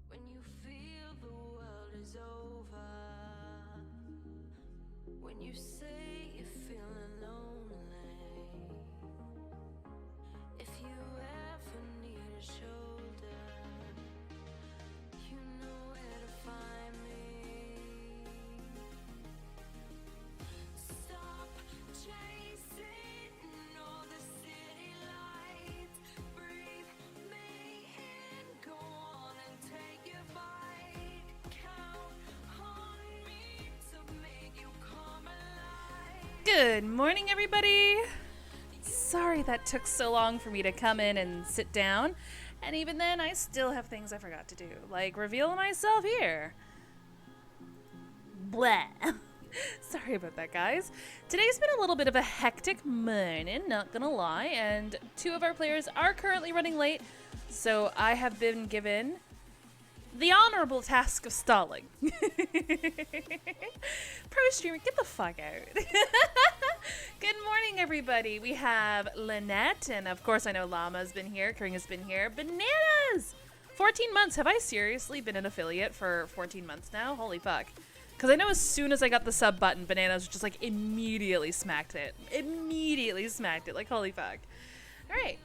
When you feel the world is over, when you say you're feeling lonely, if you ever need a shoulder, you know where to find me. Stop chasing all the city lights, breathe me in, go on and take your bite, count on me to make you come alive. Good morning, everybody. Sorry that took so long for me to come in and sit down. And even then, I still have things I forgot to do, like reveal myself here. Blah. Sorry about that, guys. Today's been a little bit of a hectic morning, not gonna lie, and two of our players are currently running late, so I have been given the honorable task of stalling. Pro streamer, get the fuck out. Good morning, everybody. We have Lynette, and of course I know Llama's been here, Karinga's been here. Bananas! 14 months. Have I seriously been an affiliate for 14 months now? Holy fuck. Because I know as soon as I got the sub button, Bananas just like immediately smacked it. Like, holy fuck. Alright.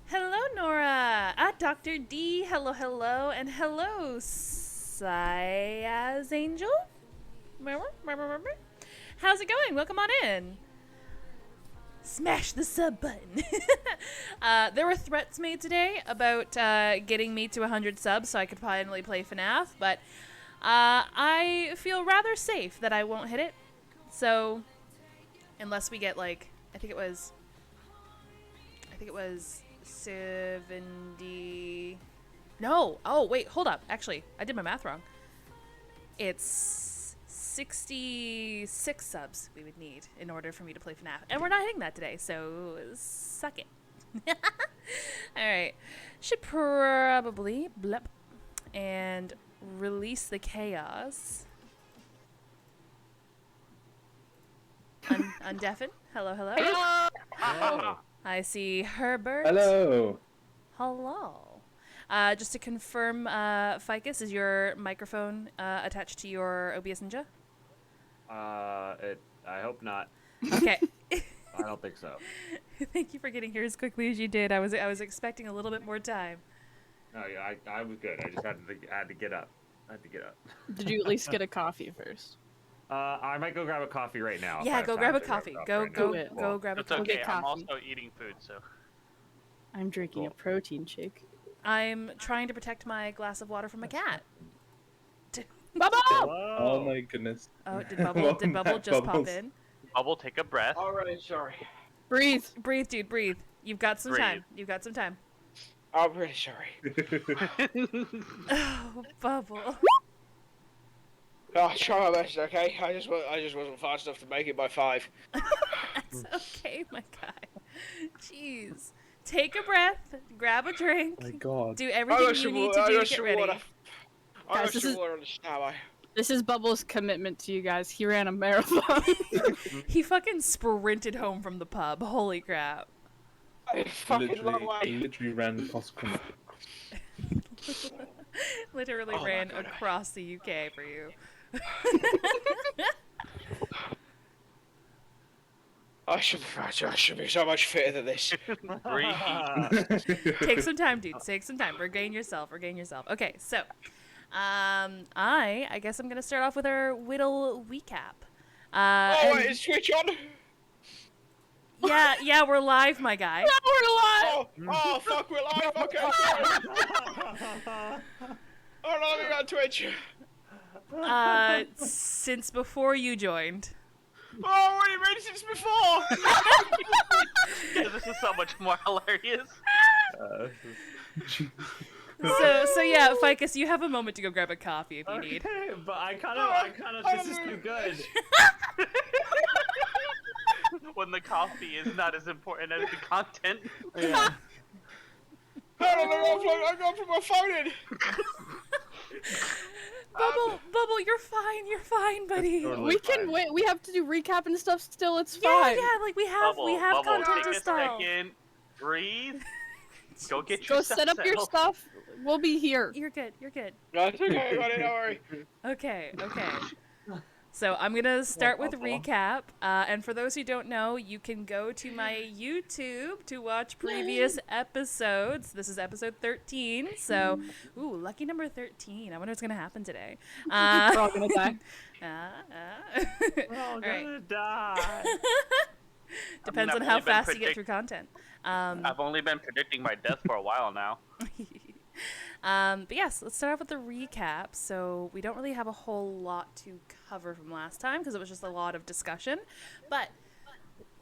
Hello, Nora. Dr. D. Hello, hello. And hello, Siaz Angel. How's it going? Welcome on in. Smash the sub button. There were threats made today about getting me to 100 subs so I could finally play FNAF, but I feel rather safe that I won't hit it. So, unless we get like, I think it was 70. No. Oh, wait, hold up. Actually, I did my math wrong. It's 66 subs we would need in order for me to play FNAF. And we're not hitting that today, so suck it. Alright. Should probably blep and release the chaos. Undeafen. Hello, hello. Hello. I see Herbert. Hello. Hello. Just to confirm, Ficus, is your microphone attached to your OBS Ninja? I hope not. Okay. I don't think so. Thank you for getting here as quickly as you did. I was expecting a little bit more time. No, yeah, I was good. I just had to get up. I have to get up. Did you at least get a coffee first? I might go grab a coffee right now. if I Yeah, have go time grab a to coffee. right Go now. Do it. grab a It's coffee. okay. get I'm coffee. also eating food, so. I'm drinking a Cool. protein shake. I'm trying to protect my glass of water from a cat. Bubble! Whoa. Oh my goodness. Oh, did Bubble Welcome Bubble back, just Bubbles. pop in? Bubble, take a breath. Alright, sorry. Breathe. Breathe, dude, breathe. You've got some Breathe. time. You've got some time. I'm really sorry. Oh, Bubble. I'll try my best, okay? I just wasn't fast enough to make it by 5. That's okay, my guy. Jeez. Take a breath. Grab a drink. My God. Do I everything got you some need water. to I do got to get some ready. water. I Guys, got this some is- water on the shower. This is Bubble's commitment to you guys. He ran a marathon. He fucking sprinted home from the pub. Holy crap. I fucking long I way. literally ran past Connor. Literally Oh my ran God. across the UK for you. I should be so much fitter than this. Breathe. Take some time, dude. Take some time. Regain yourself. Regain yourself. Okay, so, I guess I'm gonna start off with our whittle recap. Oh, And- wait, is Twitch on? yeah, we're live, my guy. Oh, fuck, we're live. Okay, sorry. Oh, no, we got Twitch. Since before you joined. Oh, what do you mean since before? Yeah, this is so much more hilarious. So yeah, Ficus, you have a moment to go grab a coffee if you need. Okay, but I kind of, this is too good. When the coffee is not as important as the content. Yeah. I'm going to put my phone in. Bubble, you're fine, buddy. Totally We can fine. wait. We have to do recap and stuff still. It's Yeah, fine. like we have Bubble, content take to a style. second. Breathe. Go get Go your set up your settled. stuff. We'll be here. You're good. No, it's okay, I got it, don't worry. Okay. So I'm gonna start with Bubble. recap, and for those who don't know, you can go to my YouTube to watch previous episodes. This is episode 13, so lucky number 13. I wonder what's gonna happen today. We're all gonna die. We're all All right. gonna die. Depends I've on how only been fast you get through content. I've only been predicting my death for a while now. But yes, let's start off with the recap. So we don't really have a whole lot to cover from last time because it was just a lot of discussion. But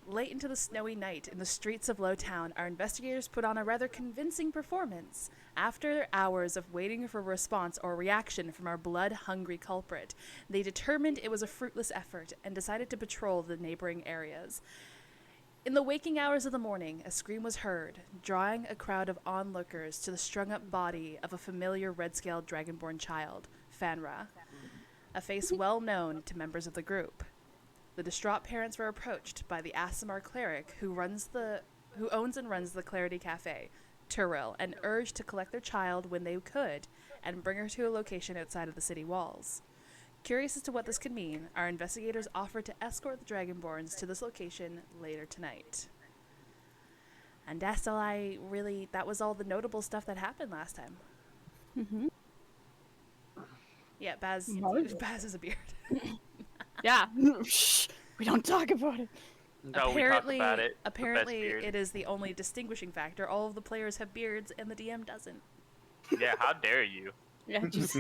late into the snowy night in the streets of Lowtown, our investigators put on a rather convincing performance. After hours of waiting for a response or reaction from our blood-hungry culprit, they determined it was a fruitless effort and decided to patrol the neighboring areas. In the waking hours of the morning, a scream was heard, drawing a crowd of onlookers to the strung-up body of a familiar red-scaled dragonborn child, Fanra, a face well known to members of the group. The distraught parents were approached by the Aasimar cleric who owns and runs the Clarity Cafe, Turil, and urged to collect their child when they could and bring her to a location outside of the city walls. Curious as to what this could mean, our investigators offered to escort the Dragonborns to this location later tonight. And that's all that was all the notable stuff that happened last time. Mm-hmm. Yeah, Baz has a beard. Yeah. Shh. We don't talk about it. No, we talked about it. The best Apparently beard. it is the only distinguishing factor. All of the players have beards and the DM doesn't. Yeah, how dare you? Yeah, just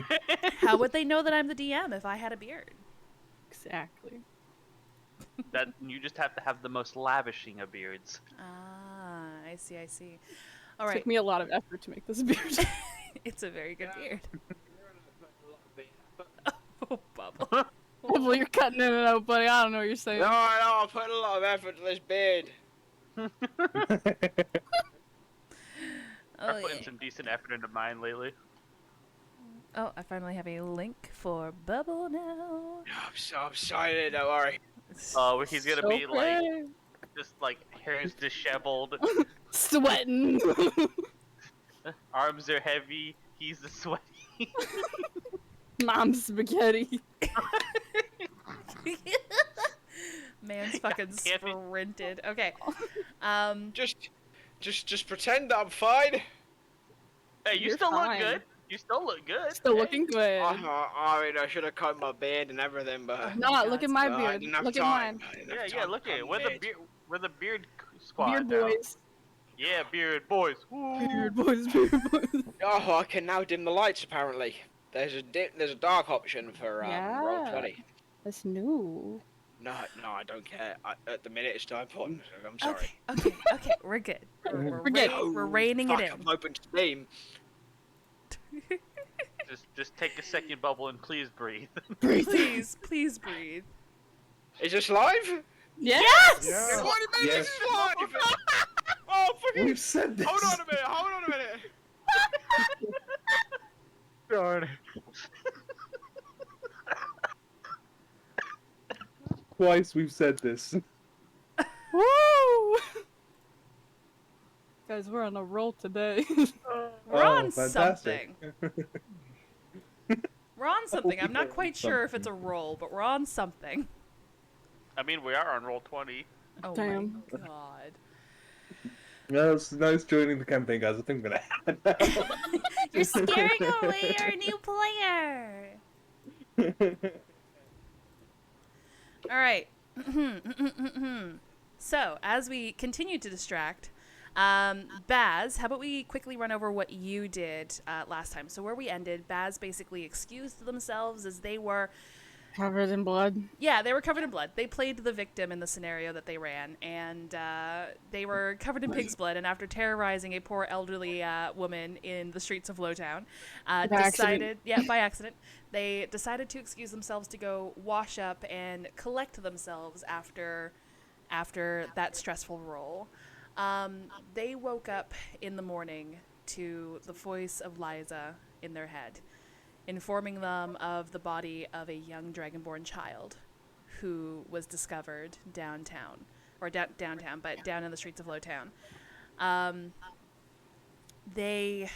How would they know that I'm the DM if I had a beard? exactly. That you just have to have the most lavishing of beards. Ah, I see. All right. Took me a lot of effort to make this beard. It's a very good beard. Oh, Bubble. Well, you're cutting in and out, buddy. I don't know what you're saying. No, I put a lot of effort to this beard. Oh, I've put in yeah. some decent effort into mine lately. Oh, I finally have a link for Bubble now. I'm so excited, don't worry. Oh, he's gonna be like, Okay. just like hair's disheveled, Sweating. arms are heavy. He's the sweaty. Mom spaghetti. Man's fucking damn it. sprinted. Okay. Just pretend I'm fine. Hey, you You're still fine. look good. You still look good. Still Hey. looking good. I mean, I should have cut my beard and everything, but No, look at my I beard. didn't have Look at time. mine. I didn't Yeah, have yeah. time Look to at cut it. my beard. We're the beard squad Beard now. boys. Yeah, beard boys. Woo. Beard boys. Beard boys. Oh, I can now dim the lights. Apparently, there's a dark option for roll Yeah. 20. That's new. No, I don't care. At the minute, it's time for. I'm sorry. Okay, we're good. We're good. We're reining it Fuck, in. I'm open steam. Just take a second, bubble, and please breathe. Please breathe. Is this live? Yeah. Yes! Yeah. What do you mean Yes. this is live? Oh, fucking. We've said this. Hold on a minute. Darn. Twice we've said this. Woo! Guys, we're on a roll today. We're on Oh, fantastic. something. We're on something. I'm not We're quite on sure if it's a something. roll, but we're on something. I mean, we are on roll 20. Oh Damn. my god. No, it's nice joining the campaign, guys. I think I'm gonna head now. You're scaring away our new player. All right. So, as we continue to distract, Baz, how about we quickly run over what you did last time? So, where we ended, Baz basically excused themselves as they were. Covered in blood. Yeah, they were covered in blood. They played the victim in the scenario that they ran, and they were covered in pig's blood. And after terrorizing a poor elderly woman in the streets of Lowtown, accident. by accident, they decided to excuse themselves to go wash up and collect themselves after that stressful roll. They woke up in the morning to the voice of Liza in their head, informing them of the body of a young dragonborn child who was discovered downtown, or downtown, but down in the streets of Lowtown. They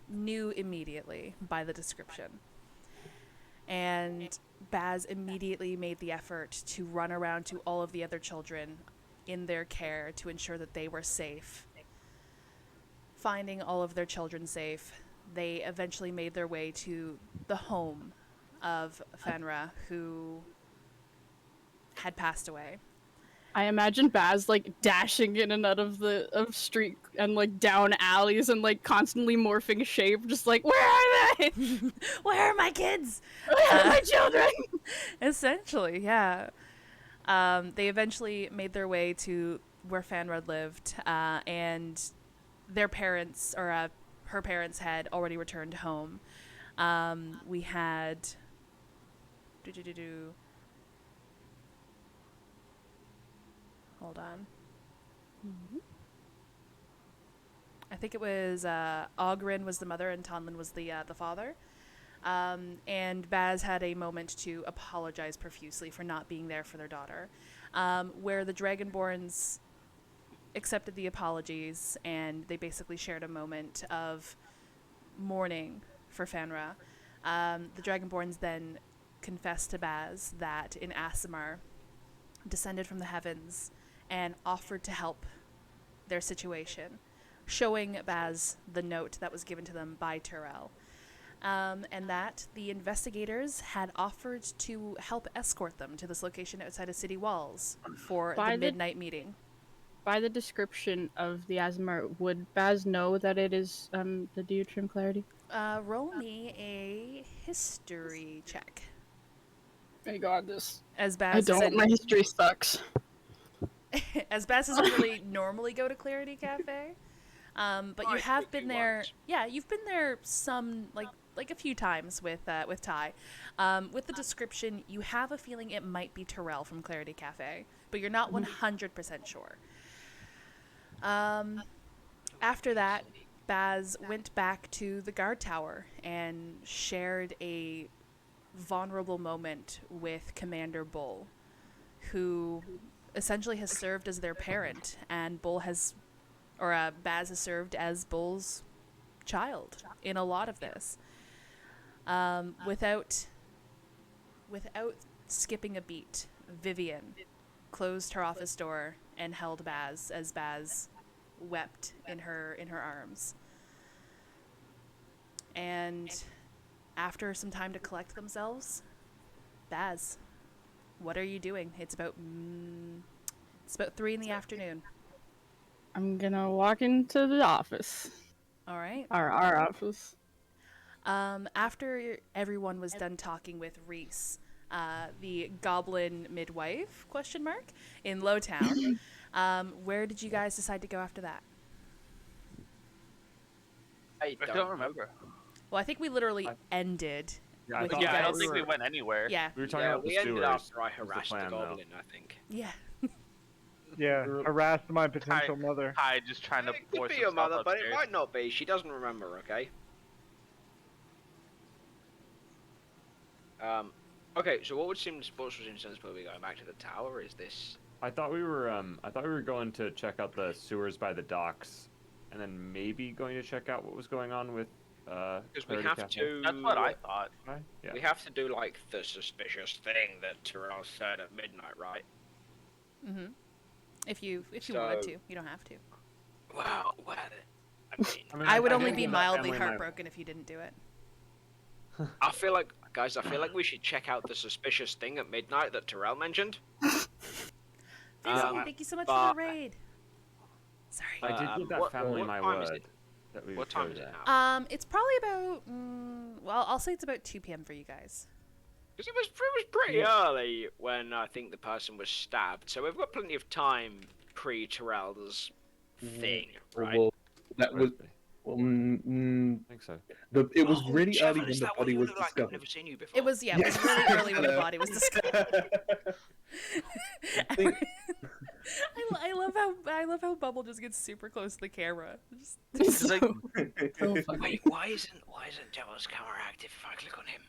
knew immediately by the description. And Baz immediately made the effort to run around to all of the other children in their care to ensure that they were safe. Finding all of their children safe, they eventually made their way to the home of Fenra, who had passed away. I imagine Baz like dashing in and out of street and like down alleys and like constantly morphing shape, just like, where are they? Where are my kids? Where are my children? Essentially, yeah. They eventually made their way to where Fanrod lived, and their parents, or her parents, had already returned home. We had... Hold on. I think it was Ogrin was the mother and Tonlin was the father. And Baz had a moment to apologize profusely for not being there for their daughter, where the Dragonborns accepted the apologies, and they basically shared a moment of mourning for Fanra. The Dragonborns then confessed to Baz that in Aasimar descended from the heavens and offered to help their situation, showing Baz the note that was given to them by Turel. And that the investigators had offered to help escort them to this location outside of city walls for By the the- midnight meeting. By the description of the Aasimar, would Baz know that it is the Deuterim Clarity? Roll me a history check. I got this. As I Baz don't. doesn't, My history sucks. as Baz doesn't really normally go to Clarity Cafe, but you I have think been he there. was. Yeah, you've been there some like a few times with Ty. With the description, you have a feeling it might be Turel from Clarity Cafe, but you're not 100% sure. After that, Baz went back to the guard tower and shared a vulnerable moment with Commander Bull, who essentially has served as their parent, and Baz has served as Bull's child in a lot of this. Without skipping a beat, Vivian closed her office door and held Baz as Baz wept in her arms. And after some time to collect themselves, Baz, what are you doing? It's about 3 in the afternoon. I'm gonna walk into the office. All right. Our office. After everyone was done talking with Reese, the goblin midwife, in Lowtown, where did you guys decide to go after that? I don't remember. Well, I think we literally ended. Yeah, with thought- you Yeah, I don't guys. think we went anywhere. Yeah. We were talking Yeah, about the we ended sewers. after I was the harassed plan, the though. goblin, I think. Yeah. Yeah, harassed my potential mother. Hi, just trying to It could force be your himself mother, but it upstairs. might not be. She doesn't remember, okay? Okay, so what would seem sensible we going back to the tower? Is this... I thought we were going to check out the sewers by the docks, and then maybe going to check out what was going on with Because we Clarity have Cafe. to... That's what I thought. Right? Yeah. We have to do, like, the suspicious thing that Terrell said at midnight, right? Mm-hmm. If you wanted So- to, you don't have to. Wow, well... I mean, I would only did be give that mildly family my- heartbroken if you didn't do it. I feel like... Guys, I feel like we should check out the suspicious thing at midnight that Terrell mentioned. Thank you so much for but- the raid. Sorry. I did give that what family my time is word. it? That we What would time go is it there. now? It's probably about. Well, I'll say it's about 2 p.m. for you guys. Because it was pretty early when I think the person was stabbed, so we've got plenty of time pre-Terrell's thing, right? Well, that was. Roughly. Well, I think so. it was Oh, really Trevor, early when is the that what body you was look like? I've discovered. never seen you before. It was it was really early when the body was discovered. think- I love how Bubble just gets super close to the camera. Just, It's like, So funny. Wait, why isn't Devil's camera active if I click on him?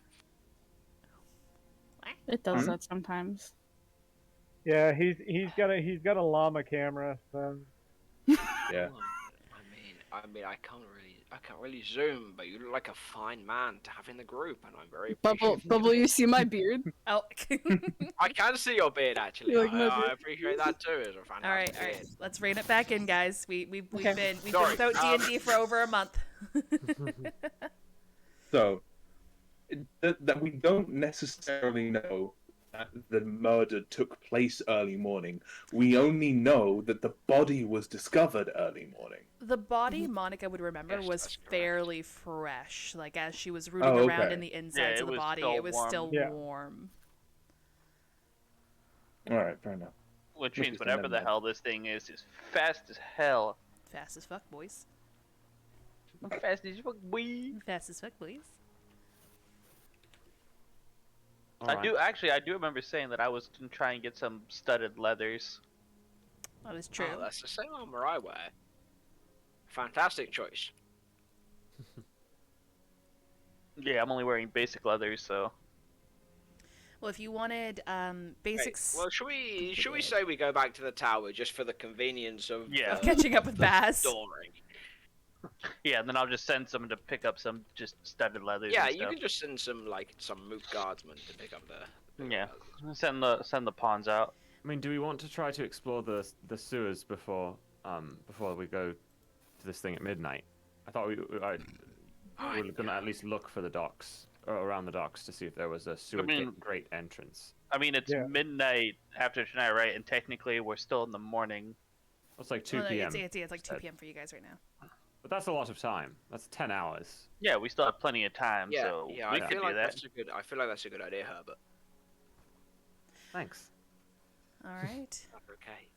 It does that sometimes. Yeah, he's got a llama camera, so Yeah. I mean, I can't really zoom, but you look like a fine man to have in the group, and I'm very appreciative. Bubble, you see my beard? oh. I can see your beard actually. You like my I beard? appreciate that too. It's a fantastic all right. beard. Let's rein it back in, guys. We've Okay. been Sorry, without D&D for over a month. So, that we don't necessarily know that the murder took place early morning. We only know that the body was discovered early morning. The body, Monica would remember, Yes, was that's correct. fairly fresh. Like, as she was rooting Oh, around okay. in the insides it of the was body, still it was warm. still Yeah. warm. All right, fair enough. which Must means be whatever some the men. hell this thing is fast as hell. Fast as fuck, boys. Fast as fuck, boy. Fast as fuck, boys. All I right. do remember saying that I was gonna try and get some studded leathers. That is true. Oh, that's the same armor I wear. Fantastic choice. Yeah, I'm only wearing basic leathers, so. Well, if you wanted basics Well, should we say we go back to the tower just for the convenience of Yeah. of catching up with Baz. storing? Yeah, and then I'll just send someone to pick up some just studded leathers. Yeah, and you stuff. can just send some moot guardsmen to pick up the. Yeah, send the pawns out. I mean, do we want to try to explore the sewers before we go to this thing at midnight? I thought we were gonna at least look for the docks or around the docks to see if there was a sewer grate entrance. I mean, it's Yeah. midnight after tonight, right? And technically, we're still in the morning. It's like 2 Well, p.m. It's like 2 instead. p.m. for you guys right now. But that's a lot of time. That's 10 hours. Yeah, we still have plenty of time, Yeah, so yeah. we I can feel do like that. I feel like that's a good idea, Herbert. Thanks. All right. Okay.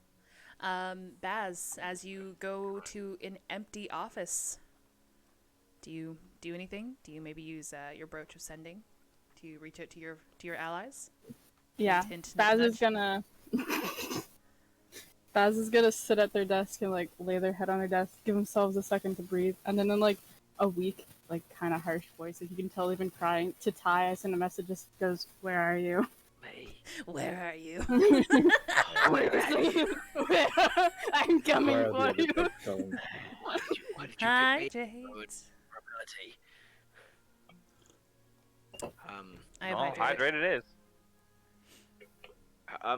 Baz, as you go to an empty office, do you do anything? Do you maybe use your brooch of sending? Do you reach out to your allies? Yeah, Hint, Baz nudge, is gonna Baz is gonna sit at their desk and lay their head on their desk, give themselves a second to breathe, and then in a weak, kind of harsh voice, if you can tell they've been crying, to Ty, I send a message that goes, "Where are you?" Me. Where are you? I'm coming Where are for the you. other docks going? Why did you Hi, pick me? Jade. Ability. I have Oh, hydrated. hydrated is.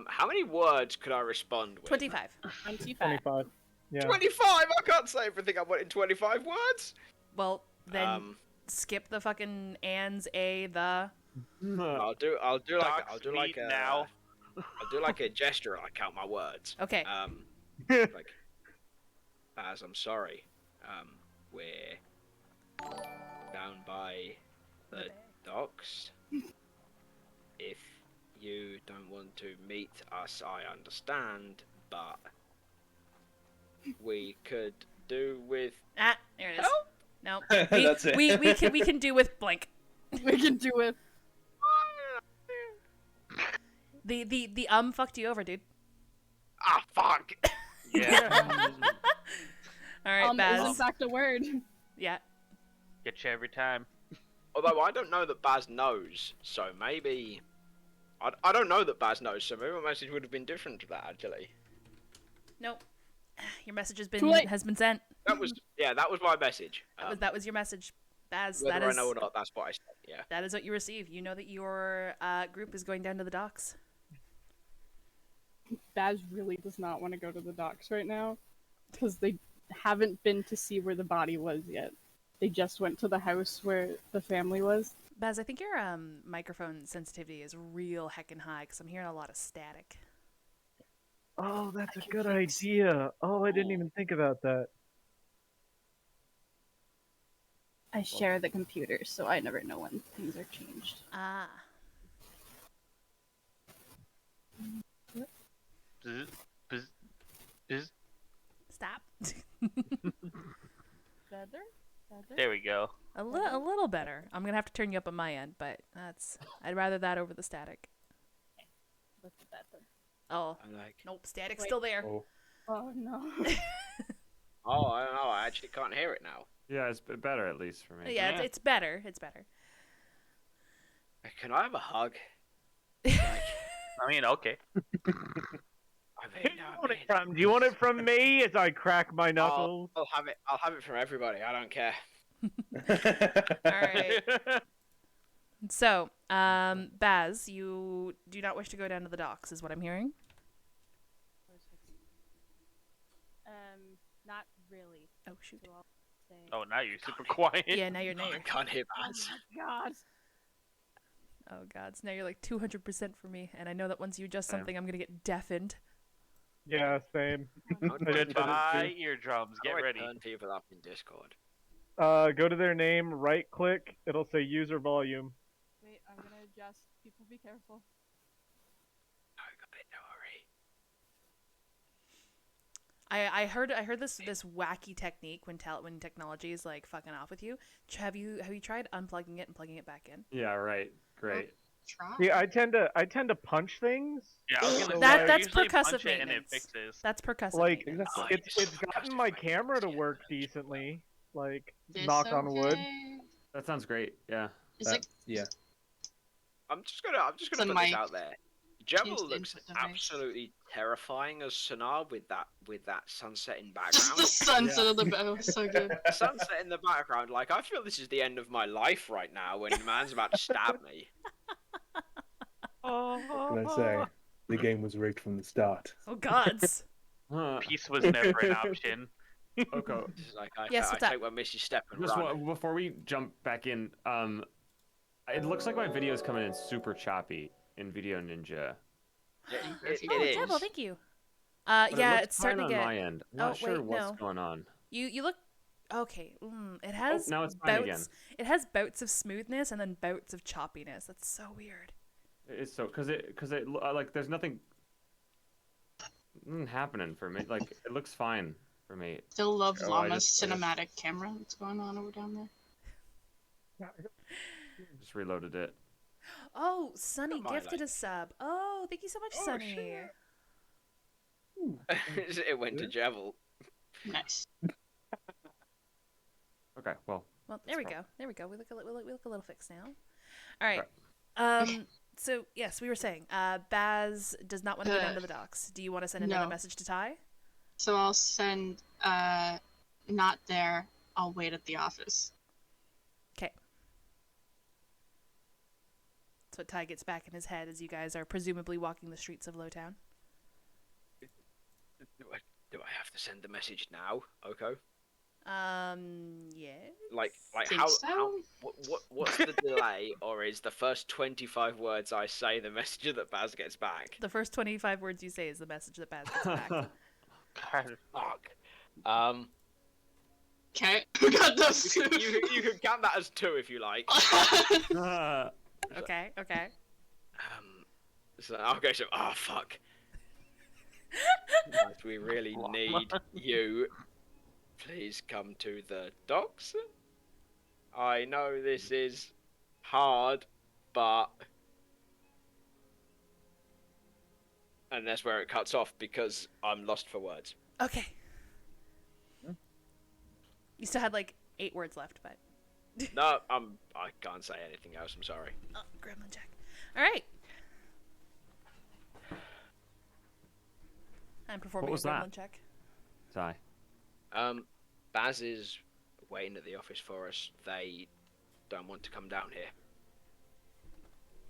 How many words could I respond with? 25. 25. Yeah. 25. I can't say everything I want in 25 words. Well, then skip the fucking ands, a, the? I'll do like Docs meet now. I'll do like a gesture. I count my words. Okay. Like, Baz, I'm sorry. We're down by the docks. If you don't want to meet us, I understand, but we could do with Ah, there it is. help. No. That's it. We can do with blank. We can do it. The fucked you over, dude. Ah, fuck. Yeah. All right, Is in Baz. fact a word. Yeah. Get you every time. Although I don't know that Baz knows, so maybe I don't know that Baz knows, so maybe my message would have been different to that actually. Nope. Your message Too late. has been sent. That was my message. That was your message, Baz. Whether That is I know or not, that's what I said. Yeah. that is what you receive. You know that your group is going down to the docks. Baz really does not want to go to the docks right now because they haven't been to see where the body was yet. They just went to the house where the family was. Baz, I think your microphone sensitivity is real heckin' high because I'm hearing a lot of static. Oh, that's a good idea. Oh, I didn't even think about that. I share the computer, so I never know when things are changed. Ah. Bzz, bzz, bzz. Stop. Better? There we go. A little better. I'm gonna have to turn you up on my end, but I'd rather that over the static. What's better? Oh, I'm like, nope, static's Wait. still there. Oh. Oh no. oh, I don't know. I actually can't hear it now. Yeah, it's better at least for me. Yeah, Yeah. it's better. It's better. Can I have a hug? I mean, okay. Do you want it from me as I crack my knuckles? I'll have it. I'll have it from everybody. I don't care. All right. So, Baz, you do not wish to go down to the docks, is what I'm hearing. Not really. Oh shoot. So I'll say... Oh, now you're super quiet. Yeah, now you're I can't hear Baz. God. Oh god, so now you're like 200% for me, and I know that once you adjust Damn. something, I'm gonna get deafened. Yeah, same. Goodbye, eardrums. Get ready. Turn people up in Discord. Go to their name, right click, it'll say user volume. Wait, I'm gonna adjust. People be careful. No, don't worry. I heard this wacky technique when technology is like fucking off with you. Have you tried unplugging it and plugging it back in? Yeah, right. Great. Try. Yeah, I tend to punch things. Yeah, I was gonna say, That's usually percussive punch it and it maintenance. fixes. That's percussive. Like maintenance. Oh, it's gotten my camera to work decently. Like This knock on wood. okay? That sounds great. Yeah. Is That- it yeah. I'm just gonna The put this mic. out there. Jebel Change the looks input device. absolutely terrifying as Sonar with that sunset in just the background. sunset of the bow? So good. The sunset in the background, like I feel this is the end of my life right now when the man's about to stab me. What can I say? The game was rigged from the start. Oh gods. Peace was never an option. Oko, This is like I, Yes, I what's up? take one missy step and just run. before we jump back in, it looks like my video is coming in super choppy in Video Ninja. It Oh, is. Devil, thank you. But Yeah, it looks it's starting fine to on get. my end. I'm not Oh, sure wait, what's no. going on. You look okay. It has now it's fine bouts. again. It has bouts of smoothness and then bouts of choppiness. That's so weird. It's so because it like there's nothing happening for me. Like it looks fine for me. Still love Oh, I Llama's just- I just- cinematic camera that's going on over down there. Just reloaded it. Oh, Sunny Come on, gifted like- a sub. Oh, thank you so much, Oh, Sunny. shit. It went to Jebel. Nice. Okay, well, Well, there we That's go. There we go. We look a little fixed now. All right. So yes, we were saying, Baz does not want to go down to the docks. Do you want to send another No. message to Ty? So I'll send not there. I'll wait at the office. Okay. That's what Ty gets back in his head as you guys are presumably walking the streets of Lowtown. Do I have to send the message now, Oko? Yes. Like Think how so? what's the delay, or is the first 25 words I say the message that Baz gets back? The first 25 words you say is the message that Baz gets back. Fuck. Okay, we got those. You can count that as 2 if you like. Okay. So okay, so fuck. Guys, we really need you. Please come to the docks. I know this is hard, but... And that's where it cuts off because I'm lost for words. Okay. You still had like 8 words left, but. No, I can't say anything else. I'm sorry. Oh, gremlin check. All right. I'm performing was a gremlin that? check. Sorry. Baz is waiting at the office for us. They don't want to come down here.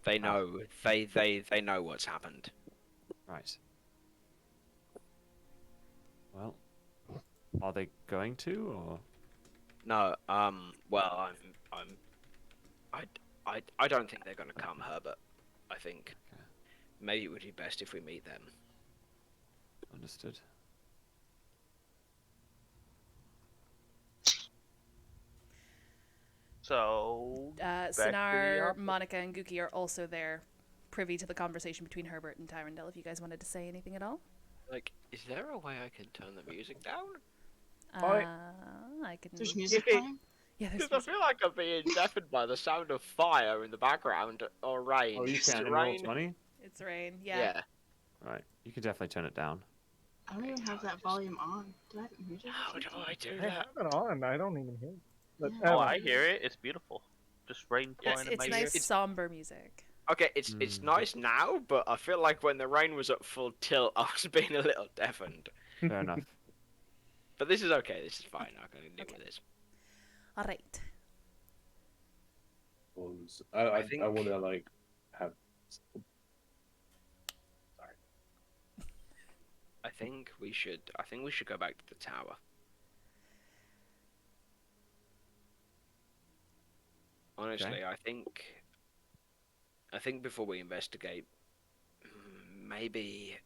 They know. They know what's happened. Right. Well, are they going to, or? No. Well, I don't think they're gonna come, Herbert. I think maybe it would be best if we meet them. Understood. So. Sinar, Monica, and Gookie are also there, privy to the conversation between Herbert and Tyrandel. If you guys wanted to say anything at all, Like, is there a way I can turn the music down? I can. There's music playing? Yeah, there's Because I feel like I'm being deafened by the sound of fire in the background or rain. Oh, you Is can it in roll rain? 20? It's rain. Yeah. Yeah. Right. You can definitely turn it down. I don't even have that volume on. Do I have it muted? How do I do I that? have it on. I don't even hear it. But, Yeah. Oh, I hear it. It's beautiful. Just rain Yes, pouring in It's my nice ears. somber music. Okay, it's nice now, but I feel like when the rain was at full tilt, I was being a little deafened. Fair enough. But this is okay. This is fine. I can deal with this. All right. I think- want to like have. I think we should go back to the tower. Honestly, Okay. I think before we investigate, maybe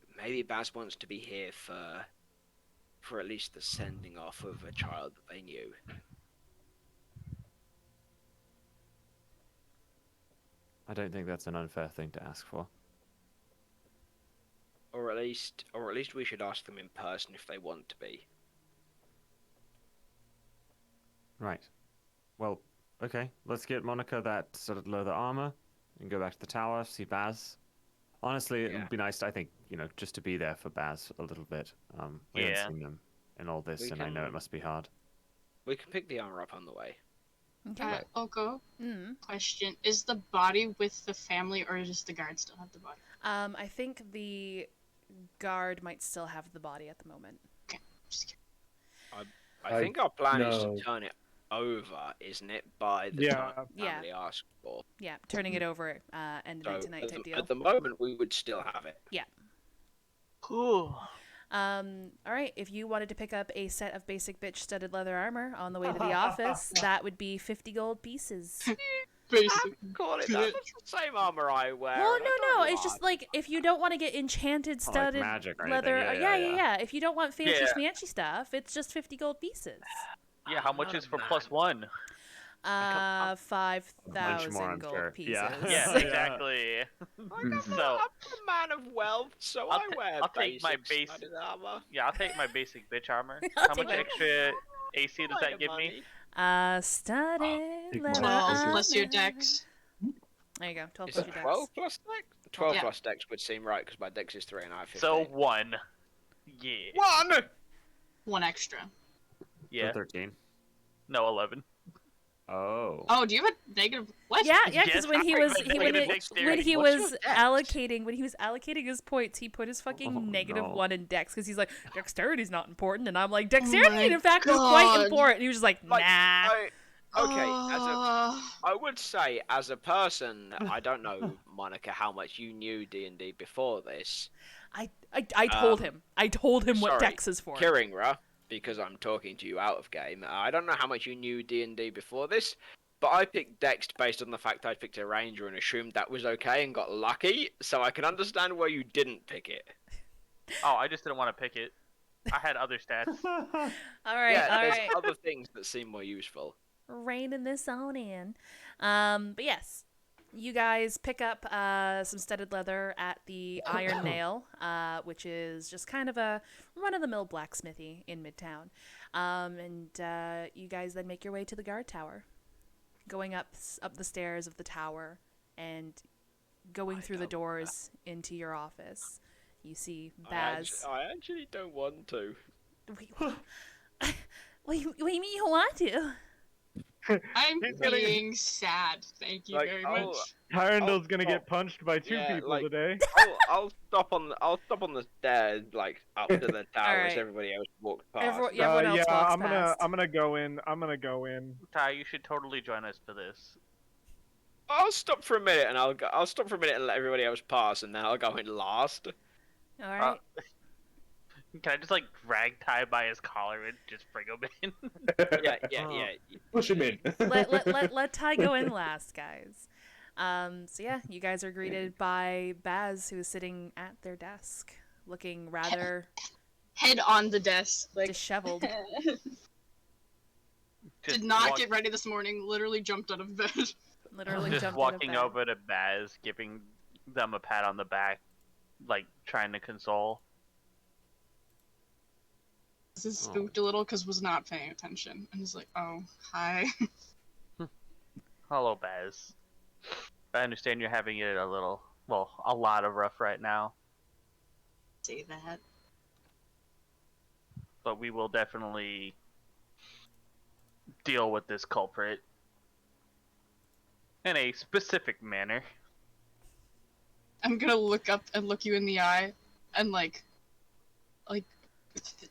Baz wants to be here for at least the sending off of a child that they knew. I don't think that's an unfair thing to ask for. Or at least we should ask them in person if they want to be. Right. Well, okay. Let's get Monica that sort of leather armor and go back to the tower, see Baz. Honestly, it Yeah. would be nice, I think, just to be there for Baz a little bit. We Yeah. haven't seen them in all this, We and I know can- it must be hard. We can pick the armor up on the way. Okay. Oko, Mm. question. Is the body with the family or does the guard still have the body? I think the guard might still have the body at the moment. Just kidding. I think our plan is no. to turn it over, isn't it? By the Yeah. time the Yeah. family asks for. Yeah, turning it over end of So night tonight at type the, deal. at the moment, we would still have it. Cool. All right, if you wanted to pick up a set of basic bitch studded leather armor on the way to the office, that would be 50 gold pieces. Basically. Call it that. That's the same armor I wear. Well, and I no, don't it's just like. like if you don't want to get enchanted Oh, like studded magic or leather, anything. yeah. If you don't want fancy Yeah. schmancy stuff, it's just 50 gold pieces. Yeah, how much not is a for man. +1? 5,000 I'm gold sure. pieces. Yeah. Yeah, Yeah. exactly. I'm So- a man of wealth, so I'll I ta- wear I'll take my basic base- studded armor. Yeah, I'll take my basic bitch armor. I'll How take much my- extra AC does that give me? Studded Big leather 12 armor. plus your dex. There you go, 12 Is plus it your 12 dex. plus dex? 12 Yeah. plus dex would seem right because my dex is 3 and I have 15. So 1. Yeah. 1! One extra. Yeah. 13. No, 11. Oh. Oh, do you have a negative? What? Yeah, Yes, because when he I was have when negative it- dexterity. when he What's was your dex? allocating his points, he put his fucking Oh, negative no. 1 in dex because he's like dexterity's not important, and I'm like dexterity my in fact is quite God. important. And he was just like, nah. Like, okay, Uh, I would say, as a person, I don't know, Monica, how much you knew D&D before this. I told Um, him. I told him what sorry, dex is for. Kiringra, because I'm talking to you out of game. I don't know how much you knew D&D before this, but I picked Dex based on the fact I picked a ranger and assumed that was okay and got lucky, so I can understand why you didn't pick it. Oh, I just didn't want to pick it. I had other stats. All right, Yeah, all there's right. other things that seem more useful. Reining this on in. But yes, you guys pick up some studded leather at the Iron Nail, which is just kind of a run-of-the-mill blacksmithy in Midtown. And you guys then make your way to the guard tower, going up the stairs of the tower and going through the doors into your office. You see Baz. I actually don't want to. Wait, what do you mean you want to? I'm He's gonna- being sad. Thank you Like, very I'll- much. Tyrandel's gonna get punched by two Yeah, people like- today. I'll stop on the stairs, like up to the tower as Alright. everybody else walks past. Everyone else walks I'm past. gonna go in. Ty, you should totally join us for this. I'll stop for a minute and I'll stop for a minute and let everybody else pass, and then I'll go in last. All right. Can I just like drag Ty by his collar and just bring him in? Yeah. Push him in. let Ty go in last, guys. So yeah, you guys are greeted by Baz, who is sitting at their desk, looking rather Head on the desk, like disheveled. did not get ready this morning. Literally jumped out of bed. Literally Just jumped walking out of over to Baz, giving them a pat on the back, like trying to console. This is spooked a little because was not paying attention. And he's like, oh, hi. Hello, Baz. I understand you're having it a lot of rough right now, Say that. but we will definitely deal with this culprit in a specific manner. I'm gonna look up and look you in the eye and like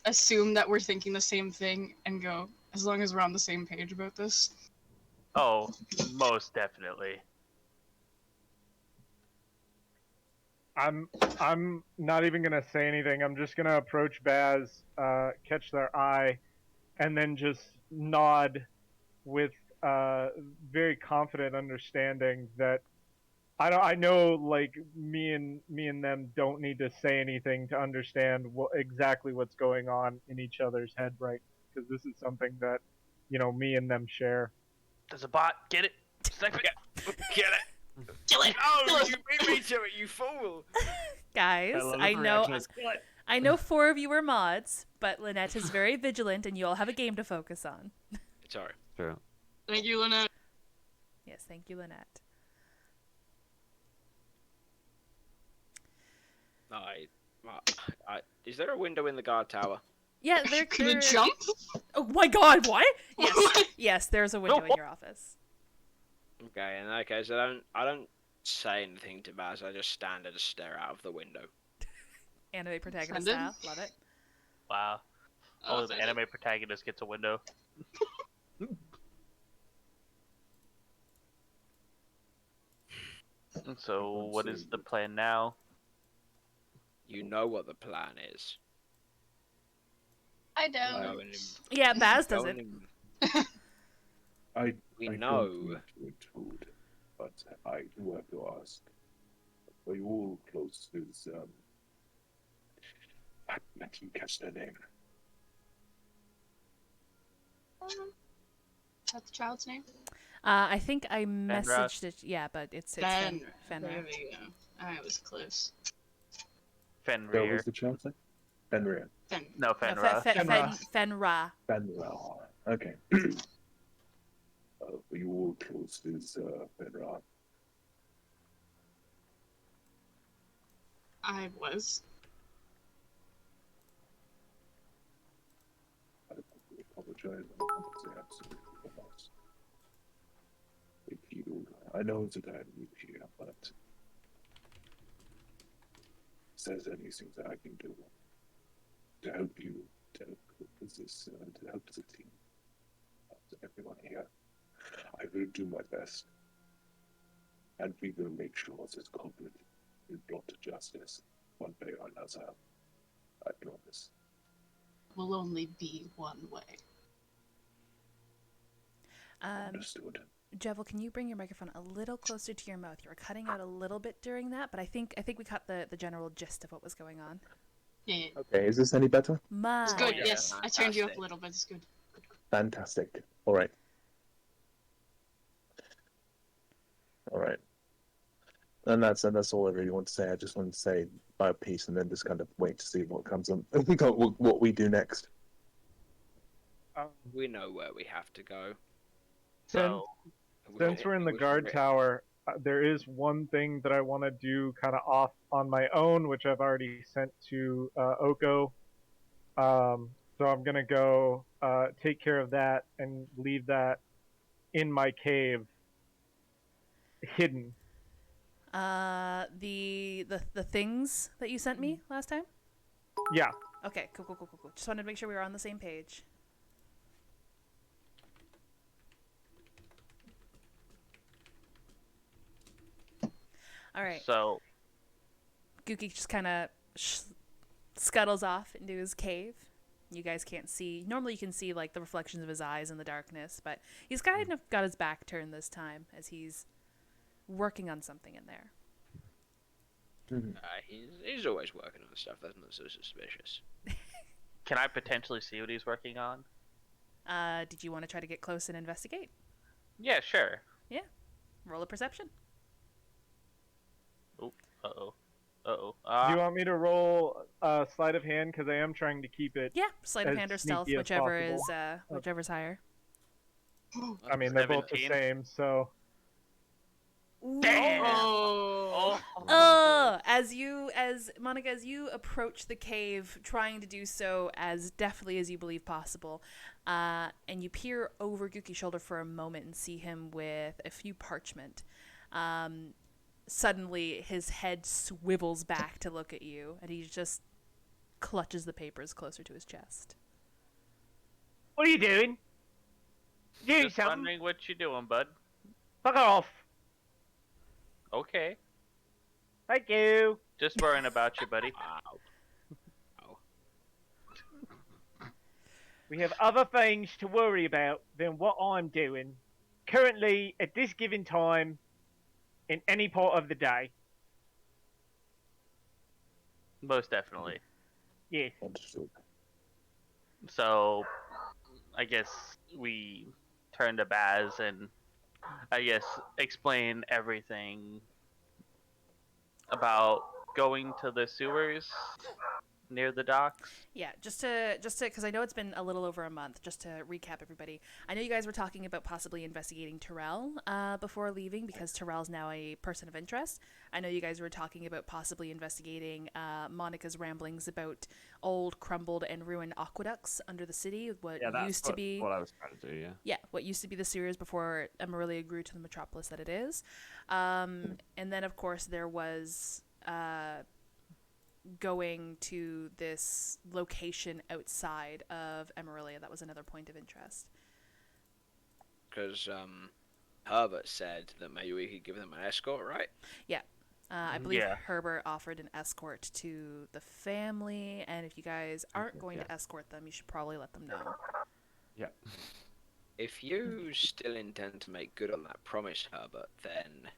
assume that we're thinking the same thing and go, as long as we're on the same page about this. Oh, most definitely. I'm not even gonna say anything. I'm just gonna approach Baz, catch their eye, and then just nod with very confident understanding that I know, like, me and them don't need to say anything to understand exactly what's going on in each other's head, right? Because this is something that, me and them share. There's a bot. Get it? Snipe it. Get it! Kill it! Oh, you beat me to it, you fool! Guys, I know 4 of you are mods, but Lynette is very vigilant, and you all have a game to focus on. Sorry. True. Thank you, Lynette. Yes, thank you, Lynette. Is there a window in the guard tower? Yeah, Can you jump? Oh my God! What? Yes, there's a window in your office. Okay, in that case, I don't say anything to Baz. I just stand and just stare out of the window. Anime protagonist Send it. style, love it. Wow. Oh, the anime protagonist gets a window. And so, what is the plan now? You know what the plan is. I don't. Yeah, Baz does it. We I know. don't want to intrude, but I do have to ask. Are you all close to this, I didn't catch their name. Is that the child's name? I think I messaged it. Yeah, but it's Ben. Fenrir. There we go. I was close. What Fenrir. was the child's name? Fenrir. Ben. No, No, Fenra. Fenra. Fenrir. Okay. Are you all close to this, Fenrir? I was. I apologize. I can't say absolutely else. If you, I know that I'm new here, but if there's anything that I can do to help you, to help with this, to help the team, to everyone here, I will do my best, and we will make sure this culprit is brought to justice one way or another. I promise. will only be one way. Understood. Jevil, can you bring your microphone a little closer to your mouth? You were cutting out a little bit during that, but I think we caught the general gist of what was going on. Yeah. Okay, is this any better? My. It's good. yeah, Yes, I turned you up a fantastic. little bit. It's good. Fantastic. All right. All right. And that's all I really want to say. I just want to say my piece and then just kind of wait to see what comes on. What we do next. We know where we have to go. So Since we're in the guard tower, there is one thing that I want to do kind of off on my own, which I've already sent to Oko. So I'm gonna go take care of that and leave that in my cave, hidden. The things that you sent me last time? Yeah. Okay, cool. Just wanted to make sure we were on the same page. All right. So Gookie just kind of scuttles off into his cave. You guys can't see. Normally you can see like the reflections of his eyes in the darkness, but he's kind of got his back turned this time as he's working on something in there. He's always working on stuff that's not so suspicious. can I potentially see what he's working on? Did you want to try to get close and investigate? Yeah, sure. Yeah. Roll a perception. Oh, uh-oh. Do you want me to roll sleight of hand? Because I am trying to keep it. Yeah, sleight of as hand or stealth, sneaky as whichever possible. is whichever's higher. I mean, they're both the 17. same, so. Damn! Oh, as Monica, as you approach the cave, trying to do so as deftly as you believe possible, and you peer over Gookie's shoulder for a moment and see him with a few parchment. Suddenly, his head swivels back to look at you, and he just clutches the papers closer to his chest. What are you doing? Just wondering what you doing, bud. Fuck off! Okay. Thank you! Just worrying about you, buddy. We have other things to worry about than what I'm doing currently at this given time in any part of the day. Most definitely. Yes. Understood. So, I guess we turn to Baz and I guess explain everything about going to the sewers near the docks. Yeah, just to, because I know it's been a little over a month, just to recap everybody. I know you guys were talking about possibly investigating Terrell before leaving, because Terrell's now a person of interest. I know you guys were talking about possibly investigating Monica's ramblings about old, crumbled, and ruined aqueducts under the city, what used to be... what I was trying to do, yeah. Yeah, what used to be the sewers before Emerilla grew to the metropolis that it is. And then, of course, there was... going to this location outside of Emerilla. That was another point of interest. Because Herbert said that maybe we could give them an escort, right? Yeah. I believe Yeah. Herbert offered an escort to the family, and if you guys aren't going to escort them, you should probably let them know. Yeah. If you still intend to make good on that promise, Herbert, then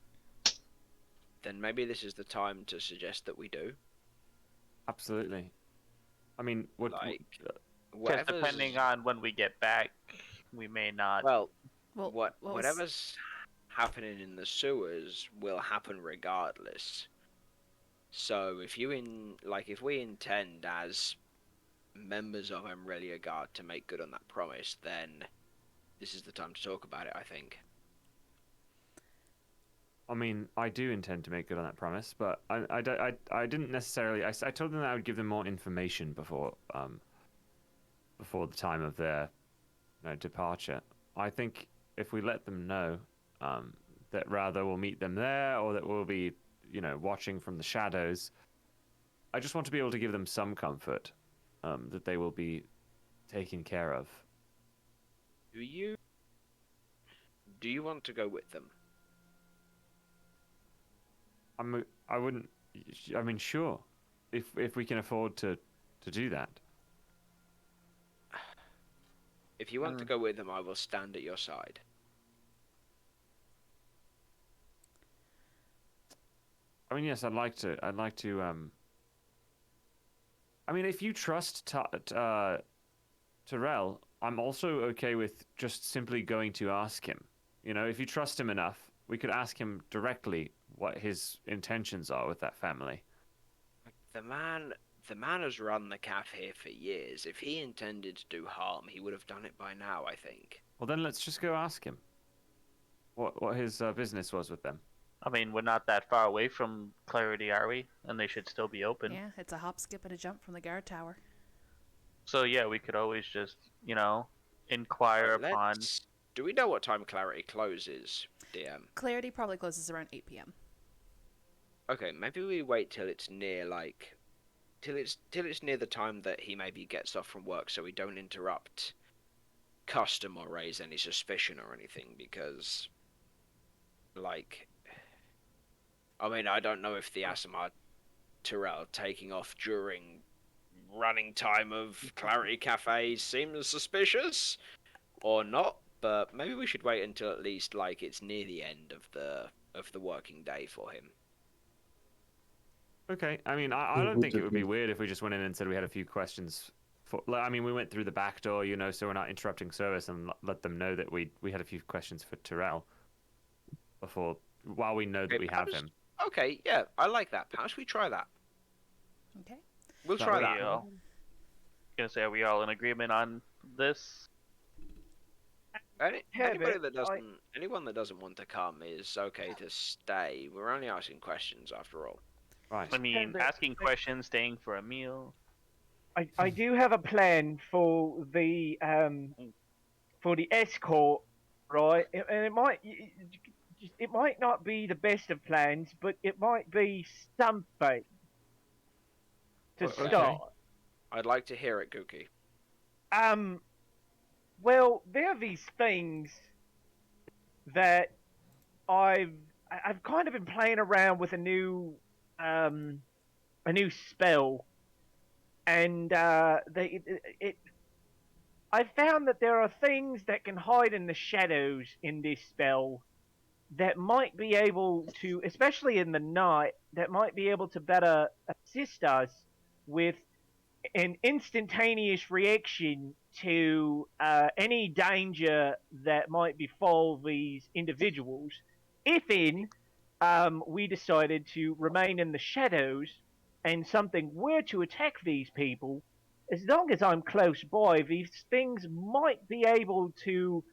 maybe this is the time to suggest that we do. Absolutely. I mean, what? Like, Because depending on when we get back, we may not. Well, Well, what was- whatever's happening in the sewers will happen regardless. So if if we intend as members of Emerilla Guard to make good on that promise, then this is the time to talk about it, I think. I mean, I do intend to make good on that promise, but I didn't necessarily. I told them that I would give them more information before the time of their departure. I think if we let them know that rather we'll meet them there or that we'll be watching from the shadows, I just want to be able to give them some comfort that they will be taken care of. Do you want to go with them? I wouldn't. I mean, sure, if we can afford to do that. If you want to go with him, I will stand at your side. I mean, yes, I'd like to. I mean, if you trust Terrell, I'm also okay with just simply going to ask him. You know, if you trust him enough, we could ask him directly what his intentions are with that family. The man has run the cafe here for years. If he intended to do harm, he would have done it by now, I think. Well, then let's just go ask him what his business was with them. I mean, we're not that far away from Clarity, are we? And they should still be open. Yeah, it's a hop, skip, and a jump from the guard tower. So yeah, we could always just, inquire upon. Do we know what time Clarity closes, DM? Clarity probably closes around 8 p.m. Okay, maybe we wait till it's near till it's near the time that he maybe gets off from work, so we don't interrupt custom or raise any suspicion or anything. Because, I mean, I don't know if the Asimar Terrell taking off during running time of Clarity Cafe seems suspicious or not, but maybe we should wait until at least it's near the end of the working day for him. Okay, I mean, I don't think it would be weird if we just went in and said we had a few questions. I mean, we went through the back door, so we're not interrupting service, and let them know that we had a few questions for Terrell while we know that we have him. Okay, yeah, I like that. Perhaps we try that. Okay. We'll try that. Gonna say, are we all in agreement on this? Anyone that doesn't want to come is okay to stay. We're only asking questions after all. Right. I mean, asking questions, staying for a meal. I do have a plan for the escort, right? And it might not be the best of plans, but it might be something to start. I'd like to hear it, Gookie. Well, there are these things that I've kind of been playing around with a new spell, and I found that there are things that can hide in the shadows in this spell that might be able to, especially in the night, that might be able to better assist us with an instantaneous reaction to any danger that might befall these individuals if we decided to remain in the shadows and something were to attack these people. As long as I'm close by, these things might be able to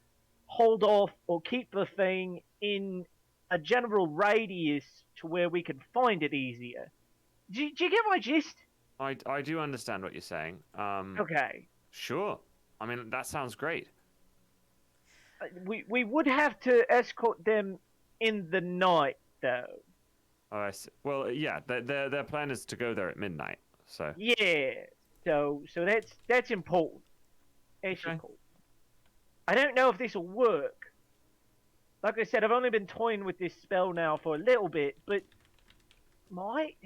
hold off or keep the thing in a general radius to where we can find it easier. Do you get my gist? I do understand what you're saying. Okay. Sure. I mean, that sounds great. We would have to escort them in the night, though. Oh, I see. Well, yeah, their plan is to go there at midnight, so... Yeah, so that's important. Okay. I don't know if this will work. Like I said, I've only been toying with this spell now for a little bit, but might...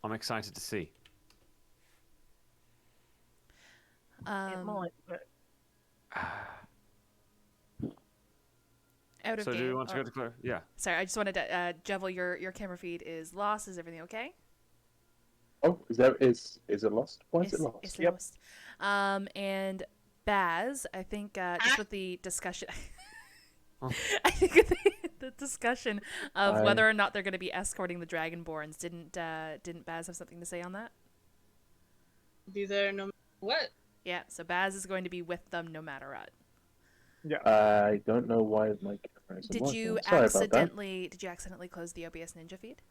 I'm excited to see. It might, but... Out of so game. do you want to go to Claire? Yeah. Sorry, I just wanted to... Jevel, your camera feed is lost. Is everything okay? Oh, is it lost? Why is it lost? It's lost. And Baz, I think just with the discussion... I think with the discussion of whether or not they're going to be escorting the Dragonborns, didn't Baz have something to say on that? Be there no matter what. Yeah, so Baz is going to be with them no matter what. Yeah. I don't know why my camera isn't Did working. you Sorry accidentally close the OBS Ninja feed?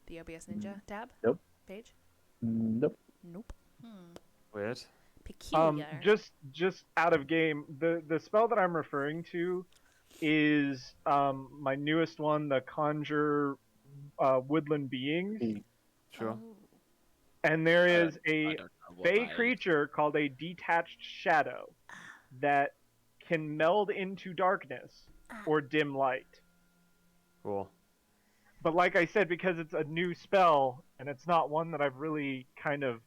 The OBS Ninja tab? Nope. Page? Nope. Nope. Weird. Peculiar. Just out of game, the spell that I'm referring to is my newest one, the Conjure Woodland Beings. Sure. And there is a fey creature called a Detached Shadow that can meld into darkness or dim light. Cool. But like I said, because it's a new spell and it's not one that I've really kind of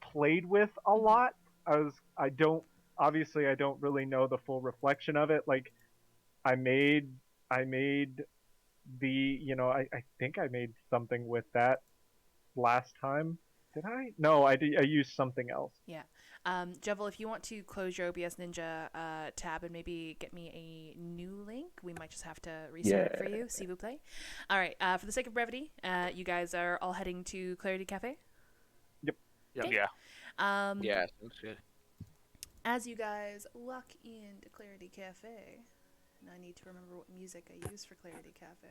played with a lot, I don't obviously I don't really know the full reflection of it. Like I made the I think I made something with that last time. Did I? No, I used something else. Yeah. Jevel, if you want to close your OBS Ninja tab and maybe get me a new link, we might just have to restart it for you. S'il vous plaît. All right. For the sake of brevity, you guys are all heading to Clarity Cafe? Yep. Okay. Yeah. Yeah, sounds good. As you guys walk into Clarity Cafe, and I need to remember what music I use for Clarity Cafe.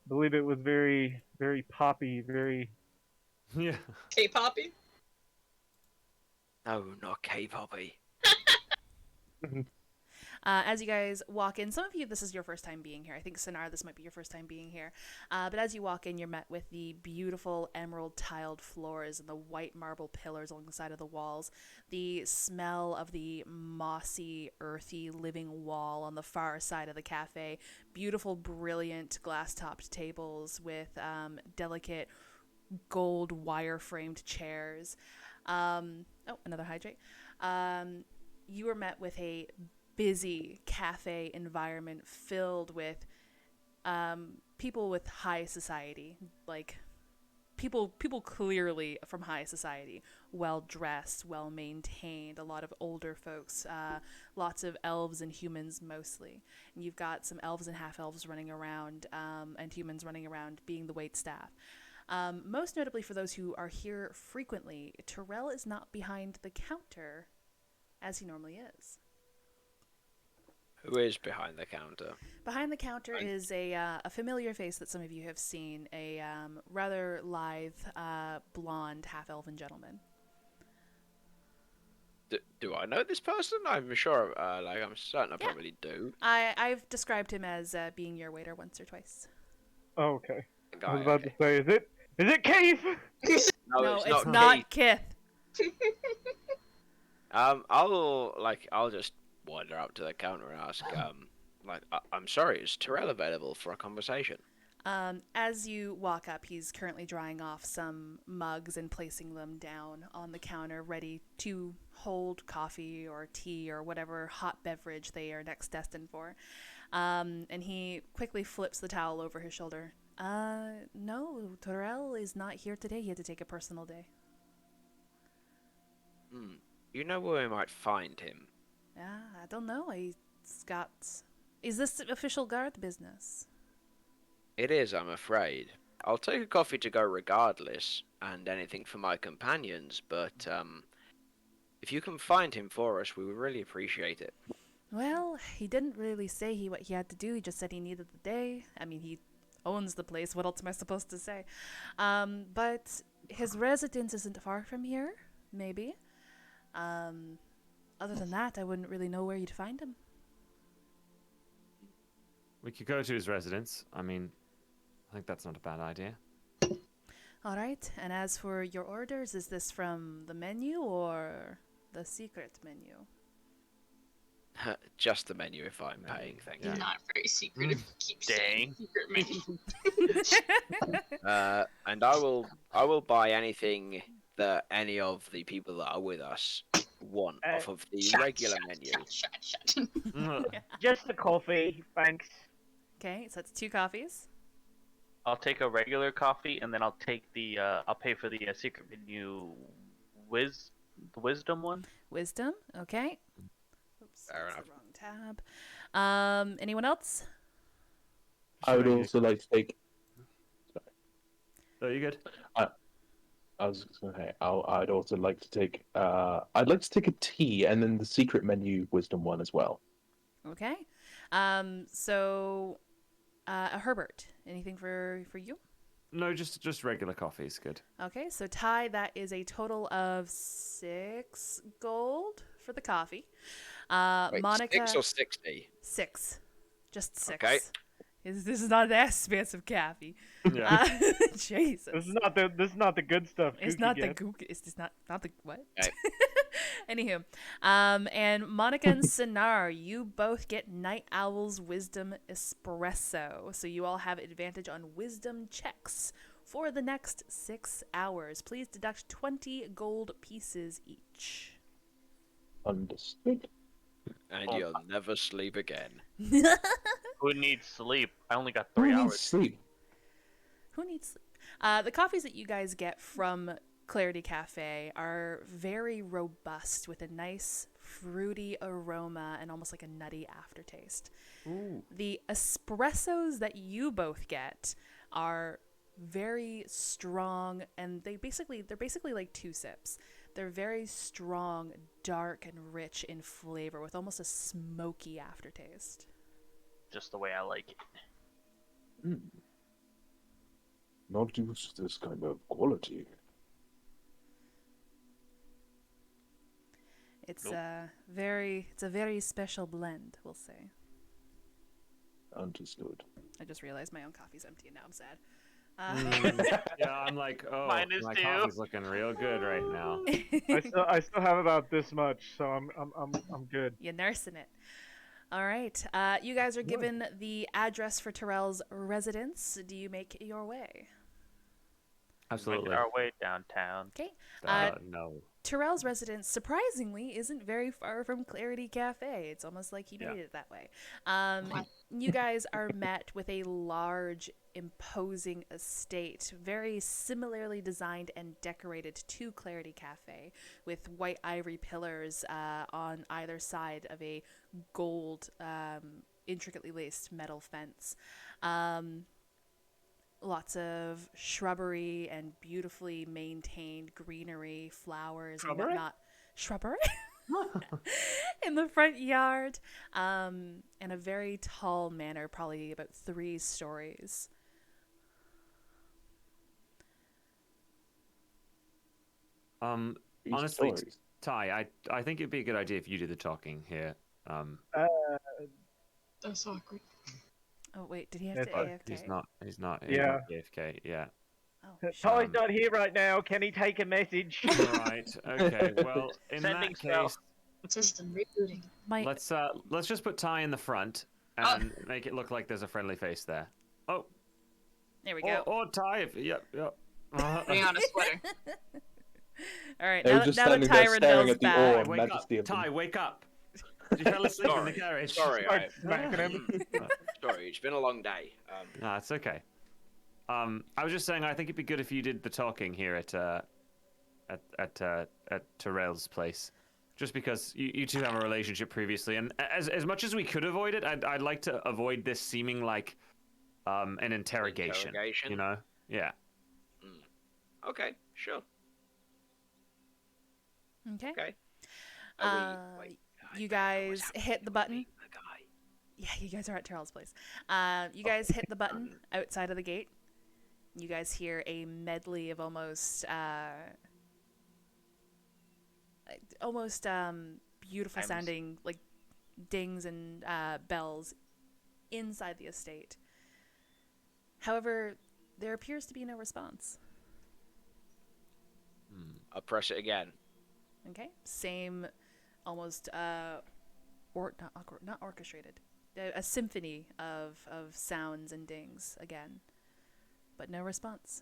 I believe it was very, very poppy, very. Yeah. K-poppy? No, not K-poppy. As you guys walk in, some of you, this is your first time being here. I think, Sonar, this might be your first time being here. But as you walk in, you're met with the beautiful emerald tiled floors and the white marble pillars along the side of the walls. The smell of the mossy, earthy, living wall on the far side of the cafe. Beautiful, brilliant glass-topped tables with delicate gold wire-framed chairs. Another hydrate. You were met with a busy cafe environment filled with people with high society, like people clearly from high society, well dressed, well maintained, a lot of older folks, lots of elves and humans mostly, and you've got some elves and half elves running around and humans running around being the wait staff. Most notably for those who are here frequently, Terrell is not behind the counter as he normally is. Who is behind the counter? Behind the counter is a familiar face that some of you have seen, a rather lithe, blonde, half-elven gentleman. Do I know this person? I'm sure, I'm certain I probably do. I've described him as being your waiter once or twice. Oh, okay. The I was guy, about to say, is it Keith? No, it's it's not not Keith. Kith. I'll just wander up to the counter and ask, I'm sorry, is Terrell available for a conversation? As you walk up, he's currently drying off some mugs and placing them down on the counter, ready to hold coffee or tea or whatever hot beverage they are next destined for. And he quickly flips the towel over his shoulder. No, Terrell is not here today. He had to take a personal day. You know where we might find him? I don't know. Is this official guard business? It is, I'm afraid. I'll take a coffee to go regardless, and anything for my companions, but, if you can find him for us, we would really appreciate it. Well, he didn't really say what he had to do. He just said he needed the day. I mean, he owns the place. What else am I supposed to say? But his residence isn't far from here, maybe. Other than that, I wouldn't really know where you'd find him. We could go to his residence. I mean, I think that's not a bad idea. All right. And as for your orders, is this from the menu or the secret menu? Just the menu if I'm paying, thank you. Not very secret if you keep saying Dang. secret menu. And I will buy anything that any of the people that are with us want off of the regular menu. Shut. Just the coffee, thanks. Okay, so that's 2 coffees. I'll take a regular coffee, and then I'll take I'll pay for the secret menu, the wisdom one. Wisdom, okay. Oops, Fair that's enough. the wrong tab. Anyone else? I would also like to take. Oh, you good? I was just going to say, I'd also like to take. I'd like to take a tea and then the secret menu wisdom one as well. Okay. So, Herbert, anything for you? No, just regular coffee is good. Okay, so Ty, that is a total of 6 gold for the coffee. Wait, Monica, 6 or 60? 6. Just 6. Okay. This is not that expensive coffee. Yeah. Jesus. This is not the good stuff. It's Kooky not the gets. gook. It's not the what? Okay. Anywho, and Monica and Sinar, you both get Night Owl's Wisdom Espresso, so you all have advantage on wisdom checks for the next 6 hours. Please deduct 20 gold pieces each. Understood. And you'll never sleep again. Who needs sleep? I only got Who 3 needs hours. sleep? Who needs sleep? The coffees that you guys get from Clarity Cafe are very robust with a nice fruity aroma and almost like a nutty aftertaste. Ooh. The espressos that you both get are very strong, and they're basically like 2 sips. They're very strong, dark, and rich in flavor with almost a smoky aftertaste. Just the way I like it. Not used to this kind of quality. It's Nope. a very special blend, we'll say. Understood. I just realized my own coffee's empty and now I'm sad. Yeah, I'm like, oh, Mine is my too. coffee's looking real good right now. I still have about this much, so I'm good. You're nursing it. All right. You guys are given the address for Terrell's residence. Do you make your way? Absolutely. Making our way downtown. Okay. No. Terrell's residence, surprisingly, isn't very far from Clarity Cafe. It's almost like he made it that way. You guys are met with a large, imposing estate, very similarly designed and decorated to Clarity Cafe, with white ivory pillars on either side of a gold, intricately laced metal fence. Lots of shrubbery and beautifully maintained greenery, flowers and whatnot. Shrubbery? In the front yard. And a very tall manor, probably about 3 stories. These Honestly, stories. Ty, I think it'd be a good idea if you do the talking here. That's awkward. Oh, wait, did he have It's to fine. AFK? He's not Yeah. AFK, yeah. Oh, Ty's not here right now. Can he take a message? Right, okay, well, in Sending that spell. case, System rebooting. my, let's just put Ty in the front and make it look like there's a friendly face there. Oh, there we go. or Ty, yep. Putting on a sweater. All right, They were now just that standing there Tyron staring knows at the back. ore. Wake up, Majesty of them. Ty, wake up. You fell asleep in the carriage. Sorry, Smacking him. sorry. It's been a long day. No, it's okay. I was just saying, I think it'd be good if you did the talking here at Terrell's place, just because you two have a relationship previously, and as much as we could avoid it, I'd like to avoid this seeming like an interrogation. Interrogation? You know? Yeah. Okay, sure. Okay. Okay. You guys hit the button. Yeah, you guys are at Terrell's place. You guys hit the button outside of the gate. You guys hear a medley of almost beautiful sounding like dings and bells inside the estate. However, there appears to be no response. I'll press it again. Okay, same, almost not orchestrated, a symphony of sounds and dings again, but no response.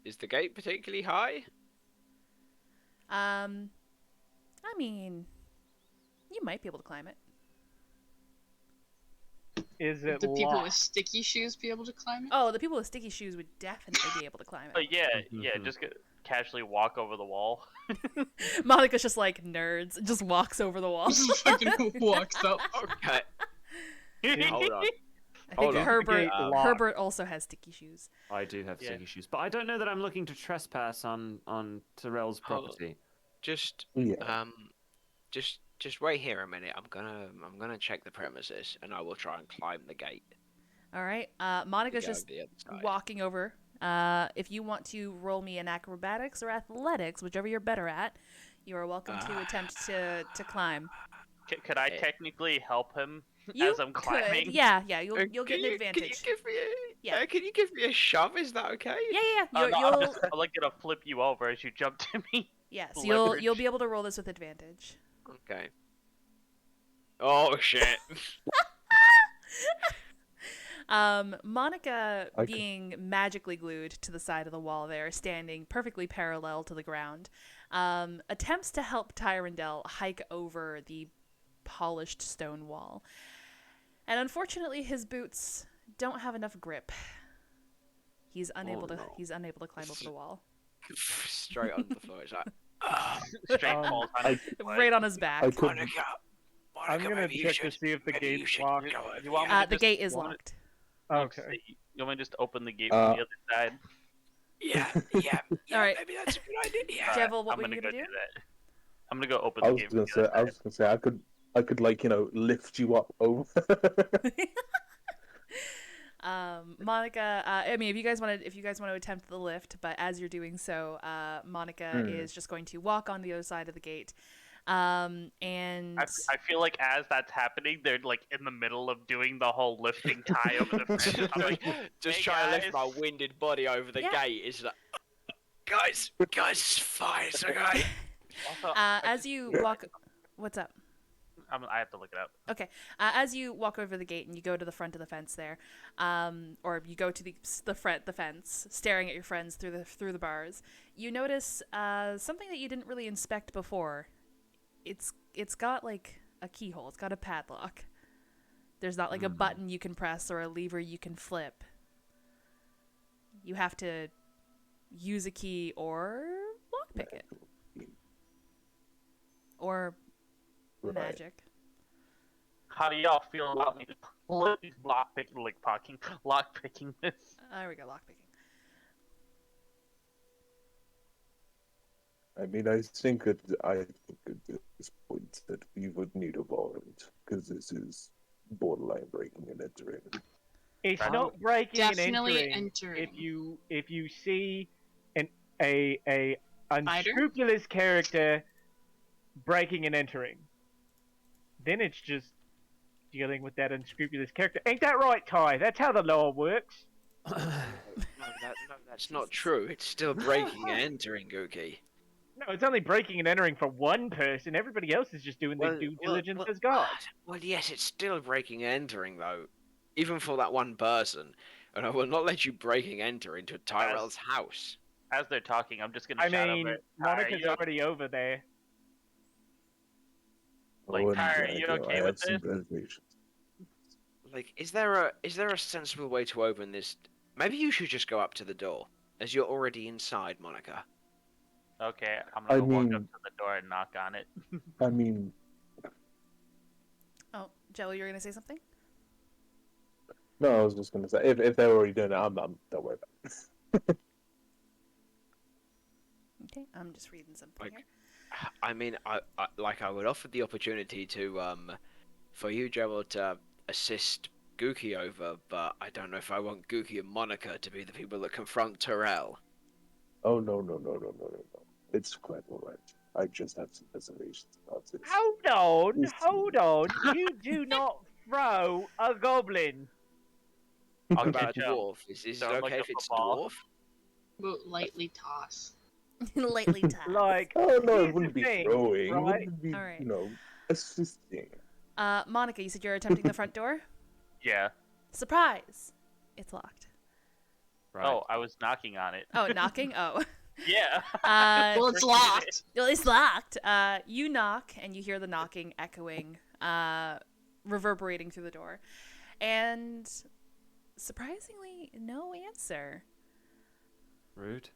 Is the gate particularly high? I mean, you might be able to climb it. Is it The people locked? with sticky shoes be able to climb it? Oh, the people with sticky shoes would definitely be able to climb But it. yeah, just casually walk over the wall. Monica's just like nerds, just walks over the wall. Just fucking walks up. Okay. Hold on. I think Hold on. Herbert Locked. Herbert also has sticky shoes. I do have Yeah. sticky shoes, but I don't know that I'm looking to trespass on Terrell's Hold on. property. Just Yeah. just wait here a minute. I'm gonna check the premises, and I will try and climb the gate. All right, to Monica's go just the other side. walking over. If you want to roll me an acrobatics or athletics, whichever you're better at, you are welcome to attempt to climb. Could I technically help him You as I'm could, climbing? yeah, you'll Can get an you- advantage. Can you give me a, Yeah. can you give me a shove? Is that okay? Yeah. Oh, no, You'll I'm like gonna flip you over as you jump to me. yes, leverage. you'll be able to roll this with advantage. Okay. Oh shit. Monica, Okay. being magically glued to the side of the wall there, standing perfectly parallel to the ground, attempts to help Tyrandel hike over the polished stone wall. And unfortunately, his boots don't have enough grip. He's unable to climb over the wall. Straight on the floor. It's like, Straight falls on his foot. Right on his back. I could. Monica, I'm gonna maybe you check to should- see if the maybe you gate's should locked. go You want me to The just- gate is you want locked. Okay. You want me to just open the gate from the other side? Yeah, All right. maybe that's a good idea. Yeah. Jevil, what I'm were you gonna gonna go do? that. I'm gonna go open I the was gate. gonna from the say. other I was gonna say. I could like lift you up over. Monica, I mean, if you guys want to attempt the lift, but as you're doing so, Monica is just going to walk on the other side of the gate. And I feel like as that's happening, they're like in the middle of doing the whole lifting tie over the fence. I'm like, Just "Hey, trying to lift guys." my winded body over the Yeah. gate. It's like, guys, it's fine. It's okay. Also, as you walk, what's up? I have to look it up. Okay. As you walk over the gate and you go to the front of the fence there, or you go to the fence, staring at your friends through the bars, you notice something that you didn't really inspect before. It's got like a keyhole. It's got a padlock. There's not like a button you can press or a lever you can flip. You have to use a key or lockpick it. Or Right. magic. How do y'all feel about me lockpicking this? There we go, lockpicking. I mean, I think at this point that we would need a warrant because this is borderline breaking and entering. It's Right. not breaking Definitely and entering. entering. If you see a unscrupulous character breaking and entering, then it's just dealing with that unscrupulous character. Ain't that right, Ty? That's how the law works. No, that's not true. It's still breaking and entering, Gookie. No, it's only breaking and entering for one person. Everybody else is just doing their due diligence as God. Well, yes, it's still breaking and entering, though. Even for that one person. And I will not let you breaking and enter into Tyrell's house. As they're talking, I'm just gonna I shout mean, over. Monica's already over there. Like, and, Tyra, are you I okay have with some this? reservations. Like, is there a sensible way to open this? Maybe you should just go up to the door, as you're already inside, Monica. Okay, I'm gonna I go walk mean- up to the door and knock on it. I mean, Oh, Jello, you're gonna say something? no, I was just gonna say if they're already doing it, I'm don't worry about it. Okay, I'm just reading something Like- here. I mean, I would offer the opportunity to for you, Joel, to assist Gookie over, but I don't know if I want Gookie and Monica to be the people that confront Terrell. Oh no. It's quite alright. I just have some reservations about this. Hold on. You do not throw a goblin. I'll What about catch a up. dwarf? Is it Sound like okay a if it's a football. dwarf? We'll lightly toss. Lightly tapped. Like, Oh no, here's it wouldn't the be thing, throwing. It right? wouldn't be, Alright. assisting. Monica, you said you're attempting the front door? Yeah. Surprise! It's locked. Right. Oh, I was knocking on it. Oh, knocking? Oh. Yeah. Well, it's locked. Well, it's locked. You knock, and you hear the knocking echoing, reverberating through the door. And surprisingly, no answer. Rude.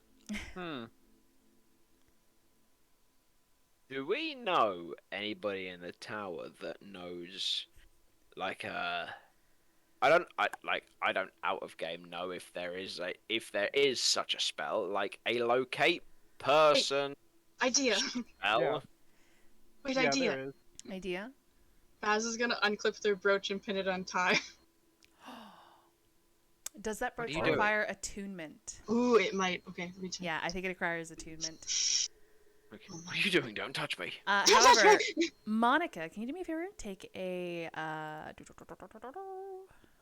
Do we know anybody in the tower that knows, like I don't out of game know if there is such a spell, like a locate person Idea. spell. Yeah. Wait, Yeah, idea. there is. Idea? Baz is gonna unclip their brooch and pin it on Ty. Does that What brooch are you doing? require attunement? Ooh, it might. Okay, let me check. Yeah, I think it requires attunement. Okay, what are you doing? Don't touch me. However, Monica, can you do me a favor? Take a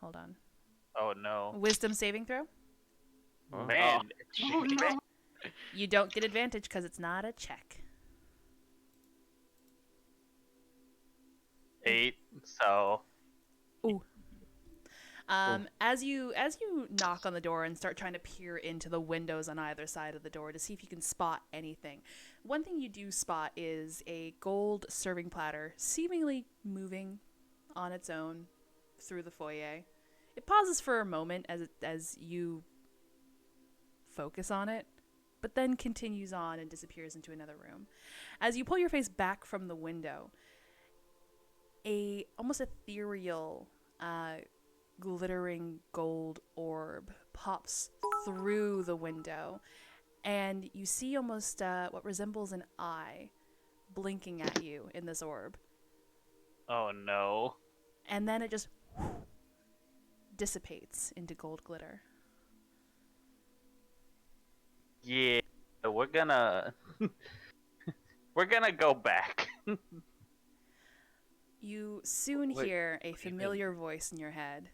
hold on. Oh no. Wisdom saving throw. Oh. Man. Oh no. You don't get advantage because it's not a check. 8. So. As you knock on the door and start trying to peer into the windows on either side of the door to see if you can spot anything, one thing you do spot is a gold serving platter seemingly moving on its own through the foyer. It pauses for a moment as you focus on it, but then continues on and disappears into another room. As you pull your face back from the window, a almost ethereal, glittering gold orb pops through the window, and you see almost what resembles an eye blinking at you in this orb. Oh no. And then it just dissipates into gold glitter. Yeah, we're gonna we're gonna go back. You soon Wait, hear a what do you mean? familiar voice in your head.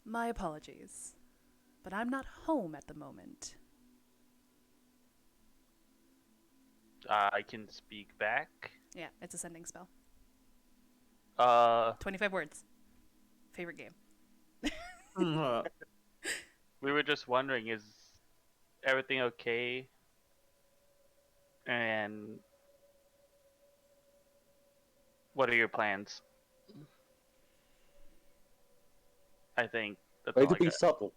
My apologies, but I'm not home at the moment. I can speak back. Yeah, it's a sending spell. 25 words. Favorite game. We were just wondering, is everything okay? And what are your plans? I think that's Way all to I be got. subtle.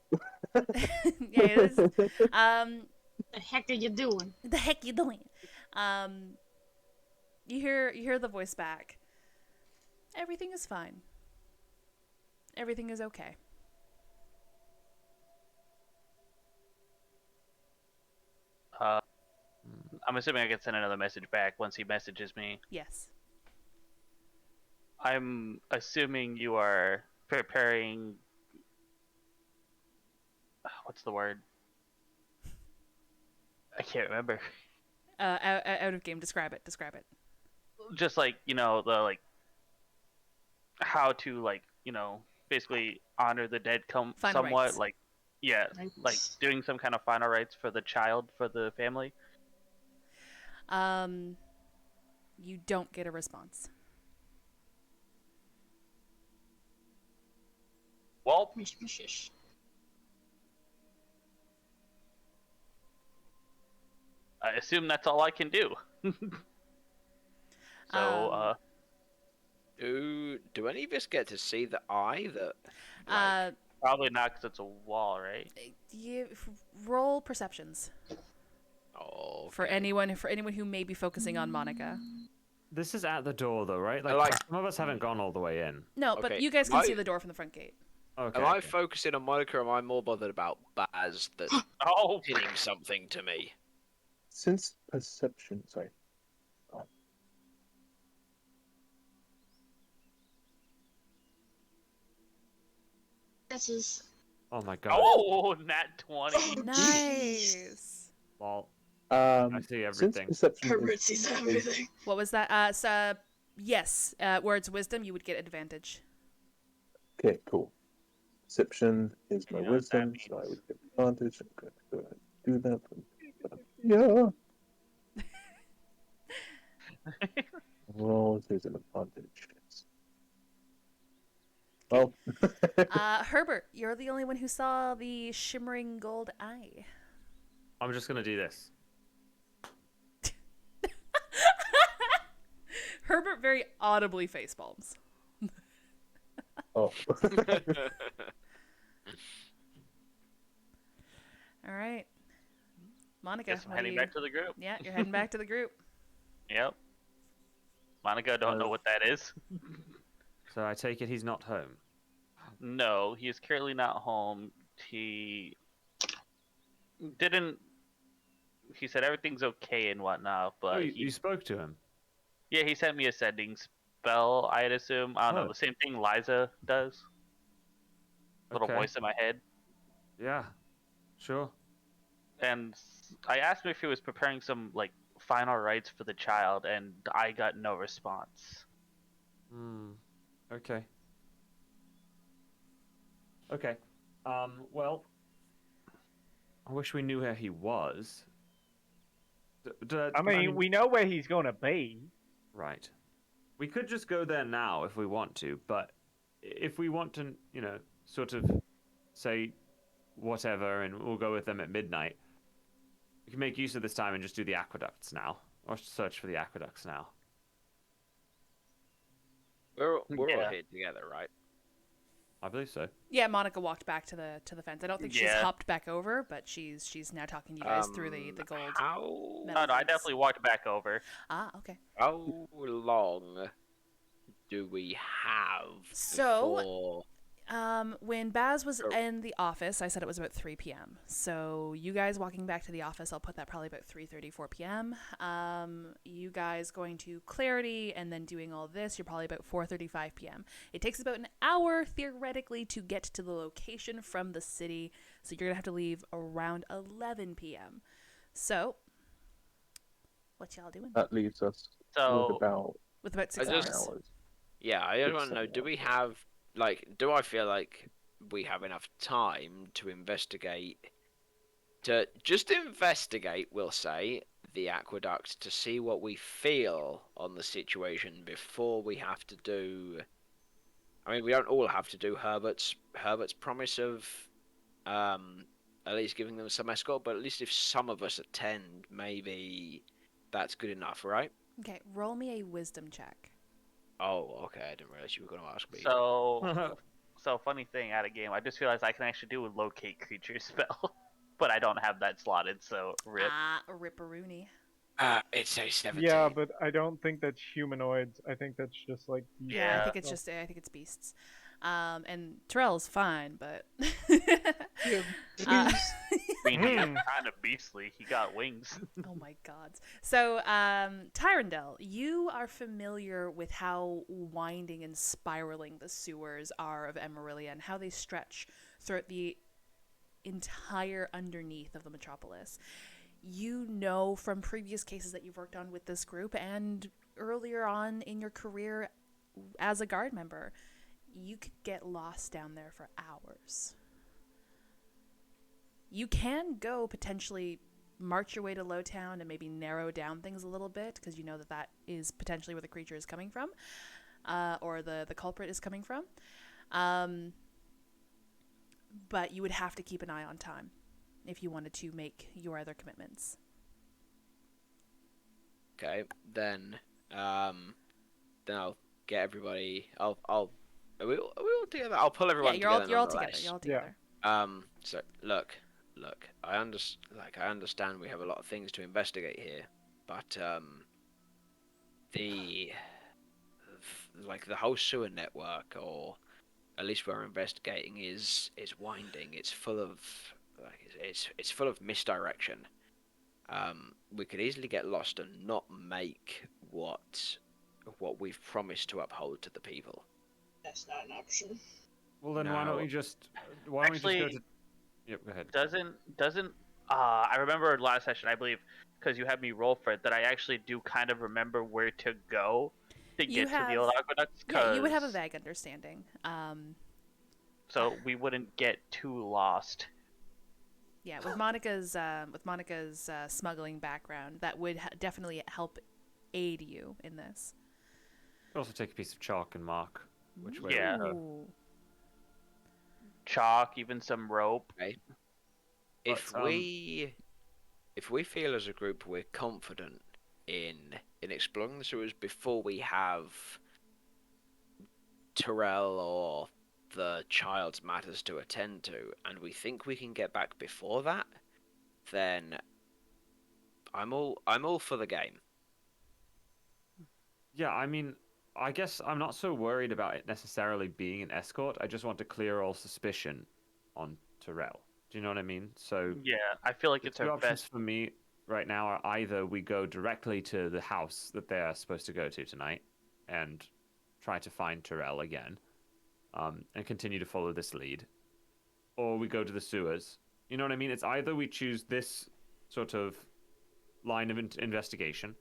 Yeah, it is. The heck are you doing? The heck you doing? You hear the voice back. Everything is fine. Everything is okay. I'm assuming I can send another message back once he messages me. Yes. I'm assuming you are preparing. What's the word? I can't remember. Out of game. Describe it. Just like, the like how to basically honor the dead Final somewhat rites. like like doing some kind of final rites for the child, for the family. You don't get a response. Well, Mish, mish, mish. I assume that's all I can do. So, Do any of us get to see the eye that? probably not because it's a wall, right? You roll perceptions Oh, for anyone who may be focusing on Monica. This is at the door, though, right? Like, like- some of us haven't gone all the way in. No, but Okay, you guys can see I- the door from the front gate. Okay. Am I okay. focusing on Monica, or am I more bothered about Baz that's Oh, hitting something to me? Since perception, sorry. This is Oh my god. oh, nat 20. Nice. Well, I Um, see since everything. perception Herbert is, sees everything. What was that? Yes. Where it's wisdom, you would get advantage. okay, cool. Perception is my You know what that wisdom, so I would get advantage. I'm going to go ahead and do that. Yeah. Roll there's an advantage. Well, Herbert, you're the only one who saw the shimmering gold eye. I'm just gonna do this. Herbert very audibly facepalms. oh. All right. Monica, Guess I'm what do heading you... back to the group. Yeah, you're heading back to the group. Yep. Monica, don't know what that is. So I take it he's not home. No, he is currently not home. He didn't. He said everything's okay and whatnot, but Oh, you spoke to him. yeah, he sent me a sending spell. I'd assume. I don't know, Oh. the same thing Liza does. Little Okay. voice in my head. Yeah. Sure. And I asked him if he was preparing some like final rites for the child, and I got no response. Hmm. Okay. Okay. Well, I wish we knew where he was. I mean, we know where he's gonna be. Right. We could just go there now if we want to, but if we want to, sort of say whatever, and we'll go with them at midnight, we can make use of this time and just do the aqueducts now, or search for the aqueducts now. We're all here together, right? I believe so. Yeah, Monica walked back to the fence. I don't think she's Yeah. hopped back over, but she's now talking to you guys through the gold. How metal No, I fence. definitely walked back over. Ah, okay. how long do we have So- before... When Baz was Oh. in the office, I said it was about 3 p.m. So you guys walking back to the office, I'll put that probably about 3:30, 4 p.m. You guys going to Clarity and then doing all this, you're probably about 4:35 p.m. It takes about an hour, theoretically, to get to the location from the city. So you're going to have to leave around 11 p.m. So, what y'all doing? That leaves us So- with about With about 6 I hours. just- hours. Yeah, I just want to know, 6 do we have, like, do I feel like we have enough time to investigate, to just investigate, we'll say, the aqueduct to see what we feel on the situation before we have to do... I mean, we don't all have to do Herbert's promise of at least giving them some escort, but at least if some of us attend, maybe that's good enough, right? Okay, roll me a wisdom check. Oh, okay, I didn't realize you were going to ask me. So funny thing out of game, I just realized I can actually do a locate creature spell, but I don't have that slotted. So rip. Ah, ripperoonie. It's a 17. Yeah, but I don't think that's humanoids. I think that's just like. Yeah, I Yeah. think it's just I think it's beasts. And Terrell's fine, but I mean, he's kind of beastly. He got wings. oh my god. So, Tyrandel, you are familiar with how winding and spiraling the sewers are of Emerilla and how they stretch throughout the entire underneath of the metropolis. You know from previous cases that you've worked on with this group and earlier on in your career as a guard member, you could get lost down there for hours. You can go potentially march your way to Lowtown and maybe narrow down things a little bit because you know that that is potentially where the creature is coming from, or the culprit is coming from. But you would have to keep an eye on time if you wanted to make your other commitments. Okay, then I'll get everybody. Are we all together? I'll pull everyone Yeah, together. you're all together. nonetheless. You're all together. So look. I understand we have a lot of things to investigate here, but the whole sewer network, or at least we're investigating, is winding. It's full of it's full of misdirection. We could easily get lost and not make what we've promised to uphold to the people. That's not an option. Well, then why don't we No. just go Actually, to? Yep, go ahead. Doesn't I remember last session, I believe, because you had me roll for it, that I actually do kind of remember where to go to You get to have- the old aqueducts. Yeah, you would have a vague understanding. So we wouldn't get too lost. Yeah, with Monica's smuggling background, that would definitely help aid you in this. Also take a piece of chalk and mark which way. Yeah. We go. Ooh. Chalk, even some rope. If But, we feel as a group we're confident in exploring the sewers before we have Terrell or the child's matters to attend to, and we think we can get back before that, then I'm all for the game. Yeah, I mean, I guess I'm not so worried about it necessarily being an escort. I just want to clear all suspicion on Terrell. Do you know what I mean? So Yeah, I feel like the it's two our options best. for me right now are either we go directly to the house that they are supposed to go to tonight and try to find Terrell again, and continue to follow this lead, or we go to the sewers. You know what I mean? It's either we choose this sort of line of investigation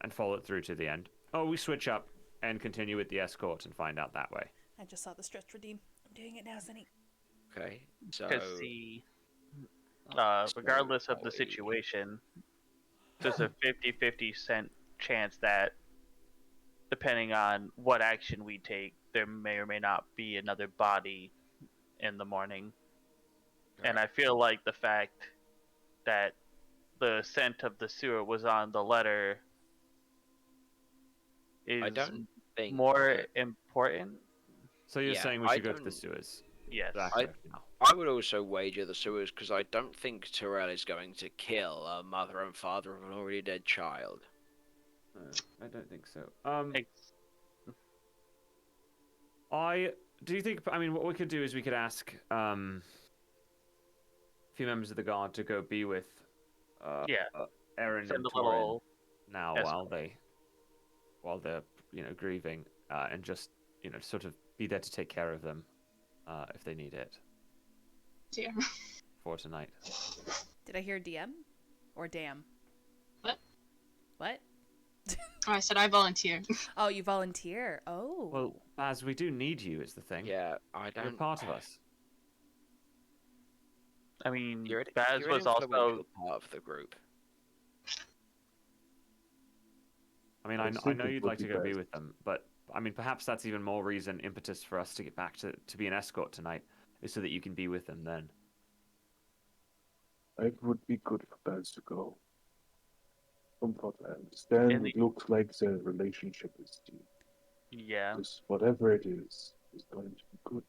and follow it through to the end, or we switch up and continue with the escort and find out that way. I just saw the stretch redeem. I'm doing it now, Sunny. Okay, so Because regardless of the situation, there's a 50-50 chance that, depending on what action we take, there may or may not be another body in the morning. And I feel like the fact that the scent of the sewer was on the letter is I don't think more important. So you're Yeah, saying we I should go to the don't- sewers? Yes. Exactly. I would also wager the sewers because I don't think Terrell is going to kill a mother and father of an already dead child. I don't think so. Do you think? I mean, what we could do is we could ask a few members of the guard to go be with Aaron Send and a Torin little now escort. while they're grieving, and just sort of be there to take care of them if they need it Dear. for tonight. Did I hear DM or damn? What? What? Oh, I said I volunteer. Oh, you volunteer. Oh. Well, as we do need you, is the thing. Yeah, I You're don't. part of us. I mean, You're Baz an was influential also part of the group. I mean, I I think know it you'd would like to be go be best. with them, but I mean, perhaps that's even more reason, impetus for us to get back to be an escort tonight, is so that you can be with them then. It would be good for Baz to go. From what I understand, In the- it looks like the relationship is deep. yeah. Just whatever it is going to be good.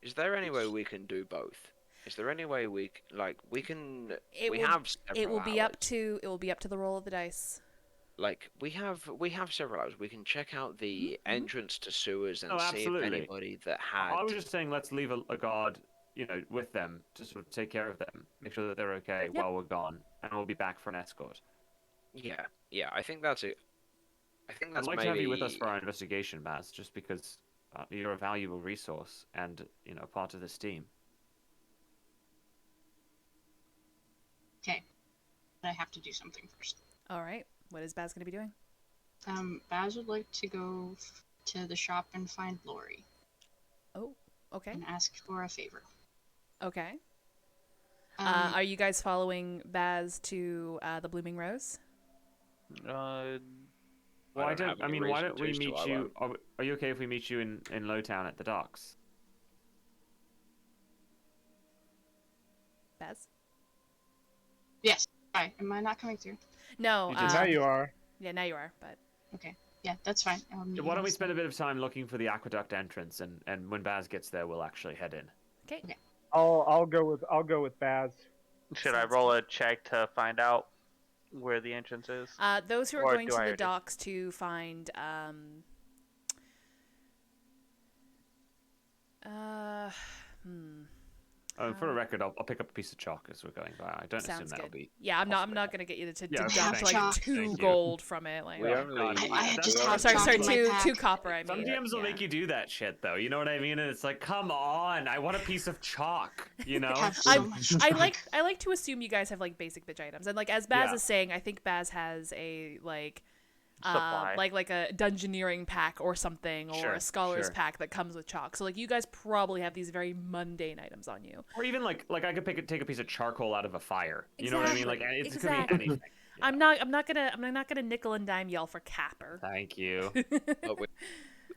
Is there any way we can do both? Is there any way we can? It we will- have. It will several be hours. up to the roll of the dice. Like we have several hours. We can check out the Mm-hmm. entrance to sewers and Oh, see if absolutely. anybody that had. I was just saying, let's leave a guard, with them to sort of take care of them, make sure that they're okay Yep. while we're gone, and we'll be back for an escort. Yeah, I think that's it. I think that's I'd like maybe. to have you with us for our investigation, Baz, just because you're a valuable resource and part of this team. Okay. But I have to do something first. All right. What is Baz going to be doing? Baz would like to go to the shop and find Lori Oh, okay. and ask for a favor. Okay. Um, Are you guys following Baz to the Blooming Rose? Uh, Why don't have any why reason don't we to, so meet I you? Are you okay if we meet you in Lowtown at the docks? Baz? Yes. Hi. Am I not coming through? No. You just- Now you are. Yeah, now you are. But Okay. Yeah, that's fine. Why don't we spend a bit of time looking for the aqueduct entrance, and when Baz gets there, we'll actually head in. okay. I'll go with Baz. should I Sounds roll a check to find out where the entrance is? Those who are Or going do to I the already? docks to find For the record, I'll pick up a piece of chalk as we're going by. I don't assume sounds that'll good. be. Yeah, I'm possibly not gonna get you to Yeah, deduct thank like you. 2 Thank you. gold from it. Like, We only. I just oh, have sorry, chalk in my 2 pack. copper. I Some mean, DMs will yeah. make you do that shit, though. You know what I mean? And it's like, come on, I want a piece of chalk. You know? I have so much I chalk. like to assume you guys have like basic bitch items, and like as Baz Yeah. is saying, I think Baz has a Supply. like a dungeoneering pack or something, or Sure, a scholar's sure. pack that comes with chalk. So like you guys probably have these very mundane items on you. Or even like I could take a piece of charcoal out of a fire. You know what I mean? Like it could be anything. I'm not gonna nickel and dime y'all for capper. Thank you. But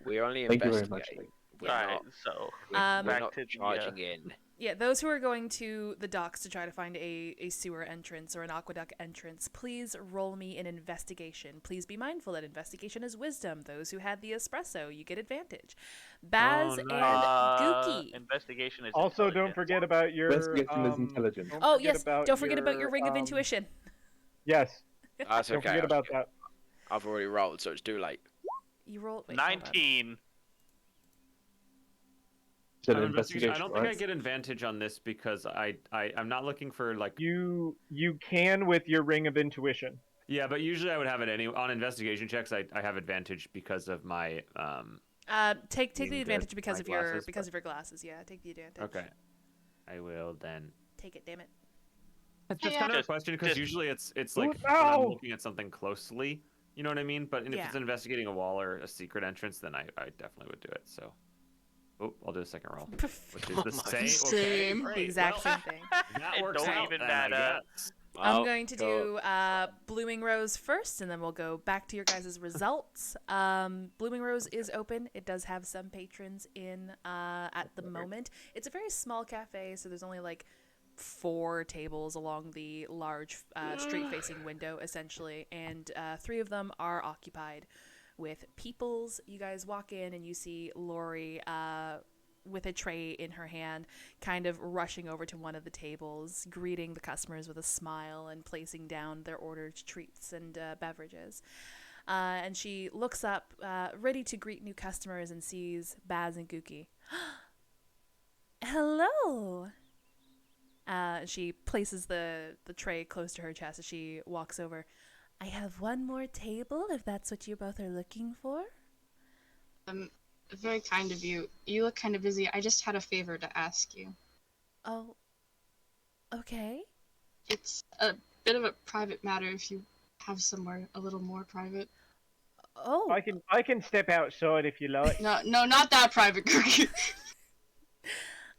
we're only Thank you very investigating. much. We're Alright, not. so We're Back not to the, charging in. Yeah, those who are going to the docks to try to find a sewer entrance or an aqueduct entrance, please roll me an investigation. Please be mindful that investigation is wisdom. Those who had the espresso, you get advantage. Baz Oh, no. and Gookie. Investigation is Also, don't intelligence. forget about your. Investigation is intelligent. don't Oh forget yes, don't forget about your ring of um, intuition. Yes, That's don't okay. forget about that. I've already rolled, so it's too late. You rolled wait, hold on. 19. Is that an Investigation. investigation? I don't think I right? get advantage on this because I'm not looking for like. You can with your ring of intuition. Yeah, but usually I would have it on investigation checks. I have advantage because of my Take Being the good advantage because my of your glasses, of your glasses. Yeah, take the advantage. Okay, I will then. Take it, damn it. It's just Yeah. kind of a Just- question because just- usually it's Ooh, like when I'm no! looking at something closely, you know what I mean. But if Yeah. it's investigating a wall or a secret entrance, then I definitely would do it. So, I'll do a second roll, which is Oh the my same. Okay, Same. great. The exact Well, same thing. that It works don't out even then, matter. I guess. I'm going to do Blooming Rose first, and then we'll go back to your guys' results. Blooming Rose is open. It does have some patrons in at the moment. It's a very small cafe, so there's only like 4 tables along the large street-facing window, essentially, and 3 of them are occupied with peoples. You guys walk in, and you see Lori with a tray in her hand, kind of rushing over to one of the tables, greeting the customers with a smile and placing down their ordered treats and beverages. And she looks up, ready to greet new customers, and sees Baz and Gookie. Hello! She places the tray close to her chest as she walks over. I have one more table, if that's what you both are looking for. Very kind of you. You look kind of busy. I just had a favor to ask you. Oh, okay. It's a bit of a private matter if you have somewhere a little more private. Oh. I can step outside if you like. No, not that private, Cookie.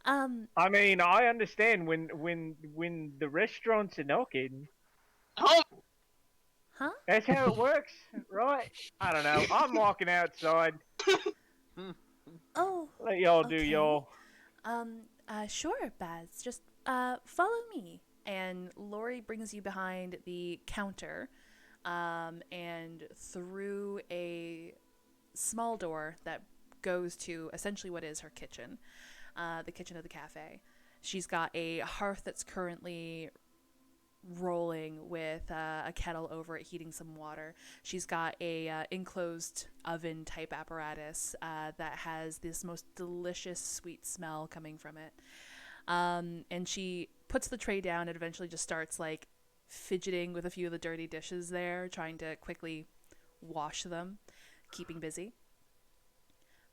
I mean, I understand when the restaurants are knocking. Oh. Huh? That's how it works, right? I don't know. I'm walking outside. Oh. Let y'all do y'all. Sure, Baz. Just follow me. And Lori brings you behind the counter, and through a small door that goes to essentially what is her kitchen, the kitchen of the cafe. She's got a hearth that's currently rolling with a kettle over it heating some water. She's got a enclosed oven type apparatus that has this most delicious sweet smell coming from it. And she puts the tray down and eventually just starts like fidgeting with a few of the dirty dishes there, trying to quickly wash them, keeping busy.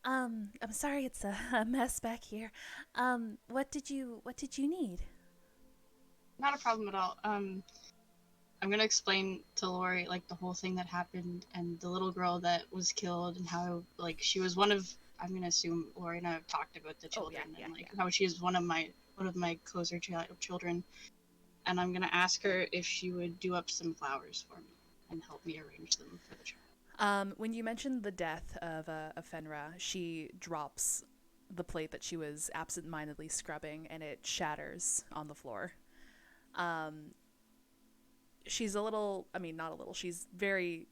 I'm sorry it's a mess back here. What did you need? Not a problem at all. I'm gonna explain to Lori like the whole thing that happened and the little girl that was killed and how like she was one of, I'm gonna assume Lori and I have talked about the children how she is one of my closer children, and I'm gonna ask her if she would do up some flowers for me and help me arrange them for the child. When you mentioned the death of Fenra, she drops the plate that she was absent-mindedly scrubbing, and it shatters on the floor. She's she's very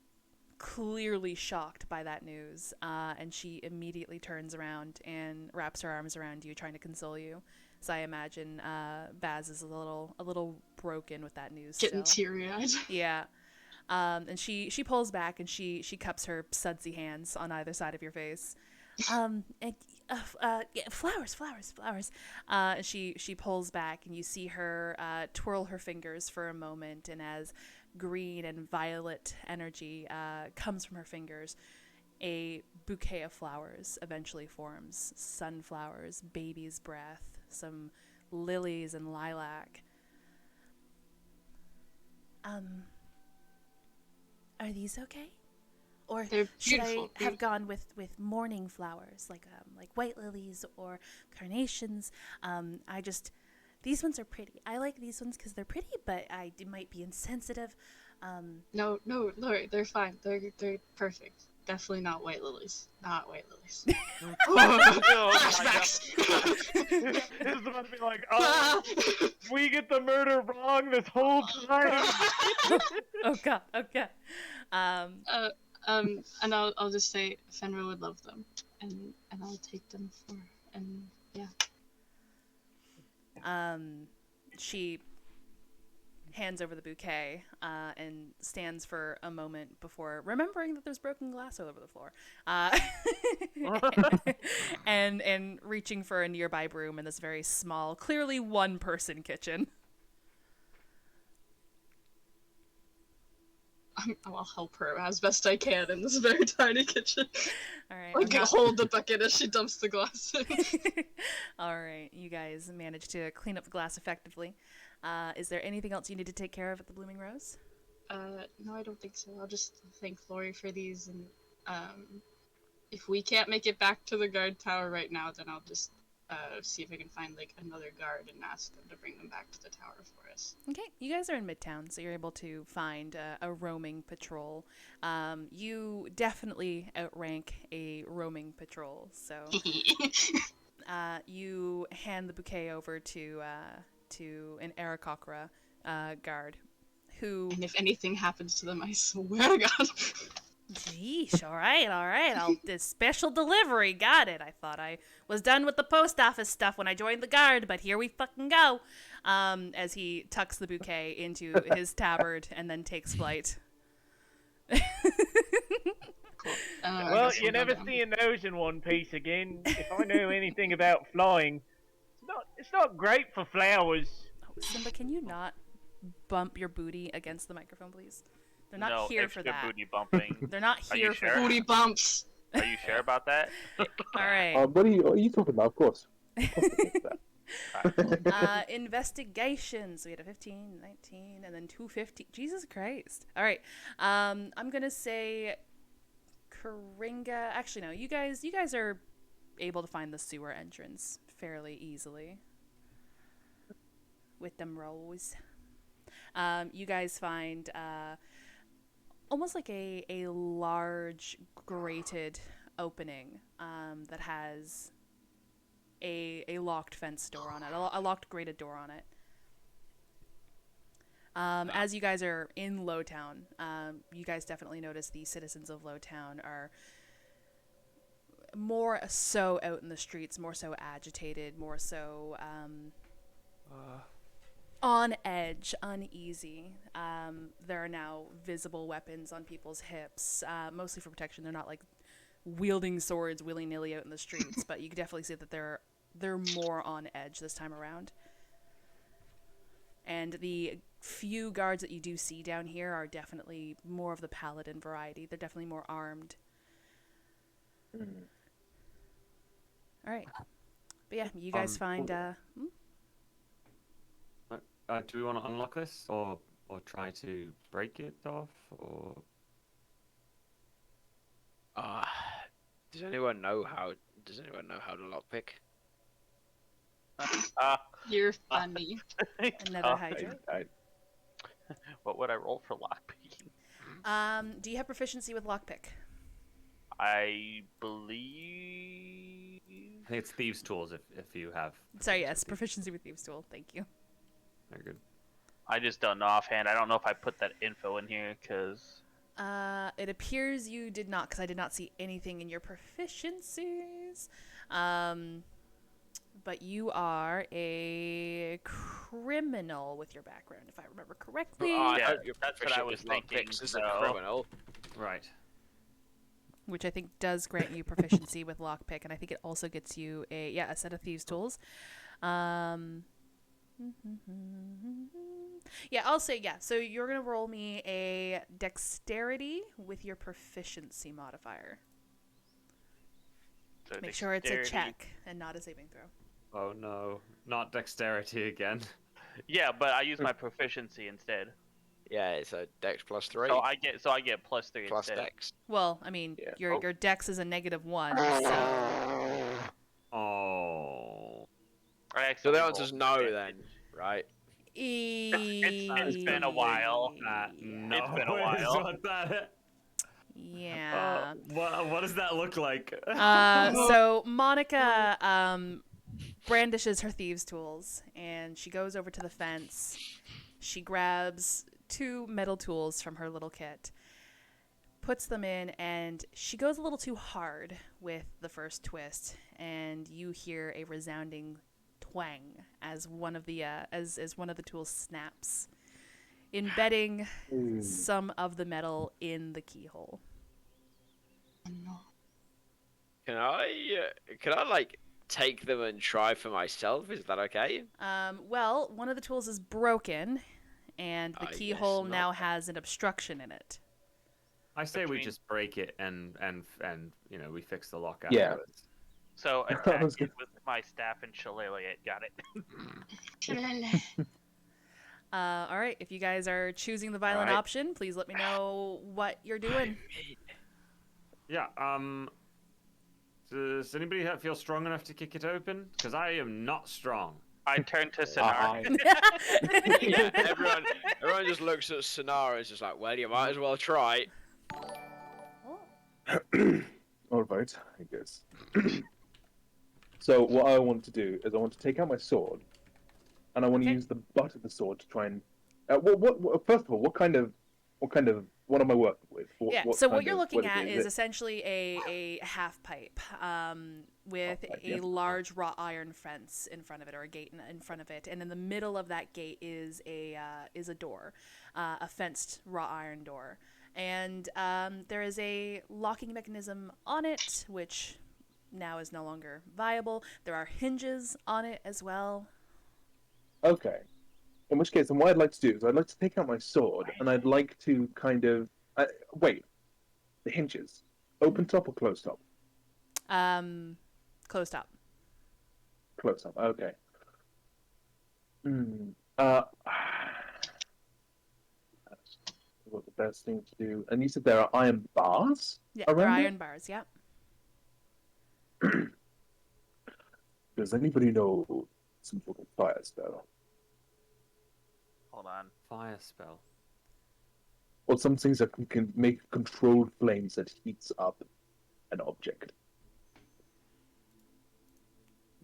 clearly shocked by that news, and she immediately turns around and wraps her arms around you, trying to console you. So I imagine Baz is a little broken with that news. Getting teary-eyed. Yeah. And she pulls back and she cups her sudsy hands on either side of your face. Flowers. And she pulls back and you see her twirl her fingers for a moment, and as green and violet energy comes from her fingers, a bouquet of flowers eventually forms. Sunflowers, baby's breath, some lilies and lilac. Are these okay? Or should I have gone with morning flowers, like white lilies or carnations? These ones are pretty. I like these ones because they're pretty, but I might be insensitive. No, Lori, they're fine. They're perfect. Definitely not white lilies. Not white lilies. Flashbacks. This is about to be like, oh, we get the murder wrong this whole time. Oh god. And I'll just say Fenrir would love them, and I'll take them for, and yeah. She hands over the bouquet and stands for a moment before remembering that there's broken glass all over the floor, and reaching for a nearby broom in this very small, clearly one-person kitchen. I'll help her as best I can in this very tiny kitchen. All right. I can hold the bucket as she dumps the glass in. All right. You guys managed to clean up the glass effectively. Is there anything else you need to take care of at the Blooming Rose? No, I don't think so. I'll just thank Lori for these, and if we can't make it back to the guard tower right now, then I'll just see if I can find like another guard and ask them to bring them back to the tower for us. Okay, you guys are in Midtown, so you're able to find a roaming patrol. You definitely outrank a roaming patrol, so you hand the bouquet over to an Aarakocra guard, who. And if anything happens to them, I swear to God. Geesh, all right. This special delivery, got it. I thought I was done with the post office stuff when I joined the guard, but here we fucking go. As he tucks the bouquet into his tabard and then takes flight. Well, you never see a nose in one piece again. If I know anything about flying, it's not great for flowers. Oh, Simba, can you not bump your booty against the microphone, please? They're not here for that. Booty bumping. They're not here for sure? that. Booty bumps. Are you sure about that? All right. What are you talking about? Of course. Investigations. We had a 15, 19, and then 250. Jesus Christ. All right. I'm gonna say Karinga. Actually, no. You guys are able to find the sewer entrance fairly easily with them rolls. You guys find almost like a large grated opening that has a locked fence door on it, a locked grated door on it. As you guys are in Lowtown, you guys definitely notice the citizens of Lowtown are more so out in the streets, more so agitated, more so on edge, uneasy. There are now visible weapons on people's hips, mostly for protection. They're not like wielding swords willy-nilly out in the streets, but you can definitely see that they're more on edge this time around. And the few guards that you do see down here are definitely more of the paladin variety. They're definitely more armed. All right. But yeah, you guys find... do we want to unlock this, or try to break it off, or? Does anyone know how to lockpick? You're funny. Another Hydra. What would I roll for lockpicking? Do you have proficiency with lockpick? I believe. I think it's thieves' tools if you have. Sorry, yes, proficiency with thieves' tool. Thank you. Very good. I just don't know offhand. I don't know if I put that info in here because. It appears you did not, because I did not see anything in your proficiencies. But you are a criminal with your background, if I remember correctly. Yeah, that's what I was thinking. As a criminal. Right. Which I think does grant you proficiency with lockpick, and I think it also gets you a set of thieves' tools. Yeah, I'll say yeah. So you're gonna roll me a dexterity with your proficiency modifier. So Make sure it's a check and not a saving throw. Oh no, not dexterity again. Yeah, but I use my proficiency instead. Yeah, it's a dex +3. So I get +3 plus instead. dex. Well, I mean, Yeah. your dex is a -1. So. Oh. So the answer's no then, right? It's been a while. No, It's been a while. What that? Yeah. What does that look like? So Monica brandishes her thieves' tools, and she goes over to the fence. She grabs 2 metal tools from her little kit, puts them in, and she goes a little too hard with the first twist, and you hear a resounding twang as one of the as one of the tools snaps, embedding some of the metal in the keyhole. Can I like take them and try for myself? Is that okay? Well, one of the tools is broken, and the I keyhole guess now not. has an obstruction in it. I say we Between- just break it and we fix the lock Yeah. afterwards. So That attack was it good. with my staff and shillelagh it. Got it. All right, if you guys are choosing the violent Alright. option, please let me know what you're doing. Yeah. Does anybody feel strong enough to kick it open? Because I am not strong. I turn to Sinar. Yeah, everyone just looks at Sonara. It's just like, well, you might as well try. All right, I guess. So what I want to do is I want to take out my sword, and I want to use the butt of the sword to try and. First of all, what am I working with? So what you're looking at is essentially a half pipe with a large wrought iron fence in front of it, or a gate in front of it, and in the middle of that gate is a door, a fenced wrought iron door, and there is a locking mechanism on it, which now is no longer viable. There are hinges on it as well. Okay. In which case, then what I'd like to do is I'd like to take out my sword, and I'd like to kind of wait. The hinges, open top or closed top? Closed top. Closed top. Okay. What the best thing to do? And you said there are iron bars. Yeah, around there are it? iron bars. Yeah. Does anybody know some sort of fire spell? Hold on. Fire spell. Or some things that can make controlled flames that heats up an object.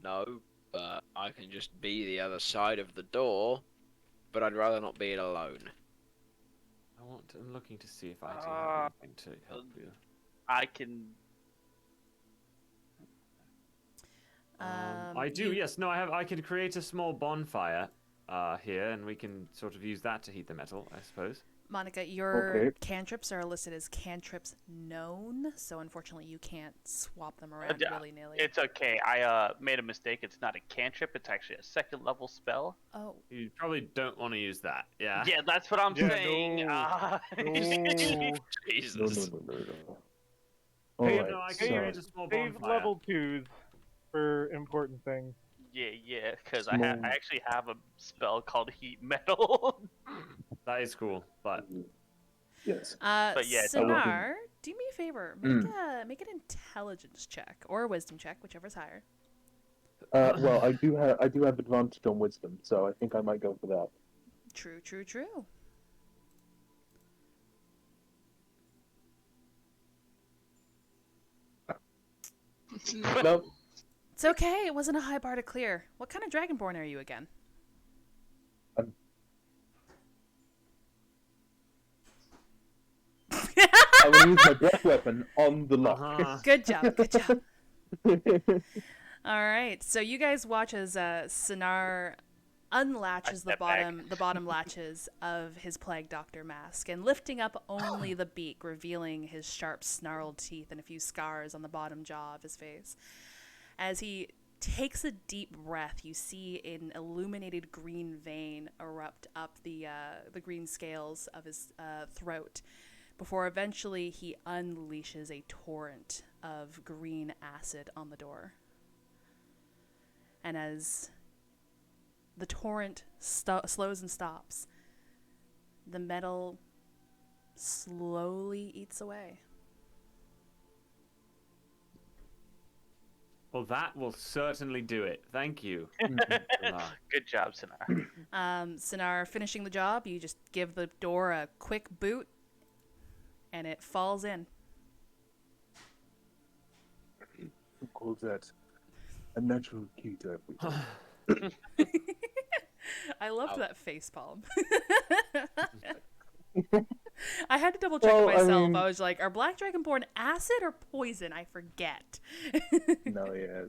No, but I can just be the other side of the door. But I'd rather not be alone. I'm looking to see if I do have anything to help you. I can. I do. Yes. No. I can create a small bonfire here, and we can sort of use that to heat the metal, I suppose. Monica, your cantrips are listed as cantrips known, so unfortunately you can't swap them around willy-nilly. It's okay. I made a mistake. It's not a cantrip. It's actually a second level spell. Oh. You probably don't want to use that. Yeah. Yeah, that's what I'm saying. No. Jesus. No. Hey, Alright, no, I can create a small Save bonfire. level 2s for important things. Yeah, because I actually have a spell called Heat Metal. That is cool, but yes. But yeah, Sinar, do me a favor. Make an intelligence check or a wisdom check, whichever's higher. Well, I do have advantage on wisdom, so I think I might go for that. True. No. It's okay. It wasn't a high bar to clear. What kind of dragonborn are you again? I'm gonna use my breath weapon on the lock. Good job. All right. So you guys watch as Sinar unlatches the bottom latches of his plague doctor mask, and lifting up only the beak, revealing his sharp snarled teeth and a few scars on the bottom jaw of his face. As he takes a deep breath, you see an illuminated green vein erupt up the green scales of his throat, before eventually he unleashes a torrent of green acid on the door. And as the torrent slows and stops, the metal slowly eats away. Well, that will certainly do it. Thank you. Good job, Sinar. Sinar finishing the job, you just give the door a quick boot, and it falls in. Who calls that a natural key to everything? I loved that facepalm. I had to double check it myself. I was like, are black dragonborn acid or poison? I forget. No, yeah.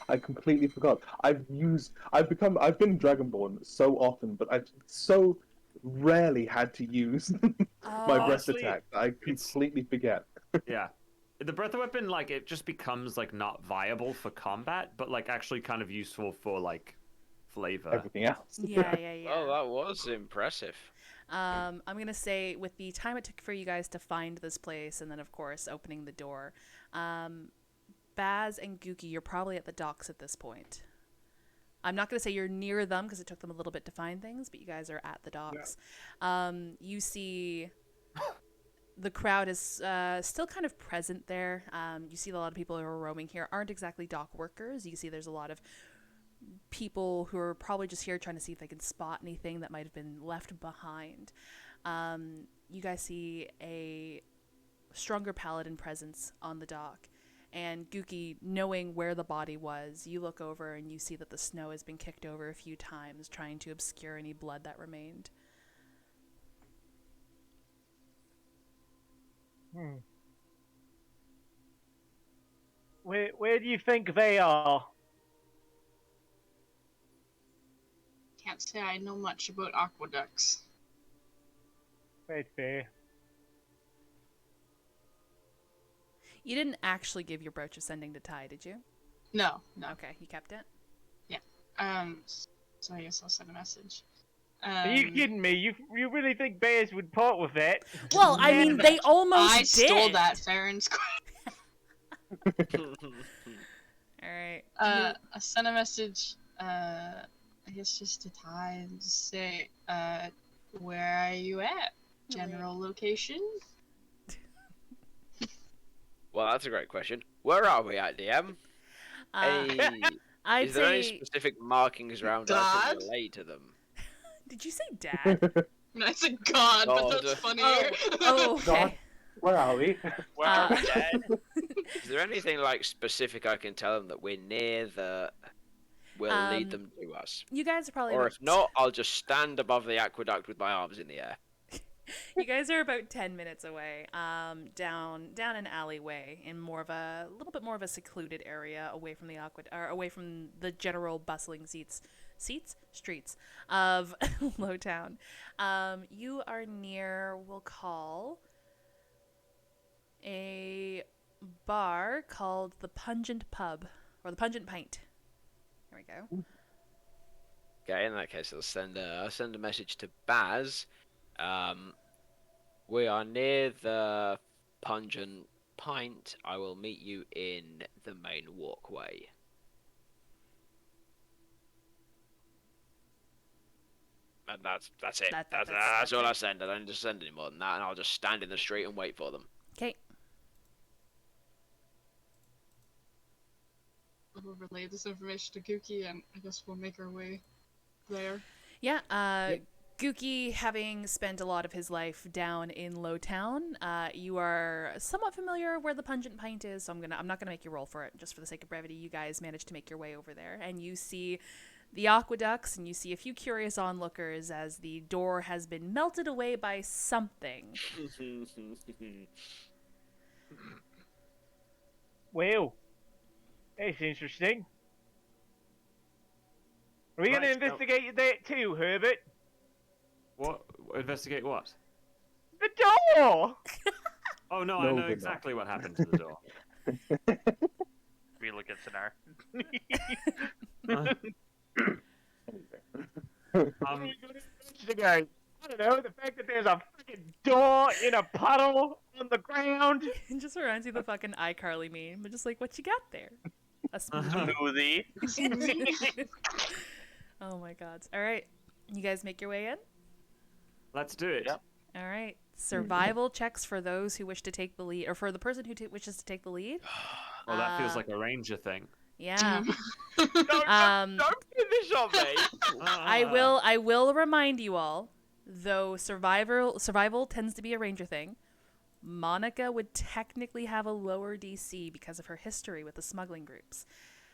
I completely forgot. I've been dragonborn so often, but I've so rarely had to use my breath attack. I completely forget. Yeah. The breath weapon, like, it just becomes, like, not viable for combat, but, like, actually kind of useful for, like, flavor. Everything else. Yeah. Oh, that was impressive. I'm going to say, with the time it took for you guys to find this place, and then, of course, opening the door, Baz and Gookie, you're probably at the docks at this point. I'm not going to say you're near them, because it took them a little bit to find things, but you guys are at the docks. Yeah. You see the crowd is still kind of present there. You see a lot of people who are roaming here aren't exactly dock workers. You see there's a lot of people who are probably just here trying to see if they can spot anything that might have been left behind. You guys see a stronger paladin presence on the dock. And Gookie, knowing where the body was, you look over and you see that the snow has been kicked over a few times, trying to obscure any blood that remained. Where do you think they are? Can't say I know much about aqueducts. Right there. You didn't actually give your brooch of sending to Ty, did you? No. Okay, you kept it? So I guess I'll send a message. Are you kidding me? You really think bears would part with that? Well, I mean, they almost I did. stole that, Farron's. Alright. I sent a message, I guess just to Ty and just say, where are you at? General location? Well, that's a great question. Where are we at, DM? I'd Is there any say... specific markings around I can relay to them? Did you say dad? No, I said God, but that's funnier. Oh, okay. God, where are we? Where are we, Dad? Is there anything like specific I can tell them that we're near that will lead them to us? You guys are probably... Or if not, I'll just stand above the aqueduct with my arms in the air. You guys are about 10 minutes away, down an alleyway in a little bit more of a secluded area, away from the away from the general bustling streets of Lowtown. You are near, we'll call, a bar called the Pungent Pub, or the Pungent Pint. There we go. Okay, in that case, I'll send a message to Baz. We are near the Pungent Pint. I will meet you in the main walkway. And that's it. That's all I send. I don't just send any more than that, and I'll just stand in the street and wait for them. Okay. We'll relay this information to Gookie, and I guess we'll make our way there. Yeah, Gookie, having spent a lot of his life down in Lowtown, you are somewhat familiar where the Pungent Pint is, so I'm not gonna make you roll for it, just for the sake of brevity. You guys managed to make your way over there, and you see the aqueducts, and you see a few curious onlookers as the door has been melted away by something. Well, that's interesting. Are we going to investigate that too, Herbert? What? Investigate what? The door! Oh no, I know exactly what happened to the door. Real against an R. I don't know, the fact that there's a freaking door in a puddle on the ground. It just reminds me of the fucking iCarly meme, but just like, what you got there? A smoothie. Oh my god. Alright, you guys make your way in? Let's do it. Yep. Alright, survival checks for those who wish to take the lead, or for the person who wishes to take the lead. Well, that feels like a ranger thing. Yeah. Don't do this on me. I will remind you all, though survival tends to be a ranger thing, Monica would technically have a lower DC because of her history with the smuggling groups.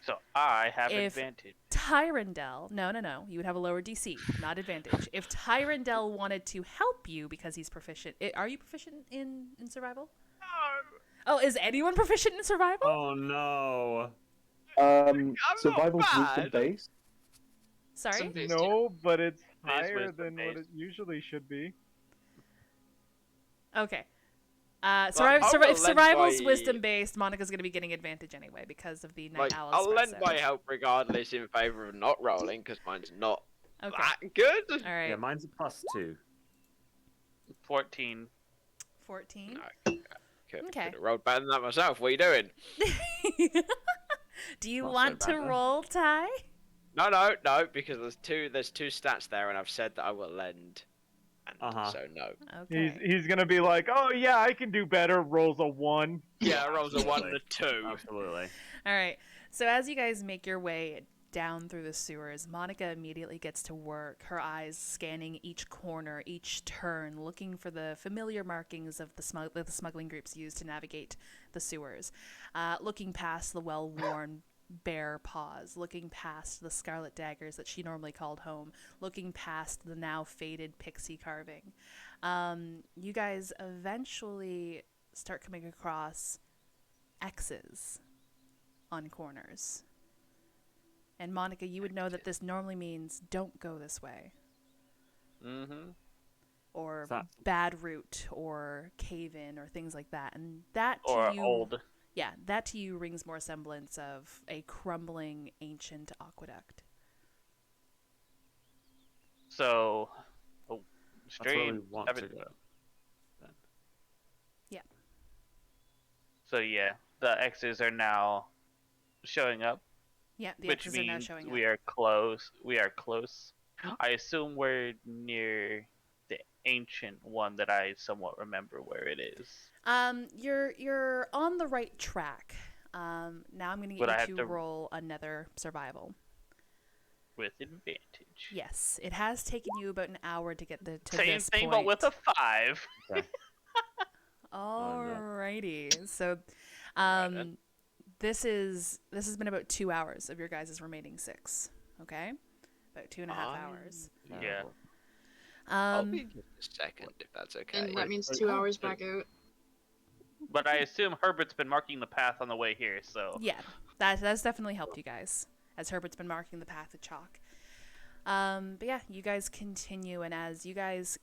So I have advantage. Tyrandel, no, you would have a lower DC, not advantage. If Tyrandel wanted to help you because he's proficient, are you proficient in survival? No. Oh, is anyone proficient in survival? Oh no. Survival's wisdom based. Sorry? No, but it's It is higher wisdom than what it based. usually should be. Okay. I'll If survival's lend my- wisdom based, Monica's going to be getting advantage anyway because of the Night Owl I'll lend espresso. my help regardless in favour of not rolling, because mine's not Okay. that good. All right. Yeah, mine's a +2. 14. 14. Okay. Okay. Could have rolled better than that myself. What are you doing? Do you Not so want to bad, then. roll, Ty? No, because there's two stats there, and I've said that I will lend Uh-huh. So no. Okay. He's gonna be like, oh yeah, I can do better. Rolls a 1. Yeah, rolls a 1 and a 2. Absolutely. All right. So as you guys make your way down through the sewers, Monica immediately gets to work, her eyes scanning each corner, each turn, looking for the familiar markings of the smuggling groups use to navigate the sewers, looking past the well-worn bare paws, looking past the scarlet daggers that she normally called home, looking past the now faded pixie carving. You guys eventually start coming across X's on corners. And Monica, you would know that this normally means don't go this way. Mm-hmm. Or That- bad route, or cave in, or things like that. And that to Or you, old. yeah, that to you rings more semblance of a crumbling ancient aqueduct. So, That's where we strange. want to go. So yeah, the X's are now showing up, Yeah, the which X's are now means showing we up. are close. We are close. I assume we're near the ancient one that I somewhat remember where it is. You're on the right track. Now I'm gonna But I get have you to- to roll another survival. With advantage. Yes, it has taken you about an hour to get to Same this thing, point. but with a 5. Alrighty. So, then. this has been about 2 hours of your guys' remaining 6. Okay, about 2.5 hours. Yeah. I'll be just a second if that's okay. And that means 2 hours back out. But I assume Herbert's been marking the path on the way here, so. Yeah, that's definitely helped you guys, as Herbert's been marking the path with chalk. But yeah, you guys continue, and as you guys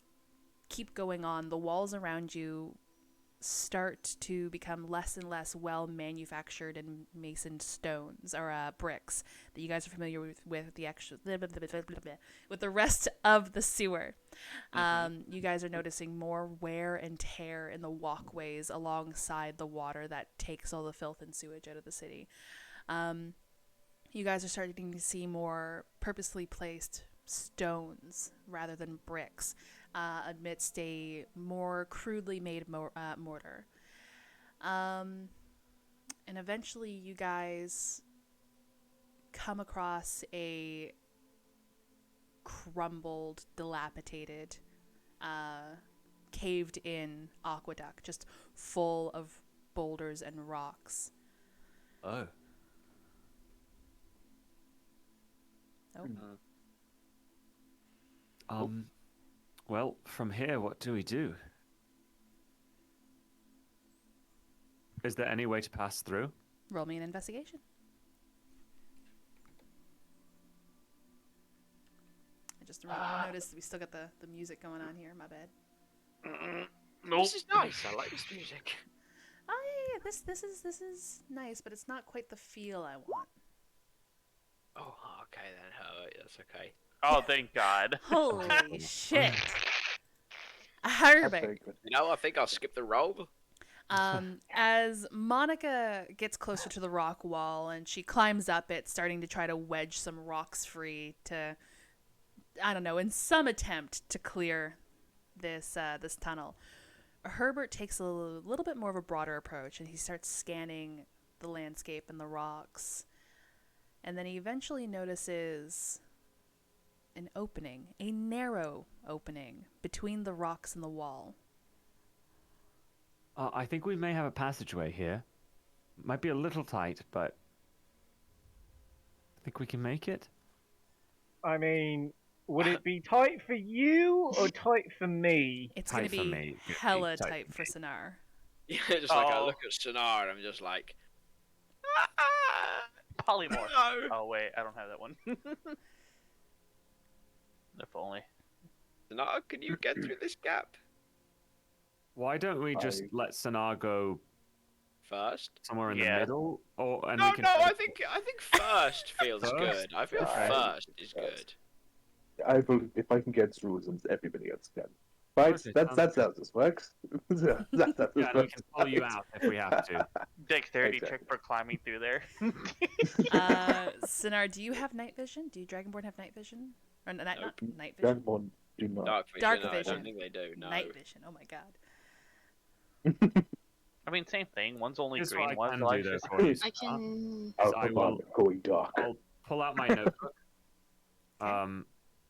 keep going on, the walls around you start to become less and less well manufactured and masoned stones or bricks that you guys are familiar with the actual with the rest of the sewer. You guys are noticing more wear and tear in the walkways alongside the water that takes all the filth and sewage out of the city. You guys are starting to see more purposely placed stones rather than bricks amidst a more crudely made mortar. And eventually you guys come across a crumbled, dilapidated, caved-in aqueduct, just full of boulders and rocks. Oh. Oh. Well, from here, what do we do? Is there any way to pass through? Roll me an investigation. I just noticed we still got the music going on here. My bad. Nope. This is nice. I like this music. Oh yeah, this is nice, but it's not quite the feel I want. Oh, okay then. That's okay. Oh, thank God. Holy shit! That's Herbert. very good. You know, I think I'll skip the roll. As Monica gets closer to the rock wall and she climbs up it, starting to try to wedge some rocks free to, I don't know, in some attempt to clear this tunnel, Herbert takes a little bit more of a broader approach and he starts scanning the landscape and the rocks. And then he eventually notices an opening, a narrow opening between the rocks and the wall. I think we may have a passageway here. Might be a little tight, but I think we can make it. I mean, would it be tight for you or tight for me? It's going to Tight for be me. Good, hella tight tight for for Sinar. Yeah, just like I Oh. look at Sonar and I'm just like, Polymorph. no. Oh, wait, I don't have that one. If only. Sonar, can you get through this gap Why don't we just let Sanar go first? somewhere in Yeah. the middle? And No, we can... no, I think first feels First? good. I feel Okay. first is good. I believe if I can get through, then everybody else can. Right? Okay, That's how this works. That's how Yeah, this and we works. can pull you out if we have to. Dexterity Exactly. check for climbing through there. Sinar, do you have night vision? Do you Dragonborn have night vision? Or not night vision? Dragonborn Do not. Dark vision. Dark no, I vision. don't think they do. No. Night vision. Oh my god. I mean, same thing. One's only Here's green, what I one's can do light though vision. for you. I can. Oh, I come will- on, going dark. I'll pull out my notebook.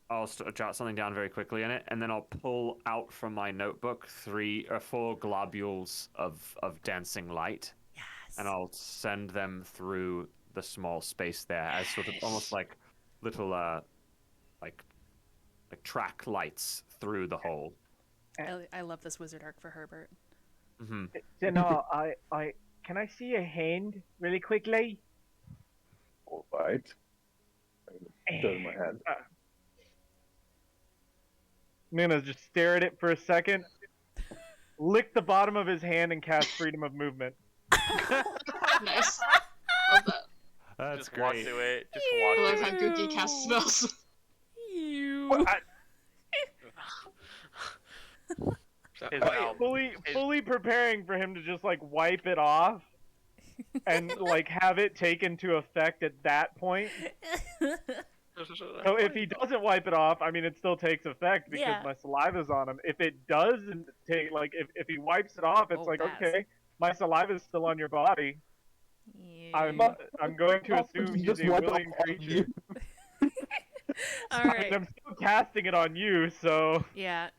I'll jot something down very quickly in it, and then I'll pull out from my notebook 3 or 4 globules of dancing light, Yes. and I'll send them through the small space there as sort of almost like little like track lights through the hole. I love this wizard arc for Herbert. Mm-hmm. No, I can I see a hand really quickly? All right. I'm gonna show my hand. I'm gonna just stare at it for a second, lick the bottom of his hand, and cast freedom of movement. Nice. Love that. That's Just walk great. through it. Just I walk love through how it. Gookie casts spells. You. His Oh, mouth- Fully preparing for him to just like wipe it off, and like have it take into effect at that point. So if he doesn't wipe it off, I mean, it still takes effect because Yeah. my saliva's on him. If it doesn't take, like, if he wipes it off, it's Oh, like, Baz. okay, my saliva's still on your body. I'm going to assume he's a wipe it willing off on creature. you. All And right. I'm still casting it on you, so Yeah.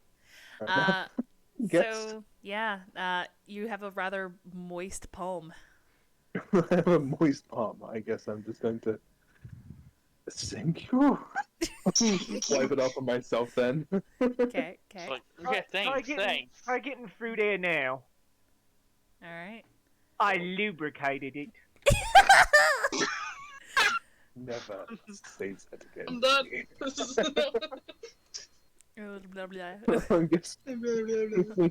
Guess. So yeah, you have a rather moist palm. I have a moist palm. I guess I'm just going to. Thank you. Wipe it off on myself then. Okay. Okay. Like, yeah, thanks, thanks. Try getting through there now. All right. I lubricated it. Never say that again. I'm done. Blah, blah. I guess I'm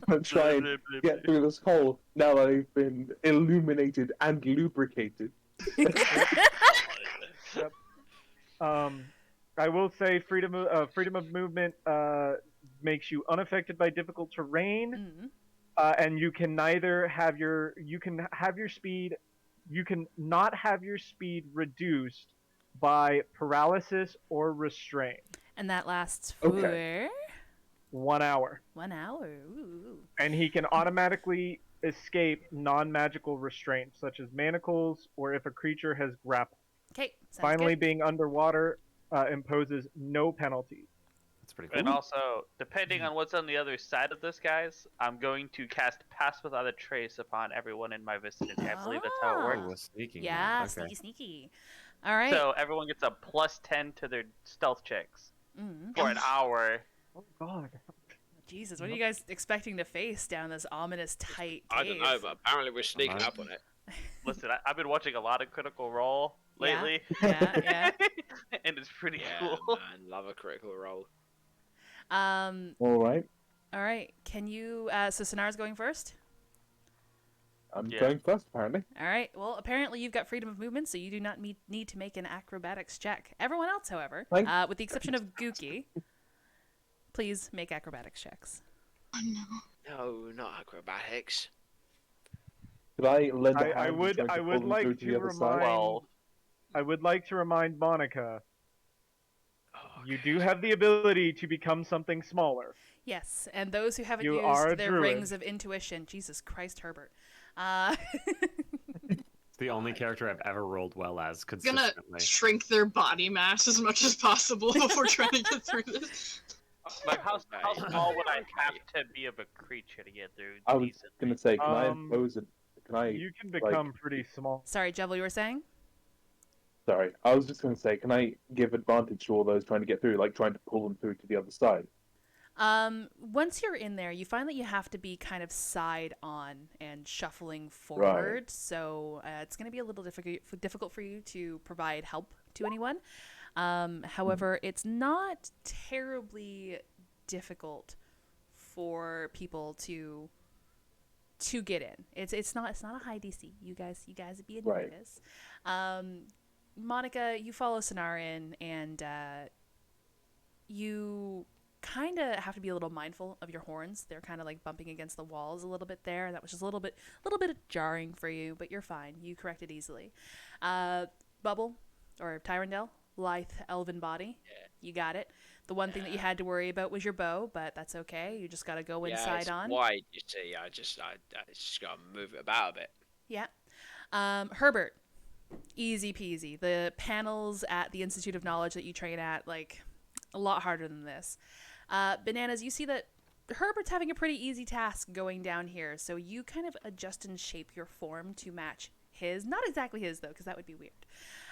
gonna try and get through this hole now that I've been illuminated and lubricated. I will say freedom of movement makes you unaffected by difficult terrain, and you can neither have your speed, you can not have your speed reduced by paralysis or restraint. And that lasts for Okay. 1 hour. 1 hour. Ooh. And he can automatically escape non-magical restraints such as manacles or if a creature has grappled. Okay. Finally, being underwater imposes no penalties. That's pretty cool. And also, depending on what's on the other side of this, guys, I'm going to cast Pass Without a Trace upon everyone in my vicinity. I believe that's how it Oh, works. sneaky. Yeah. Okay. Sneaky. All right. So everyone gets a +10 to their stealth checks for an hour. Oh God. Jesus, what are you guys expecting to face down this ominous tight cave? I don't know, but apparently we're sneaking up on it. Listen, I've been watching a lot of Critical Role lately. Yeah. And it's pretty Yeah, cool. man, love a critical roll. All right, All right. Can you? So Sonara's going first. I'm Yeah. going first apparently. All right. Well, apparently you've got freedom of movement, so you do not need to make an acrobatics check. Everyone else, however, Thank- with the exception of Gookie, please make acrobatics checks. Oh no. No, not acrobatics. Could I lend a hand? I in would trying to like pull them through to the other side? remind. Well, I would like to remind Monica, Oh, you do have the ability to become something smaller. Yes, and those who haven't You are a used their druid. rings of intuition, Jesus Christ, Herbert. It's the only character I've ever rolled well as Gonna consistently. shrink their body mass as much as possible before trying to get through this. like how small would I have to be of a creature to get through? I was decently? gonna say, can I Um, impose it? Can I? You can become pretty small. Sorry, Jevil, you were saying? Sorry, I was just gonna say, can I give advantage to all those trying to get through, like trying to pull them through to the other side? Once you're in there, you find that you have to be kind of side on and shuffling forward. So it's going to be a little difficult for you to provide help to anyone. However, it's not terribly difficult for people to get in. It's not a high DC. You guys would be admitting Right. this. Monica, you follow Sonar in, and you kind of have to be a little mindful of your horns. They're kind of like bumping against the walls a little bit there. That was just a little bit jarring for you, but you're fine. You correct it easily. Bubble or Tyrandel, lithe elven body. Yeah. You got it. The one thing that you had to worry about was your bow, but that's okay. You just got to go Yeah, inside it's on. wide, you see. I just gotta move it about a bit. Yeah. Herbert, easy peasy. The panels at the Institute of Knowledge that you train at, like, a lot harder than this. Bananas, you see that Herbert's having a pretty easy task going down here, so you kind of adjust and shape your form to match his. Not exactly his, though, because that would be weird.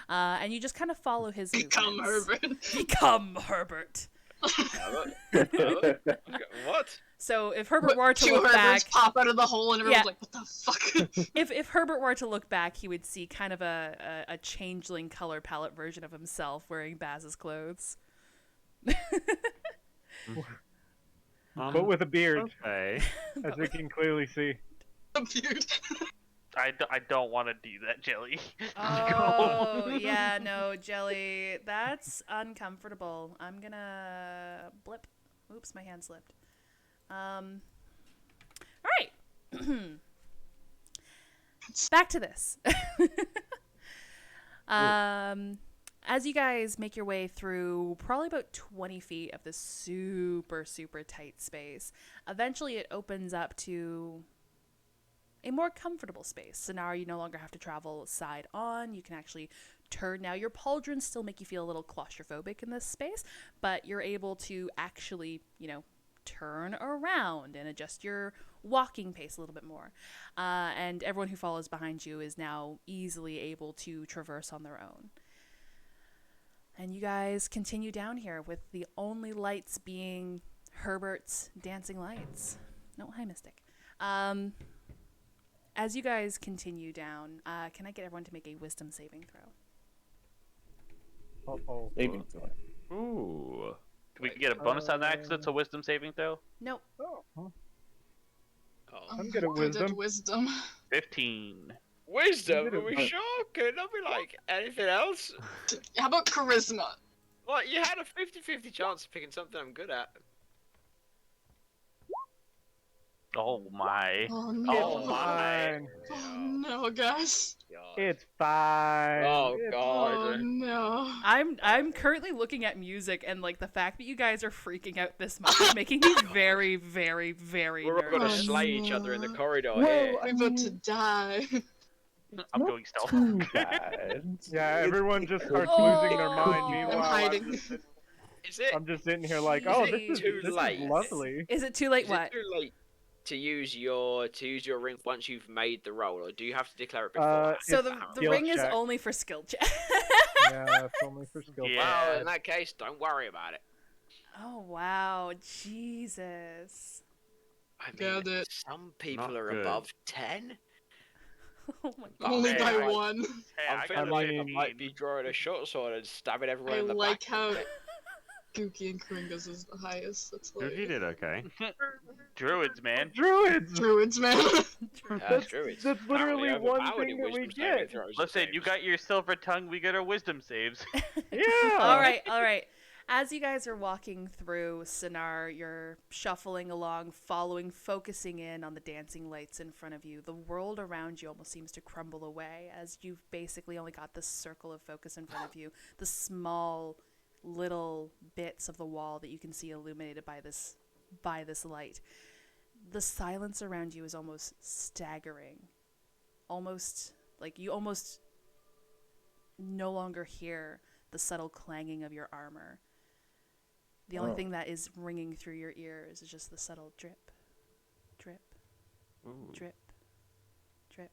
And you just kind of follow his Become movements. Herbert. Become Herbert. What? So if Herbert were to Two look Herberts back, pop out of the hole, and everyone's like, "What the fuck?" if Herbert were to look back, he would see kind of a changeling color palette version of himself wearing Baz's clothes. But with a beard, Okay. as we can clearly see. Dude. I don't want to do that, Jelly. Oh, yeah, no, Jelly, that's uncomfortable. I'm gonna blip. Oops, my hand slipped. All right. Back to this. As you guys make your way through probably about 20 feet of this super, super tight space, eventually it opens up to a more comfortable space. So now you no longer have to travel side on. You can actually turn. Now your pauldrons still make you feel a little claustrophobic in this space, but you're able to actually, turn around and adjust your walking pace a little bit more. And everyone who follows behind you is now easily able to traverse on their own. And you guys continue down here with the only lights being Herbert's dancing lights. No, hi, Mystic. As you guys continue down, can I get everyone to make a wisdom saving throw? Uh-oh. Saving throw. Ooh. We can get a bonus on that because it's a wisdom saving throw. Nope. Oh, huh. Oh. I'm good at wisdom. 15. Wisdom? Good Are we advice. sure? Could it not be like anything else? How about charisma? Like, you had a 50-50 chance of picking something I'm good at. Oh my. Oh no. Oh my. Fine. Oh no, guys. God. It's fine. Oh, It's God. Oh no. I'm currently looking at music, and like the fact that you guys are freaking out this much is making me very, very, very We're all gonna nervous. slay each other in the no. corridor Well, here. I We're about to mean, die. I'm not going stealth. too bad. Yeah, everyone just could starts be- losing their Oh. mind. I'm Meanwhile, hiding. Is it? I'm just sitting here like, Is oh, it this too is late? lovely. Is it too late? Is What? it too late to use your ring once you've made the roll, or do you have to declare it before? So It's the skill ring is check. only for skill check. Yeah, it's only for skill. Yeah. Well, in that case, don't worry about it. Oh wow, Jesus! I Got mean, it. some people Not are good. above 10. Oh my god. Only Hey, by I- one. Hey, I'm I feeling got like a I 15. might be drawing a short sword and stabbing everyone I in the like back. how Gookie and Kringas is the highest. That's Dookie hilarious. did okay. Druids, man. Druids. Druids, man. That's, Druids. that's literally Apparently one overpowered thing in that we wisdom saving get. throws Listen, and you saves. got your silver tongue, we get our wisdom saves. Yeah. All right. As you guys are walking through Sinar, you're shuffling along, focusing in on the dancing lights in front of you. The world around you almost seems to crumble away as you've basically only got this circle of focus in front of you. The small little bits of the wall that you can see illuminated by this light. The silence around you is almost staggering. Almost like you almost no longer hear the subtle clanging of your armor. The only Oh. thing that is ringing through your ears is just the subtle drip, drip, Ooh. drip, drip.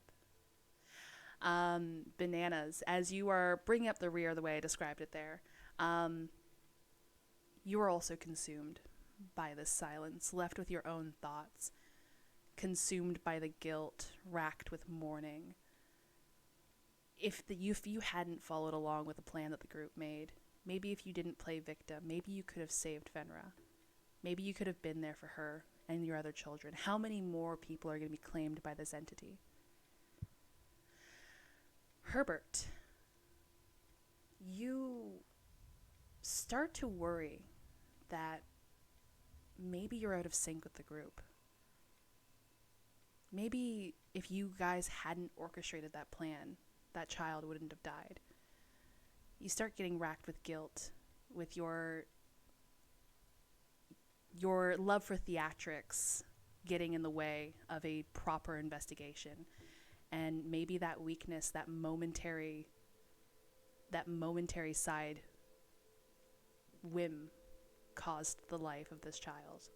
Bananas, as you are bringing up the rear the way I described it there, you are also consumed by this silence, left with your own thoughts, consumed by the guilt, racked with mourning. If you hadn't followed along with the plan that the group made, maybe if you didn't play victim, maybe you could have saved Fenra. Maybe you could have been there for her and your other children. How many more people are going to be claimed by this entity? Herbert, you start to worry that maybe you're out of sync with the group. Maybe if you guys hadn't orchestrated that plan, that child wouldn't have died. you start getting racked with guilt, with your love for theatrics getting in the way of a proper investigation. And maybe that weakness, that momentary side whim caused the life of this child.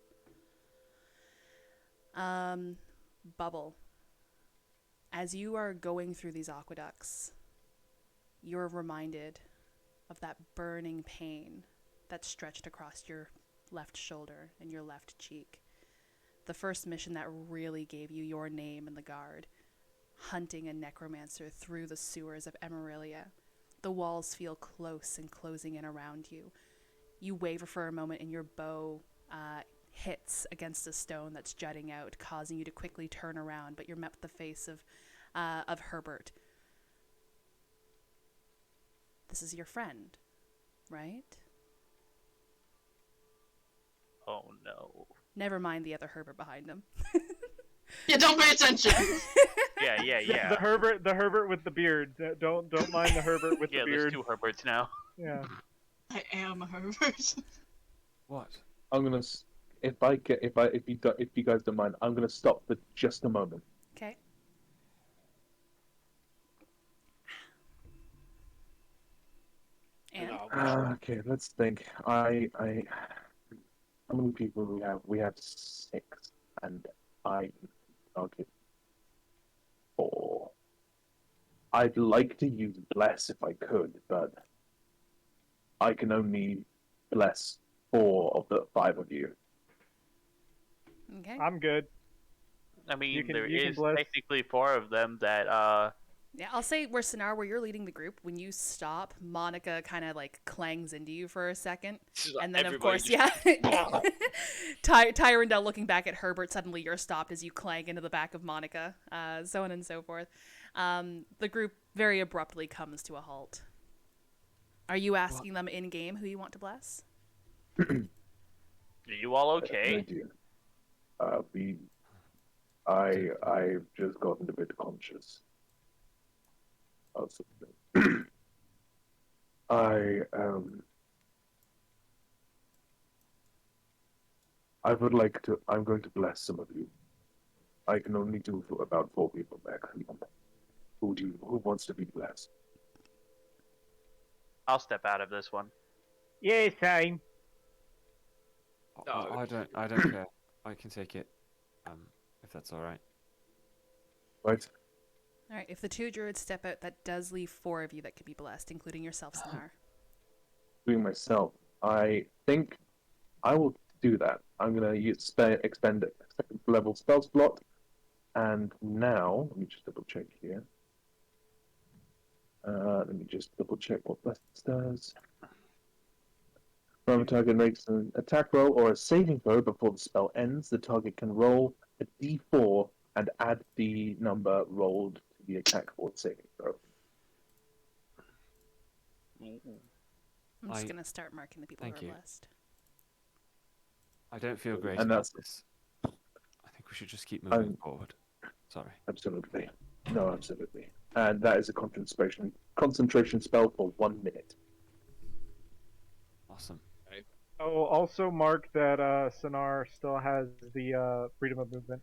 Bubble, as you are going through these aqueducts, you're reminded of that burning pain that stretched across your left shoulder and your left cheek. The first mission that really gave you your name in the guard, hunting a necromancer through the sewers of Emerilla. The walls feel close and closing in around you. You waver for a moment and your bow hits against a stone that's jutting out, causing you to quickly turn around, but you're met with the face of Herbert. This is your friend, right? Oh no. Never mind the other Herbert behind him. Yeah, don't pay attention. Yeah. The Herbert with the beard. Don't mind the Herbert with the Yeah, beard. there's two Herberts now. Yeah. I am a Herbert. What? I'm gonna. If you guys don't mind, I'm gonna stop for just a moment. Okay. And Okay, let's think. How many people do we have? We have 6, and I'll give 4. I'd like to use bless if I could, but I can only bless 4 of the 5 of you. okay. I'm good. I mean, there you can is bless. technically 4 of them that Yeah, I'll say where Sinar, where you're leading the group, when you stop, Monica kind of like clangs into you for a second. And then, of course, yeah. Tyrandel looking back at Herbert, suddenly you're stopped as you clang into the back of Monica, so on and so forth. The group very abruptly comes to a halt. Are you asking them in-game who you want to bless? are you all okay? I've just gotten a bit conscious of something. I'm going to bless some of you. I can only do for about 4 people maximum. Who wants to be blessed? I'll step out of this one. Yeah, same. I don't care. I can take it. If that's all right. Right. All right, if the 2 druids step out, that does leave 4 of you that could be blessed, including yourself, Sinar. Doing myself. I think I will do that. I'm going to expend a 2nd level spell slot. And now, let me just double check here. Let me just double check what bless does. When a target makes an attack roll or a saving throw before the spell ends, the target can roll a d4 and add the number rolled to the attack or saving throw. I'm just going to start marking the people who are blessed. I don't feel great And about this. I think we should just keep moving forward. Sorry. Absolutely. No, absolutely. And that is a concentration spell for 1 minute. Awesome. Oh, also mark that Sinar still has the freedom of movement.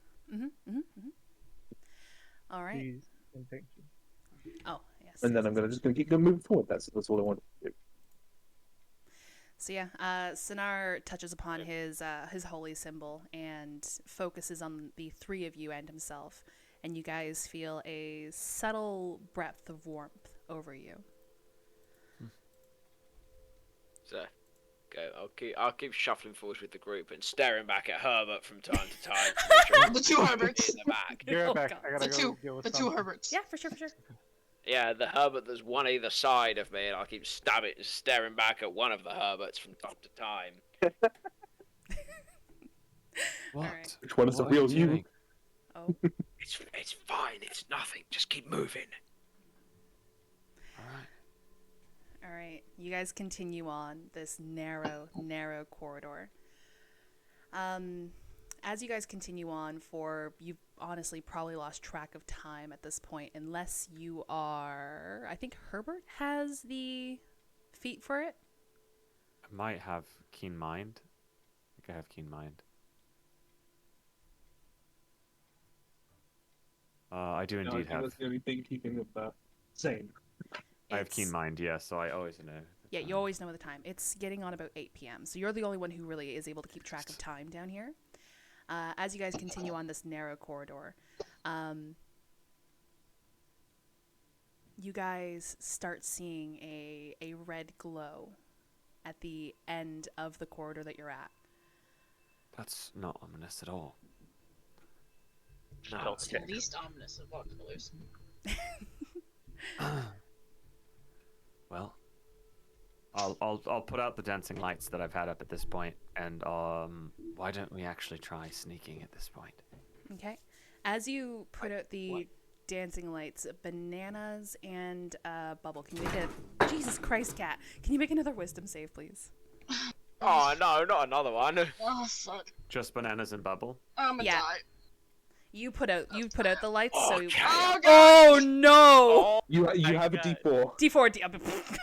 All right. Please and thank you. Oh, yes. And then I'm just going to keep moving forward. That's all I want to do. So yeah, Sinar touches upon his holy symbol and focuses on the 3 of you and himself, and you guys feel a subtle breath of warmth over you. So, I'll keep shuffling forwards with the group and staring back at Herbert from time to time. To make sure The 2 Herberts. in the back. Be right back. God. I gotta go deal with The 2 something. Herberts. Yeah, for sure. Yeah, the Herbert that's one either side of me, and I'll keep staring back at one of the Herberts from time to time. What? Alright. Which one is the What are you real you? doing? Oh, It's fine. It's nothing. Just keep moving. all right. You guys continue on this narrow corridor. As you guys continue on, you've honestly probably lost track of time at this point, unless you are. I think Herbert has the feat for it? I might have keen mind. I think I have keen mind. I do No, I indeed think have. that's the only thing keeping it sane. I have keen It's- mind, yeah, so I always know. Yeah, you always know the time. It's getting on about 8 p.m. So you're the only one who really is able to keep track of time down here. As you guys continue on this narrow corridor, you guys start seeing a red glow at the end of the corridor that you're at. That's not ominous at all. Stealth It's check. the least ominous of all colors. Well, I'll put out the dancing lights that I've had up at this point, and why don't we actually try sneaking at this point? Okay. As you put out the dancing lights, Bananas and Bubble, can you make a... Jesus Christ, Cat. Can you make another wisdom save, please? Oh no, not another one. Oh fuck. Just Bananas and Bubble? I'm gonna Yeah. die. You put out the lights, so... Okay. Oh, no! Oh, You I have a got- D4. D4,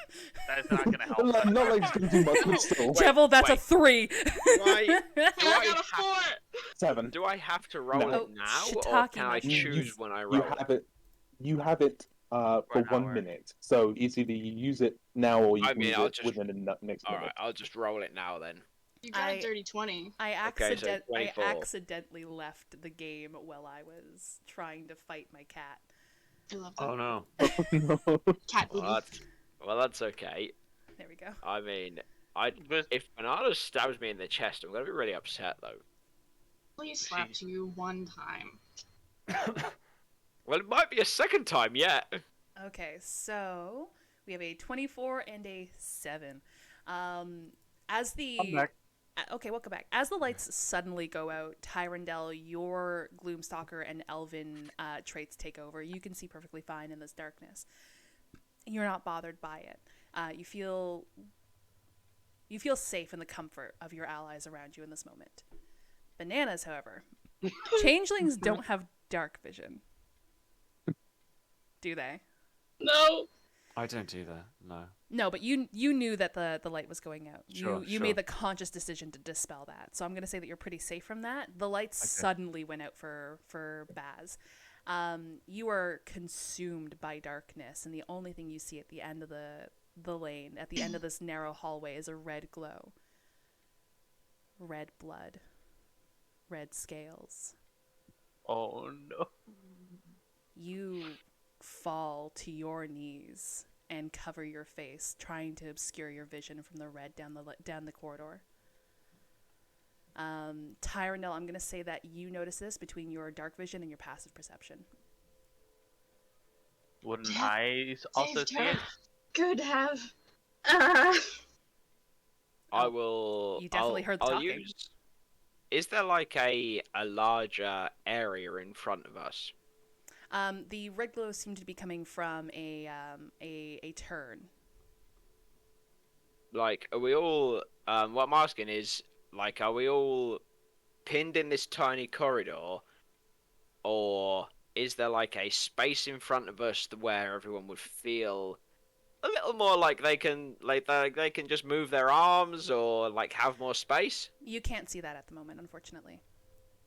That's not gonna help. Not like it's gonna do much, but still. Jevil, that's a wait. 3. do I, do, I I got a have, 4! 7. do I have to roll No. it now, or Shiitake can I mushroom. choose when I roll You it? have it. You have it for an 1 hour. minute. So it's either you use it now or you I can mean, use I'll it just- within the next All minute. right, I'll just roll it now then. You got a dirty 20. I Okay, so 24. accidentally left the game while I was trying to fight my cat. I love that. Oh no. No. Cat booty. That's okay. There we go. I mean, But if Bernardo stabs me in the chest, I'm gonna be really upset though. Please slapped you one time. Well, it might be a second time yet. Okay, so we have a 24 and a 7. As the I'm back. Okay, welcome back. As the lights suddenly go out, Tyrandel, your Gloomstalker and Elven traits take over. You can see perfectly fine in this darkness. You're not bothered by it. You feel safe in the comfort of your allies around you in this moment. Bananas, however, changelings don't have dark vision. Do they? No! I don't do that, no. No, but you knew that the light was going out. Sure, you sure. made the conscious decision to dispel that. So I'm going to say that you're pretty safe from that. The lights suddenly went out for Baz. You are consumed by darkness, and the only thing you see at the end of the lane, at the end of this narrow hallway, is a red glow. Red blood. Red scales. oh no. You fall to your knees and cover your face, trying to obscure your vision from the red down the corridor. Tyrandel, I'm going to say that you notice this between your dark vision and your passive perception. Wouldn't Jeff, I also Saved see her. it? Good have. I will. You definitely heard the I'll talking. use. Is there like a larger area in front of us? The red glow seemed to be coming from a turn. Like, are we all? What I'm asking is, like, are we all pinned in this tiny corridor, or is there like a space in front of us where everyone would feel a little more like they can just move their arms or like have more space? You can't see that at the moment, unfortunately.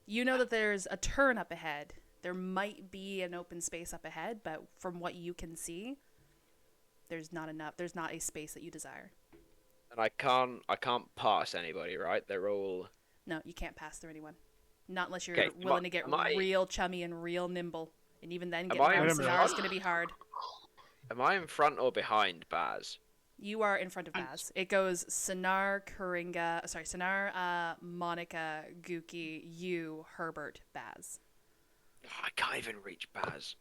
You know that there's a turn up ahead. There might be an open space up ahead, but from what you can see, there's not enough. There's not a space that you desire. And I can't pass anybody, right? They're all. No, you can't pass through anyone. Not unless you're Okay, willing to get am I- real chummy and real nimble. And even then, Am getting I around in Sonar is front? going to be hard. Am I in front or behind Baz? You are in front of Baz. It goes Sonar, Monica, Gookie, you, Herbert, Baz. I can't even reach Baz.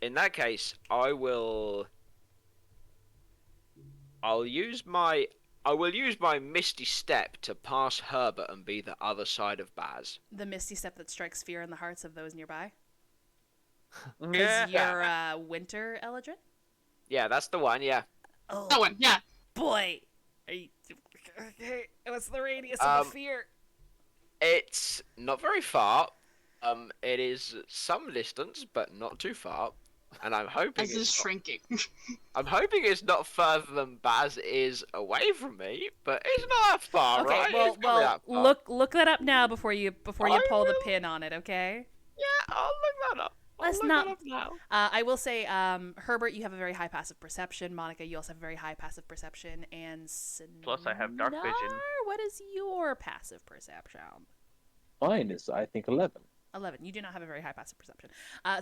In that case, I will use my Misty Step to pass Herbert and be the other side of Baz. The misty step that strikes fear in the hearts of those nearby. Yeah. Is your winter Eldred? Yeah, that's the one. Yeah. Oh That one, yeah. boy! Are you... Okay, what's the radius of the fear? It's not very far. It is some distance, but not too far. and I'm hoping As is shrinking. I'm hoping it's not further than Baz is away from me, but it's not that far, Okay, right? well, It's gotta be that far. look that up now before you I pull the will. pin on it. Okay. Yeah, I'll look that up. Let's I'll look not. that up now. I will say, Herbert, you have a very high passive perception. Monica, you also have a very high passive perception, and Plus, I have dark vision. Sinar, what is your passive perception? Mine is, I think, 11. 11. You do not have a very high passive perception.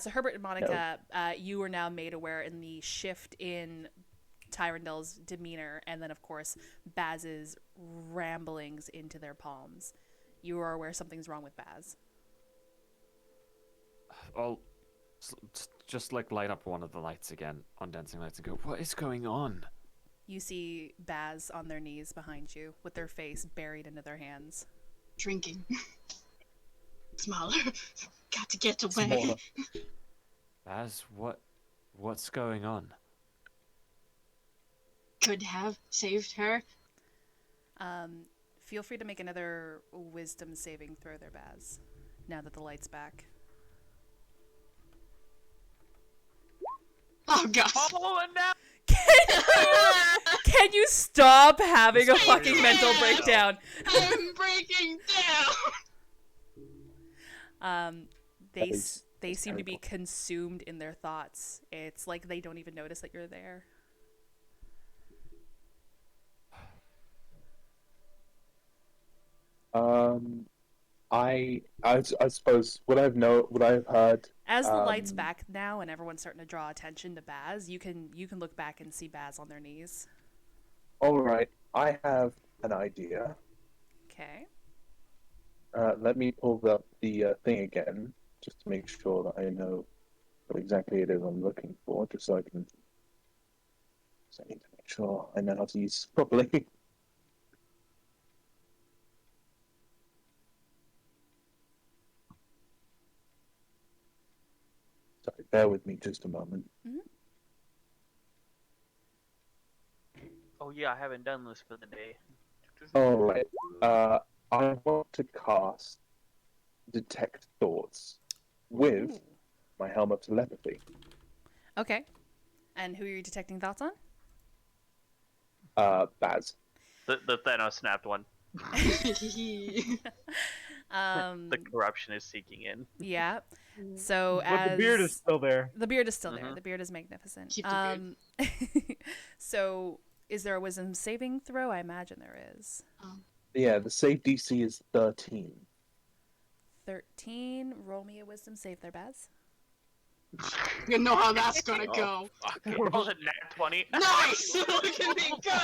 So Herbert and Monica, you are now made aware in the shift in Tyrandel's demeanor, and then of course Baz's ramblings into their palms. You are aware something's wrong with Baz. I'll just like light up one of the lights again on dancing lights and go, what is going on? You see Baz on their knees behind you with their face buried into their hands. Drinking. Smaller. Got to get away. Smaller. Baz, what's going on? Could have saved her. Feel free to make another wisdom saving throw there, Baz, now that the light's back. Oh god. Oh, and now Can you stop having a fucking mental breakdown? I'm breaking down. They That they is seem to be terrible. consumed in their thoughts. It's like they don't even notice that you're there. I suppose what I've heard. As the light's back now and everyone's starting to draw attention to Baz, you can look back and see Baz on their knees. All right, I have an idea. Okay. Let me pull up the thing again, just to make sure that I know what exactly it is I'm looking for, just so I can. So I need to make sure I know how to use this properly. Sorry, bear with me just a moment. oh yeah, I haven't done this for the day. All right. I want to cast Detect Thoughts with Ooh. my Helm of Telepathy. Okay. And who are you detecting thoughts on? Baz. The Thanos snapped one. The The corruption is seeking in. Yeah. So But the beard is still there. The beard is still there. Mhm. The beard is magnificent. Keep the beard. So is there a wisdom saving throw? I imagine there is. Yeah, the save DC is 13. 13. Roll me a wisdom save there, Baz. You know how that's gonna go. Roll a nat 20. Nice! Look at me go!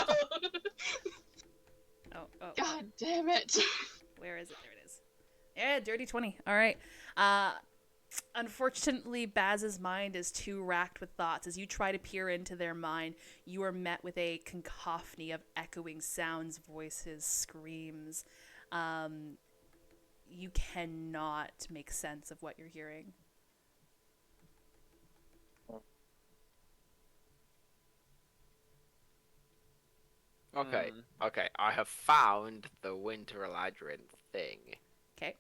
Oh. God damn it. Where is it? There it is. Yeah, dirty 20. All right. Unfortunately, Baz's mind is too racked with thoughts. As you try to peer into their mind, you are met with a cacophony of echoing sounds, voices, screams. You cannot make sense of what you're hearing. Okay, okay. I have found the Winter Eladrin thing. Okay.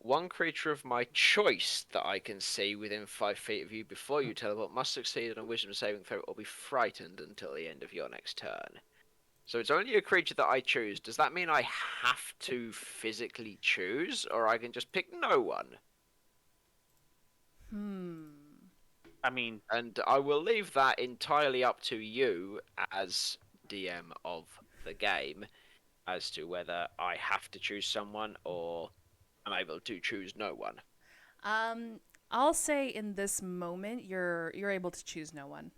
One creature of my choice that I can see within 5 feet of you before you teleport must succeed on a wisdom saving throw or be frightened until the end of your next turn. So it's only a creature that I choose. Does that mean I have to physically choose, or I can just pick no one? I mean, And I will leave that entirely up to you as DM of the game as to whether I have to choose someone or I'm able to choose no one. I'll say in this moment you're able to choose no one.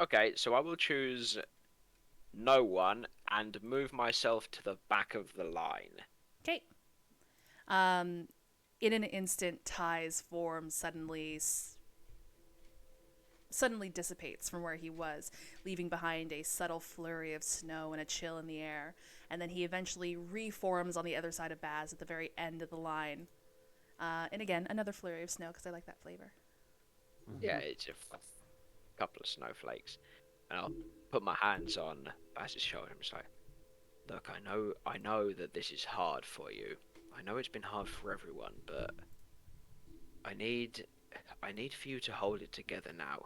Okay, so I will choose no one and move myself to the back of the line. Okay. In an instant, Ty's form suddenly dissipates from where he was, leaving behind a subtle flurry of snow and a chill in the air. And then he eventually reforms on the other side of Baz at the very end of the line. And again, another flurry of snow because I like that flavor. Yeah, it's a couple of snowflakes. And I'll put my hands on Baz's shoulder and say, look, I know that this is hard for you. I know it's been hard for everyone, but I need I need for you to hold it together now.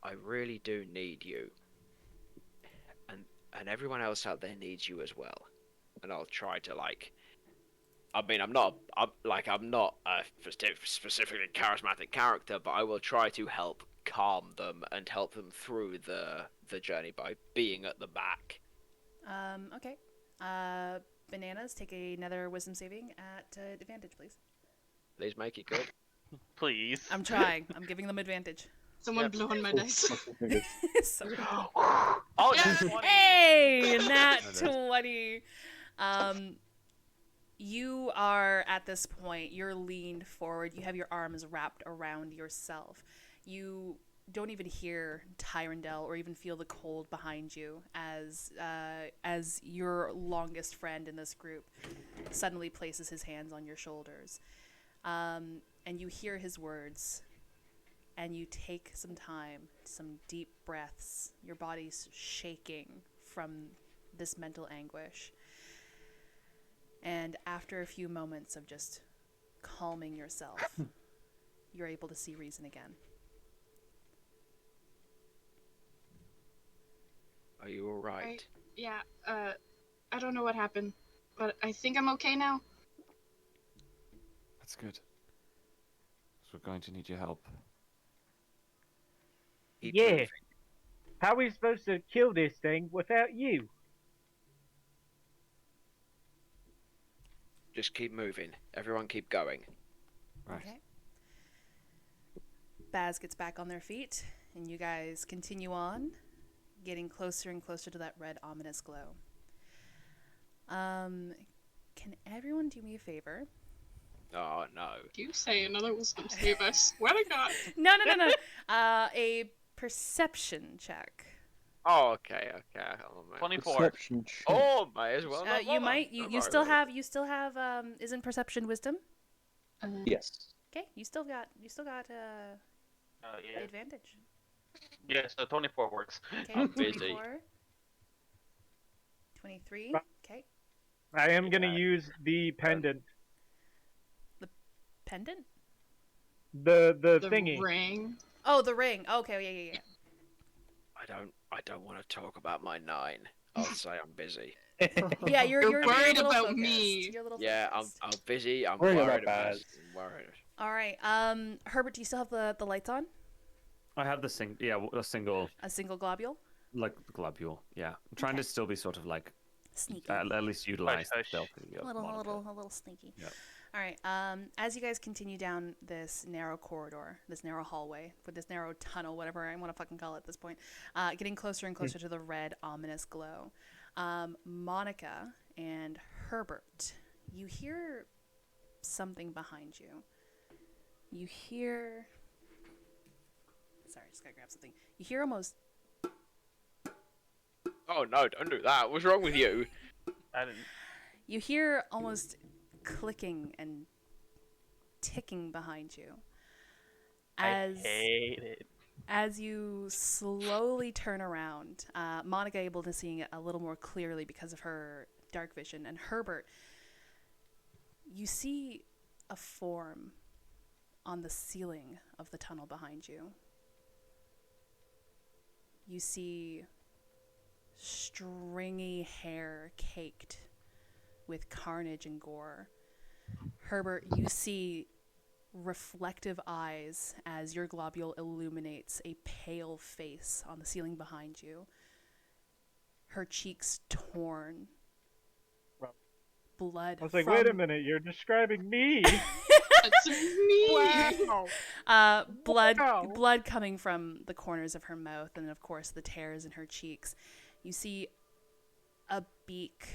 I really do need you. And everyone else out there needs you as well. And I'll try to I mean, I'm not a specifically charismatic character, but I will try to help calm them and help them through the journey by being at the back. Okay. Bananas, take another wisdom saving at advantage, please. Please make it good. Please. I'm trying. I'm giving them advantage. Someone blew on my dice. So Oh, Yeah. 20. hey, nat 20. You are at this point, you're leaned forward, you have your arms wrapped around yourself. You don't even hear Tyrandel or even feel the cold behind you as your longest friend in this group suddenly places his hands on your shoulders. And you hear his words, and you take some time, some deep breaths, your body's shaking from this mental anguish. And after a few moments of just calming yourself, you're able to see reason again. Are you alright? Yeah, I don't know what happened, but I think I'm okay now. That's good. So we're going to need your help. Keep Yeah. moving. How are we supposed to kill this thing without you? Just keep moving. Everyone keep going. Right. Okay. Baz gets back on their feet, and you guys continue on, getting closer and closer to that red ominous glow. Can everyone do me a favor? Oh no. You say another wisdom save, I swear to God. No. A perception check. Oh, okay. Oh, man. 24. Perception check. Oh, may as well. not You bother. might. Don't You worry still about it. have. Isn't perception wisdom? Yes. Okay. You still got. Yeah. Advantage. Yeah, so 24 works. Okay. I'm busy. 24. 23. Okay. I am gonna use the pendant. Pendant. The The thingy. Oh, ring. the ring. Okay. Yeah. I don't want to talk about my 9. I'll say I'm busy. Yeah, you're worried a little about focused. me. You're a little Yeah, I'm focused. busy. I'm Worry about worried about Baz. I'm worried. All right. Herbert, do you still have the lights on? I have a single A single globule? globule. Yeah, I'm trying to still be sort of like Sneaky. at least utilize the hush. stealthy. a little sneaky. Yep. All right. As you guys continue down this narrow corridor, this narrow hallway, with this narrow tunnel, whatever I want to fucking call it at this point, getting closer and closer to the red ominous glow, Monica and Herbert, you hear something behind you. You hear. Sorry, just gotta grab something. You hear almost. Oh no! Don't do that. What's wrong with you? I didn't. You hear almost clicking and ticking behind you. I hate it. As you slowly turn around, Monica able to see it a little more clearly because of her dark vision, and Herbert, you see a form on the ceiling of the tunnel behind you. You see stringy hair caked with carnage and gore. Herbert, you see reflective eyes as your globule illuminates a pale face on the ceiling behind you. Her cheeks torn. Blood. I was like, from... wait a minute, you're describing me. That's me. Wow. Blood coming from the corners of her mouth, and of course the tears in her cheeks. You see a beak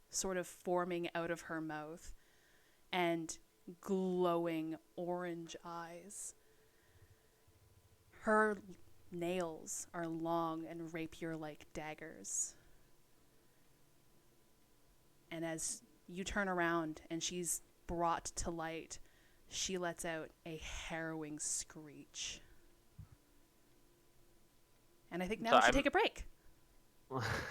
sort of forming out of her mouth, and glowing orange eyes. Her nails are long and rapier-like daggers. And as you turn around and she's brought to light, she lets out a harrowing screech. And I think now we should take a break.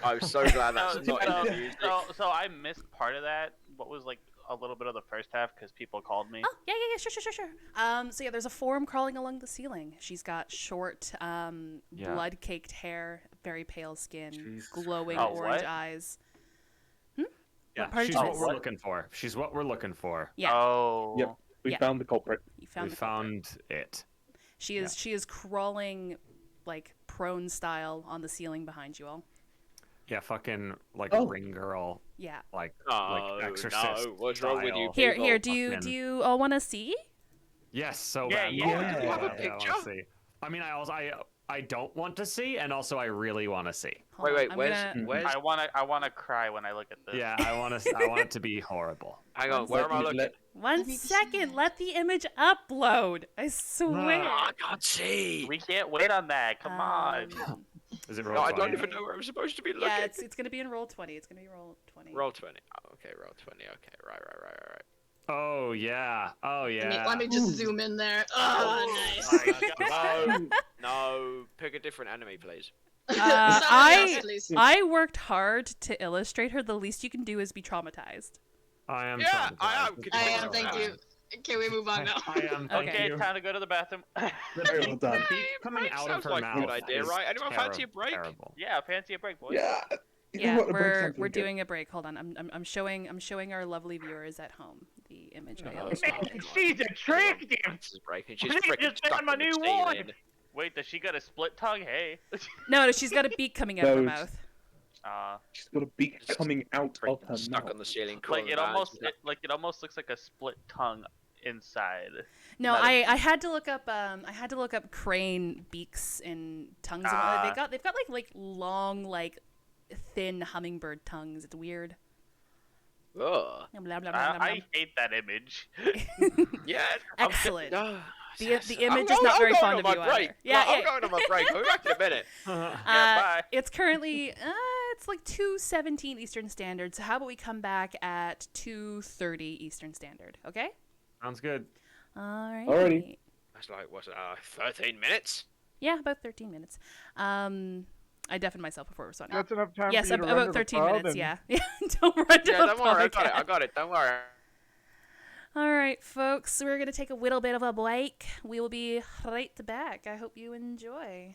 I'm so glad that's not in the music. So I missed part of that. What was like a little bit of the first half because people called me. Oh, yeah, sure. So yeah, there's a form crawling along the ceiling. She's got short, blood-caked hair, very pale skin, Jesus glowing Christ. orange What? eyes. Yeah, part did she's you what miss? we're looking for. She's what we're looking for. Yeah, Oh. Yep. We Yeah. found the culprit. you found We the culprit. found it. She is crawling, like prone style on the ceiling behind you all. Yeah, fucking like Oh. ring girl, Yeah. like Oh, exorcist. no, what's wrong with you style. Here, people? do Fucking- you all want to see? Yes, so Yeah, bad. yeah. Oh, do you have a I wanna picture? see. I mean, I don't want to see, and also I really want to see. Hold Wait, on, where's I'm gonna... where's? I wanna cry when I look at this. Yeah, I want it to be horrible. Hang on, where am I looking? One Let me see second, that. let the image upload. I swear. Oh, I can't see. We can't wait on that. Come on. Is it No, roll I don't 20? even know where I'm supposed to be looking. Yeah, it's gonna be in roll 20. It's gonna be roll 20. Roll 20. Oh, okay, roll 20. Okay, right. Oh yeah. Oh yeah. Let me just zoom in there. Oh, nice. No, pick a different enemy, please. Someone else, please. I worked hard to illustrate her. The least you can do is be traumatized. I am. Yeah, I am. traumatized. Could I you am. take Thank that? you. Can we move on now? I am. Okay. Okay, you. time to go to the bathroom. Very well done. Beep coming Break out sounds of her like a mouth. good idea, is right? Anyone fancy a break? Terrible. Yeah, fancy a break, boys. Yeah. You know Yeah, what, a break we're sounds really good. doing a break. Hold on, I'm showing our lovely viewers at home the image I Oh, illustrated. She's a trick, damn. This is breaking. She's I think you freaking just found stuck my in the new ceiling. wand. Wait, does she got a split tongue? Hey. No, she's got a beak coming out of her No, mouth. She's got a beak coming out of Freaking her stuck mouth. on the ceiling. like crawling it around. almost looks like a split tongue inside. No, Not a- I had to look up crane beaks and tongues. And whatnot. They've got like long thin hummingbird tongues. It's weird. Ugh. Blah, blah, blah, blah, I blah. hate that image. Yeah. Excellent. The The image is not very fond of you break. either. Yeah, I'm going on my break. I'll be back in a minute. Yeah, bye. It's currently it's like 2:17 Eastern Standard. So how about we come back at 2:30 Eastern Standard? Okay. Sounds good. All right. Alrighty. That's like, what's it, 13 minutes? Yeah, about 13 minutes. I deafened myself before responding. That's enough time Yes, for you to run about to the 13 pub minutes. and- Yeah. Don't run to Yeah, the don't worry. pub I got it. Don't worry. All right, folks. We're gonna take a little bit of a break. We will be right back. I hope you enjoy.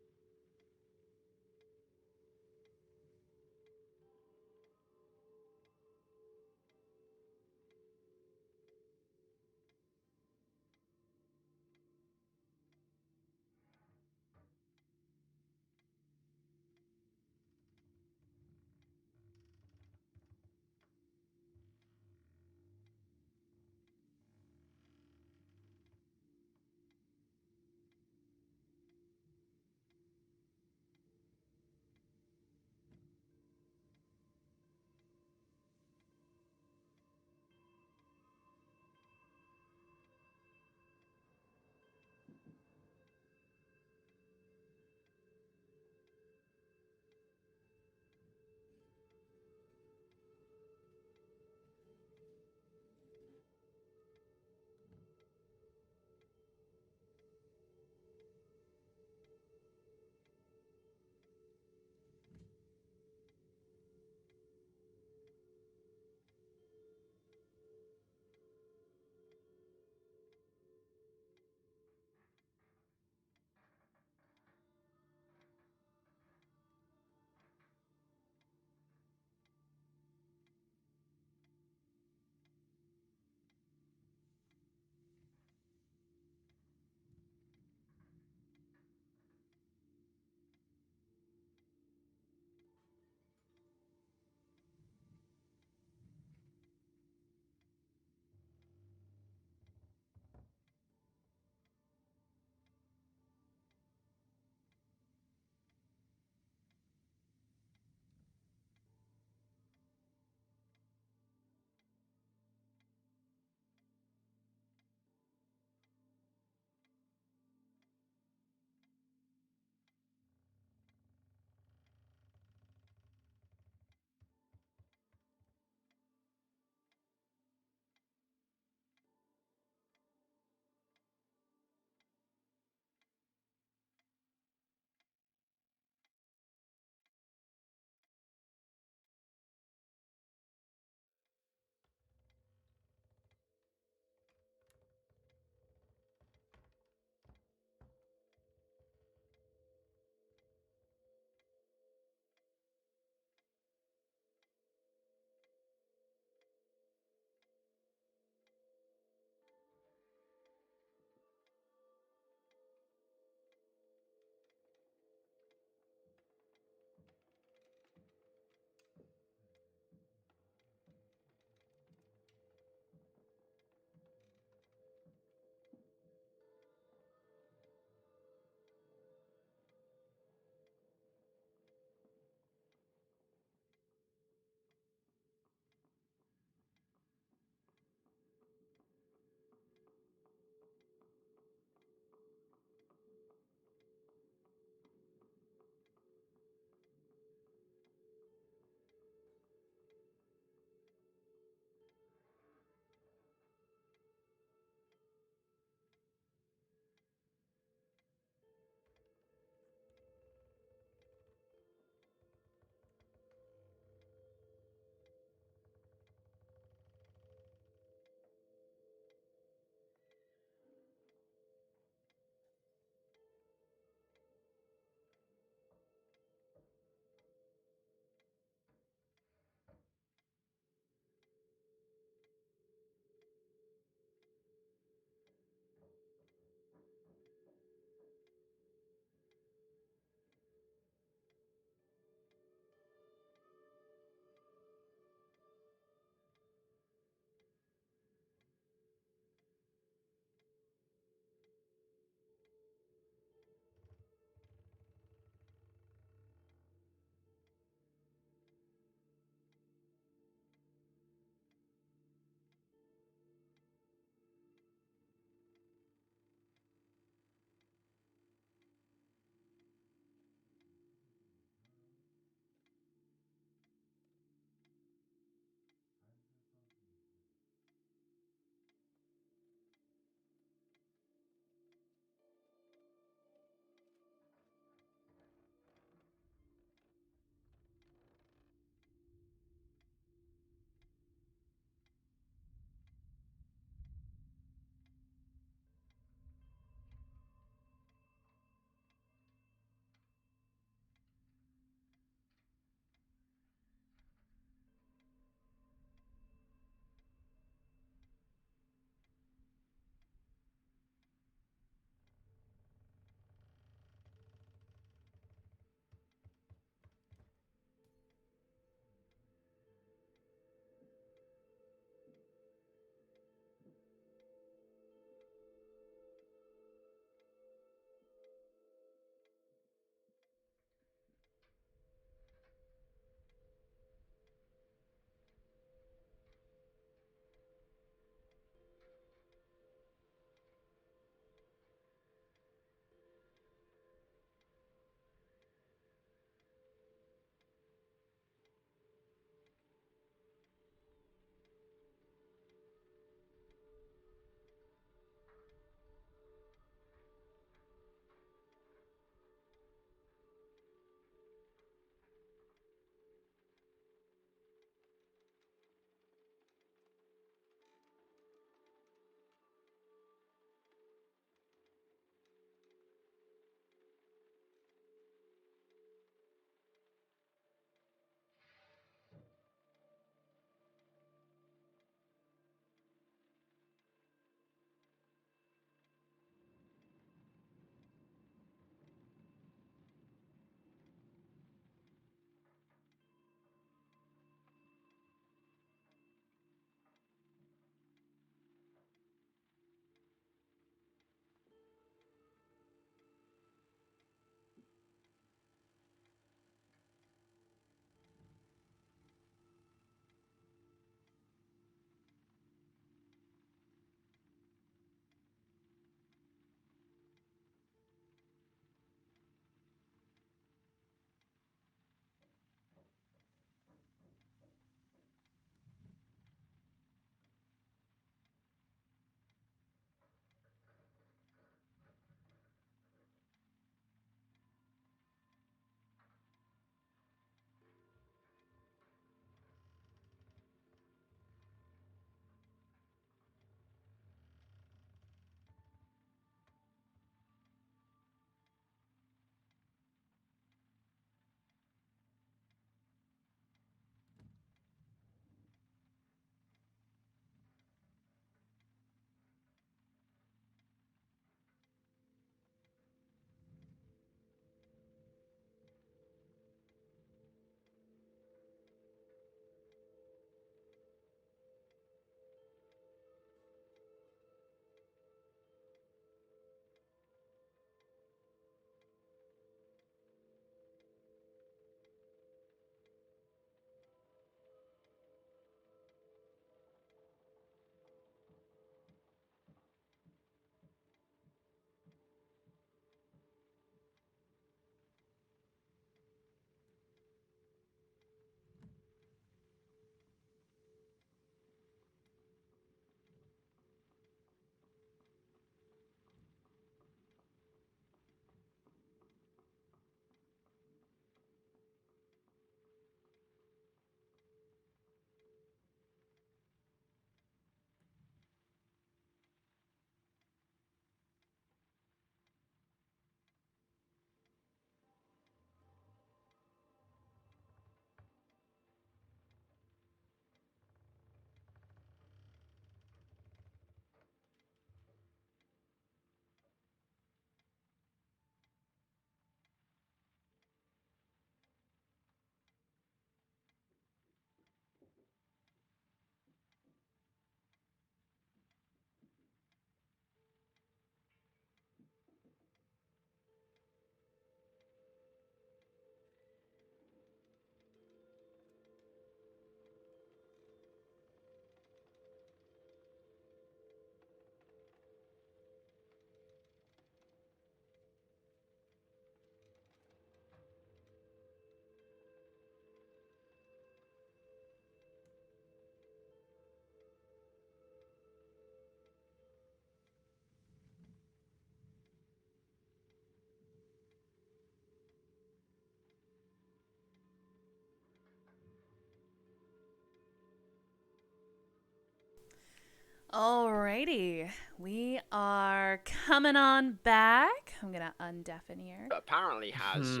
Alrighty, we are coming on back. I'm gonna undeafen here. Apparently has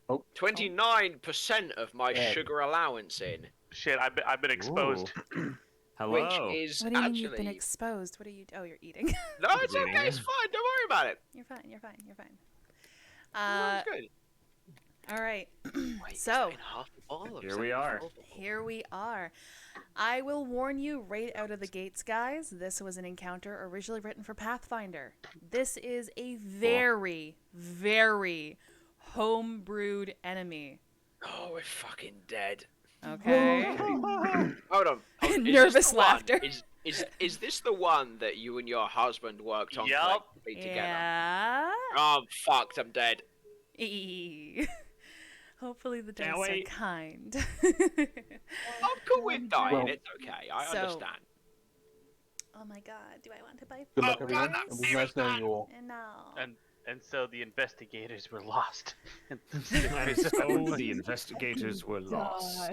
Oh. 29% of my Yeah. sugar allowance in, Shit, I've been exposed. Ooh. Hello. which is What do you mean actually you've been exposed? What are you? Oh, you're eating. no, it's Eating, okay, it's yeah. fine. Don't worry about it. You're fine. You're fine. You're fine. That's good. All right. Wait, So- is that in half a bottle of Here we are. something? Here we are. I will warn you right out of the gates, guys. This was an encounter originally written for Pathfinder. This is a very, very homebrewed enemy. Oh, we're fucking dead. Okay. Hold on. Is Nervous this the one- laughter. Is this the one that you and your husband worked on Yup. collectively together? Yeah. Oh, I'm fucked. I'm dead. Hopefully the Can't dice are wait. kind. I'm cool with dying. Well- It's okay. I So- understand. Oh my god, do I want to buy Good luck, Oh, everyone. God, It was nice knowing you all. No. And so the investigators were lost. And so the investigators were lost.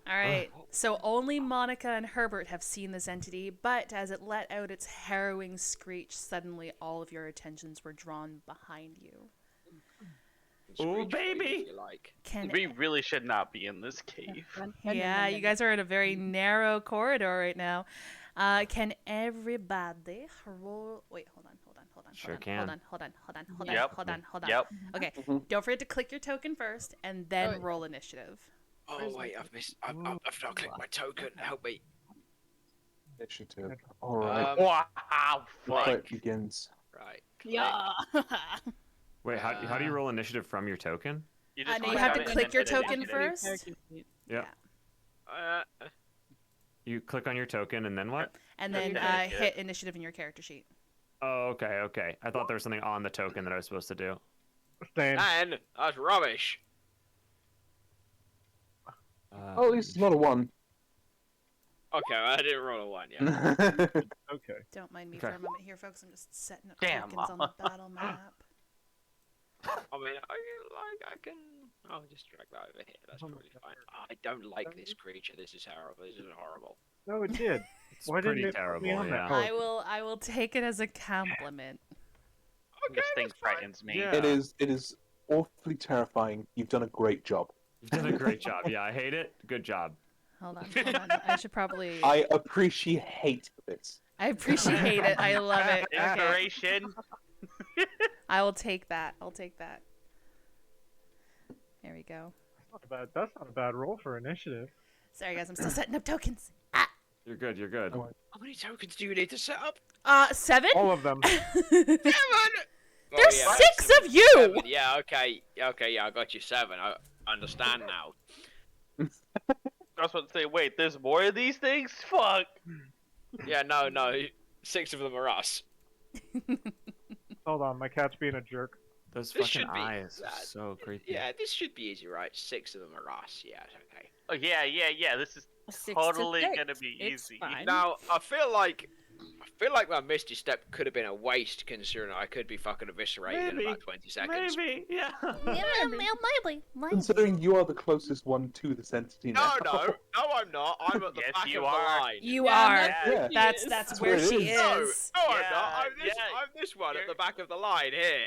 All right. So only Monica and Herbert have seen this entity, but as it let out its harrowing screech, suddenly all of your attentions were drawn behind you. Oh, Screech for you, baby. if you like. Can We really should not be in this cave. Yeah, you guys are in a very narrow corridor right now. Can everybody roll? Wait, hold on. Sure can. Hold on. Yep. Okay, don't forget to click your token first, and then roll initiative. Oh wait, I've missed. I've not clicked my token. Help me. Initiative. All right. Wow, The fuck. fight begins. Right. Yeah. Wait, how do you roll initiative from your token? You No, you click have on to it and click then your hit token initiative. first, Yeah. Uh, You click on your token and then what? and Then then initiative. hit initiative in your character sheet. Oh, okay. I thought there was something on the token that I was supposed to do. Same. man, that's rubbish. Oh, at least it's not a 1. Okay, I didn't roll a 1 yet. Okay. Don't mind me Okay. for a moment here, folks. I'm just setting up Damn, tokens on the battle map. I mean, I can. I'll just drag that over here. That's probably fine. I don't like this creature. This is horrible. This is horrible. No, it did. It's Why didn't pretty it put terrible, me on that yeah. post? I will take it as a compliment. Okay, This thing that's fine. frightens me. Yeah. It is awfully terrifying. You've done a great job. You've done a great job. Yeah, I hate it. Good job. Hold on. I should probably. I appreciate this. I appreciate it. I love it. Okay. Inspiration. I will take that. There we go. That's not a bad roll for initiative. Sorry, guys. I'm still setting up tokens. You're good. How many tokens do you need to set up? 7? All of them. 7! There's Oh, yeah, 6 of you! 7. Yeah, okay, yeah, I got you 7. I understand now. I was about to say, wait, there's more of these things? Fuck. Yeah, no, 6 of them are us. Hold on, my cat's being a jerk. Those This fucking should be eyes are so creepy. Yeah, this should be easy, right? 6 of them are us. Yeah, it's okay. Oh, yeah, this is 6 to totally 6. gonna be It's easy. fine. Now, I feel like that Misty Step could have been a waste, considering I could be fucking eviscerated in Maybe. about 20 seconds. Maybe, yeah. Maybe. Considering you are the closest one to this entity No, now. I'm not. I'm at the Yes, back you of are. the line. You Yeah, are. Yeah. That's That's where where it she is. is. No, I'm Yeah, not. yeah. I'm this one at You're- the back of the line here.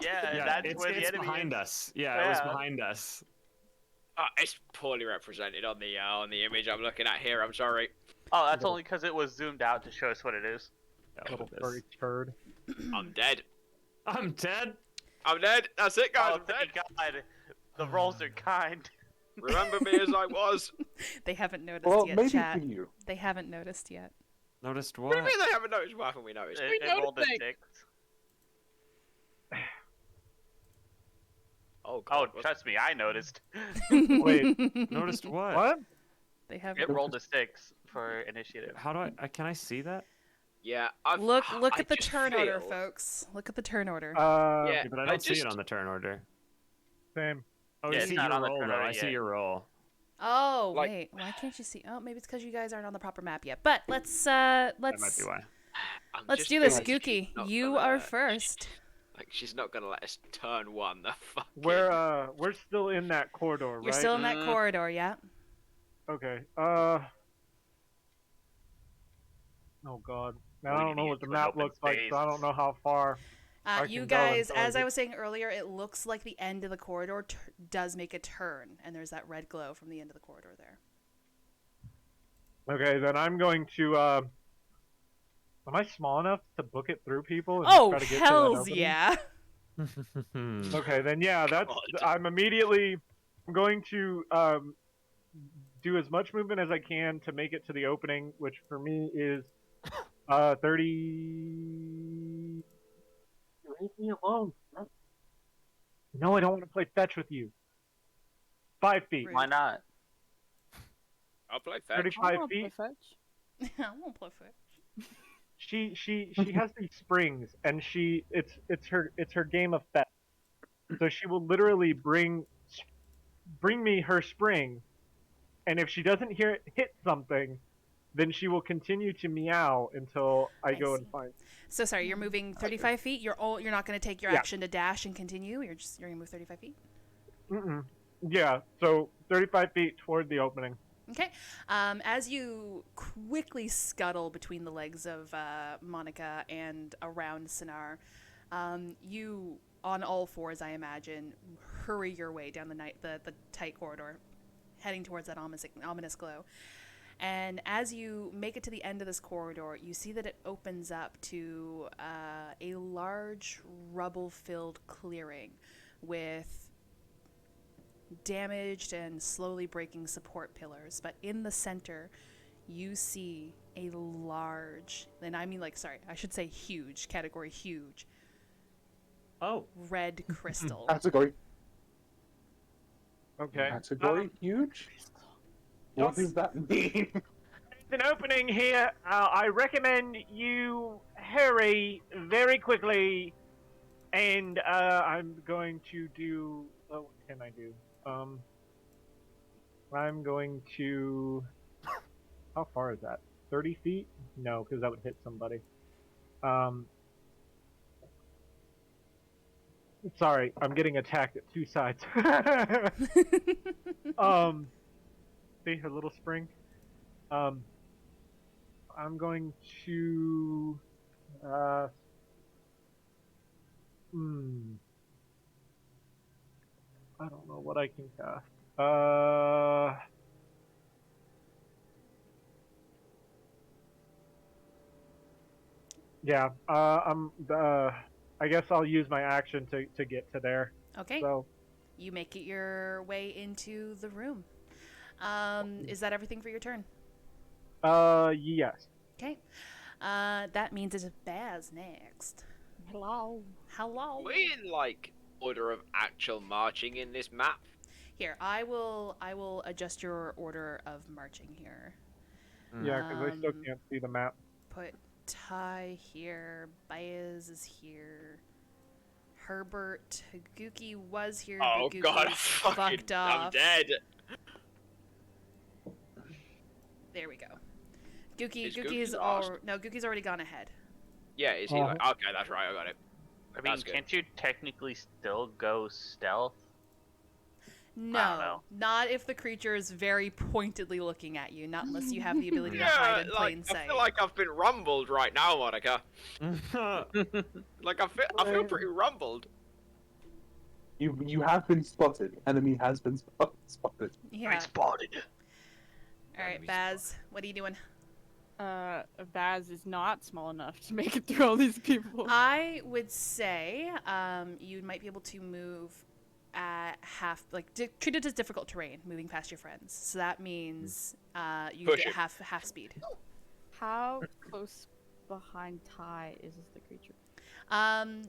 Yeah, Yeah, that's it's where the enemy behind is. us. Yeah, it was Yeah. behind us. It's poorly represented on the image I'm looking at here. I'm sorry. Oh, that's only because it was zoomed out to show us what it is. Yeah, Little look at furry this. turd. I'm dead. I'm dead. I'm dead. That's it, guys. Oh, I'm dead. thank God. The rolls are kind. Remember me as I was. They haven't noticed Well, yet, maybe chat. for you. They haven't noticed yet. Noticed What do what? you mean they haven't noticed? Why haven't we noticed? It rolled a 6. Oh, Oh, God. what's- trust me, I noticed. Wait, Noticed what? what? They haven't. It rolled a 6 for initiative. How do I can I see that? Yeah, Look I at the just turn order, feel- folks. Look at the turn order. Uh, Yeah, Yeah, but I I don't see just- it on the turn order. same. Oh, Yeah, you it's see not your on the roll turn though. order I see yet. your roll. Oh, like- wait. Why can't you see? Oh, maybe it's because you guys aren't on the proper map yet. But let's That might be why. I'm let's just do this, feeling Gookie. she's not You gonna- are first. Like, she's not gonna let us turn one. The fuck. We're still in that corridor, right? You're still in that Mm. corridor, yeah. Okay. Oh god. Now, I We don't know need what the an map open looks like, so I space. don't know how far. I You can go guys, until I as I get- was saying earlier, it looks like the end of the corridor does make a turn, and there's that red glow from the end of the corridor there. Okay, then I'm going to. Am I small enough to book it through people and Oh, try to get to that hells opening? yeah! Okay, then yeah, that's. God. I'm going to do as much movement as I can to make it to the opening, which for me is 30. Leave me alone. No, I don't want to play fetch with you. 5 feet. Rude. Why not? I'll play fetch. 35 I'll play feet. fetch. I won't play fetch. She has these springs, and it's her game of fetch. So she will literally bring me her spring, and if she doesn't hit something, then she will continue to meow until I go and see. find. So sorry, you're moving 35 feet. You're not going to take your Yeah. action to dash and continue. You're going to move 35 feet. Mm-mm. Yeah, so 35 feet toward the opening. Okay. As you quickly scuttle between the legs of Monica and around Sinar, you, on all fours, I imagine, hurry your way down the tight corridor, heading towards that ominous glow. And as you make it to the end of this corridor, you see that it opens up to a large rubble-filled clearing with damaged and slowly breaking support pillars. But in the center, you see a large, and I mean I should say huge, category huge, red crystal. Category. Okay. Category huge? What does that mean? It's an opening here. I recommend you hurry very quickly, and I'm going to do. Oh, what can I do? I'm going to. How far is that? 30 feet? No, because that would hit somebody. Sorry, I'm getting attacked at two sides. See her little spring. I'm going to. I don't know what I can cast. Yeah. I guess I'll use my action to get to there. Okay. So. You make it your way into the room. Is that everything for your turn? Yes. Okay. That means it's Baz next. Hello. Hello. We in like order of actual marching in this map. Here, I will adjust your order of marching here. Yeah, because I still can't see the map. Put Ty here. Baez is here. Herbert Haguki was here. Oh but god, Guki's fucking, fucked off. I'm dead. There we go. Guki's Guki's lost? Guki's already gone ahead. Yeah, is he Oh. like... Okay, that's right, I got it. I mean, That's good. can't you technically still go stealth? No, not if the creature is very pointedly looking at you. Not unless you have the ability to Yeah, hide in like, plain I sight. feel like I've been rumbled right now, Monica. Like, I feel pretty rumbled. You have been spotted. Enemy has been spotted. Yeah. spotted. All right, Baz, what are you doing? Baz is not small enough to make it through all these people. I would say you might be able to move at half, treat it as difficult terrain, moving past your friends. So that means you Push get it. half speed. How close behind Ty is the creature?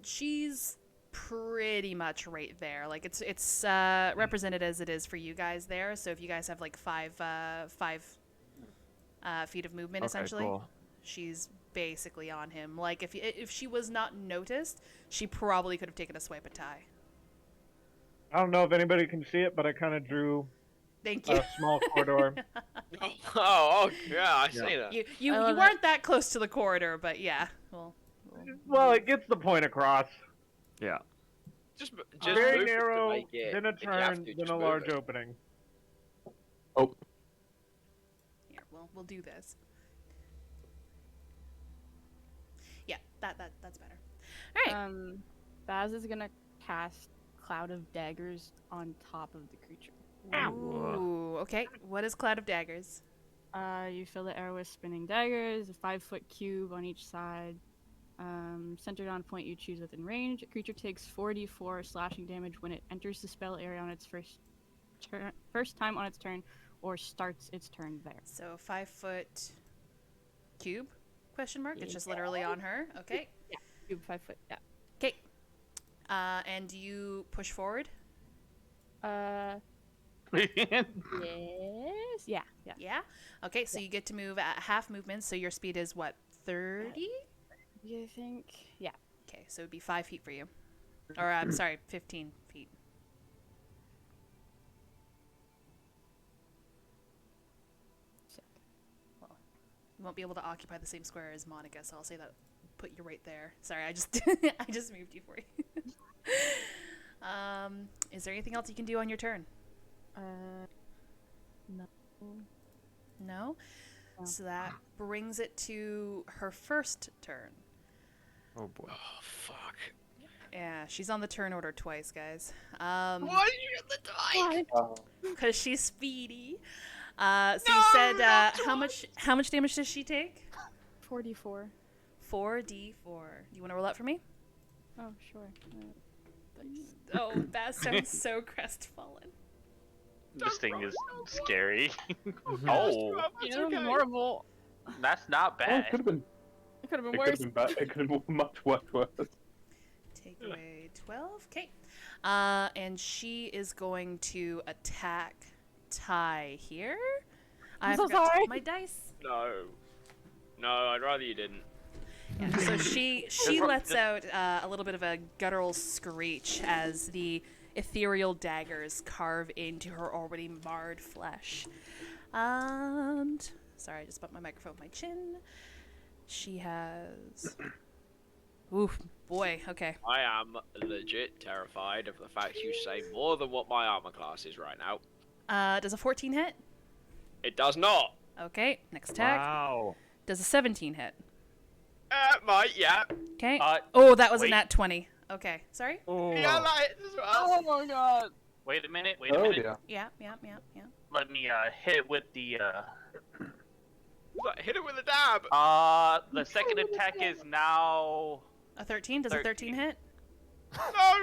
She's pretty much right there. Like it's represented as it is for you guys there. So if you guys have like five feet of movement, Okay, essentially, cool. she's basically on him. Like if she was not noticed, she probably could have taken a swipe at Ty. I don't know if anybody can see it, but I kind of drew Thank you. a small corridor. Oh, yeah, I see that. You I love weren't that close to the corridor, but yeah. Well, it gets the point across. Yeah. Just Very move it to narrow, make it. then a If you have turn, to, then just a move large it. opening. Oh, Here, we'll do this. That's better. All right. Baz is gonna cast Cloud of Daggers on top of the creature. Ooh, okay. What is Cloud of Daggers? You fill the air with spinning daggers, a 5-foot cube on each side, centered on a point you choose within range. A creature takes 4d4 slashing damage when it enters the spell area on its first time on its turn, or starts its turn there. So 5-foot cube? Question mark. It's just literally on her. Okay. Yeah, cube 5 foot. Yeah. Okay. And do you push forward? Yes. Yeah. Yeah. Yeah. Okay. So you get to move at half movement. So your speed is what? 30? You think? Yeah. Okay. So it'd be 5 feet for you. Or I'm sorry, 15 feet. Well, you won't be able to occupy the same square as Monica, so I'll say that. Put you right there. Sorry, I just I just moved you for you. Is there anything else you can do on your turn? No. No? So that brings it to her first turn. Oh boy. Oh, fuck. Yeah, she's on the turn order twice, guys. Why are you at the time? Because she's speedy. So you said how much damage does she take? 4d4. 4d4. You want to roll that for me? Oh, sure. Oh, that sounds so crestfallen. This thing is scary. Oh, Yeah, horrible. That's not Oh, bad. it could have been. It could have been It could worse. have been bad. It could have been much worse. Take away 12. Okay. And she is going to attack Ty here. I so forgot to sorry. put my dice. No. No, I'd rather you didn't. Yeah, so she lets out a little bit of a guttural screech as the ethereal daggers carve into her already marred flesh. And sorry, I just bumped my microphone with my chin. She has. Oof, boy. Okay. I am legit terrified of the fact you say more than what my armor class is right now. Does a 14 hit? It does not. Okay. Next attack. Wow. Does a 17 hit? Might, yeah. Okay. Uh, Oh, that was a wait. nat 20. Okay. Sorry. Oh. Yeah, that hits as well. Oh my god. Wait a minute. Wait a Oh minute. dear. Yeah. Let me hit it with the Hit it with a dab. the second attack is now. A 13? Does a 13 hit? No.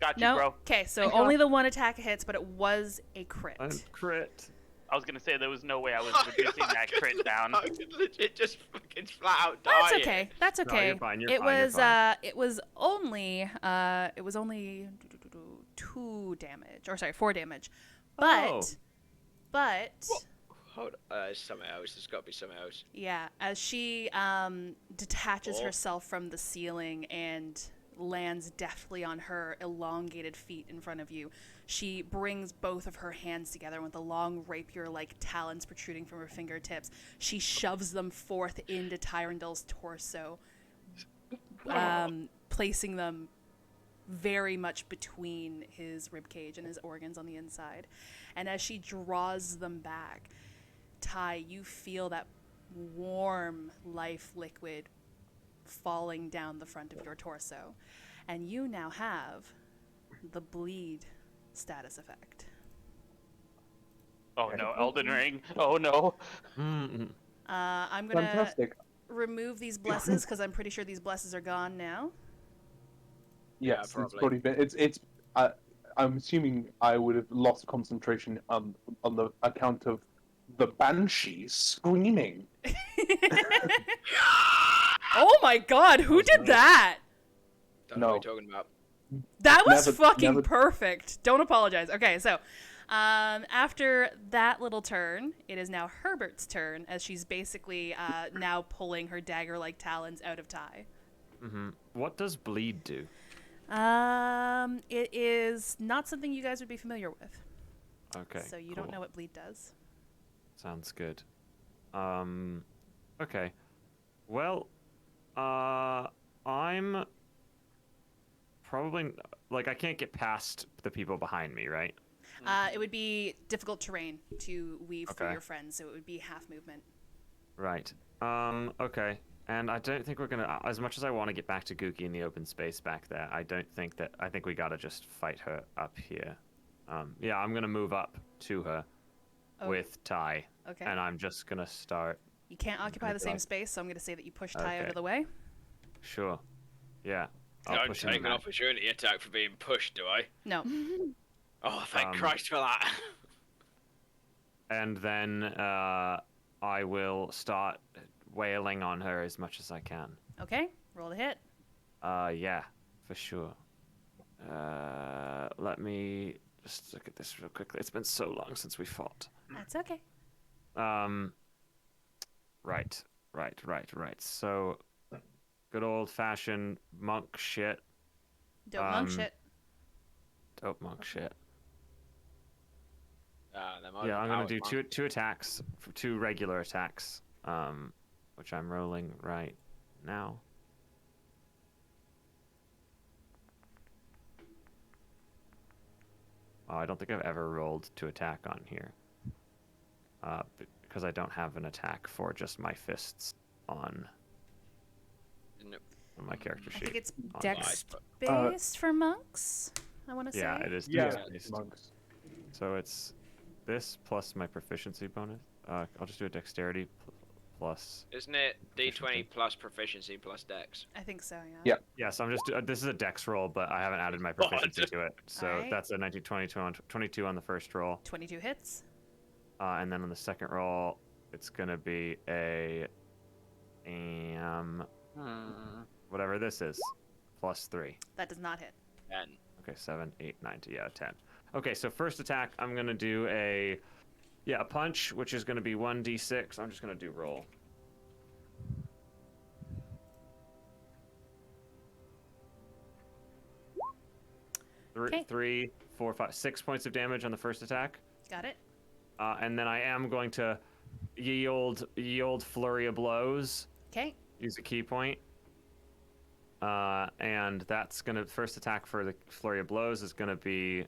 Got you, No. bro. Okay, so only the one attack hits, but it was a crit. Crit. I was gonna say there was no way I was reducing that crit down. I could legit just fucking flat out die. That's okay. That's No, okay. you're fine, you're it fine, you're was fine. it was only 2 damage, or sorry, 4 damage. But Oh. but Hold on. It's something else. There's got to be something else. yeah, as she detaches herself from the ceiling and lands deftly on her elongated feet in front of you, she brings both of her hands together with the long rapier-like talons protruding from her fingertips. She shoves them forth into Tyrandil's torso, placing them very much between his ribcage and his organs on the inside. And as she draws them back, Ty, you feel that warm life liquid falling down the front of your torso. And you now have the bleed status effect. Oh no, Elden Ring. Oh no. Mm-mm. I'm going to Fantastic. remove these blesses because I'm pretty sure these blesses are gone now. Yes, it's probably. probably been. It's. I'm assuming I would have lost concentration on the account of the banshee screaming. Oh my god, who did that? Don't know what No. you're talking about. That was Never- fucking never- perfect. Don't apologize. Okay, so after that little turn, it is now Herbert's turn as she's basically now pulling her dagger-like talons out of Ty. Mm-hmm. What does bleed do? It is not something you guys would be familiar with. Okay. So you don't know what bleed does. Sounds good. Okay. Well, I'm probably like I can't get past the people behind me, right? It would be difficult terrain to weave through Okay. your friends, so it would be half movement. Right. Okay. And I don't think we're gonna. As much as I want to get back to Gookie in the open space back there, I don't think that. I think we gotta just fight her up here. Yeah, I'm gonna move up to her with Ty, Okay. and I'm just gonna start. You can't occupy the same space, so I'm going to say that you push Ty out of the way. Sure. Yeah. I'll Don't push him take an back. opportunity attack for being pushed, do I? No. Oh, thank Christ for that. And then I will start wailing on her as much as I can. Okay, roll to hit. Yeah, for sure. Let me just look at this real quickly. It's been so long since we fought. That's okay. Right. So, good old-fashioned monk shit. Dope monk shit. Dope monk shit. Yeah, Yeah, I'm gonna do two attacks, two regular attacks, which I'm rolling right now. Oh, I don't think I've ever rolled to attack on here. Because I don't have an attack for just my fists on my character sheet. I think it's on dex-based for monks, I want to say. Yeah, it is Yeah, dex-based. monks. So it's this plus my proficiency bonus. I'll just do a dexterity plus. Isn't it D20 Proficiency. plus proficiency plus dex? I think so, yeah. Yeah. Yeah, so I'm just this is a dex roll, but I haven't added my proficiency to it. So Alright. that's a 19, 22 on the first roll. 22 hits. And then on the second roll, it's gonna be a whatever this is, plus 3. That does not hit. 10. Okay, 7, 8, 9, 10. Okay, so first attack, I'm gonna do a punch, which is gonna be 1d6. I'm just gonna do roll. Okay. 3, 4, 5, 6 points of damage on the first attack. Got it. And then I am going to ye old flurry of blows. Okay. Use a key point. And that's gonna first attack for the flurry of blows is gonna be.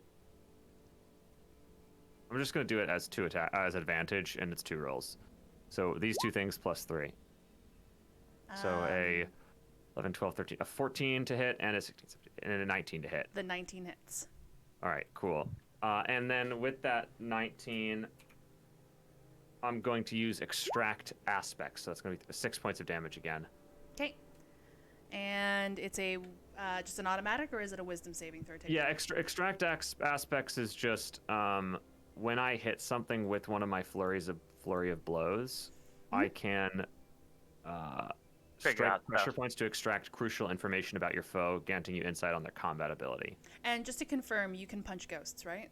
I'm just gonna do it as as advantage, and it's 2 rolls. So these 2 things plus 3. So a 11, 12, 13, a 14 to hit, and a 16, 17, and a 19 to hit. The 19 hits. All right, cool. And then with that 19, I'm going to use extract aspects. So that's going to be 6 points of damage again. Okay. And it's a just an automatic, or is it a wisdom saving throw? Yeah, extract aspects is just when I hit something with one of my flurry of blows, I can strike pressure points to extract crucial information about your foe, granting you insight on their combat ability. And just to confirm, you can punch ghosts, right?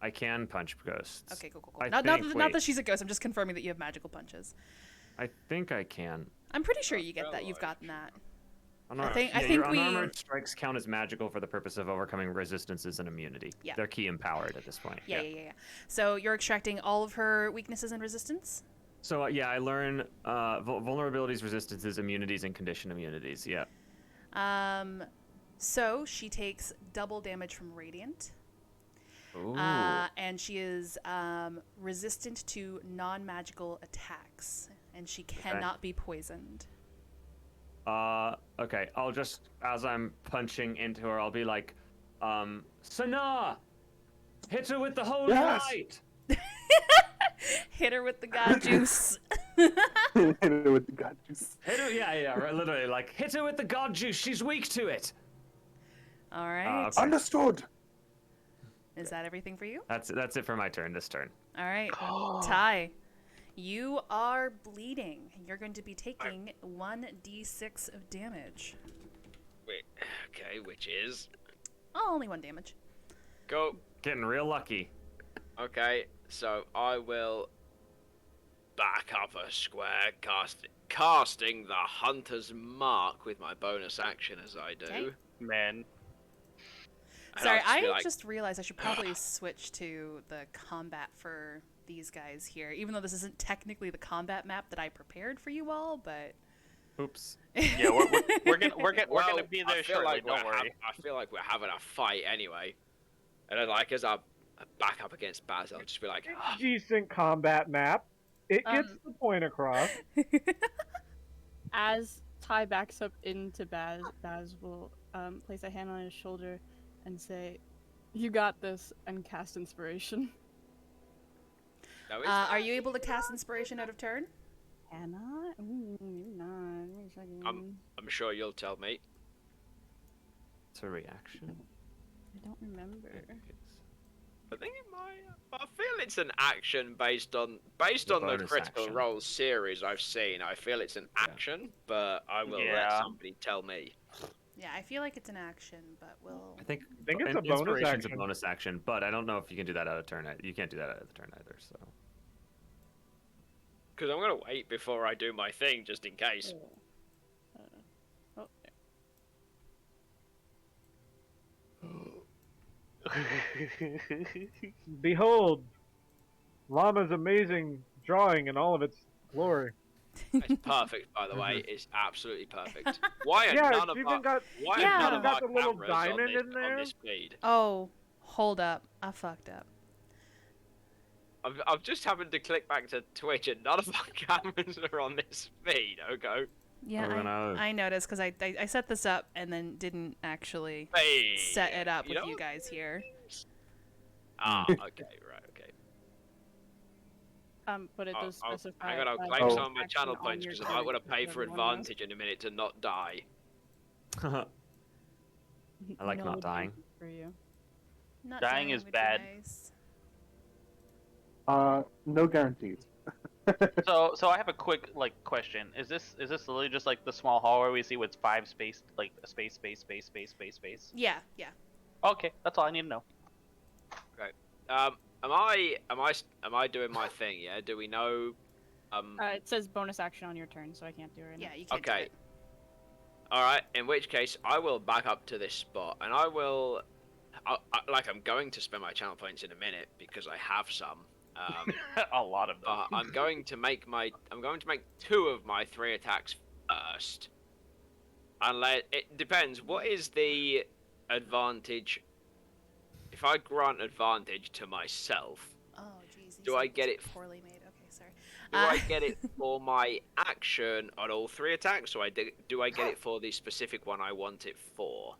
I can punch ghosts. Okay, cool. Not that she's a ghost. I'm just confirming that you have magical punches. I think I can. I'm pretty sure you get that. You've gotten that. I think your unarmored strikes count as magical for the purpose of overcoming resistances and immunity. Yeah. They're key empowered at this point. Yeah. So you're extracting all of her weaknesses and resistance? So I learn vulnerabilities, resistances, immunities, and condition immunities. Yeah. So she takes double damage from radiant. Ooh. And she is resistant to non-magical attacks, and she cannot be poisoned. Okay. I'll just, as I'm punching into her, I'll be like, Sana, hit her with the holy light. Hit her with the god juice. Hit her with the god juice. Hit her, right, literally, like, hit her with the god juice. She's weak to it. All right. Okay. Understood. Is that everything for you? That's it for my turn. This turn. All right. Ty, you are bleeding. You're going to be taking 1d6 of damage. Wait, okay, which is? Oh, only 1 damage. Go. Getting real lucky. Okay, so I will back up a square, casting the Hunter's Mark with my bonus action as I do. Okay. Man. And Sorry, I'll just be just realized I should probably switch to the combat for these guys here, even though this isn't technically the combat map that I prepared for you all, but... Oops. Yeah, we're gonna be there shortly. Don't worry. I feel like we're having a fight anyway, and then like as I back up against Baz, I'll just be like, Decent combat map. It gets the point across. As Ty backs up into Baz, Baz will place a hand on his shoulder and say, "You got this," and cast inspiration. Are you able to cast inspiration out of turn? Can I? Ooh, maybe not. Wait a second. I'm sure you'll tell me. It's a reaction. I don't remember. I think it might. I feel it's an action based on the bonus Critical action. Role series I've seen. I feel it's an action, but I will let Yeah. somebody tell me. Yeah, I feel like it's an action, but we'll. I think it's a bonus inspiration's action. a bonus action, but I don't know if you can do that out of turn. You can't do that out of the turn either. So. Because I'm gonna wait before I do my thing, just in case. Oh, Behold, Llama's amazing drawing in all of its glory. It's perfect, by the way. It's absolutely perfect. Why are Yeah, none it's of even our got why Yeah. are none of got our the little cameras diamond on in there. this feed? Oh, hold up! I fucked up. I've just happened to click back to Twitch, and none of our cameras are on this feed. Okay. Yeah, Oh, no. I noticed because I set this up and then didn't actually Hey, set it up with know you what? guys here. Ah, okay, right, okay. but it does specify. I'm gonna that claim bonus some of my action channel on points your because I might turn, want to pay so for everyone knows. advantage in a minute to not die. I like No not dying. advantage for you. Not Dying is would be bad. nice. No guarantees. So I have a quick question. Is this literally just like the small hallway we see with 5 space space. Yeah, yeah. Okay, that's all I need to know. Right. Am I doing my thing? Yeah. Do we know? It says bonus action on your turn, so I can't do it right now. Yeah, you can't do Okay. it. All right. In which case, I will back up to this spot, and I will. I'm going to spend my channel points in a minute because I have some. A lot of them. I'm going to make 2 of my 3 attacks first. Unless it depends. What is the advantage? If I grant advantage to myself, Oh, jeez. do I get it? Poorly made. Okay, sorry. Do I get it for my action on all 3 attacks, or do I get it for the specific one I want it for?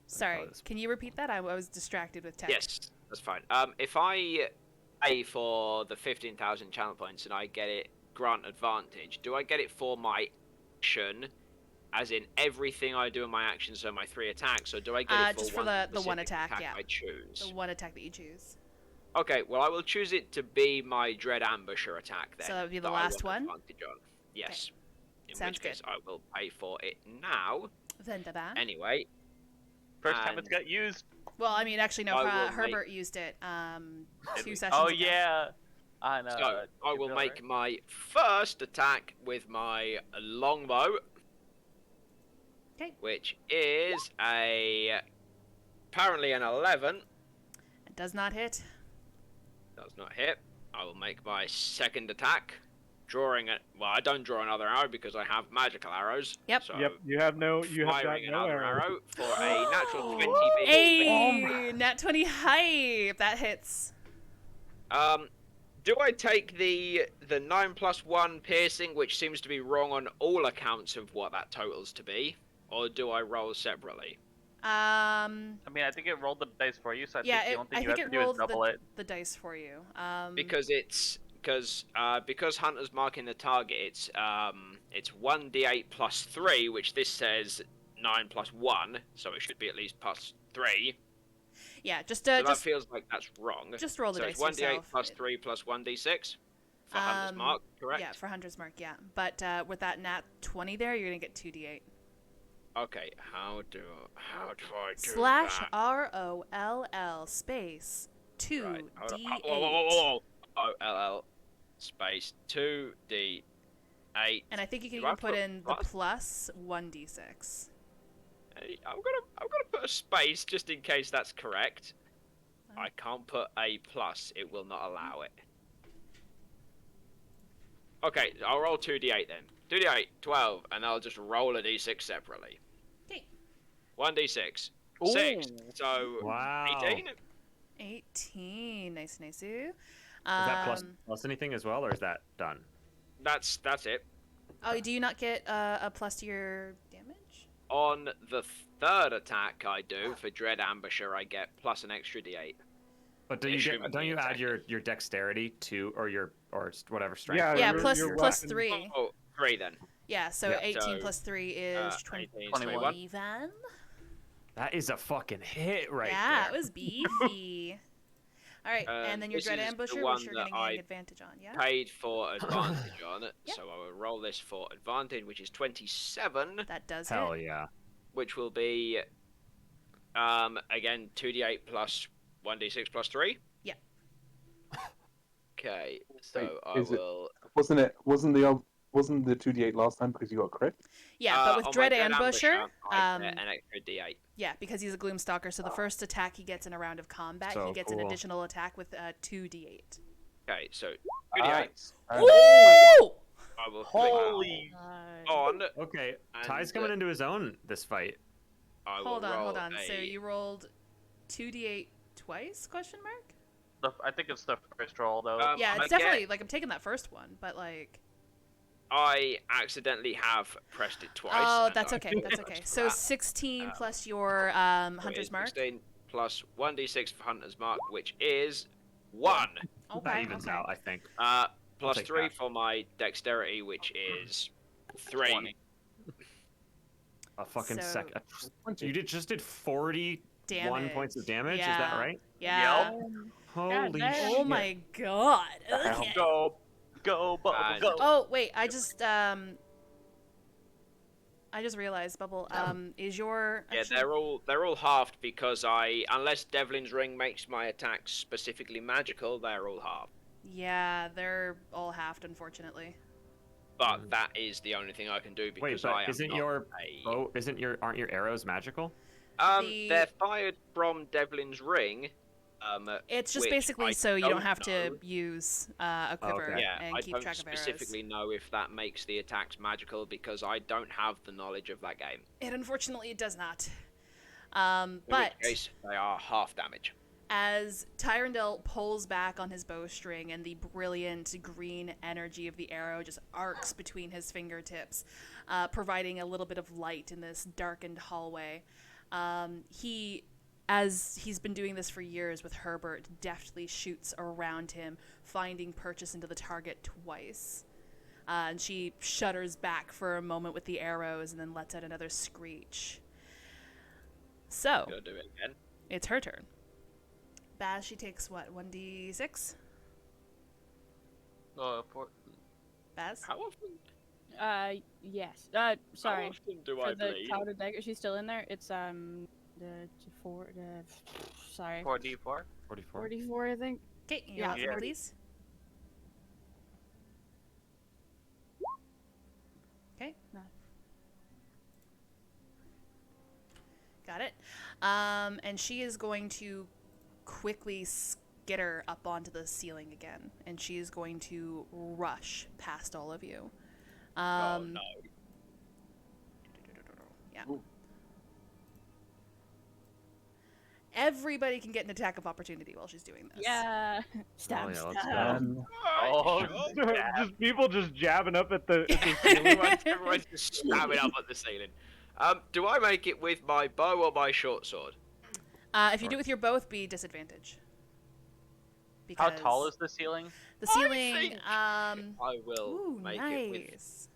Sorry. Can you repeat that? I was distracted with text. Yes, that's fine. If I pay for the 15,000 channel points and I get it grant advantage, do I get it for my action, as in everything I do in my action, so my 3 attacks, or do I get it for just for the one attack, yeah. I choose? The one attack that you choose. Okay, well I will choose it to be my Dread Ambusher attack then. So that would be the I last want one? advantage on. Yes. In Sounds which case good. I will pay for it now. Wunderbar. Anyway. First time it's got used. Well, I mean, actually, no. I will Herbert used it 2 sessions Oh ago. yeah. I know. So I will make my first attack with my longbow. Okay. Which is apparently an 11. It does not hit. Does not hit. I will make my second attack, drawing it. Well, I don't draw another arrow because I have magical arrows. Yep. So Yep, you have got firing no another arrow. arrow for a natural 20. Hey, nat 20 hype. That hits. Do I take the 9+1 piercing, which seems to be wrong on all accounts of what that totals to be, or do I roll separately? I mean, I think it rolled the dice for you, so I think the only thing you have to do is double it. The dice for you. Because because Hunter's marking the target, it's 1d8 plus 3, which this says 9 plus 1, so it should be at least plus 3. Yeah, just so that feels like that's wrong. Just roll the dice So it's 1d8 yourself. plus 3 plus 1d6 for Hunter's mark, correct? Yeah, for Hunter's mark, yeah. But with that nat 20 there, you're gonna get 2d8. Okay, how do I do /ROLL space 2d8. Whoa. OLL space 2d8. And I think you can Do I even put in the plus? plus 1d6. I'm gonna put a space just in case that's correct. I can't put a plus; it will not allow it. Okay, I'll roll 2d8 then. 2d8, 12, and I'll just roll a d6 separately. Okay. 1d6. Ooh. 6. So Wow. 18. 18. Nice. Is that plus anything as well, or is that done? That's it. Oh, do you not get a plus to your damage? On the third attack I do for Dread Ambusher, I get plus an extra D8. But don't you add your dexterity to or whatever strength? Yeah, Yeah, your- plus your plus weapon- 3. Oh, 3 then. Yeah, so Yeah. 18 So, plus 3 is 18, 21. Even. That is a fucking hit right Yeah, there. it was beefy. All right, and then your this Dread is the Ambusher, one which you're that getting I an advantage on, yeah? Paid for advantage on it, Yep. so I will roll this for advantage, which is 27, That does Hell hit. yeah. which will be, again, 2d8 plus 1d6 plus 3. Yeah. Okay, so Wait, I is it- will... Wasn't the 2d8 last time because you got crit? Yeah, but with on my Dread Ambusher, I get an extra d8. yeah, because he's a Gloomstalker, so the first attack he gets in a round of combat, So he gets an cool. additional attack with 2d8. Okay, so 2d8. Ooh! I will Holy. click on. Okay, And, Ty's coming into his own this fight. I will Hold roll on. a- So you rolled 2d8 twice? Question mark? I think it's the first roll though. Yeah, it's I definitely get- like I'm taking that first one, but like. I accidentally have pressed it twice. Oh, and that's I okay. That's okay. pressed So that. 16 plus your So hunter's it's mark. 16 plus 1d6 for hunter's mark, which is 1. That Okay. evens out, I think. Plus take 3 that. for my dexterity, which is 3. 20. A fucking So- second. You just did 41 Damage. points of damage. Is Yeah. that right? Yeah. Holy damn. shit! Oh my god. Okay. Go, Bubble, And- go. Oh wait, I just realized, Bubble. Is your Yeah, actually- they're all halved because unless Devlin's ring makes my attacks specifically magical, they're all halved. Yeah, they're all halved, unfortunately. But that is the only thing I can do because Wait, but I am isn't not your a... bow? Aren't your arrows magical? The- They're fired from Devlin's ring. It's just which basically I so you don't don't have to know. use a quiver okay. Yeah, and I keep don't track of arrows. specifically know if that makes the attacks magical because I don't have the knowledge of that game. Unfortunately, it does not. In But which case, they are half damage. as Tyrandel pulls back on his bowstring and the brilliant green energy of the arrow just arcs between his fingertips, providing a little bit of light in this darkened hallway, as he's been doing this for years with Herbert, deftly shoots around him, finding purchase into the target twice. And she shudders back for a moment with the arrows and then lets out another screech. So, Go do it again. it's her turn. Baz, she takes what, 1d6? Baz? How often? Yes. Sorry. How often do For I the bleed? clouded dagger, she's still in there. It's sorry, 4d4. 44. 44, I think. Okay, you Yeah. roll for me, Yeah. please. Okay. No. Got it. And she is going to quickly skitter up onto the ceiling again, and she is going to rush past all of you. Oh no. Yeah. Ooh. Everybody can get an attack of opportunity while she's doing this. Yeah. Stab, yeah, let's stab. go. Oh, Just people just jabbing up at the. Everyone's just stabbing up at the ceiling. Do I make it with my bow or my short sword? If you do it with your bow, it'd be disadvantage. How Because tall is the ceiling? the I ceiling? think I will Ooh, make it with. nice.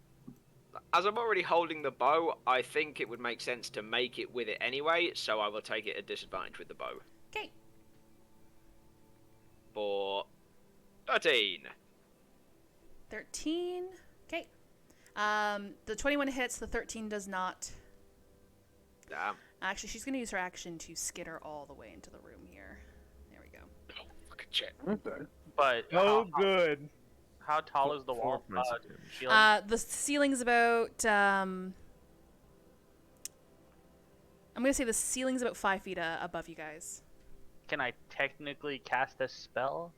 As I'm already holding the bow, I think it would make sense to make it with it anyway, so I will take it at disadvantage with the bow. Okay. For 13. 13. Okay. The 21 hits, the 13 does not. Damn. Actually, she's going to use her action to skitter all the way into the room here. There we go. Oh, fucking shit. Okay. But Oh, good. how tall is the wall? 4 points of damage. Ceiling? The ceiling's about. I'm going to say the ceiling's about 5 feet above you guys. Can I technically cast a spell?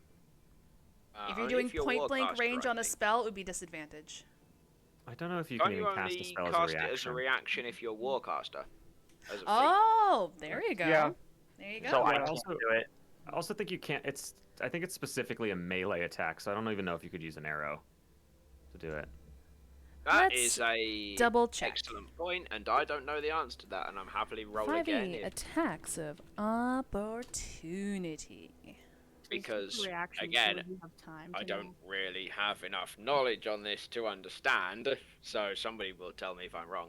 If you're Only doing you're point blank Warcaster, range I on a think. spell, it would be disadvantage. I don't know if you Don't can you even cast a only spell cast as a it as a reaction. reaction if you're Warcaster? As a feat? Oh, there you go. Yeah. There you go. So I Yeah, can't also- do it. I also think you can't. I think it's specifically a melee attack, so I don't even know if you could use an arrow. to do it. That Let's is a double check. excellent point, and I don't know the answer to that, and I'm happily roll again 5e attacks of opportunity. because Reaction, again, so we have time I to don't know. really have enough knowledge on this to understand. So somebody will tell me if I'm wrong.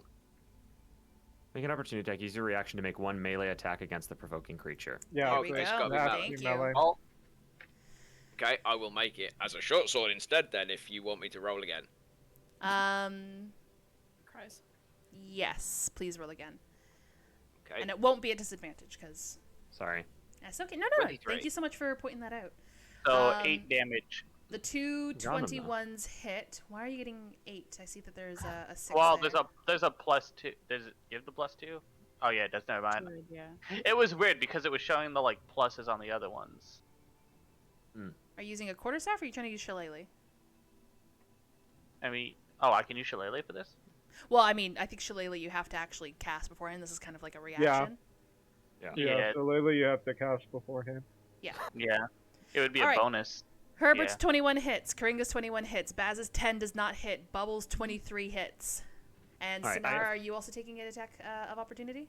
Make an opportunity attack. Use your reaction to make one melee attack against the provoking creature. Yeah, There we so it's go. gotta be it has to melee. be Thank you. melee. Oh. Okay, I will make it as a short sword instead then, if you want me to roll again. Cries. Yes, please roll again. Okay. And it won't be a disadvantage because Sorry. that's okay. No. 23. Thank you so much for pointing that out. So 8 damage. The two Got him, though. 21s hit. Why are you getting 8? I see that there's a 6 Well, there. there's a +2. Does it give the +2? Oh yeah, it does. Never mind. Good, yeah. It was weird because it was showing the like pluses on the other ones. Are you using a quarterstaff or are you trying to use shillelagh? I mean, oh, I can use shillelagh for this. Well, I mean, I think shillelagh you have to actually cast beforehand. This is kind of like a reaction. Yeah. Yeah, so Layla, you have to cast beforehand. Yeah, it would be All a right. bonus. Herbert's Yeah. 21 hits. Karinga's 21 hits. Baz's 10 does not hit. Bubbles 23 hits. And All right, Sinara, are you also taking an attack of opportunity?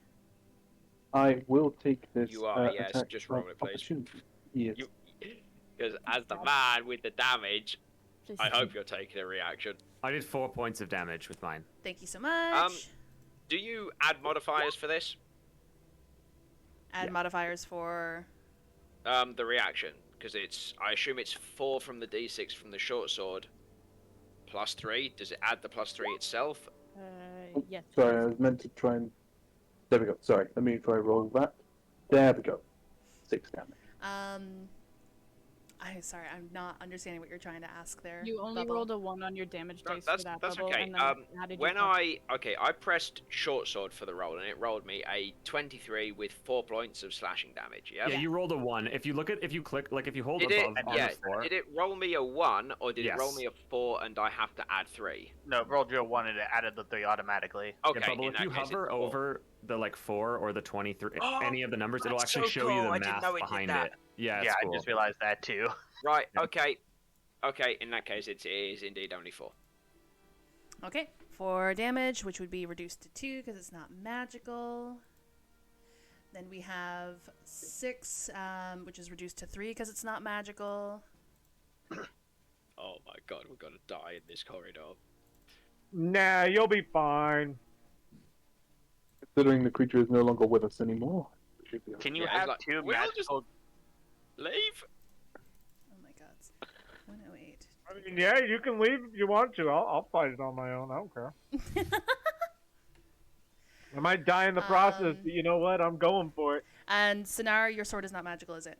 I will take this. You are, yes, attack just roll of it, please. opportunity. Yes. Because as the man with the damage, Please. I hope you're taking a reaction. I did 4 points of damage with mine. Thank you so much. Do you add modifiers for this? Add modifiers for... The reaction, because I assume it's 4 from the d6 from the short sword, +3. Does it add the +3 itself? Yes. Sorry, I was meant to try and. There we go. Sorry, let me try roll that. There we go. 6 damage. Sorry, I'm not understanding what you're trying to ask there. You only Bubble. rolled a 1 on your damage No, dice for that that's bubble, okay. and then it added When your I pressed short sword for the roll, and it rolled me a 23 with 4 points of slashing damage. Yeah. Yeah, you rolled a 1. If you click, like if you hold Did it? above on Yeah. the 4. Did it roll me a 1, or did it roll Yes. me a 4, and I have to add 3? No, it rolled you a 1 and it added the 3 automatically. Okay. Yeah, Bubble, in if you that case, hover it's 4. over the like 4 or the 23, Oh, any of the numbers, it'll that's actually so show you cool. the I didn't math know it did behind that. it. Yeah, it's Yeah, cool. I just realized that too. Right. Okay. Okay. In that case, it is indeed only 4. Okay, 4 damage, which would be reduced to 2 because it's not magical. Then we have 6, which is reduced to 3 because it's not magical. Oh my god, we're gonna die in this corridor. Nah, you'll be fine. Considering the creature is no longer with us anymore. we should be Can you Yeah, it's have like, 2 we'll just- magical? Leave. Oh my god. 108. I mean, yeah, you can leave if you want to. I'll fight it on my own. I don't care. I might die in the process, but you know what? I'm going for it. And Sinara, your sword is not magical, is it?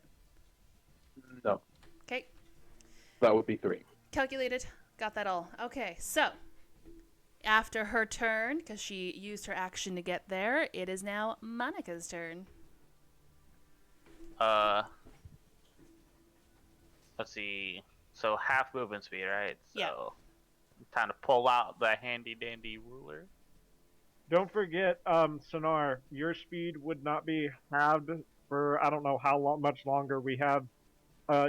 No, Okay, that would be 3. calculated. Got that all. Okay, so after her turn, because she used her action to get there, it is now Monica's turn. Let's see. So half movement speed, right? So Yeah. time to pull out the handy dandy ruler. Don't forget, Sonar, your speed would not be halved for I don't know how much longer we have.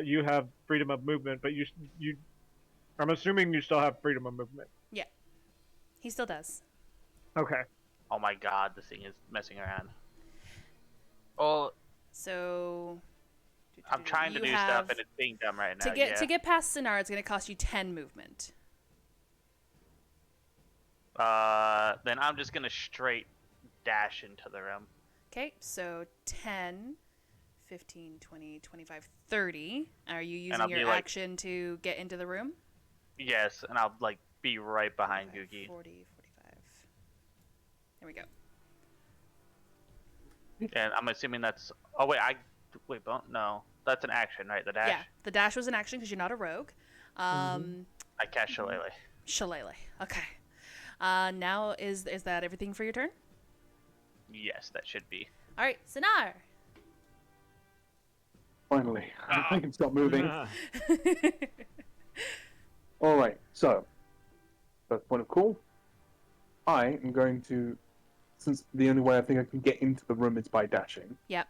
You have freedom of movement, but you I'm assuming you still have freedom of movement. Yeah, he still does. Okay. Oh my god, this thing is messing around. Oh, So I'm trying to you do have- stuff and it's being dumb right now. to get past Sinara, it's going to cost you 10 movement. Then I'm just gonna straight dash into the room. Okay, so 10, 15, 20, 25, 30. Are you And I'll using be your like- action to get into the room? Yes, and I'll like be right behind 45, Googie. 40, 45. There we go. And I'm assuming that's. Oh wait, no, that's an action, right? The dash. Yeah, the dash was an action because you're not a rogue. I cast Shillelagh. Shillelagh. Okay. Now is that everything for your turn? Yes, that should be. All right, Sinar. Finally, I can stop moving. Ah. All right, so first point of call. I am going to, since the only way I think I can get into the room is by dashing. Yep.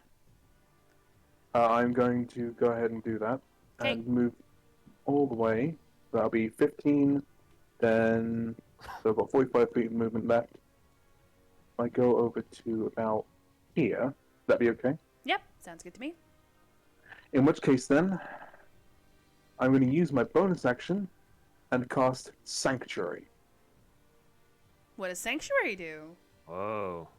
I'm going to go ahead and do that Okay. and move all the way. That'll be 15, Then, so I've got 45 feet of movement left. I go over to about here. That be okay? Yep, sounds good to me. In which case, then, I'm going to use my bonus action and cast Sanctuary. What does Sanctuary do? Whoa.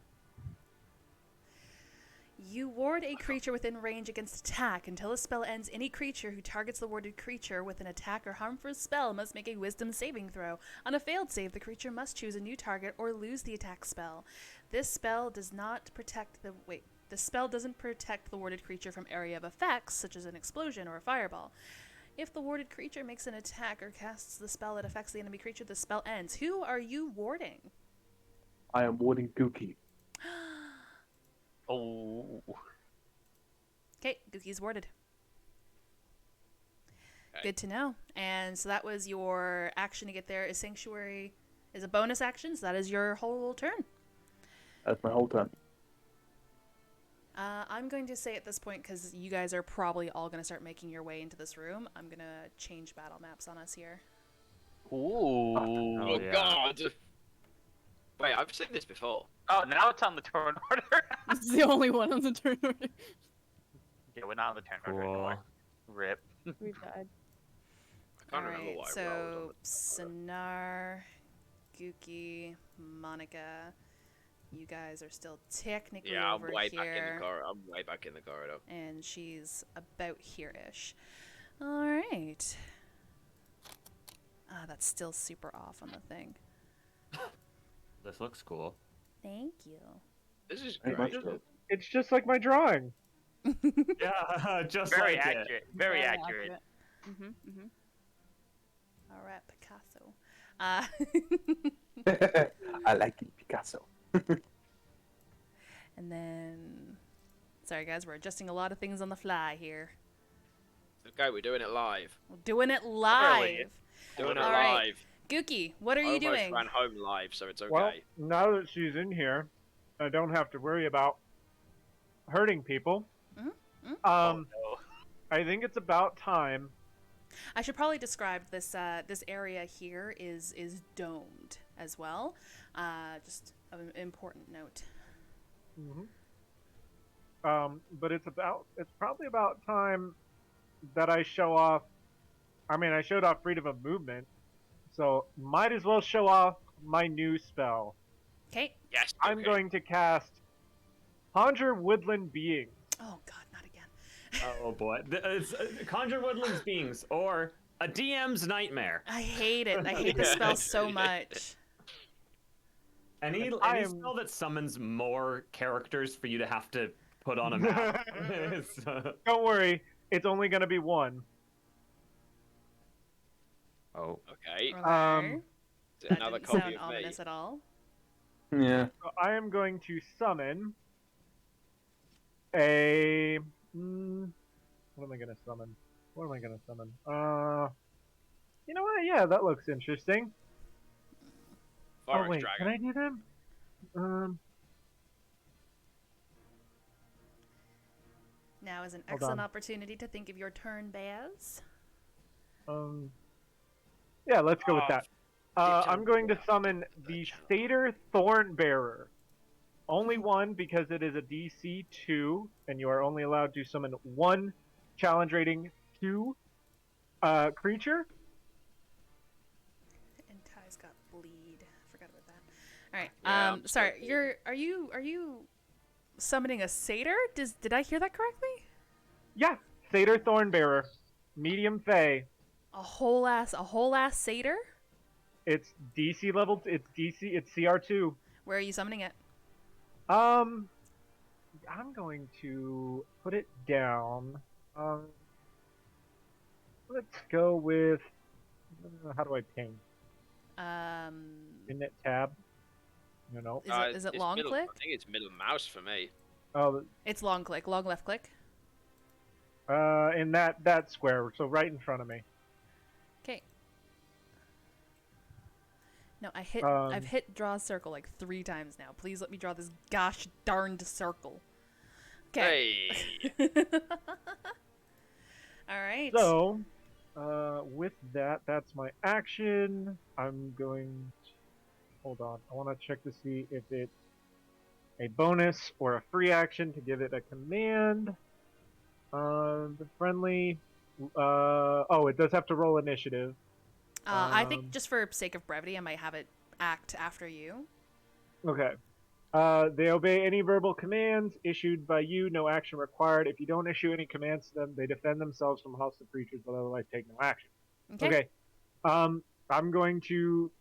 You ward a creature within range against attack. Until a spell ends, any creature who targets the warded creature with an attack or harmful spell must make a wisdom saving throw. On a failed save, the creature must choose a new target or lose the attack spell. This spell does not protect the... Wait. The spell doesn't protect the warded creature from area of effects, such as an explosion or a fireball. If the warded creature makes an attack or casts the spell that affects the enemy creature, the spell ends. Who are you warding? I am warding Gookie. Oh. Okay, Gookie's warded. Okay. Good to know. And so that was your action to get there. Is Sanctuary is a bonus action, so that is your whole turn. That's my whole turn. I'm going to say at this point, because you guys are probably all going to start making your way into this room, I'm going to change battle maps on us here. Ooh. Oh yeah. God! Wait, I've seen this before. Oh, now it's on the turn order. This is the only one on the turn order. Yeah, we're not on the turn order Cool. anymore. Rip. We died. I can't remember Alright, what I rolled. so Sonar, Gookie, Monica, you guys are still technically Yeah, I'm over way here. back in the corridor. I'm way back in the corridor. And she's about here-ish. Alright. That's still super off on the thing. This looks cool. Thank you. This is Very great. much so. It's just like my drawing. Yeah, just Very like accurate. it. Very accurate. Alright, Picasso. I like it, Picasso. And then... Sorry guys, we're adjusting a lot of things on the fly here. Okay, we're doing it live. We're doing it live. Doing it All right. live. Gookie, what are I you almost doing? ran home live, so it's okay. Well, now that she's in here, I don't have to worry about hurting people. Oh, no. I think it's about time. I should probably describe this. This area here is domed as well. Just an important note. But it's probably about time that I show off. I mean, I showed off freedom of movement, so might as well show off my new spell. Okay. Yes. I'm okay. going to cast Conjure Woodland Beings. Oh God, not again. Oh boy. It's Conjure Woodlands Beings, or a DM's Nightmare. I hate it. I hate the spell so much. Any spell that summons more characters for you to have to put on a map. Don't worry, it's only going to be one. Oh. Okay. That Another didn't copy sound of ominous me. at all. Yeah. So I am going to summon a. What am I going to summon? What am I going to summon? You know what? Yeah, that looks interesting. Forest oh wait, dragon. can I do them? Now is an Hold excellent on. opportunity to think of your turn, Baz. Yeah, let's go with that. Detail. I'm going to summon the Satyr Thornbearer. Only one because it is a DC 2, and you are only allowed to summon one challenge rating 2 creature. And Ty's got bleed. Forgot about that. All right. Yeah, I'm Sorry. still Are you summoning a satyr? Did I hear that correctly? Yeah, Satyr Thornbearer, medium fey. A whole ass satyr? It's DC level. It's CR2. Where are you summoning it? I'm going to put it down. Let's go with. How do I ping? Init tab. No. Is it it's long middle, click? I think it's middle mouse for me. Oh, It's long click. Long left click. in that square, so right in front of me. Okay. No, I've Um, hit draw circle like 3 times now. Please let me draw this gosh darned circle. Okay. Hey. All right. So, With that, that's my action. I'm going. Hold on. I want to check to see if it's a bonus or a free action to give it a command. The friendly. Oh, it does have to roll initiative. I think just for sake of brevity, I might have it act after you. Okay. They obey any verbal commands issued by you, no action required. If you don't issue any commands to them, they defend themselves from hostile creatures, but otherwise take no action. Okay. I'm going to.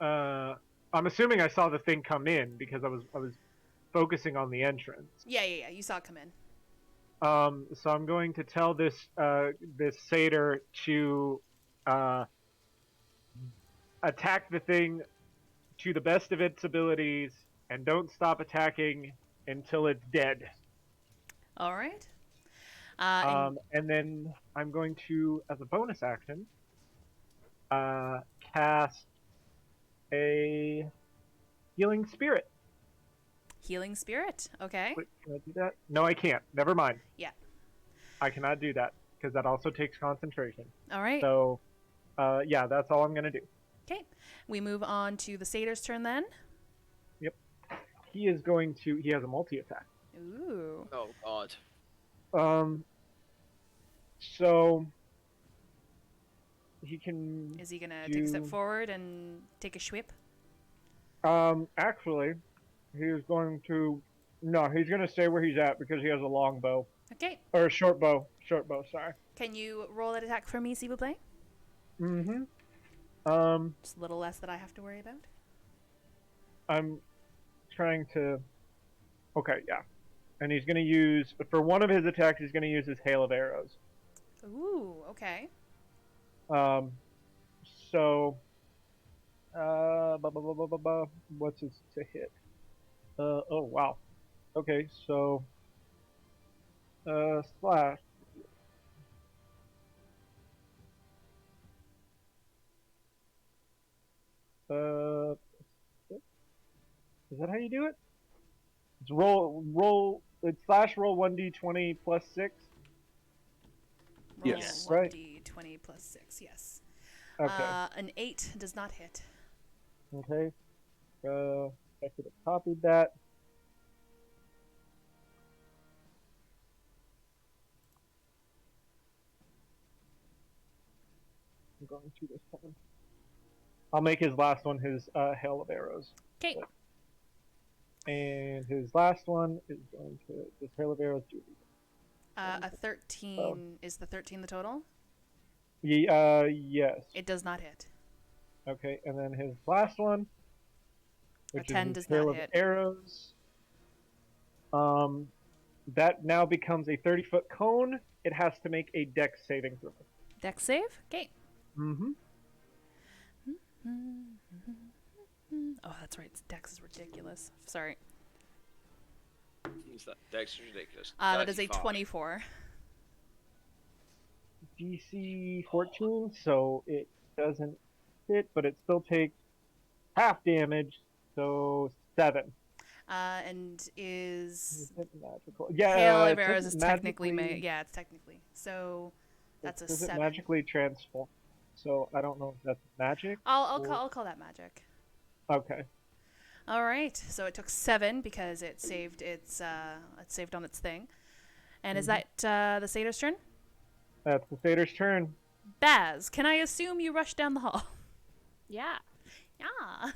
I'm assuming I saw the thing come in because I was focusing on the entrance. Yeah. You saw it come in. So I'm going to tell this satyr to attack the thing to the best of its abilities and don't stop attacking until it's dead. All right. And then I'm going to, as a bonus action, cast a healing spirit. Healing spirit. Okay. Wait, can I do that? No, I can't. Never mind. Yeah. I cannot do that because that also takes concentration. All right. So, yeah, that's all I'm gonna do. Okay. We move on to the satyr's turn then. Yep. He is going to. He has a multi-attack. Ooh. Oh God. So he can. Is he gonna take a step forward and take a swip? Actually, he is going to. No, he's gonna stay where he's at because he has a long bow. Okay. Or a short bow. Short bow. Sorry. Can you roll that attack for me, s'il vous plaît? Mm-hmm. Just a little less that I have to worry about. I'm trying to. Okay, yeah. And he's gonna use for one of his attacks. He's gonna use his hail of arrows. Ooh. Okay. So. What's his to hit? Oh wow. Okay, so. Slash. Is that how you do it? It's roll. It's slash roll 1d20 plus 6. Roll Yes. 1d20 plus 6. Yes. Okay. An 8 does not hit. Okay. I could have copied that. I'm going to this time. I'll make his last one his hail of arrows. Okay. And his last one is going to this hail of arrows. A 13 is the 13 the total? Yes. It does not hit. Okay, and then his last one, A which 10 is does his hail not of hit. arrows. That now becomes a 30-foot cone. It has to make a dex saving throw. Dex save? Okay. Mm-hmm. Oh, that's right. Dex is ridiculous. Sorry. Is that dex is ridiculous? That is a 35. 24. DC 14, so it doesn't hit, but it still takes half damage, so 7. And is it magical? Yeah, hail it of arrows says is technically magically- yeah, it's technically. So that's a Does it 7. magically transform? So I don't know if that's magic. I'll call that magic. Okay. All right. So it took 7 because it saved it saved on its thing. And is that the satyr's turn? That's the satyr's turn. Baz, can I assume you rushed down the hall? Yeah. Yeah.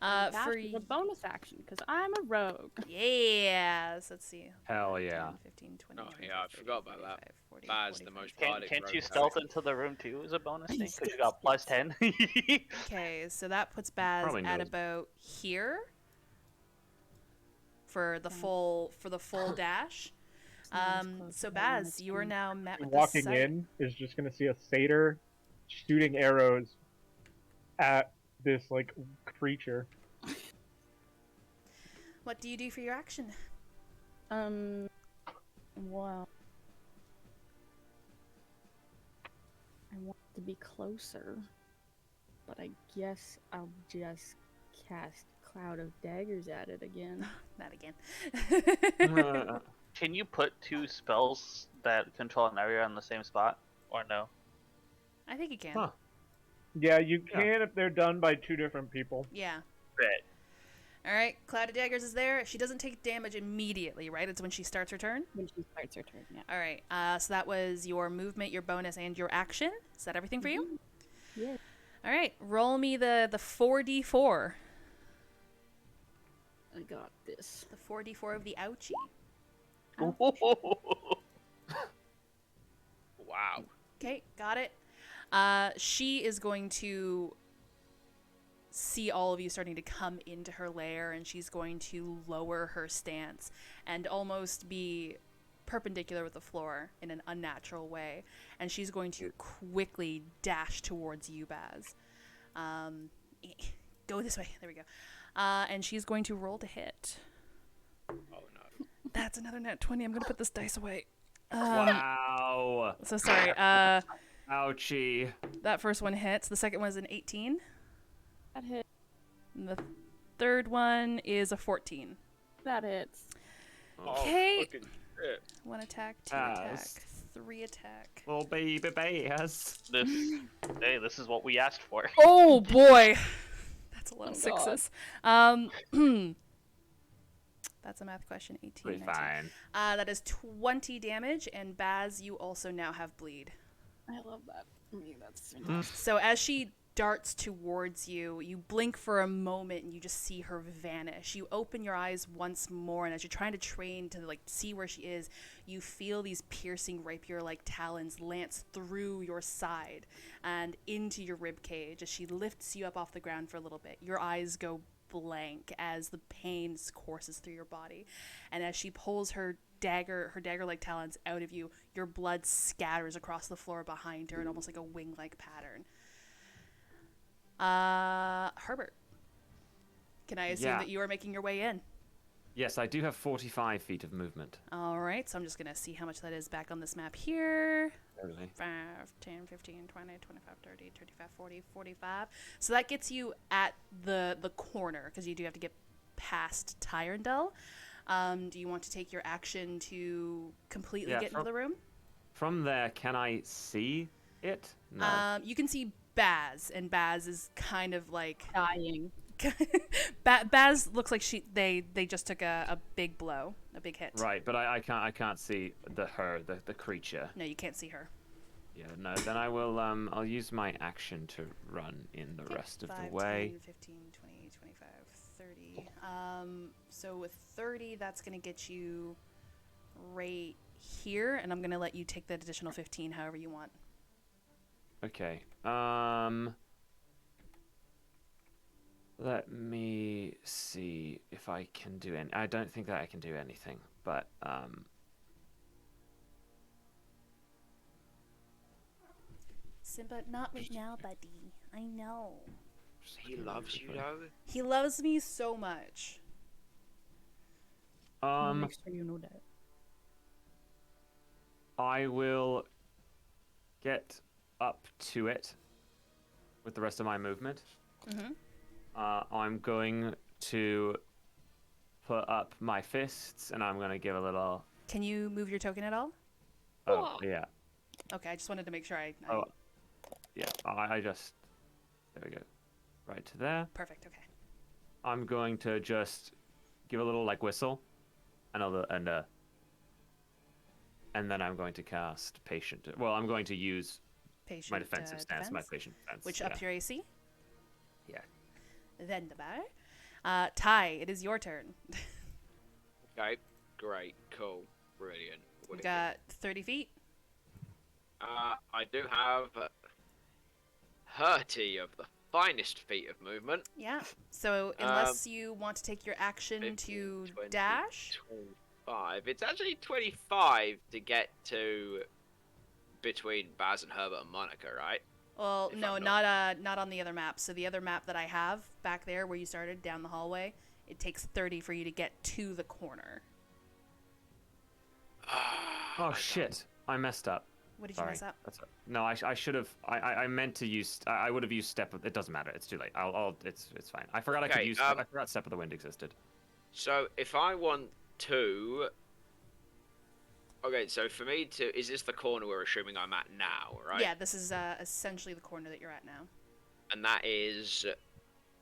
That's for a bonus action because I'm a rogue. yes. Let's see. Hell yeah. 10, 15, 20, Oh, 25, yeah, I forgot about 35, that. 40, Baz, the 45, most 50. bardic Can't you rogue stealth ever. into the room too as a bonus thing? Because you got plus 10. Okay, so that puts Baz Probably at knows. about here for the full dash. So Baz, you are now met with the Walking sight. in is just gonna see a satyr shooting arrows at this like creature. What do you do for your action? Well, I want to be closer, but I guess I'll just cast Cloud of Daggers at it again. Not again. Can you put 2 spells that control an area on the same spot, or no? I think you can. Huh. Yeah, you can if they're done by 2 different people. Yeah. Bet. All right. Cloud of Daggers is there. She doesn't take damage immediately, right? It's when she starts her turn. When she starts her turn, yeah. All right. So that was your movement, your bonus, and your action. Is that everything for you? Yeah. All right. Roll me the 4d4. I got this. The 4d4 of the ouchie. Wow. Okay, got it. She is going to see all of you starting to come into her lair, and she's going to lower her stance and almost be perpendicular with the floor in an unnatural way. And she's going to quickly dash towards you, Baz. Go this way. There we go. And she's going to roll to hit. Oh no. That's another nat 20. I'm going to put this dice away. Wow. So sorry. Ouchie. That first one hits. The second one is an 18. That hit. And the third one is a 14. That hits. Okay. Fucking shit. 1 attack, 2 Yes. attack, 3 attack. Little baby bears. Hey, this is what we asked for. Oh boy. That's a lot of Oh, God. sixes. That's a math question. 18. Be 19. fine. That is 20 damage, and Baz, you also now have bleed. I love that. I mean, that's fantastic. So as she darts towards you, you blink for a moment and you just see her vanish. You open your eyes once more, and as you're trying to train to like see where she is, you feel these piercing rapier-like talons lance through your side and into your rib cage as she lifts you up off the ground for a little bit. Your eyes go blank as the pain courses through your body, and as she pulls her dagger-like talons out of you, your blood scatters across the floor behind her in almost like a wing-like pattern. Herbert, can I assume that you are making your way in? Yes, I do have 45 feet of movement. All right, so I'm just going to see how much that is back on this map here. Totally. 5, 10, 15, 20, 25, 30, 35, 40, 45. So that gets you at the corner, because you do have to get past Tyrandel. Do you want to take your action to completely get into the room? From there, can I see it? No. You can see Baz, and Baz is kind of like Dying. Baz looks like they just took a big blow, a big hit. Right, but I can't see the creature. No, you can't see her. Yeah, no. Then I will I'll use my action to run in the rest of 5, the way. 10, 15, 20, 25, 30. So with 30, that's going to get you right here, and I'm going to let you take that additional 15 however you want. Okay. Let me see if I can do any. I don't think that I can do anything, but Simba, not right now, buddy. I know. He loves you though. He loves me so much. Make sure you know that. I will get up to it with the rest of my movement. Mm-hmm. I'm going to put up my fists, and I'm going to give a little... Can you move your token at all? Oh, yeah. Okay, I just wanted to make sure I... Oh, yeah. I just... There we go. Right to there. Perfect, okay. I'm going to just give a little, like, whistle, and then I'm going to cast Patient... Well, I'm going to use Patient, my defensive stance, my Patient defense. Which ups your AC? Yeah. Then the bar. Ty, it is your turn. Okay, great, cool, brilliant. We got 30 feet. I do have 30 of the finest feet of movement. Yeah. So unless you want to take your action 15, to 20, dash. 25. It's actually 25 to get to between Baz and Herbert and Monica, right? Well, If no, I'm not on the other map. So the other map that I have back there where you started down the hallway, it takes 30 for you to get to the corner. Oh, shit. I messed up. What did Sorry. you mess up? No, I should have. I meant to use. I would have used Step. It doesn't matter. It's too late. It's fine. I forgot I could Okay, use. I forgot Step of the Wind existed. So if I want to Okay, so for me to... Is this the corner we're assuming I'm at now, right? Yeah, this is essentially the corner that you're at now. And that is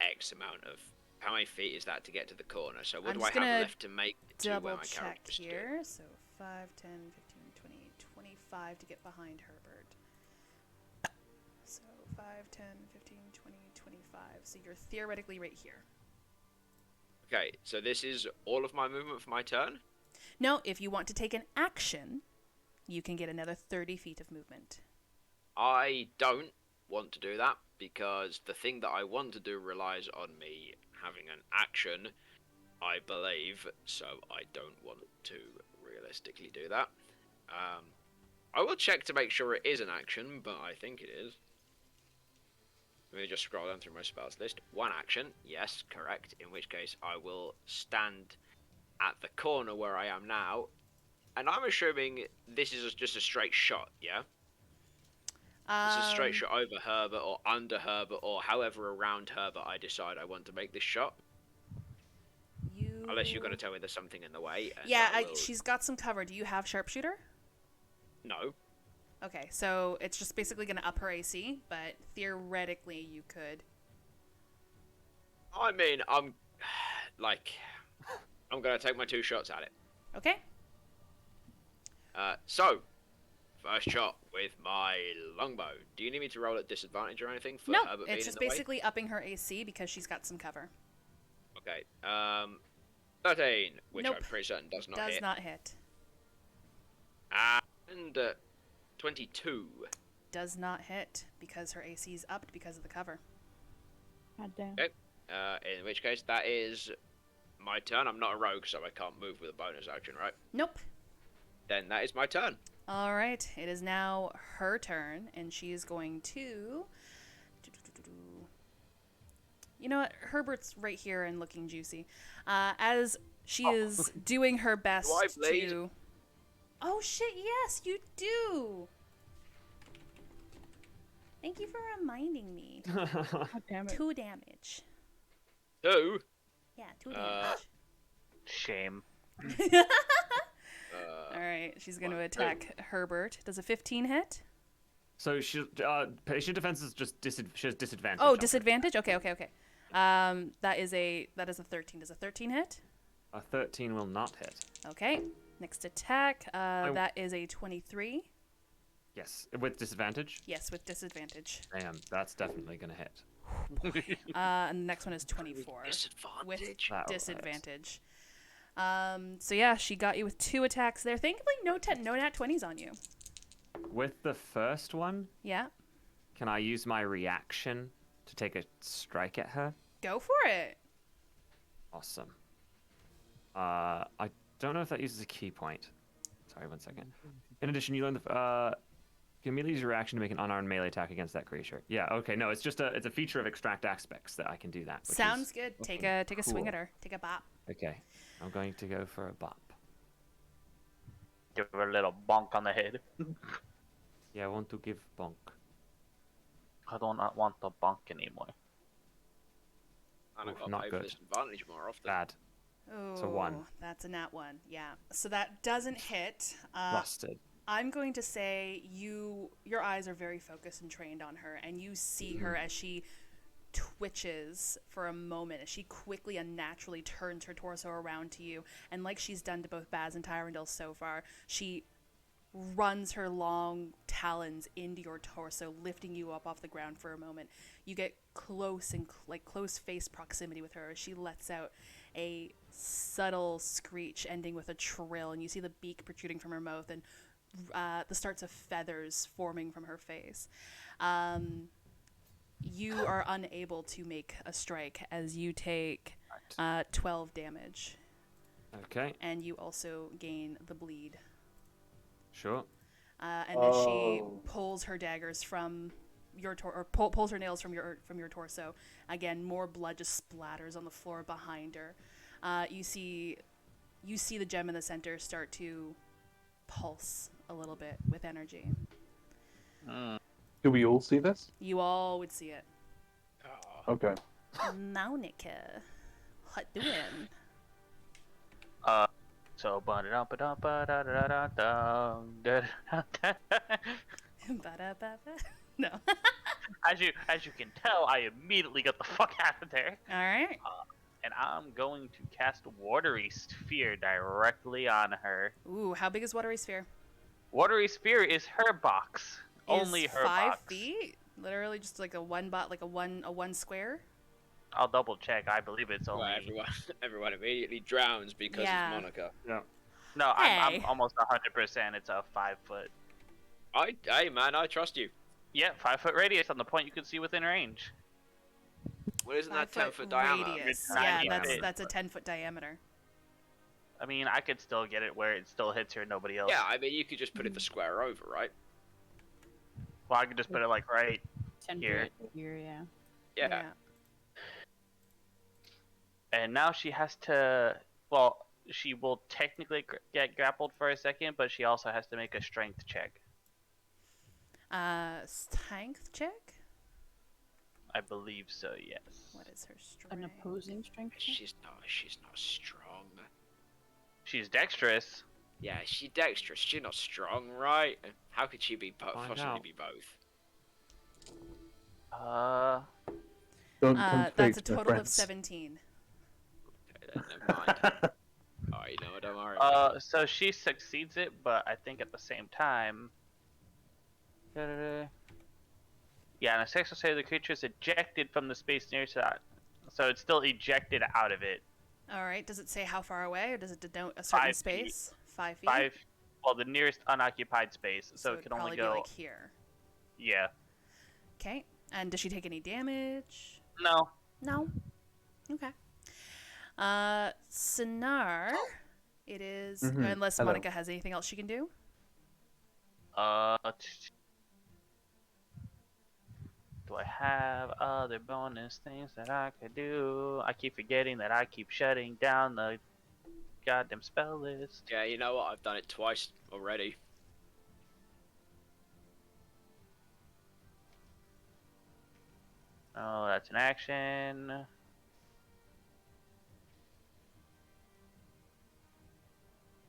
X amount of... How many feet is that to get to the corner? So what I'm do I just have gonna left to make it to where Double my check character stood? here. So 5, 10, 15, 20, 25 to get behind Herbert. So 5, 10, 15, 20, 25. So you're theoretically right here. Okay, so this is all of my movement for my turn? No, if you want to take an action, you can get another 30 feet of movement. I don't want to do that, because the thing that I want to do relies on me having an action, I believe, so I don't want to realistically do that. I will check to make sure it is an action, but I think it is. Let me just scroll down through my spells list. One action, yes, correct, in which case I will stand at the corner where I am now, and I'm assuming this is just a straight shot, yeah? It's a straight shot over Herbert or under Herbert or however around Herbert I decide I want to make this shot. Unless you're going to tell me there's something in the way. And Yeah, she's got some cover. Do you have sharpshooter? No. Okay, so it's just basically going to up her AC, but theoretically you could. I mean, I'm going to take my 2 shots at it. Okay. So, first shot with my longbow. Do you need me to roll at disadvantage or anything for No, Herbert being it's just in the way? basically upping her AC because she's got some cover. Okay. 13, which Nope. I'm pretty certain does not Does hit. not hit. And 22. Does not hit because her AC is upped because of the cover. God damn. Okay. In which case, that is my turn. I'm not a rogue, so I can't move with a bonus action, right? Nope. Then that is my turn. All right, it is now her turn, and she is going to... You know what? Herbert's right here and looking juicy. As she is doing her best Do I bleed? to... Oh shit, yes, you do! Thank you for reminding me. God damn it. 2 damage. 2? Yeah, 2 damage. Shame. Alright, she's going to attack Herbert. Does a 15 hit? So patient defense is just she has disadvantage. Oh, on it. disadvantage? Okay. That is a 13. Does a 13 hit? A 13 will not hit. Okay. Next attack. That is a 23. Yes, with disadvantage. Yes, with disadvantage. Damn, that's definitely gonna hit. And the next one is 24. With Disadvantage. disadvantage. So yeah, she got you with 2 attacks there. Thankfully, no nat 20s on you. With the first one, Yeah. can I use my reaction to take a strike at her? Go for it. Awesome. I don't know if that uses a key point. Sorry, 1 second. In addition, you learn the you can immediately use your reaction to make an unarmed melee attack against that creature. Yeah, okay, no, it's a feature of extract aspects that I can do that. Which Sounds is good. Take a swing cool. at her. Take a bop. Okay, I'm going to go for a bop. Give her a little bonk on the head. Yeah, I want to give bonk. I do not want the bonk anymore. And I've Oof, got not to good. disadvantage more often. Bad. Oh, It's a 1. That's a nat 1. Yeah. So that doesn't hit. Busted. I'm going to say your eyes are very focused and trained on her, and you see her as she twitches for a moment, as she quickly and naturally turns her torso around to you, and like she's done to both Baz and Tyrandil so far, she runs her long talons into your torso, lifting you up off the ground for a moment. You get close and close face proximity with her as she lets out a subtle screech ending with a trill, and you see the beak protruding from her mouth and the starts of feathers forming from her face. You are unable to make a strike as you take 12 damage. Okay, And you also gain the bleed. sure. And as she pulls her daggers from your pulls her nails from your torso, again more blood just splatters on the floor behind her. You see the gem in the center start to pulse a little bit with energy. Do we all see this? You all would see it. Okay. Monica, what doing? So Ba-da-ba-ba. No. as you can tell, I immediately got the fuck out of there. All right. And I'm going to cast Watery Sphere directly on her. Ooh, how big is Watery Sphere? Watery Sphere is her box. Only Is her 5 box. feet? Literally just like a one square? I'll double check. I believe it's only. Well, everyone immediately drowns because Yeah. of Monica. Yeah. No, I'm Hey. almost 100%. It's a 5 foot. Hey man, I trust you. Yeah, 5 foot radius on the point you can see within range. Well, isn't that 5 10 foot diameter? radius. It's Yeah, 90 feet. that's a 10-foot diameter. I mean, I could still get it where it still hits her and nobody else. Yeah, I mean, you could just put it the square over, right? Well, I could just put it like right 10 here. feet here, yeah. Yeah. And now she has to. Well, she will technically get grappled for a second, but she also has to make a strength check. Strength check? I believe so, yes. What is her strength? An opposing strength check? She's not strong. She's dexterous. Yeah, she's dexterous. She's not strong, right? How could she be Find possibly out. be both? Don't come That's a straight to my total of friends. 17. Okay, then never mind. Oh, you know what? Don't worry. So she succeeds it, but I think at the same time. Yeah, and a successful save, the creature is ejected from the space nearest to that. So it's still ejected out of it. All right. Does it say how far away, or does it denote a certain 5 feet. space? 5 feet? Well, the nearest unoccupied space. So it it'd can only probably go. be like here. Yeah. Okay. And does she take any damage? No. No. Okay. Sinar, it is, Mhm. unless Hello. Monica has anything else she can do. Do I have other bonus things that I could do? I keep forgetting that I keep shutting down the goddamn spell list. Yeah, you know what? I've done it twice already. Oh, that's an action.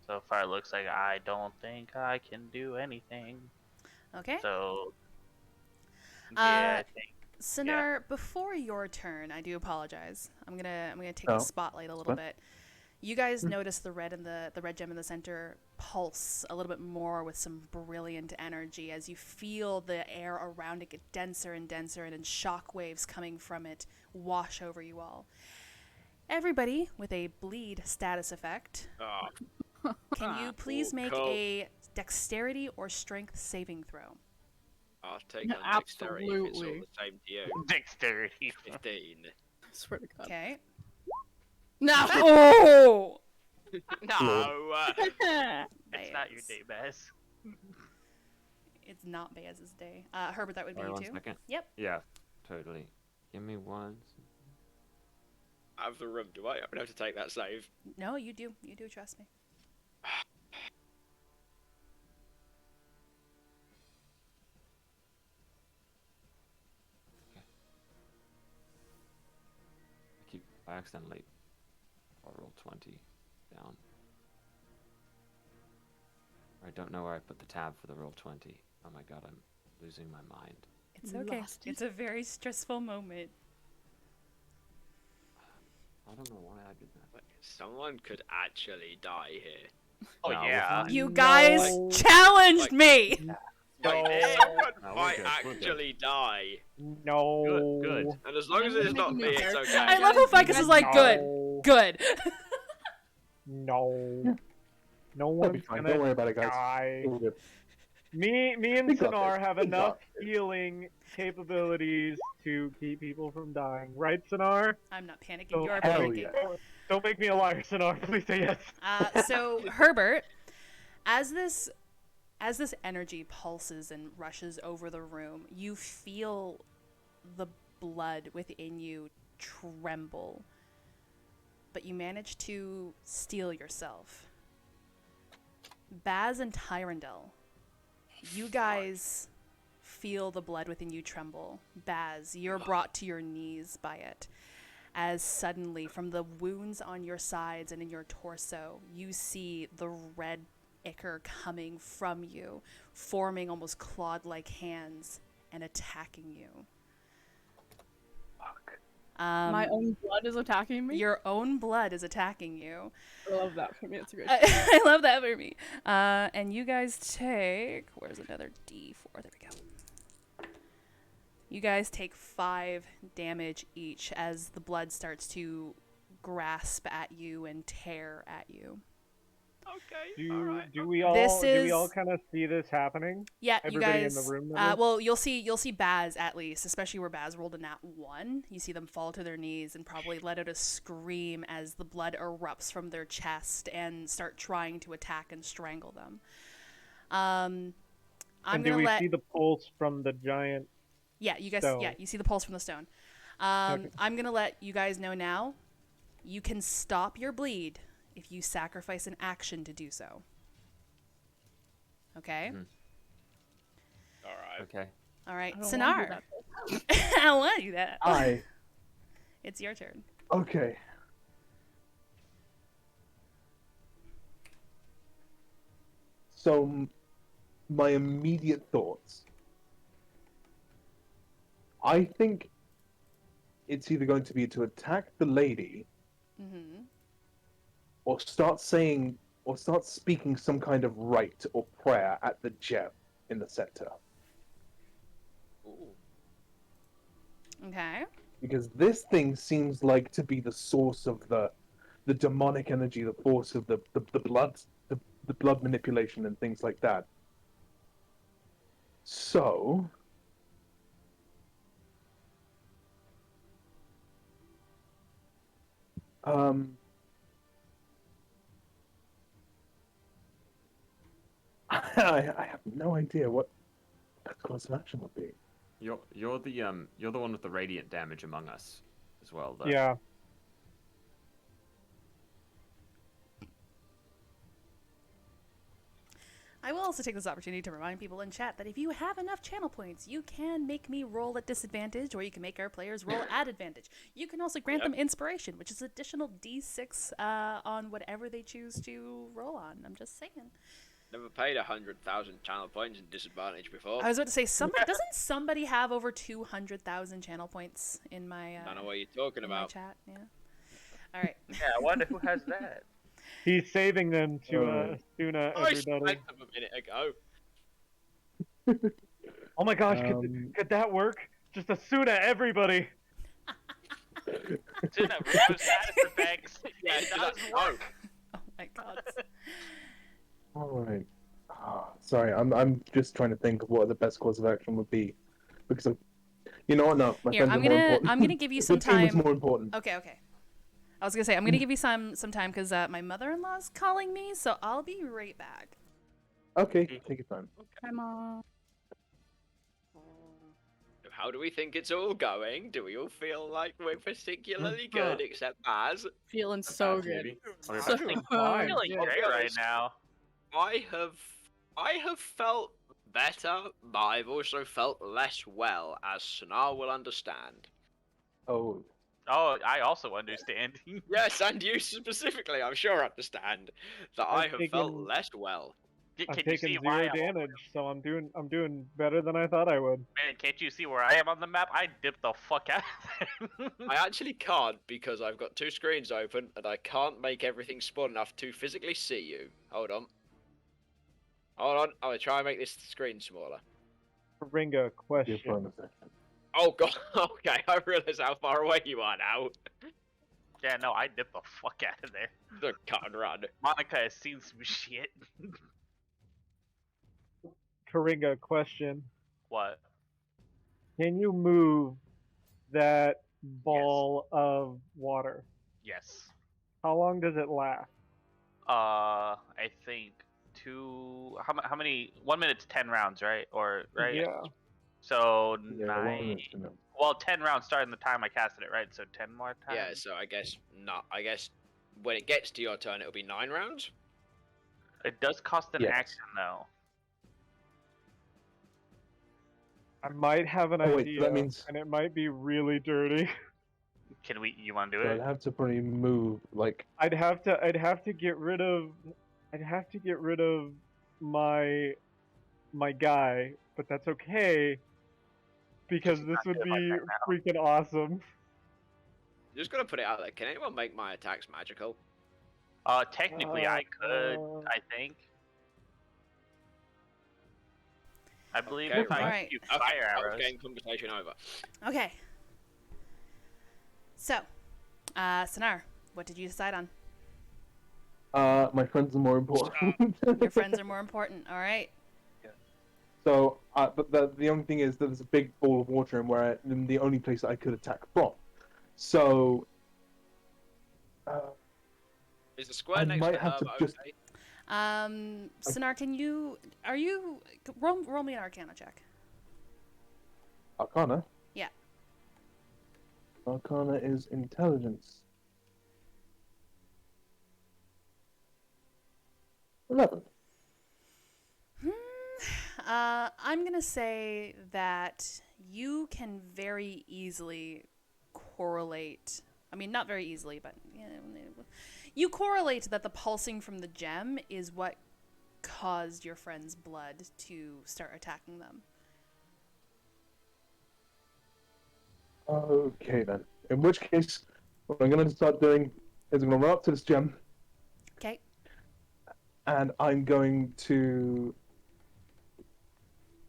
So far, it looks like I don't think I can do anything. Okay. So, yeah, I think. Sinar, before your turn, I do apologize. I'm gonna take Oh. the spotlight a little What? bit. You guys notice the red and the red gem in the center pulse a little bit more with some brilliant energy as you feel the air around it get denser and denser, and then shock waves coming from it wash over you all. Everybody with a bleed status effect, Oh, can you please Cool, make cool. a dexterity or strength saving throw? I'll take on dexterity if it's all Absolutely. the same to you. Dexterity. 15. I swear to God. Okay. No! Oh! No! It's not your day, Baz. It's not Beaz's day. Herbert, that would be Wait you 1 too. second. Yep. Yeah, totally. Give me one. Out of the room, do I? I don't have to take that save. No, you do. You do. Trust me. I accidentally roll 20 down. I don't know where I put the tab for the roll 20. Oh my god, I'm losing my mind. It's You okay. lost it. It's a very stressful moment. I don't know why I did that. Someone could actually die here. Oh, No, yeah. You guys No. challenged Like- me. Wait, No, we're might good, we're good. actually die. No. Good. And as long as it's not me, it's okay. I love how Ficus is like, good, No. good. No. No That'll one's be fine. gonna Don't worry about it, guys. die. We're good. Me and We got Sinar this. have We enough got this. healing capabilities to keep people from dying. Right, Sinar? I'm not panicking. Oh, You are hell panicking. yeah. Don't make me a liar, Sinar. Please say yes. So Herbert, as this energy pulses and rushes over the room, you feel the blood within you tremble, but you manage to steel yourself. Baz and Tyrandel, you guys feel the blood within you tremble. Baz, you're brought to your knees by it. as suddenly from the wounds on your sides and in your torso, you see the red ichor coming from you, forming almost clawed-like hands and attacking you. Fuck. My own blood is attacking me. Your own blood is attacking you. I love that for me. It's a great. I love that for me. And you guys take... Where's another D4? There we go. You guys take 5 damage each as the blood starts to grasp at you and tear at you. Okay. Do we all This do we is- all kind of see this happening? Yeah, Everybody you guys. in the room. that is? Well, you'll see Baz at least, especially where Baz rolled a nat 1. You see them fall to their knees and probably let out a scream as the blood erupts from their chest and start trying to attack and strangle them. I'm and do gonna we let. see the pulse from the giant? Yeah, you guys. stone? Yeah, you see the pulse from the stone. Okay. I'm gonna let you guys know now. You can stop your bleed if you sacrifice an action to do so. Okay. All right. Okay. All right, I don't wanna Sinar. do that. I don't want to do that. It's your turn. Okay. So, my immediate thoughts. I think it's either going to be to attack the lady, Mm-hmm. or start speaking some kind of rite or prayer at the gem in the center. Ooh. Okay. Because this thing seems like to be the source of the demonic energy, the force of the blood, the blood manipulation and things like that. So, I have no idea what that course of action would be. You're the one with the radiant damage among us as well, though. Yeah. I will also take this opportunity to remind people in chat that if you have enough channel points, you can make me roll at disadvantage, or you can make our players roll at advantage. You can also grant them inspiration, which is additional D6 on whatever they choose to roll on. I'm just saying. Never paid 100,000 channel points in disadvantage before. I was about to say, doesn't somebody have over 200,000 channel points in my I don't know what you're talking in my about. chat? Yeah. All right. Yeah, I wonder who has that. He's saving them to Asuna, I everybody. spent them a minute ago. Oh my gosh, could that work? Just Asuna, everybody. Tuna, remove status effects. Yeah, It she's does like, work. Oh my god. All right. Sorry, I'm just trying to think of what the best course of action would be, because you know what? No, my Here, friends are more important. I'm gonna give you some The team is time. more important. Okay. I was gonna say I'm gonna give you some time because my mother-in-law's calling me, so I'll be right back. Okay, take your time. Hi, Mom. How do we think it's all going? Do we all feel like we're particularly good, except Baz? Feeling so Baz, good. maybe? I'm So feeling good. great right now. I have felt better, but I've also felt less well, as Sonar will understand. Oh, Oh, I also understand. Yes, and you specifically, I'm sure understand that I I've have felt taken- less well. I've Can you taken see why 0 damage, so I'm doing better than I thought I would. Man, can't you see where I am on the map? I dipped the fuck out of there. I actually can't because I've got 2 screens open and I can't make everything spawn enough to physically see you. Hold on. I'll try and make this screen smaller. Ringa, give question. fun a second. Oh god, okay, I realise how far away you are now. Yeah, no, I dipped the fuck out of there. The cut and run. Monica has seen some shit. Karinga, question. What? Can you move that ball of water? Yes. How long does it last? I think how many? 1 minute's 10 rounds, right? Or right? Yeah. So Yeah, 9. you know. Well, 10 rounds starting the time I casted it, right? So 10 more times. Yeah, so I guess not. I guess when it gets to your turn, it'll be 9 rounds. It does cost an Yes. action though. I might have an Oh, wait, idea, that means- and it might be really dirty. You want to do So it? I'd have to probably move like. I'd have to get rid of my guy, but that's okay because this would do it like be that now. freaking awesome. Just gonna put it out there. Can anyone make my attacks magical? Technically, I could. I think. I believe Okay, if I right. shoot Okay, fire that was arrows. game conversation over. Okay. So, Sonar, what did you decide on? My friends are more important. Your friends are more important. All right. So, but the only thing is that there's a big ball of water in the only place that I could attack from. So, Is the square I next might to have to Herb just- okay? Sonar, roll me an Arcana check? Arcana. Yeah. Arcana is intelligence. 11. I'm gonna say that you can very easily correlate. I mean, not very easily, but you correlate that the pulsing from the gem is what caused your friend's blood to start attacking them. Okay then. In which case, what I'm going to start doing is I'm going to run up to this gem. Okay. And I'm going to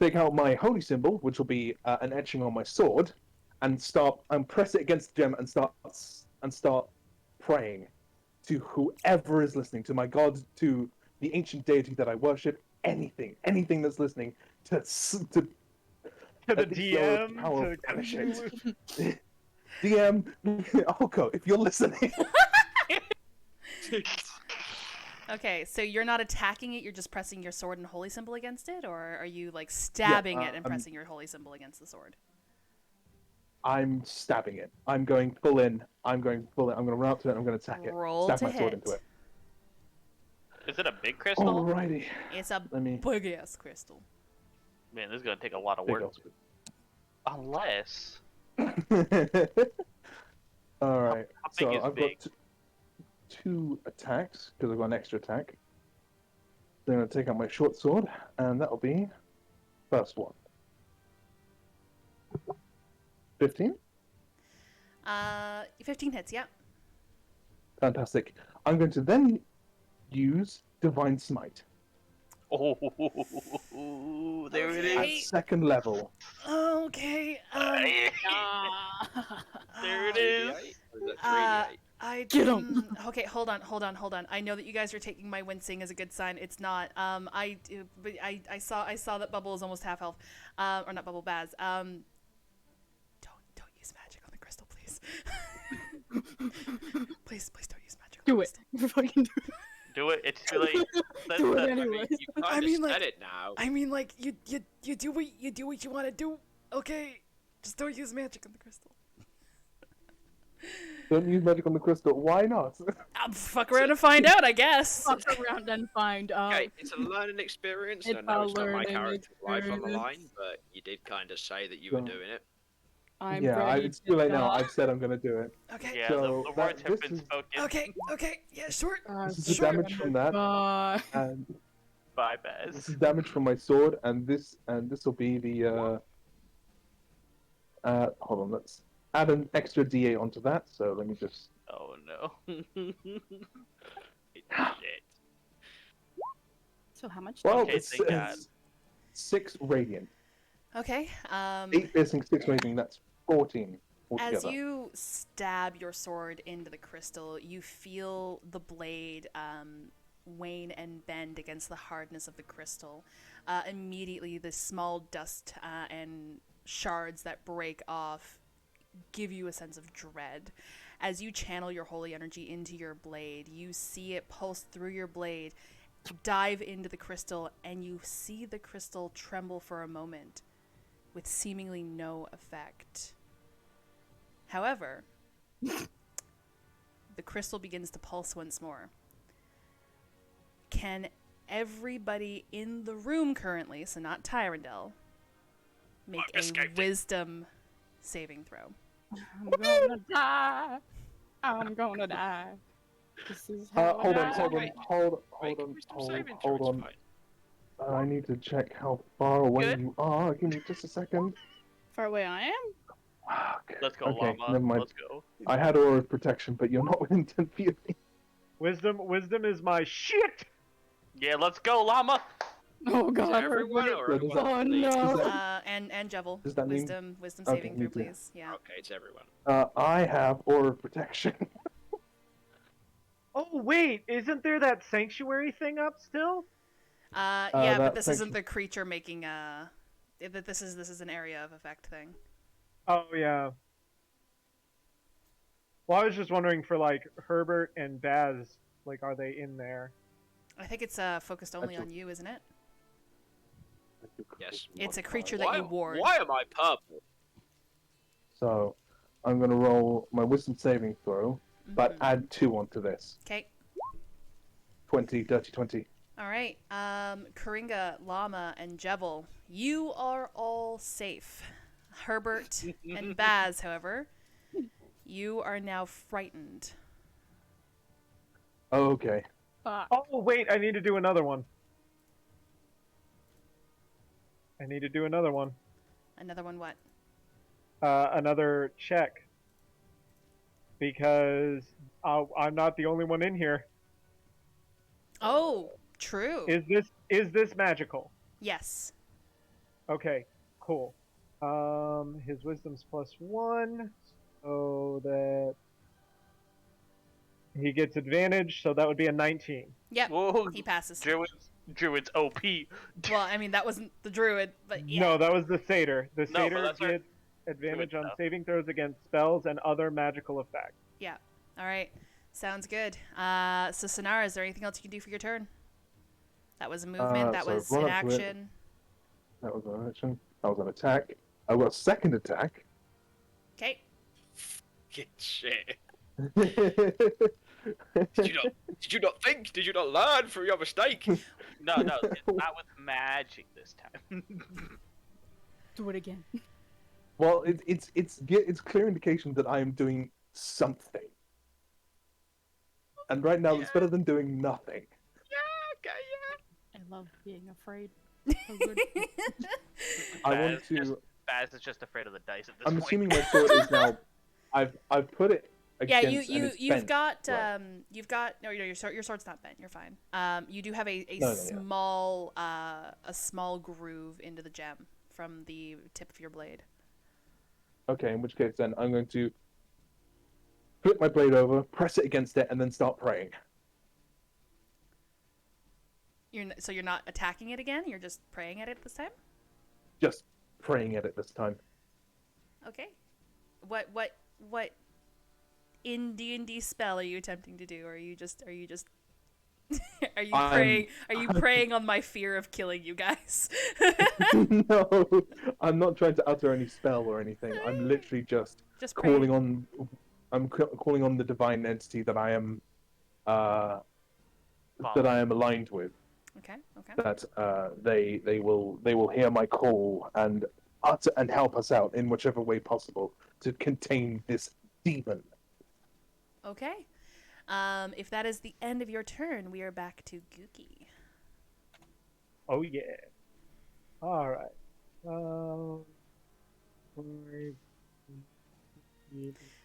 take out my holy symbol, which will be an etching on my sword, and press it against the gem and start praying to whoever is listening, to my god, to the ancient deity that I worship, anything that's listening, to To the let me show the DM, power to of banishing. DM, Oko, if you're listening. Okay, so you're not attacking it, you're just pressing your sword and holy symbol against it, or are you like stabbing it and pressing your holy symbol against the sword? I'm stabbing it. I'm going full in. I'm going to run up to it. I'm going to attack it. Roll Stab to my sword hit. into it. Is it a big crystal? Alrighty. It's a Let me. big ass crystal. Man, this is gonna take a lot of Big work. old- Unless. Alright. How big So is I've big? got two attacks because I've got an extra attack. Then I'm going to take out my short sword, and that'll be first one. 15? 15 hits, yeah. Fantastic. I'm going to then use Divine Smite Oh, there it at is. second level. Okay, There it is. 2d8? Or is it 3d8? Get him. Okay, hold on. I know that you guys are taking my wincing as a good sign. It's not. I saw that Bubble is almost half health. Or not Bubble, Baz. Don't use magic on the crystal, please. please don't use magic on Do the it. crystal. Fucking do it. Do it. It's too late. Do it I anyway. mean, you kind of mean, like- said it now. I mean, like you do what you want to do. Okay, just don't use magic on the crystal. Don't use magic on the crystal. Why not? I'll fuck around and find out, I guess. Fuck around and find out. Okay, it's a learning experience. It's I know a it's not my learning character's life on the experience. line, but you did kind of say that you were So- doing it. I'm yeah, ready it's too late now. die. I've said I'm going to do it. Okay. Yeah, So the words have this been is- spoken. Okay. Yeah, sure. This is the Sure. damage from that, and Bye, this Baz. is damage from my sword, and this will be the hold on, let's add an extra D8 onto that. So let me just. Oh no. Shit. So how much? Well, Okay, it's, thank God. it's 6 radiant, Okay. 8 piercing, 6 radiant. That's 14 altogether. As you stab your sword into the crystal, you feel the blade wane and bend against the hardness of the crystal. Immediately, the small dust and shards that break off give you a sense of dread. As you channel your holy energy into your blade, you see it pulse through your blade, dive into the crystal, and you see the crystal tremble for a moment with seemingly no effect. However, the crystal begins to pulse once more. Can everybody in the room currently, so not Tyrandel, make a wisdom saving throw? I'm gonna die. I'm gonna die. This is how Hold on, I hold on, die. hold Make a on, wisdom hold saving throw, hold it's on. fine. I need to check how far away Good. you are. Give me just a second. Far away I am? Okay. Let's go, Okay, llama. never mind. Let's go. I had aura of protection, but you're not within 10 feet of me. Wisdom is my shit. Yeah, let's go, llama. Oh Is god, it everyone or Does anyone? that- Oh does no! that- And Jevil. Does that mean- Wisdom Okay, saving me throw, too. please. Yeah. Okay, it's everyone. I have aura of protection. Oh wait, isn't there that sanctuary thing up still? Yeah, but that this section- isn't the creature making that this is an area of effect thing. Oh yeah. Well, I was just wondering for like Herbert and Baz, like, are they in there? I think it's focused only on you, isn't it? Yes. It's a creature Why, that you ward. why am I purple? So, I'm gonna roll my wisdom saving throw, but Mhm. add 2 onto this. Okay. 20, dirty 20. All right. Coringa, Llama, and Jevil, you are all safe. Herbert and Baz, however, you are now frightened. Oh, okay. Fuck. Oh wait, I need to do another one. Another one what? Another check. Because I'm not the only one in here. Oh, true. Is this magical? Yes. Okay, cool. His wisdom's +1, so that he gets advantage. So that would be a 19. Yep. Whoa, He passes. Druid's OP. Well, I mean, that wasn't the druid, but yeah. No, that was the satyr. The No, but satyr that's our gets advantage druid on stuff. saving throws against spells and other magical effects. Yeah. All right. Sounds good. So, Sonara, is there anything else you can do for your turn? That was a movement. That so was run an up to it. action. That was an action. That was an attack. I got a second attack. Okay. Get shit. Did Did you not think? Did you not learn from your mistake? No, it's not with magic this time. Do it again. Well, it's clear indication that I am doing something. And right now, it's better than doing nothing. Okay, yeah. I love being afraid. So good. I want to. Baz is just afraid of the dice at this I'm point. assuming my sword is now. I've put it Yeah, against. you've bent, got right? no, your sword's not bent. You're fine. You do have a No, yeah. small groove into the gem from the tip of your blade. Okay, in which case then I'm going to flip my blade over, press it against it, and then start praying. So you're not attacking it again. You're just praying at it this time. Just praying at it this time. Okay. What in D&D spell are you attempting to do? Or are you just are you preying on my fear of killing you guys? No, I'm not trying to utter any spell or anything. I'm literally just calling praying. on. I'm calling on the divine entity that I am, aligned with. Okay. That they will hear my call and utter and help us out in whichever way possible to contain this demon. Okay. If that is the end of your turn, we are back to Gookie. Oh yeah. All right.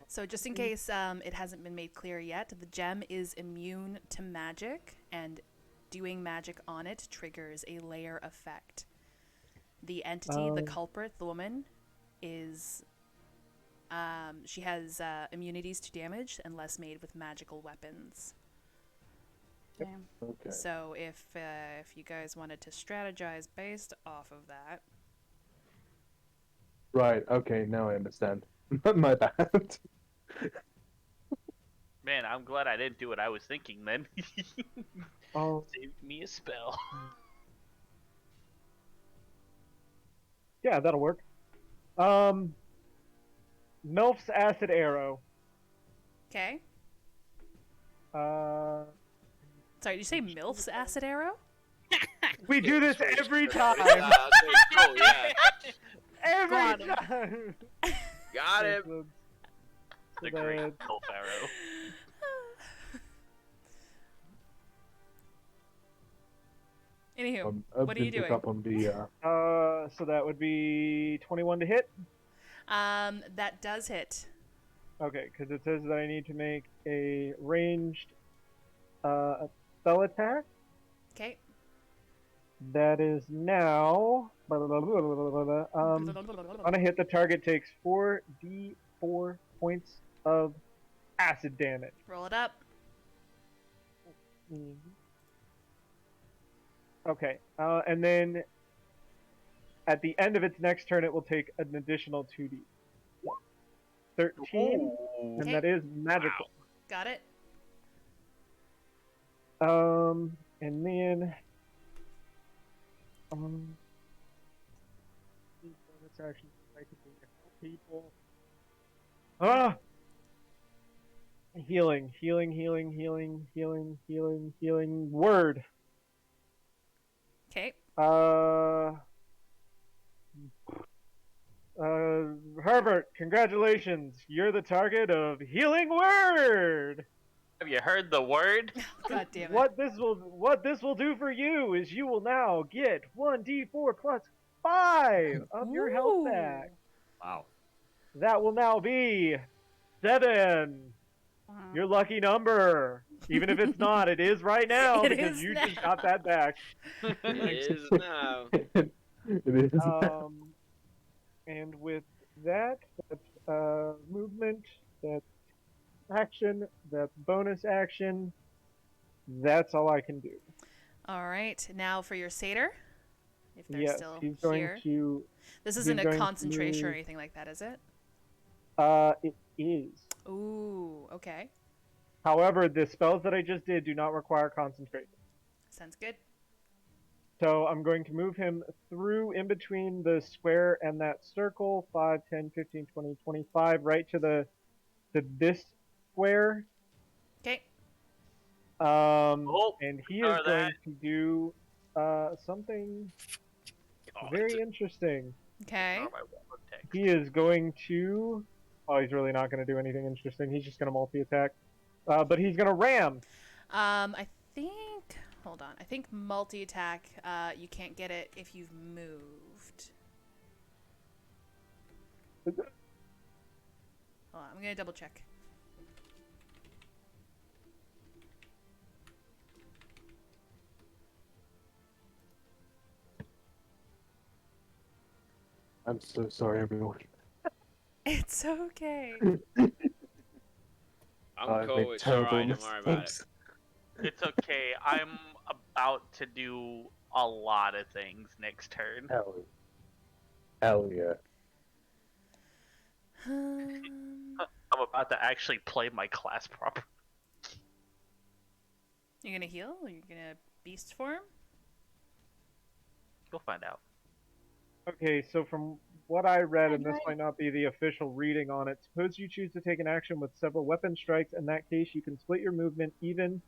So just in case it hasn't been made clear yet, the gem is immune to magic, and doing magic on it triggers a layer effect. The entity, the culprit, the woman, is she has immunities to damage unless made with magical weapons. Damn. Okay. So if you guys wanted to strategize based off of that, Right. Okay. Now I understand. My bad. Man, I'm glad I didn't do what I was thinking then. Oh. Saved me a spell. Yeah, that'll work. Melf's acid arrow. okay. Uh, Sorry, did you say MILF's acid arrow? we do this every time. That's really cool, yeah. Every Got him. time. Got him. The so great that's- Phil Pharaoh. Anywho, I've what are you been pick doing? up on the So that would be 21 to hit. That does hit. Okay, because it says that I need to make a ranged spell attack. Okay. That is now. On a hit, the target takes 4d4 points of acid damage. Roll it up. Okay, and then at the end of its next turn, it will take an additional 2d. 13, and Okay. that is magical. Got it. And then bonus action I can do to help people. Healing. Word. Okay. Herbert, congratulations. You're the target of Healing Word. Have you heard the word? God damn it. What this will do for you is you will now get 1d4 plus 5 of your health back. Wow. That will now be 7. Your lucky number. Even if it's not, it is right now It because is you now. just got that back. It is now. it is. And with that, that's movement, that's action, that's bonus action. That's all I can do. All right. Now for your satyr. If they're Yes, still he's going here. to. This he's isn't a going to concentration or move- anything like that, is it? It is. Ooh, okay. However, the spells that I just did do not require concentration. Sounds good. So I'm going to move him through in between the square and that circle, 5, 10, 15, 20, 25, right to this square. Okay. And he is ignore going that. to do something very interesting. Okay. Ignore my wall of text. He is going to. Oh, he's really not going to do anything interesting. He's just going to multi-attack. But he's going to ram. I think. Hold on. I think multi-attack. You can't get it if you've moved. Hold on. I'm gonna double check. I'm so sorry, everyone. It's okay. I'm cool. made It's terrible alright. Don't worry about it. mistakes. It's okay. I'm about to do a lot of things next turn. Hell yeah. I'm about to actually play my class proper. You gonna heal? Or you gonna beast form? You'll find out. Okay, so from what I read, and this might not be the official reading on it, suppose you choose to take an action with several weapon strikes. In that case, you can split your movement even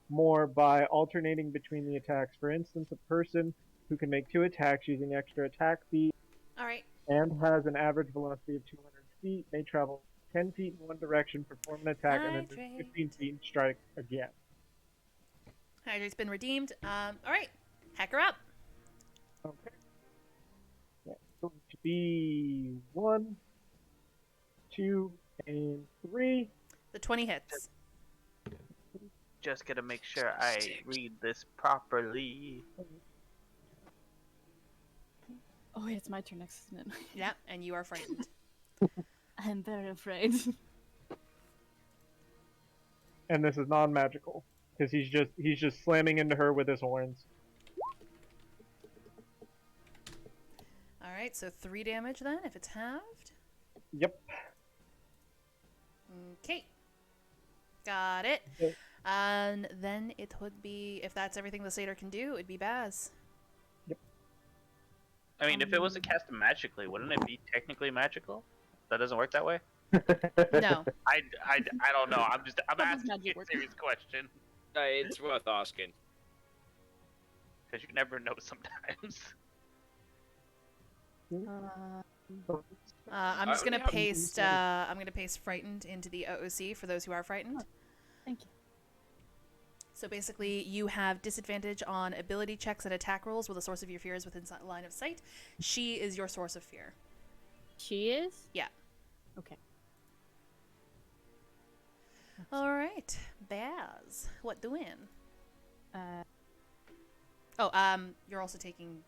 more by alternating between the attacks. For instance, a person who can make 2 attacks using extra attack feet All right. and has an average velocity of 200 feet may travel 10 feet in one direction, perform an attack, and then Hydrate. 15 feet and strike again. Hydrate's been redeemed. All right. Hacker up. Okay. That's going to be 1, 2, and 3. The 20 hits. Just gotta make sure I read this properly. Oh, wait, it's my turn next, isn't it? Yeah, and you are frightened. I'm very afraid. And this is non-magical because he's just slamming into her with his horns. All right, so 3 damage then, if it's halved. Yep. Okay. Got it. Okay. And then it would be, if that's everything the satyr can do, it'd be Baz. I mean, if it wasn't cast magically, wouldn't it be technically magical? That doesn't work that way? No. I don't know. I'm How does asking magic you a work? serious question. It's worth asking. Because you never know sometimes. I'm I just gonna only have- paste. I'm gonna paste frightened into the OOC for those who are frightened. Thank you. So basically, you have disadvantage on ability checks and attack rolls with a source of your fear is within line of sight. She is your source of fear. She is? Yeah. Okay. All right, Baz, what doing? Uh, You're also taking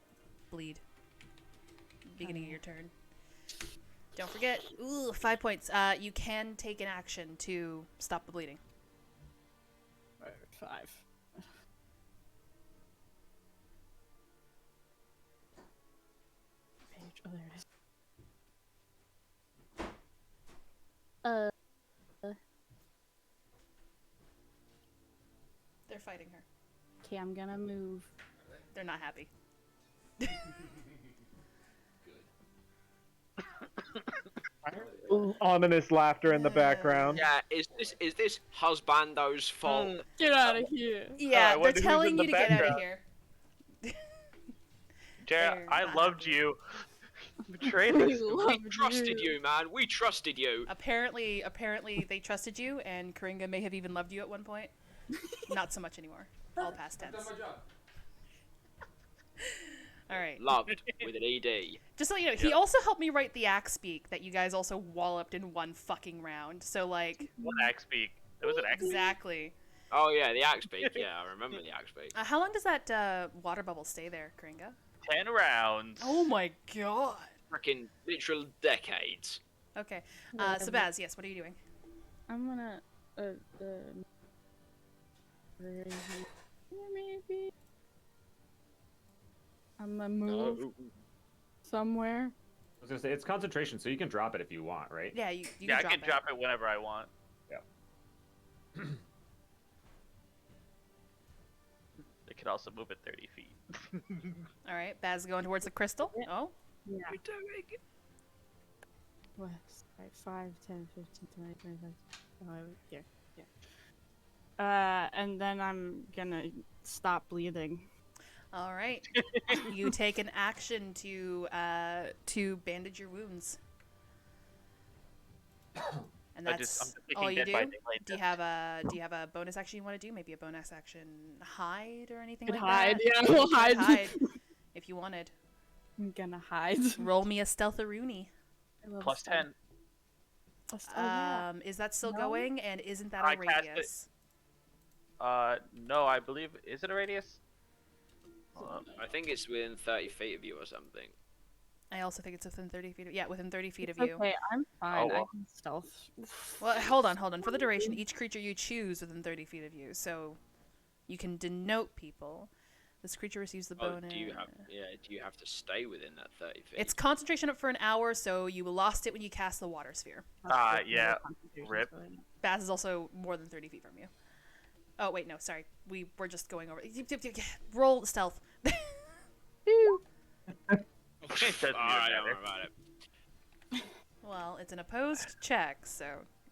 bleed. Beginning of your turn. Don't forget. Ooh, 5 points. You can take an action to stop the bleeding. 5. Page. Oh, there it is. They're fighting her. Okay, I'm gonna move. They're not happy. Ominous laughter in the background. Yeah, is this husbando's fault? Get out of here. Yeah, they're wonder who's telling in you the to get out of background. here. Jared, They're I not loved happy. you. Betrayed We us. We trusted you, man. We trusted you. Apparently they trusted you, and Karinga may have even loved you at one point. Not so much anymore. All past tense. All right. Loved with an ED. Just so you know, he also helped me write the axe speak that you guys also walloped in one fucking round. So like, What axe speak? There was an axe speak. exactly. Oh yeah, the axe beak. Yeah, I remember the axe beak. How long does that water bubble stay there, Karinga? 10 rounds. Oh my god. Freaking literal decades. Okay. So Baz, yes, what are you doing? I'm gonna maybe I'm gonna move somewhere. I was gonna say it's concentration, so you can drop it if you want, right? Yeah, you Yeah, I can can drop it whenever I want. Yeah. They could also move it 30 feet. All right, Baz is going towards the crystal. Yeah. Oh. Yeah. We're doing it. West, right, 5, 10, 15, 20, 25. Here. Yeah. And then I'm gonna stop bleeding. All right. You take an action to bandage your wounds. And I'm that's just all you Dead do. by Daylight Do you have a bonus action you want to do? Maybe a bonus action hide or anything Could like hide, that? yeah, You we'll could hide. if you wanted. I'm gonna hide. Roll me a stealth-a-rooney. Plus 10. Is that still No. going? And isn't that I a cast it. radius? No, I believe. Is it a radius? I think it's within 30 feet of you or something. I also think it's within 30 feet. Yeah, within 30 feet It's of you. okay, I'm fine. Oh, I well. can stealth. Well, hold on. For the duration, each creature you choose within 30 feet of you, so you can denote people. This creature receives the Oh, bonus. do you have to stay within that 30 feet? It's concentration up for an hour, so you lost it when you cast the water sphere. Yeah. Rip. Baz is also more than 30 feet from you. Oh, wait, no, sorry. We're just going over. Roll stealth. It doesn't Alright, even don't worry matter. about it. Well, it's an opposed check, so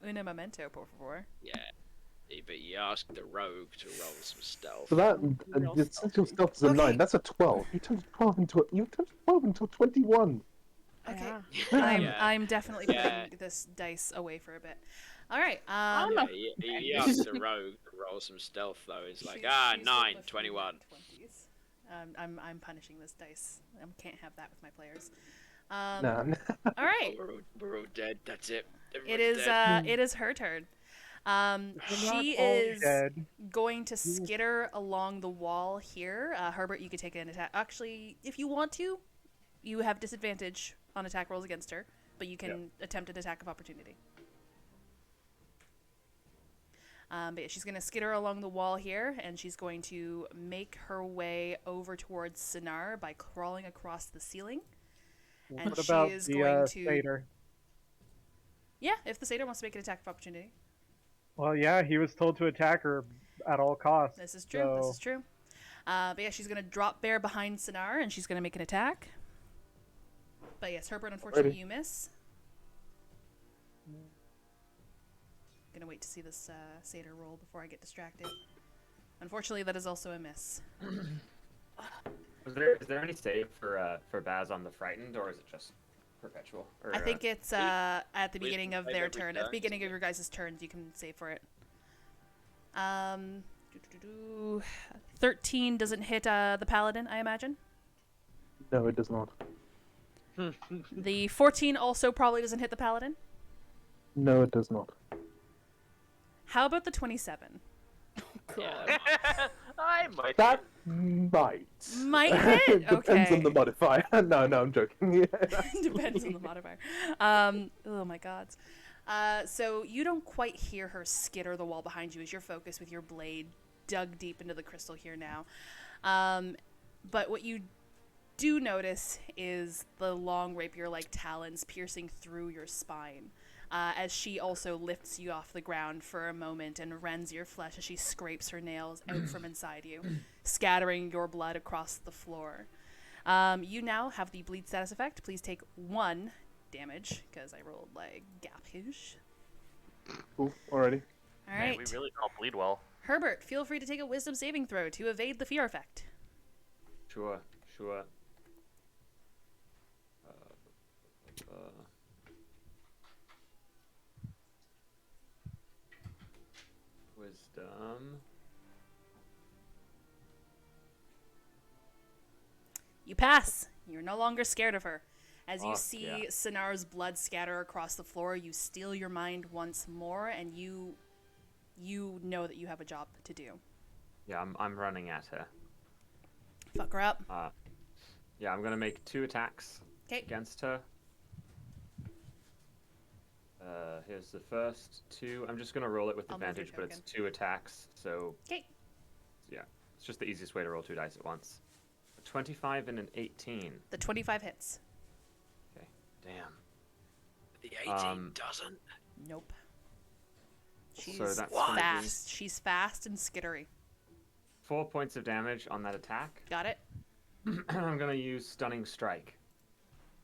una momento, por favor. Yeah. But you asked the rogue to roll some stealth. So that the essential stealth is a Okay. 9. That's a 12. You turned 12 into a 21. Okay. Yeah. Yeah. I'm definitely putting Yeah. this dice away for a bit. All right. Yeah, he asked the rogue to roll some stealth though. It's like, she's 9, with the 21. 20s. I'm punishing this dice. I can't have that with my players. Nah. All right. We're all dead. That's it. It Everyone's is dead. it is her turn. She all is dead. going to skitter along the wall here. Herbert, you could take an attack. Actually, if you want to, you have disadvantage on attack rolls against her, but you can attempt an attack of opportunity. But yeah, she's going to skitter along the wall here, and she's going to make her way over towards Sinar by crawling across the ceiling. And What she about is the going to... satyr? Yeah, if the satyr wants to make an attack of opportunity. Well, yeah, he was told to attack her at all costs. This is true. This so- is true. But yeah, she's going to drop bear behind Sinar, and she's going to make an attack. But yes, Herbert, unfortunately, Alrighty. you miss. Gonna wait to see this satyr roll before I get distracted. Unfortunately, that is also a miss. Is there any save for Baz on the frightened, or is it just perpetual? I think it's at the Wisdom beginning of save their every turn. At the turn, beginning of isn't your guys' turns, you can save for it. 13 doesn't hit the paladin, I imagine. No, it does not. The 14 also probably doesn't hit the paladin. No, it does not. How about the 27? Yeah. I might. That might. Might hit? Depends Okay. on the modifier. No, I'm joking. Depends on the modifier. Oh my god. So you don't quite hear her skitter the wall behind you as you're focused with your blade dug deep into the crystal here now. But what you do notice is the long rapier-like talons piercing through your spine. As she also lifts you off the ground for a moment and rends your flesh as she scrapes her nails out from inside you, scattering your blood across the floor. You now have the bleed status effect. Please take 1 damage, because I rolled like gappish. Cool, already. All Man, right. we really all bleed well. Herbert, feel free to take a wisdom saving throw to evade the fear effect. Sure. Wisdom. You pass. You're no longer scared of her. As you Fuck, see yeah. Sinar's blood scatter across the floor, you steel your mind once more, and you know that you have a job to do. Yeah, I'm running at her. Fuck her up. Yeah, I'm gonna make 2 attacks 'Kay. against her. Here's the first 2. I'm just gonna roll it with I'll move your advantage, but it's token. 2 attacks, so 'Kay. yeah, it's just the easiest way to roll 2 dice at once. A 25 and an 18. The 25 hits. Okay, damn. The 18 doesn't. Nope. She's So that's gonna be fast. She's fast and skittery. 4 points of damage on that attack. Got it? I'm gonna use Stunning Strike.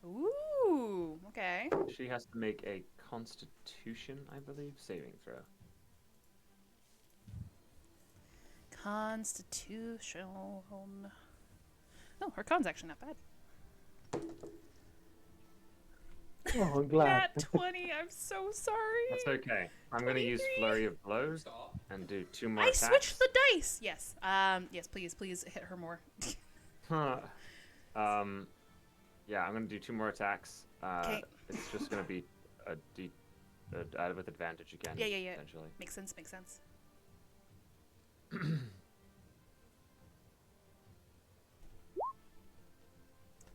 Ooh, okay. She has to make a Constitution, I believe, saving throw. Constitution. No, her con's actually not bad. Oh, I'm glad. Nat 20, I'm so sorry. That's okay. I'm gonna use 23. Flurry of Blows and do 2 more I attacks. switched the dice. Yes. Yes, please hit her more. Huh. Yeah, I'm gonna do 2 more attacks. 'Kay. It's just gonna be a with advantage again. Yeah. Essentially. Makes sense.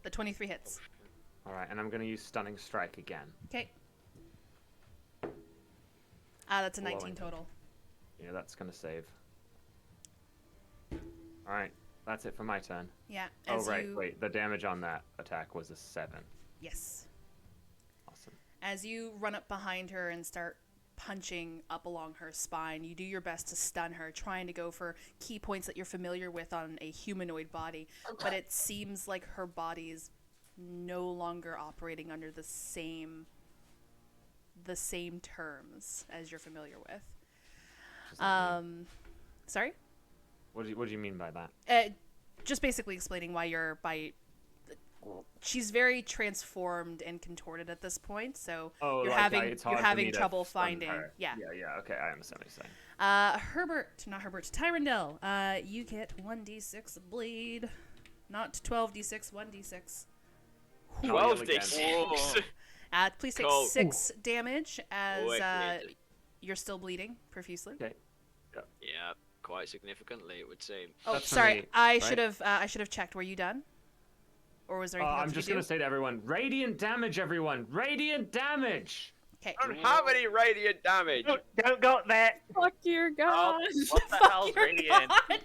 The 23 hits. All right, and I'm gonna use Stunning Strike again. Okay. That's a Blowing 19 total. Yeah, that's gonna save. All right, that's it for my turn. Yeah. Oh As right, you... wait. The damage on that attack was a 7. Yes. Awesome. As you run up behind her and start punching up along her spine, you do your best to stun her, trying to go for key points that you're familiar with on a humanoid body, but it seems like her body is no longer operating under the same terms as you're familiar with. Does that mean- Sorry? What do you mean by that? Just basically explaining why she's very transformed and contorted at this point, so Oh, you're like, having it's you're hard for having me to trouble stun finding. her. Yeah. Yeah. Okay, I understand what you're saying. Tyrandel, you get 1d6 bleed, not 12d6, 1d6. 12d6. Please take Cool. 6 damage as Wicked. you're still bleeding profusely. Okay. Yeah, quite significantly, it would seem. Oh, That's for sorry, me, I right? should have checked. Were you done? Or was there anything else I'm you just could gonna do? say to everyone, radiant damage, everyone, radiant damage. Okay. I don't have any radiant damage. Don't go there. Fuck your god. What the Fuck hell's your radiant? God.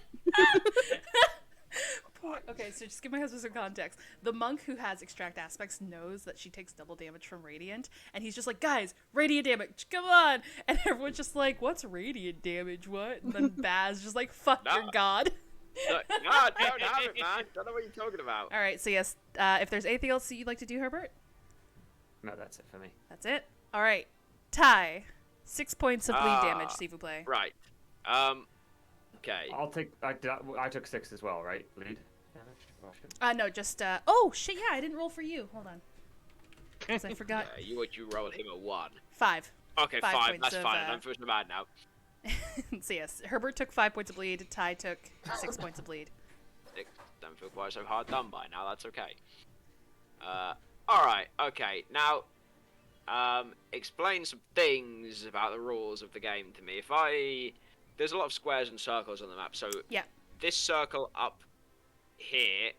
Okay, so just give my husband some context. The monk who has extract aspects knows that she takes double damage from radiant, and he's just like, guys, radiant damage, come on! And everyone's just like, what's radiant damage, what? And then Baz just like, fuck your god. No, I don't have it, man. Don't know what you're talking about. Alright, so yes, if there's anything else that you'd like to do, Herbert, No, that's it for me. that's it. Alright, Ty, 6 points of bleed damage, s'il vous plaît. Right. Okay. I'll take. I took 6 as well, right? Bleed damage. Oh, shit. No, just, oh, shit, yeah, I didn't roll for you. Hold on. 'Cause I forgot. Yeah, you rolled him a 1. 5. Okay, 5 5. points That's of, fine. I don't feel so bad now. So yes, Herbert took 5 points of bleed. Ty took 6 points of bleed. 6. Don't feel quite so hard done by now. That's okay. Alright, okay. Now, explain some things about the rules of the game to me. There's a lot of squares and circles on the map, so Yeah. this circle up here,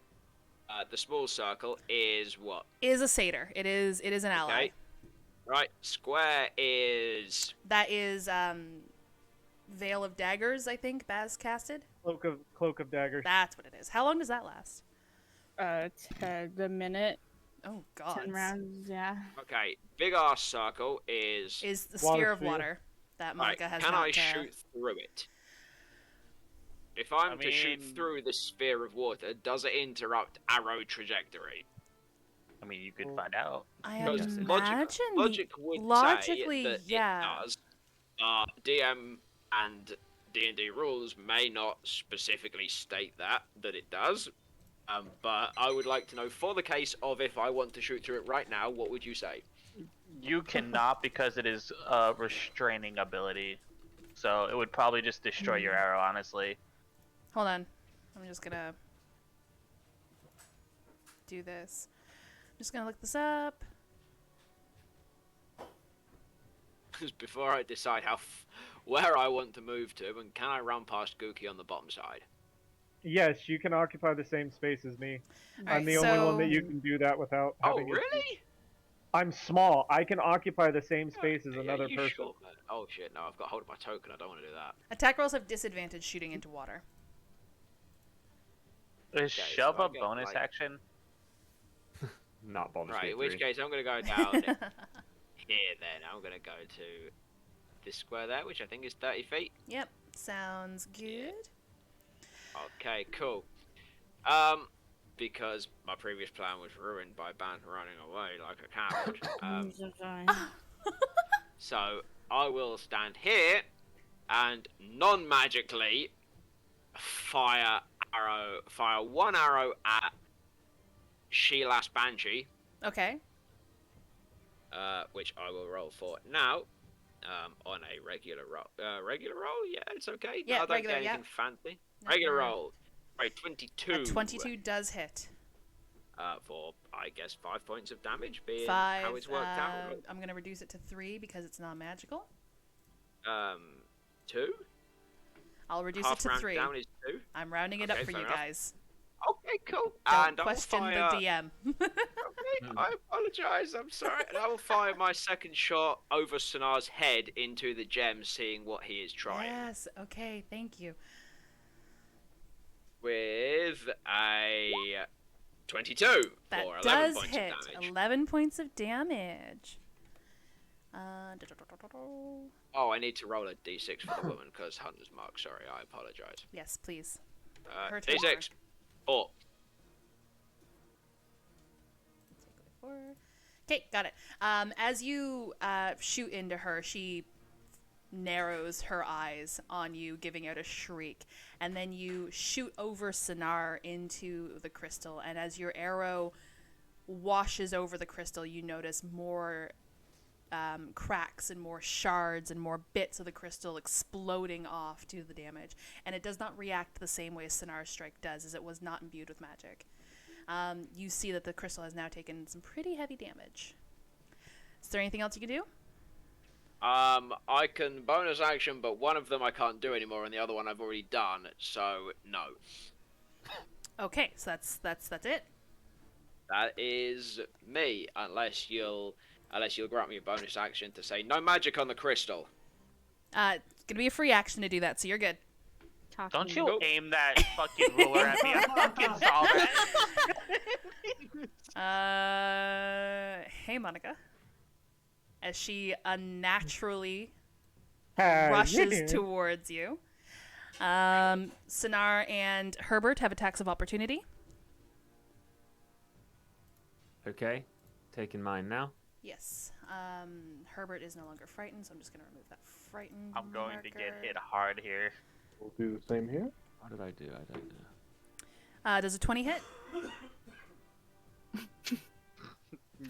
the small circle, is what? Is a satyr. It is an ally. Okay. Right, square is... That is Veil of Daggers, I think Baz casted. Cloak of Daggers. That's what it is. How long does that last? The minute. Oh god. 10 rounds, yeah. Okay, big ass circle is the Water sphere of sphere. water that right. Monica has Can not. I shoot through it? If I'm to shoot mean- through the sphere of water, does it interrupt arrow trajectory? I mean, you could find out. I Because imagine logic would logically, say that yeah. it does. DM and D&D rules may not specifically state that it does. But I would like to know, for the case of if I want to shoot through it right now, what would you say? You cannot because it is a restraining ability. So it would probably just destroy your arrow, honestly. Hold on. I'm just gonna do this. I'm just gonna look this up. Before I decide where I want to move to, and can I run past Gookie on the bottom side? Yes, you can occupy the same space as me. I'm Alright, the only one that so- you can do that without Oh, having it- really? I'm small. I can occupy the same space as Yeah, another you person. sure, man? Oh shit, no, I've got hold of my token, I don't want to do that. Attack rolls have disadvantage shooting into water. Is so shove I a get, bonus like- action? Not bonus. Right, in with which 3. case I'm going to go down here then. I'm going to go to this square there, which I think is 30 feet. Yep, sounds good. Okay, cool. Because my previous plan was ruined by Ban running away like a coward. I'm so sorry. So I will stand here and non-magically fire one arrow at Shelas Banshee, Okay. which I will roll for now. On a regular roll. Regular roll? Yeah, it's okay. Yeah, No, I don't regular, get yeah. anything fancy. No, Regular you're right. roll. Right, 22. A 22 does hit. For, I guess, 5 points of damage, being 5. how it's worked out. I'm gonna reduce it to 3 because it's not magical. 2? I'll reduce Half it to round 3. down is 2. I'm rounding it up Okay, for fair you enough. guys. Okay, cool. Don't And I will question fire... the DM. Okay, I apologise, I'm sorry. And I will fire my second shot over Sonar's head into the gem, seeing what he is trying. Yes. Okay. Thank you. With a 22 That for 11 does points hit. of damage. 11 points of damage. Oh, I need to roll a d6 for the woman because Hunter's Mark. Sorry, I apologise. Yes, please. Her turn. D6. 4. Okay, got it. As you shoot into her, she narrows her eyes on you, giving out a shriek, and then you shoot over Sonar into the crystal, and as your arrow washes over the crystal, you notice more cracks and more shards and more bits of the crystal exploding off due to the damage, and it does not react the same way Sonar's strike does, as it was not imbued with magic. You see that the crystal has now taken some pretty heavy damage. Is there anything else you can do? I can bonus action, but one of them I can't do anymore, and the other one I've already done, so no. Okay, so that's it. That is me, unless you'll grant me a bonus action to say no magic on the crystal. It's gonna be a free action to do that, so you're good. Don't you aim that fucking ruler at me. I fucking saw that. Hey, Monica. As she unnaturally How you rushes doing? towards you. Sonar and Herbert have attacks of opportunity. Okay, taking mine now. Yes. Herbert is no longer frightened, so I'm just going to remove that frightened I'm going to get marker. hit hard here. We'll do the same here. What did I do? I don't know. Does a 20 hit?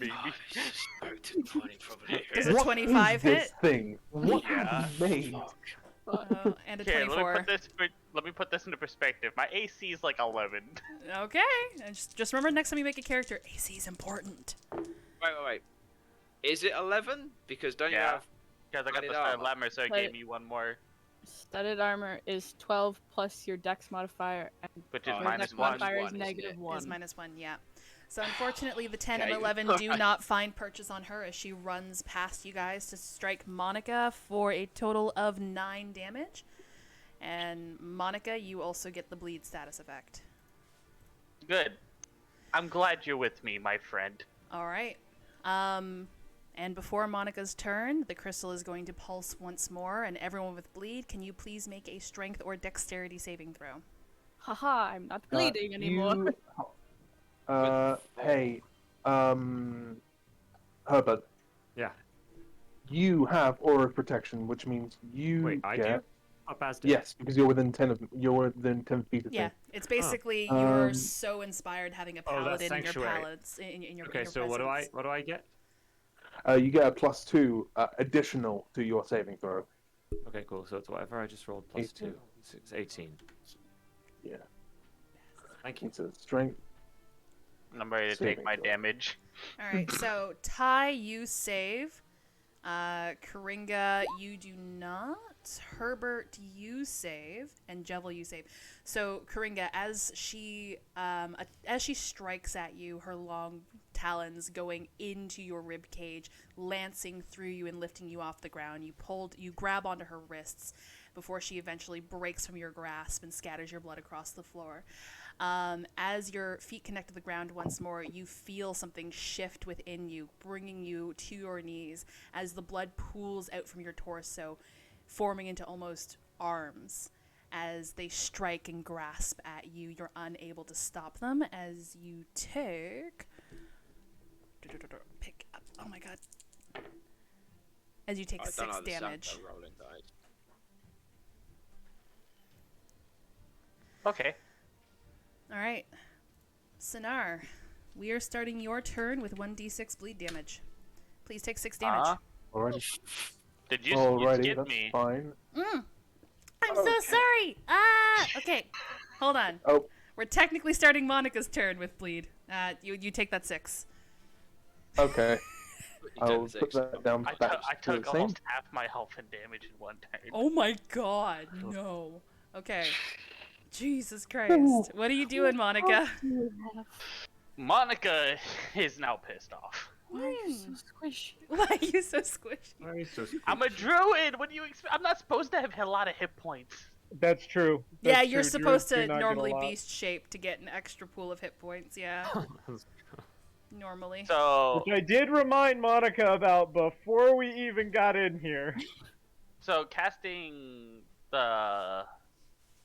Maybe. So disappointing, probably. Does a What 25 is this hit? thing? What Yeah. have you made? Oh, and a Here, 24. let me put this into perspective. My AC is like 11. Okay. And just remember next time you make a character, AC is important. Wait. Is it 11? Because don't you Yeah. have... Because I got the Studded studded armor. armor, so it But- gave me one more, Studded armor is 12 plus your dex modifier, and which is Oh, your minus dex one. modifier is Isn't negative it? 1. Is -1, yeah. So unfortunately, the 10 and Okay. 11 do not find purchase on her as she runs past you guys to strike Monica for a total of 9 damage. And Monica, you also get the bleed status effect. Good. I'm glad you're with me, my friend. All right. And before Monica's turn, the crystal is going to pulse once more, and everyone with bleed, can you please make a strength or dexterity saving throw? Haha, I'm not bleeding anymore. Hey, Herbert, Yeah. you have aura of protection, which means you Wait, I get... do? Oh, Baz did. Yes, because you're within 10 feet of Yeah, me. it's basically you're Um, so inspired having a Oh, that's paladin in your sanctuary. palace in your Okay, in your so what presence. do I get? You get a +2 additional to your saving throw. Okay, cool. So it's whatever I just rolled plus 18. 2. It's 18. Yeah. Thank you. It's a strength. I'm ready to Saving take my throw. damage. All right, so Ty, you save. Karinga, you do not. Herbert, you save, and Jevel, you save. So Karinga, as she strikes at you, her long talons going into your rib cage, lancing through you and lifting you off the ground. You grab onto her wrists before she eventually breaks from your grasp and scatters your blood across the floor. As your feet connect to the ground once more, you feel something shift within you, bringing you to your knees as the blood pools out from your torso, forming into almost arms. As they strike and grasp at you, you're unable to stop them as you take... Pick up. Oh my god. As you take I don't 6 understand damage. the rolling dice. Okay. Alright. Sinar, we are starting your turn with 1d6 bleed damage. Please take 6 damage. Alrighty. Did you Alrighty, skip that's me? fine. I'm so sorry! Okay. Hold on. Oh, We're technically starting Monica's turn with bleed. You take that 6. okay. You I'll took put six. that down I back to took the same. almost half my health and damage in one turn. Oh my god, no. Okay. Jesus Christ. What are you doing, Monica? Monica is now pissed off. Why are you so squishy? Why are you so squishy? Why are you so I'm a druid. What do you expect? I'm not supposed to have a lot of hit points. That's true. Yeah, That's you're true. supposed Druids do to not get a normally lot. beast shape to get an extra pool of hit points, yeah. Normally. So, Which I did remind Monica about before we even got in here. so casting the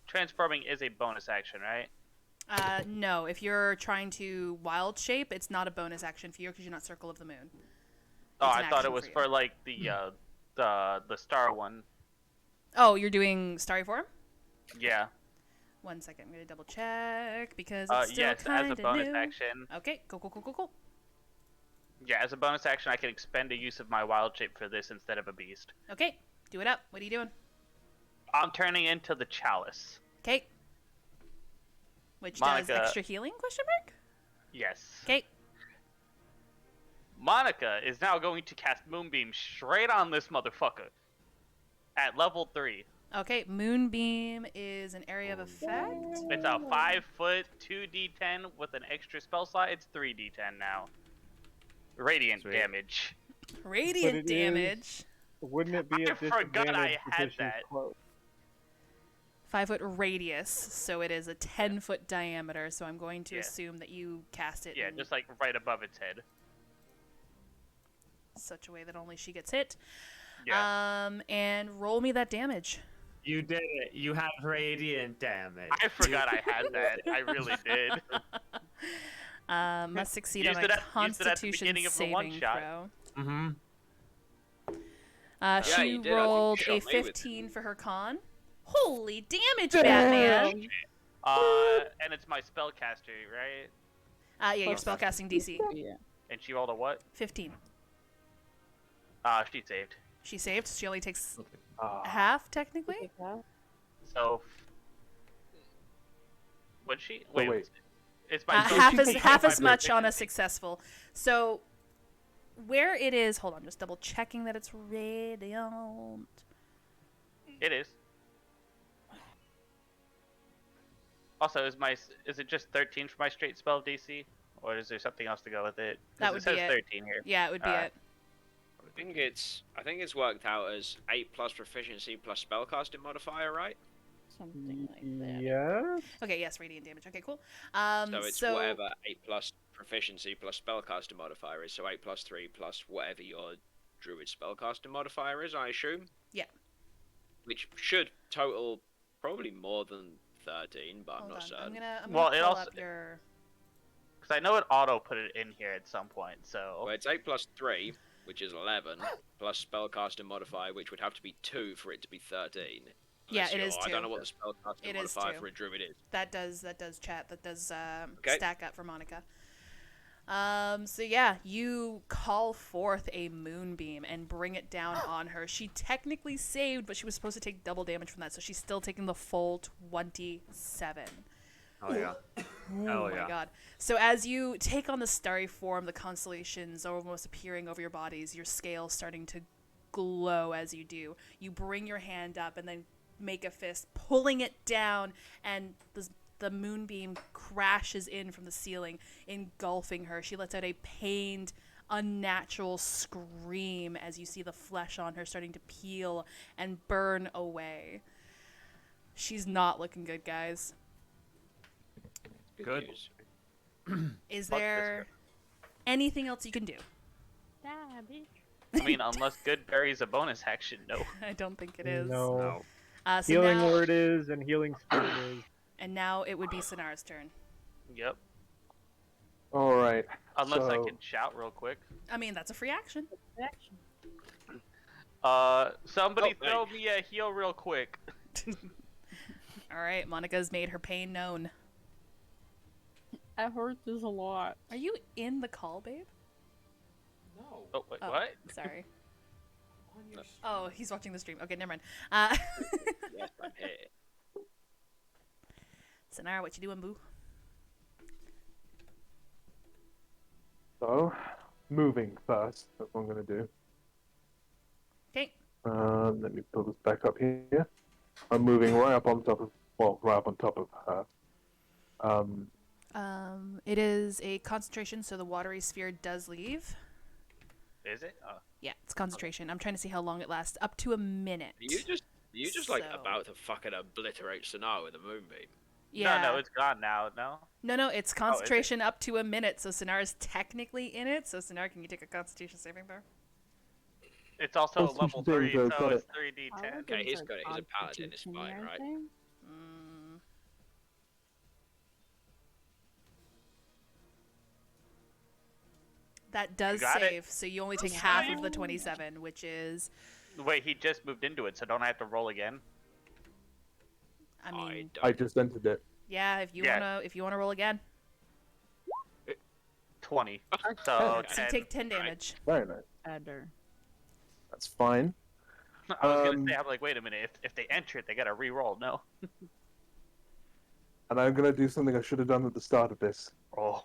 transforming is a bonus action, right? No, if you're trying to wild shape, it's not a bonus action for you because you're not Circle of the Moon. Oh, It's an I thought action it was for you. for like the star one. Oh, you're doing Starry Form? Yeah. 1 second, I'm gonna double check because it's still Yes, as kind a of bonus new. action. Okay, cool. Yeah, as a bonus action, I can expend a use of my wild shape for this instead of a beast. Okay, do it up. What are you doing? I'm turning into the chalice. Okay. Which does Monica. extra healing, question mark? Yes. Okay. Monica is now going to cast Moonbeam straight on this motherfucker. At level 3. Okay, Moonbeam is an area of effect. It's a 5-foot 2d10 with an extra spell slot. It's 3d10 now. Radiant Sweet. damage. Radiant it is- damage. Wouldn't it be I at forgot disadvantage I had because she's that. close? 5-foot radius, so it is a 10-foot diameter, so I'm going to Yeah. assume that you cast it Yeah, in just like right above its head. such a way that only she gets hit. Yeah. And roll me that damage. You did it. You have radiant damage. I forgot I had that. I really did. Must succeed Used on it a at- used it at the Constitution beginning of the saving one-shot. throw. Mm-hmm. She you did. I think you rolled shot a me with it. 15 for her con. Holy damage, Batman! And it's my spellcaster, right? Yeah, your Plus- spellcasting DC. Yeah. And she rolled a what? 15. She saved. She saved. She only takes Ah. half, technically. So. Would she? wait. It's my half as much on a successful. So, where it is, hold on, just double checking that it's radiant. It is. Also, is it just 13 for my straight spell DC, or is there something else to go with it? 'Cause That would it says be it. 13 here. Yeah, it would be it. I think it's worked out as 8 plus proficiency plus spellcasting modifier, right? Something like that. Yes. Okay, yes, radiant damage. Okay, cool. So it's whatever 8 plus proficiency plus spellcaster modifier is. So 8 plus 3 plus whatever your druid spellcaster modifier is, I assume. Yeah. Which should total probably more than 13, but I'm Hold not on. certain. I'm gonna Well, it pull also- up your. Because I know it auto put it in here at some point, so. Well, it's 8 plus 3, which is 11, plus spellcaster modifier, which would have to be 2 for it to be 13. Yeah, it is I 2. don't know what the spellcaster It is modifier 2. for a druid is. That does chat. That does Okay. stack up for Monica. So yeah, you call forth a moonbeam and bring it down on her. She technically saved, but she was supposed to take double damage from that, so she's still taking the full 27. Oh yeah. Oh Hell my yeah. god. So as you take on the starry form, the constellations are almost appearing over your bodies, your scales starting to glow as you do. You bring your hand up and then make a fist, pulling it down, and the moonbeam crashes in from the ceiling, engulfing her. She lets out a pained, unnatural scream as you see the flesh on her starting to peel and burn away. She's not looking good, guys. Good. News. Is Fuck this there anything else you can do? Ah, bitch. I mean, unless good berry's a bonus action, no. I don't think it is. No. No. So Healing now, word is and healing spirit is. and now it would be Sonara's turn. Yep. All right. Unless I so- can shout real quick. I mean, that's a free action. Action. Somebody Oh, throw me a heal real quick. All right, Monica's made her pain known. I hurt this a lot. Are you in the call, babe? No. Oh, wait, Oh, what? sorry. On your Oh, he's watching the stream. Okay, never mind. Yes, I'm here. Sonara, what you doing, boo? So, moving first. That's what I'm gonna do. Okay. Let me pull this back up here. I'm moving right up on top of, right up on top of her. It is a concentration, so the watery sphere does leave. Is it? Yeah, it's concentration. I'm trying to see how long it lasts. Up to a minute. Are you just like So- about to fucking obliterate Sonar with a moonbeam? Yeah. No, it's gone now. No. No, it's concentration up to a minute, so Sonara's technically in it. So Sonara, can you take a Constitution saving throw? It's also Constitution level saving 3, throw, so got it's it. 3d10. Okay, he's got it. He's a paladin. It's fine, right? That does got it. save, so you only take half of the 27, which is, Wait, he just moved into it, so don't I have to roll again? I mean, I just entered it. yeah, if you wanna roll again. 20. So, So you 10. take 10 damage. Very nice. Adder. That's fine. I was gonna say, I'm like, wait a minute, if they enter it, they gotta re-roll. No. And I'm gonna do something I should have done at the start of this. Oh.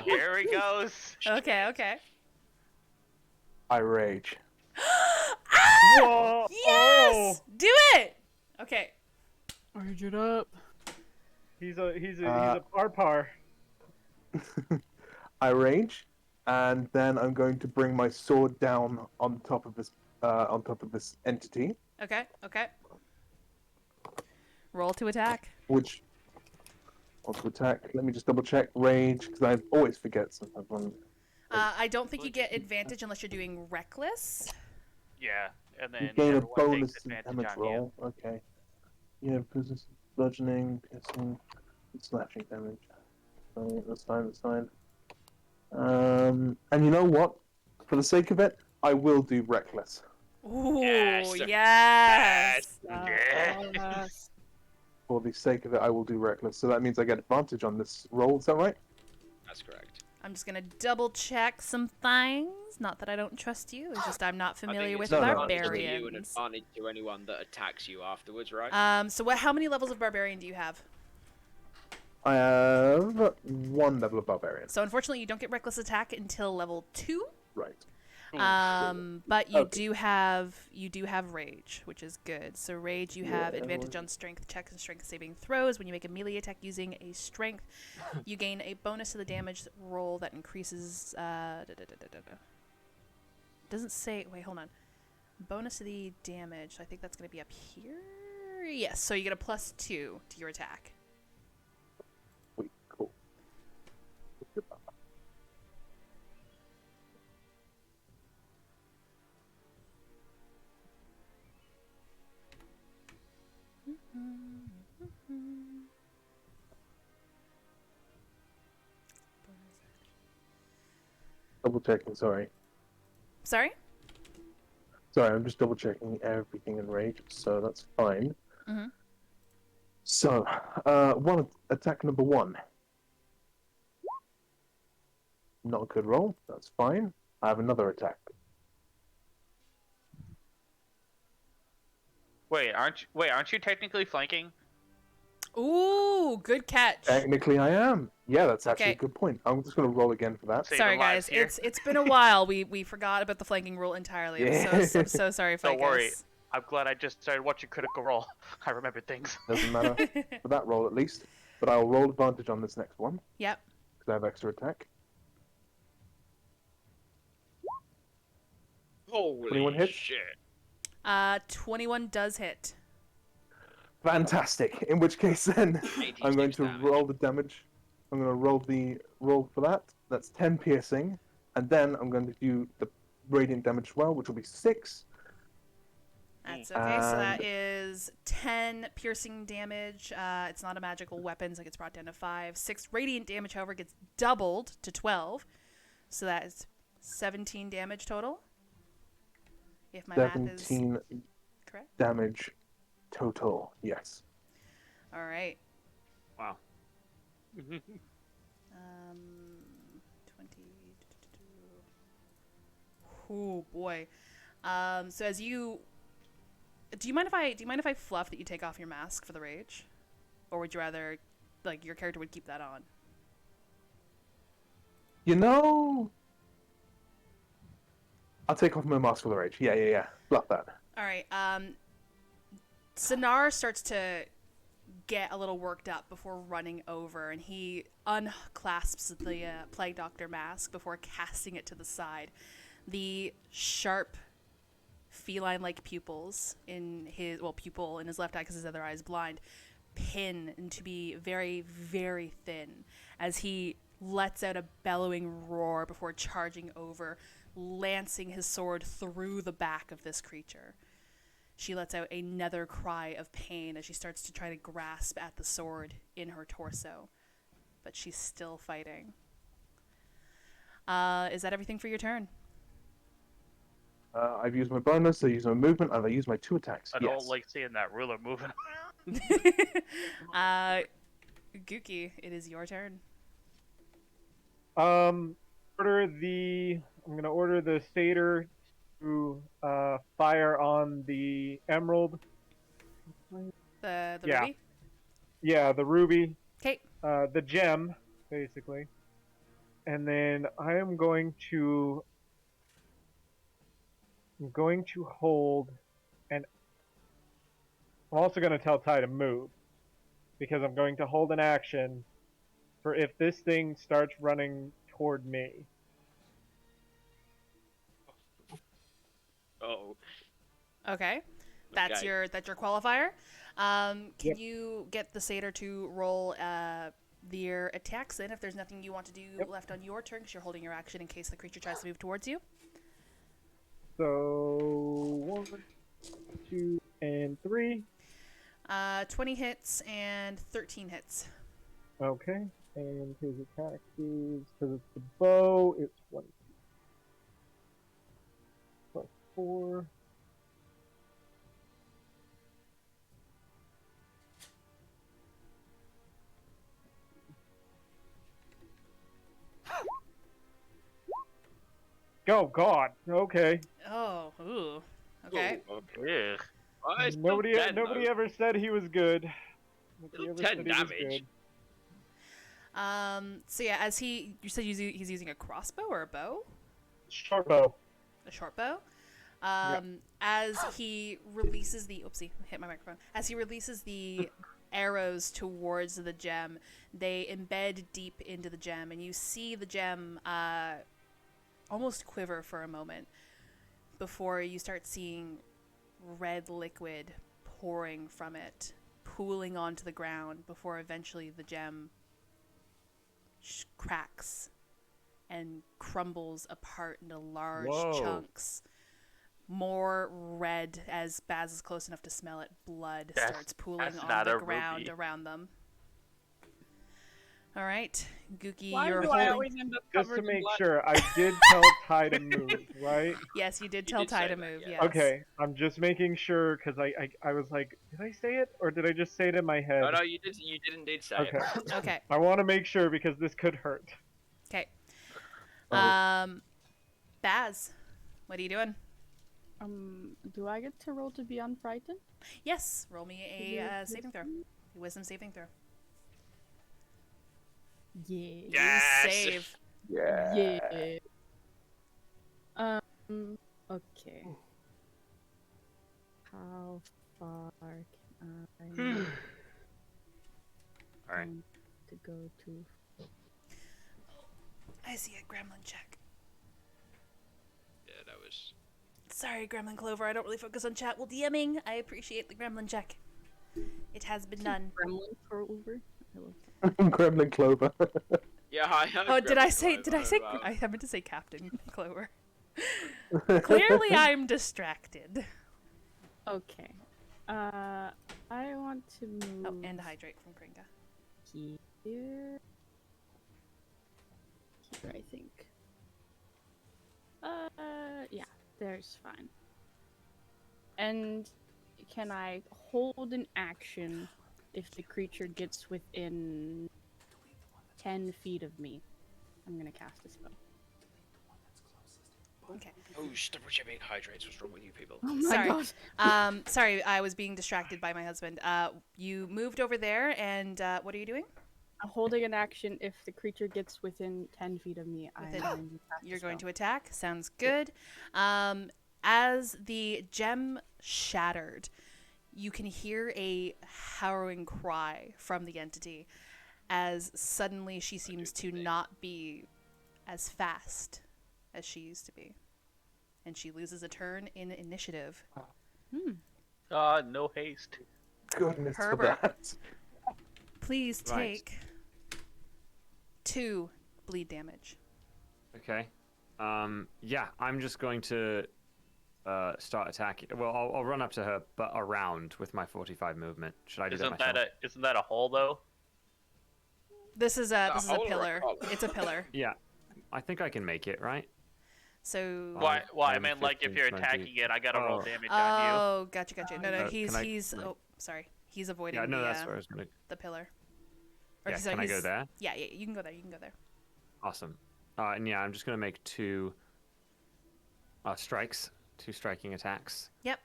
Here he goes. Okay. I rage. Whoa! Yes! Do it! Okay. Urge it up. He's a par. I rage, and then I'm going to bring my sword down on top of this entity, Okay. Roll to attack. which wants to attack. Let me just double check rage because I always forget sometimes. I don't think you get advantage unless you're doing reckless. Yeah, and You then gain a everyone bonus takes in advantage damage on you. roll. Okay. Yeah, because bludgeoning, piercing, and slashing damage. So that's fine. And you know what? For the sake of it, I will do reckless. Ooh, Yes. yes. Yes. For the sake of it, I will do reckless. So that means I get advantage on this roll. Is that right? That's correct. I'm just gonna double check some things. Not that I don't trust you. It's just I'm not familiar with I think it's No, no. an advantage to you and barbarians. advantage to anyone that attacks you afterwards, right? So how many levels of barbarian do you have? I have 1 level of barbarian. So unfortunately, you don't get reckless attack until level 2. Right. But you Okay. do have rage, which is good. So rage, you have advantage on strength checks and strength saving throws. When you make a melee attack using a strength, you gain a bonus to the damage roll that increases. Doesn't say. Wait, hold on. Bonus to the damage. I think that's going to be up here. Yes. So you get a +2 to your attack. Wait, cool. Double checking, sorry. Sorry. Sorry, I'm just double checking everything in rage, so that's fine. Mhm. So, attack number 1. Not a good roll, that's fine. I have another attack. Wait, aren't you technically flanking? Ooh, good catch. Technically, I am. Yeah, that's actually Okay. a good point. I'm just going to roll again for that. Saving Sorry, lives guys. here. It's been a while. We forgot about the flanking rule entirely. I'm so sorry, Don't Ficus. worry. I'm glad I just started watching Critical Role. I remembered things. Doesn't matter for that roll at least. But I'll roll advantage on this next one, Yep. because I have extra attack. Holy 21 hits? shit. 21 does hit. Fantastic. In which case, then, I'm going 86 to damage. roll the damage. I'm going to roll the roll for that. That's 10 piercing. And then I'm going to do the radiant damage as well, which will be 6. That's okay. So that And- is 10 piercing damage. It's not a magical weapon, so it gets brought down to 5. 6 radiant damage, however, gets doubled to 12. So that is 17 damage total. If my math is 17 correct. damage total. Yes. All right. Wow. 20. Oh boy. So as you, do you mind if I fluff that you take off your mask for the rage, or would you rather, like, your character would keep that on? You know, I'll take off my mask for the rage. Yeah. Fluff that. All right. Sinar starts to get a little worked up before running over, and he unclasps the Plague Doctor mask before casting it to the side. The sharp, feline-like pupils in his pupil in his left eye, because his other eye is blind, pin and to be very, very thin as he lets out a bellowing roar before charging over, lancing his sword through the back of this creature. She lets out another cry of pain as she starts to try to grasp at the sword in her torso, but she's still fighting. Is that everything for your turn? I've used my bonus, I used my movement, and I used my 2 attacks. I Yes. don't like seeing that ruler moving. Gookie, it is your turn. I'm gonna order the satyr to fire on the emerald. The Yeah. ruby? Yeah, the ruby. Okay. The gem, basically. And then I am going to hold, and I'm also going to tell Ty to move, because I'm going to hold an action for if this thing starts running toward me. Oh. Okay. That's Okay. your qualifier. Can Yep. you get the satyr to roll their attacks in if there's nothing you want to do left on your turn, because you're holding your action in case the creature tries to move towards you? So 1, 2, and 3. 20 hits and 13 hits. Okay. And his attack is, because it's the bow, it's 1 plus 4. Oh God. Okay. Oh, ooh. Okay. Ugh. Well, it's still Nobody 10, nobody though. ever said he was good. Still Nobody ever 10 said he was damage. good. So yeah, as you said he's using a crossbow or a bow? Short bow. A short bow. As he releases the oopsie, I hit my microphone. As he releases the arrows towards the gem, they embed deep into the gem, and you see the gem almost quiver for a moment before you start seeing red liquid pouring from it, pooling onto the ground before eventually the gem cracks and crumbles apart into large Whoa. chunks. More red, as Baz is close enough to smell it, blood starts pooling that's on not the a ground ruby. around them. All right, Gookie, Why you're do I holding. always end up Just covered to in make blood? sure, I did tell Ty to move, right? Yes, you did You tell did Ty say to that, move. yeah. Yes. Okay, I'm just making sure because I was like, did I say it or did I just say it in my head? No, you did indeed say Okay. it. Okay. I want to make sure because this could hurt. Okay. Oh. Baz, what are you doing? Do I get to roll to be unfrightened? Yes, roll me a saving throw. Wisdom saving throw. Yeah. Yes! You save. Yeah. Yeah. Okay. How far can I All right. to go to? I see a gremlin check. Yeah, that was... Sorry, Gremlin Clover. I don't really focus on chat while DMing. I appreciate the gremlin check. It has been done. Gremlin Clover. I love Gremlin Clover. Yeah, I had a Oh, did I Gremlin say? Clover Did I say? as well. I meant to say Captain Clover. Clearly, I'm distracted. Okay. I want to move Oh, and hydrate from Kringa. here. Here, I think. Yeah, there's fine. And can I hold an action if the creature gets within 10 feet of me? I'm gonna cast a spell. Okay. Oh, stop rejecting hydrates. What's wrong with you people? Oh my Sorry. god. Sorry, I was being distracted by my husband. You moved over there, and what are you doing? I'm holding an action if the creature gets within 10 feet of me. You're going to attack. Sounds good. As the gem shattered, you can hear a harrowing cry from the entity, as suddenly she seems to not be as fast as she used to be, and she loses a turn in initiative. No haste. Goodness Herbert. for that. Please Right. take 2 bleed damage. Okay. Yeah, I'm just going to start attacking. Well, I'll run up to her, but around with my 45 movement. Should I do that myself? Isn't that a hole though? This is a hole or a pillar. collar? It's a pillar. Yeah, I think I can make it, right? So. Why? I 10, meant like if 15, you're 20. attacking it, I gotta roll Oh. damage on you. Oh, gotcha. No, can he's I- oh, sorry. He's avoiding Yeah, no, that's where I was gonna. the pillar. Or Yeah, sorry, can I go he's- there? Yeah, you can go there. Awesome. And yeah, I'm just gonna make 2 strikes, 2 striking attacks. Yep.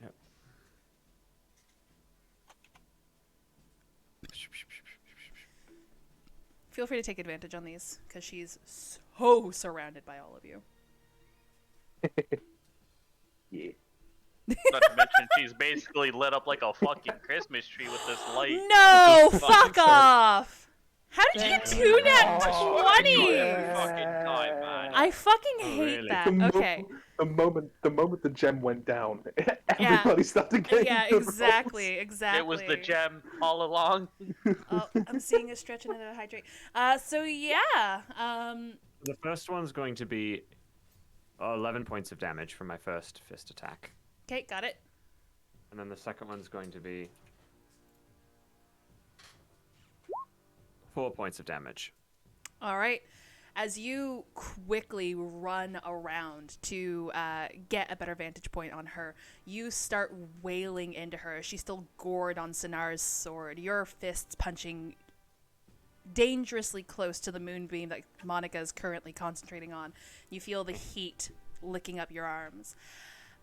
Yep. Feel free to take advantage on these, because she's so surrounded by all of you. Yeah. Not to mention she's basically lit up like a fucking Christmas tree with this light. No, Fuck. fuck off! How did you get 2 nat Oh, 20s? Fucking time, man. I fucking Oh, hate really? that. The mo- Okay. The moment the gem went down, everybody started getting Yeah, the rolls. exactly. It was the gem all along. Oh, I'm seeing a stretch and a hydrate. So yeah. The first one's going to be 11 points of damage from my first fist attack. Okay, got it. And then the second one's going to be 4 points of damage. All right. As you quickly run around to get a better vantage point on her, you start wailing into her. She's still gored on Sinar's sword. Your fists punching dangerously close to the moonbeam that Monica is currently concentrating on. You feel the heat licking up your arms.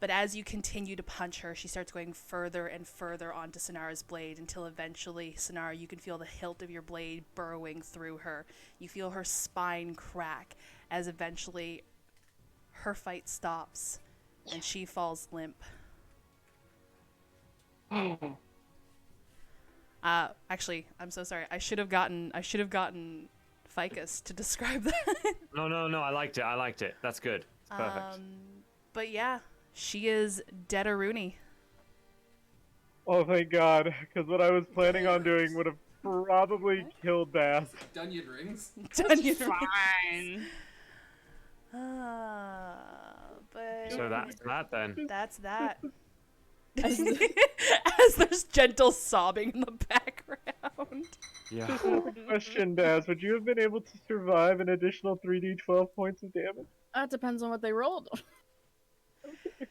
But as you continue to punch her, she starts going further and further onto Sonara's blade until eventually, Sonara, you can feel the hilt of your blade burrowing through her. You feel her spine crack as eventually her fight stops and she falls limp. Actually, I'm so sorry. I should have gotten Ficus to describe that. No, I liked it. That's good. It's perfect. But yeah, she is dead a Rooney. Oh, thank God, because what I was planning on doing would have probably killed Bass. Dunyan rings? Dunyan Fine. But So that's that then. that's that. As there's gentle sobbing in the background. Yeah. Just a question, Baz. Would you have been able to survive an additional 3d12 points of damage? That depends on what they rolled.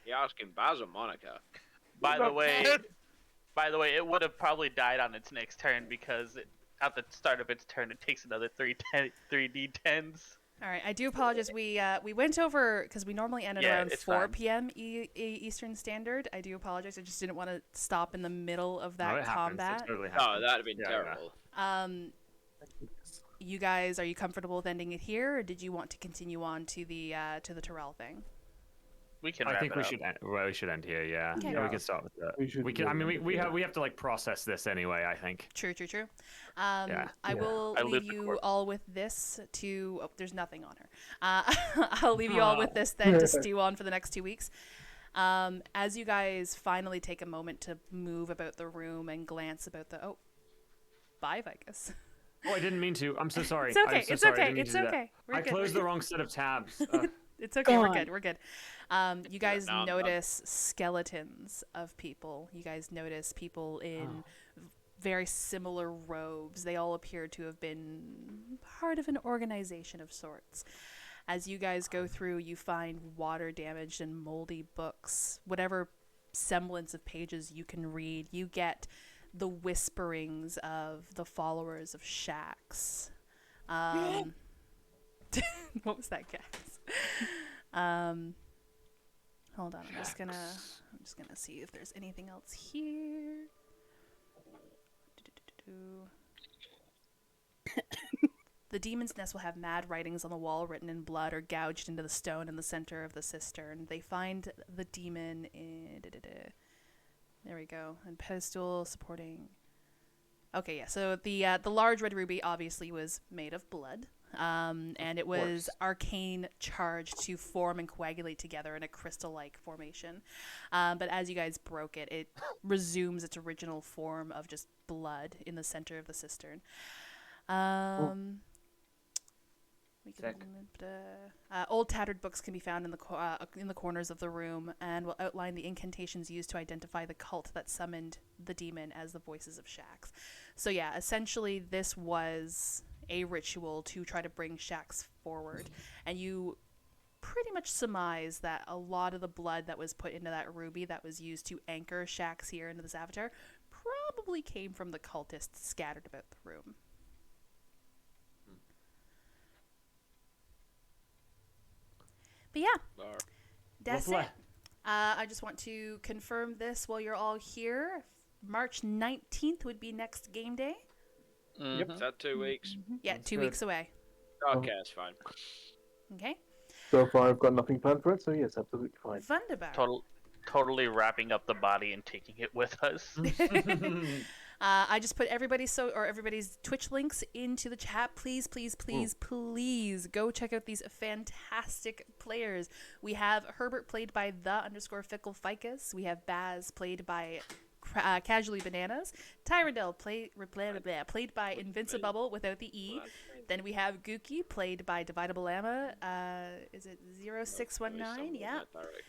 You're asking Baz or Monica? By the way, it would have probably died on its next turn because at the start of its turn, it takes another 3d10s. All right, I do apologize. We went over because we normally end at around 4 p.m. Eastern Standard. I do apologize. I just didn't want to stop in the middle of that combat. It totally happens. Oh, that'd have been terrible. You guys, are you comfortable with ending it here, or did you want to continue on to the Terrell thing? We can. I think we up. should. We should end here. Yeah. Okay. Yeah, we can start with that. We can. I mean, we have to like process this anyway. I think. True. I will leave you all with this to. Oh, there's nothing on her. I'll leave you all with this then to stew on for the next 2 weeks. As you guys finally take a moment to move about the room and glance about the. Oh, bye, Vicus. Oh, I didn't mean to. I'm so sorry. It's okay. I'm so It's sorry. I okay. didn't mean It's to do okay. that. I closed the wrong set of tabs. It's okay. We're good. You guys no, I'm notice skeletons of people. You guys notice people in very similar robes. They all appear to have been part of an organization of sorts. As you guys go through, you find water-damaged and moldy books. Whatever semblance of pages you can read, you get the whisperings of the followers of Shax. What was that, guys? Hold on, I'm just gonna see if there's anything else here. The demon's nest will have mad writings on the wall written in blood or gouged into the stone in the center of the cistern. They find the demon in there we go. And pedestal supporting. Okay, yeah. So the large red ruby obviously was made of blood. And it was arcane charged to form and coagulate together in a crystal-like formation. But as you guys broke it, it resumes its original form of just blood in the center of the cistern. Old tattered books can be found in the corners of the room and will outline the incantations used to identify the cult that summoned the demon as the voices of Shax. So yeah, essentially this was a ritual to try to bring Shax forward, and you pretty much surmise that a lot of the blood that was put into that ruby that was used to anchor Shax here into this avatar probably came from the cultists scattered about the room. But yeah, that's it. I just want to confirm this while you're all here. March 19th would be next game day. Yep. Is that 2 weeks? Yeah, That's 2 good. weeks away. Okay, that's fine. Okay. So far, I've got nothing planned for it, so yes, absolutely fine. Wunderbar. Totally wrapping up the body and taking it with us. I just put everybody's Twitch links into the chat. Please go check out these fantastic players. We have Herbert played by _Fickle Ficus. We have Baz played by Casually Bananas. Tyrandel played by Invincibubble without the E. Then we have Gookie played by Dividable Llama. Is it 0619? Yeah.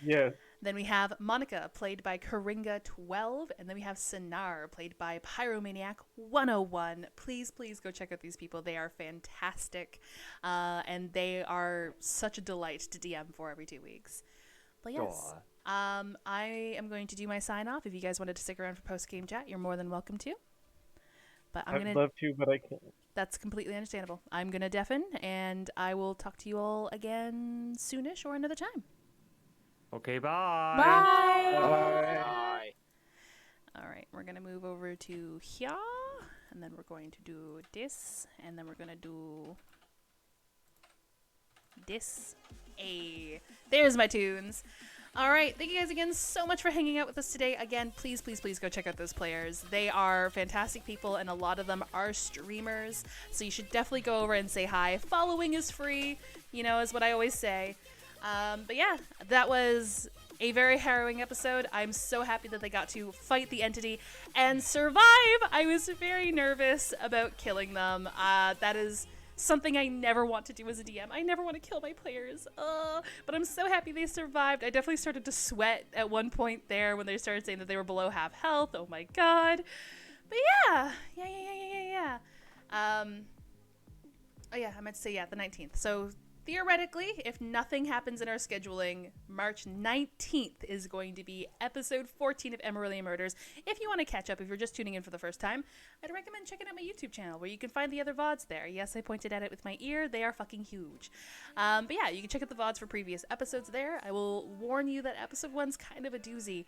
Yes. Then we have Monica, played by Karinga12, and then we have Sinar, played by Pyromaniac101. Please go check out these people. They are fantastic, and they are such a delight to DM for every 2 weeks. But yes, I am going to do my sign-off. If you guys wanted to stick around for post-game chat, you're more than welcome to. But I'm I'd gonna. love to, but I can't. That's completely understandable. I'm gonna deafen, and I will talk to you all again soonish or another time. Okay, bye. Bye. All right, we're gonna move over to here, and then we're going to do this, and then we're gonna do this. There's my tunes. All right, thank you guys again so much for hanging out with us today. Again, please, please, please go check out those players. They are fantastic people, and a lot of them are streamers, so you should definitely go over and say hi. Following is free, is what I always say. But yeah, that was a very harrowing episode. I'm so happy that they got to fight the entity and survive. I was very nervous about killing them. That is something I never want to do as a DM. I never want to kill my players. But I'm so happy they survived. I definitely started to sweat at one point there when they started saying that they were below half health. Oh my god. But yeah. Oh yeah, I meant to say the 19th. So theoretically, if nothing happens in our scheduling, March 19th is going to be episode 14 of Emerilla Murders. If you want to catch up, if you're just tuning in for the first time, I'd recommend checking out my YouTube channel where you can find the other VODs there. Yes, I pointed at it with my ear. They are fucking huge. But yeah, you can check out the VODs for previous episodes there. I will warn you that episode 1's kind of a doozy.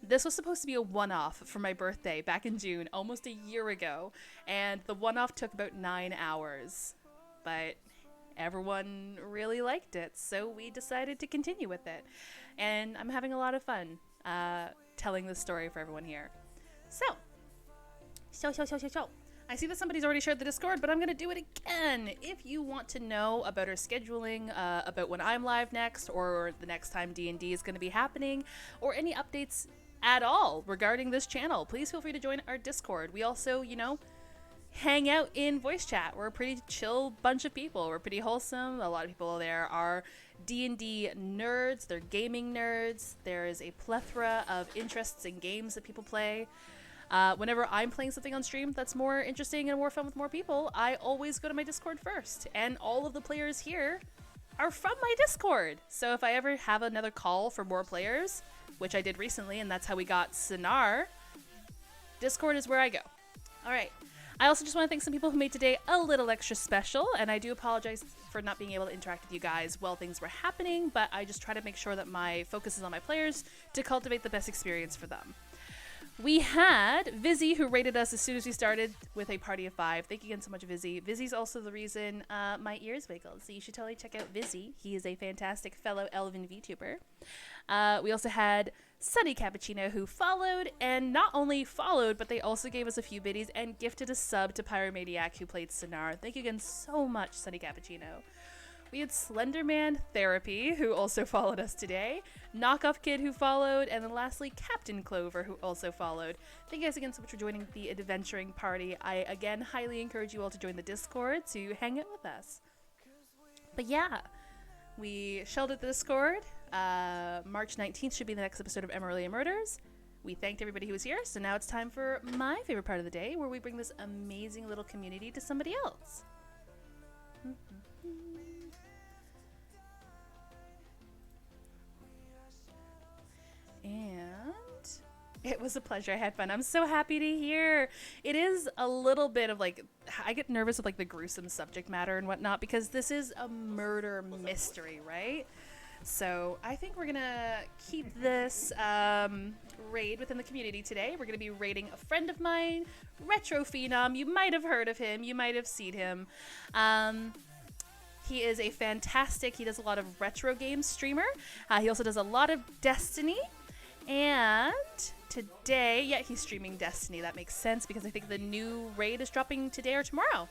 This was supposed to be a one-off for my birthday back in June, almost a year ago, and the one-off took about 9 hours. But everyone really liked it, so we decided to continue with it. And I'm having a lot of fun telling this story for everyone here. So. I see that somebody's already shared the Discord, but I'm going to do it again. If you want to know about our scheduling, about when I'm live next, or the next time D&D is going to be happening, or any updates at all regarding this channel, please feel free to join our Discord. We also, hang out in voice chat. We're a pretty chill bunch of people. We're pretty wholesome. A lot of people there are D&D nerds. They're gaming nerds. There is a plethora of interests in games that people play. Whenever I'm playing something on stream that's more interesting and more fun with more people, I always go to my Discord first. And all of the players here are from my Discord. So if I ever have another call for more players, which I did recently, and that's how we got Sinar, Discord is where I go. All right. I also just want to thank some people who made today a little extra special, and I do apologize for not being able to interact with you guys while things were happening, but I just try to make sure that my focus is on my players to cultivate the best experience for them. We had Vizzy, who rated us as soon as we started with a party of 5. Thank you again so much, Vizzy. Vizzy's also the reason my ears wiggled, so you should totally check out Vizzy. He is a fantastic fellow elven VTuber. We also had Sunny Cappuccino, who followed, and not only followed, but they also gave us a few biddies and gifted a sub to Pyromaniac, who played Sinar. Thank you again so much, Sunny Cappuccino. We had Slenderman Therapy, who also followed us today, Knockoff Kid, who followed, and then lastly, Captain Clover, who also followed. Thank you guys again so much for joining the adventuring party. I, again, highly encourage you all to join the Discord to hang out with us. But yeah, we shelled at the Discord. March 19th should be the next episode of Emerilla Murders. We thanked everybody who was here, so now it's time for my favorite part of the day, where we bring this amazing little community to somebody else. And it was a pleasure. I had fun. I'm so happy to hear. It is a little bit of I get nervous with the gruesome subject matter and whatnot, because this is a murder mystery, right? So I think we're gonna keep this raid within the community today. We're gonna be raiding a friend of mine, Retro Phenom. You might have heard of him. You might have seen him. He is a fantastic, he does a lot of retro games streamer. He also does a lot of Destiny. And today, he's streaming Destiny. That makes sense because I think the new raid is dropping today or tomorrow.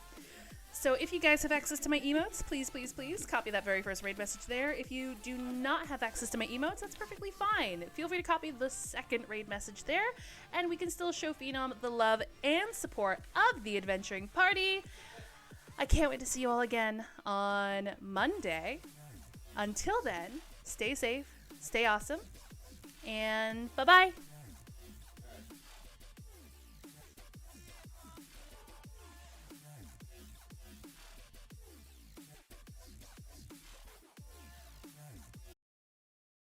So if you guys have access to my emotes, please, please, please copy that very first raid message there. If you do not have access to my emotes, that's perfectly fine. Feel free to copy the second raid message there, and we can still show Phenom the love and support of the adventuring party. I can't wait to see you all again on Monday. Until then, stay safe, stay awesome, and bye-bye.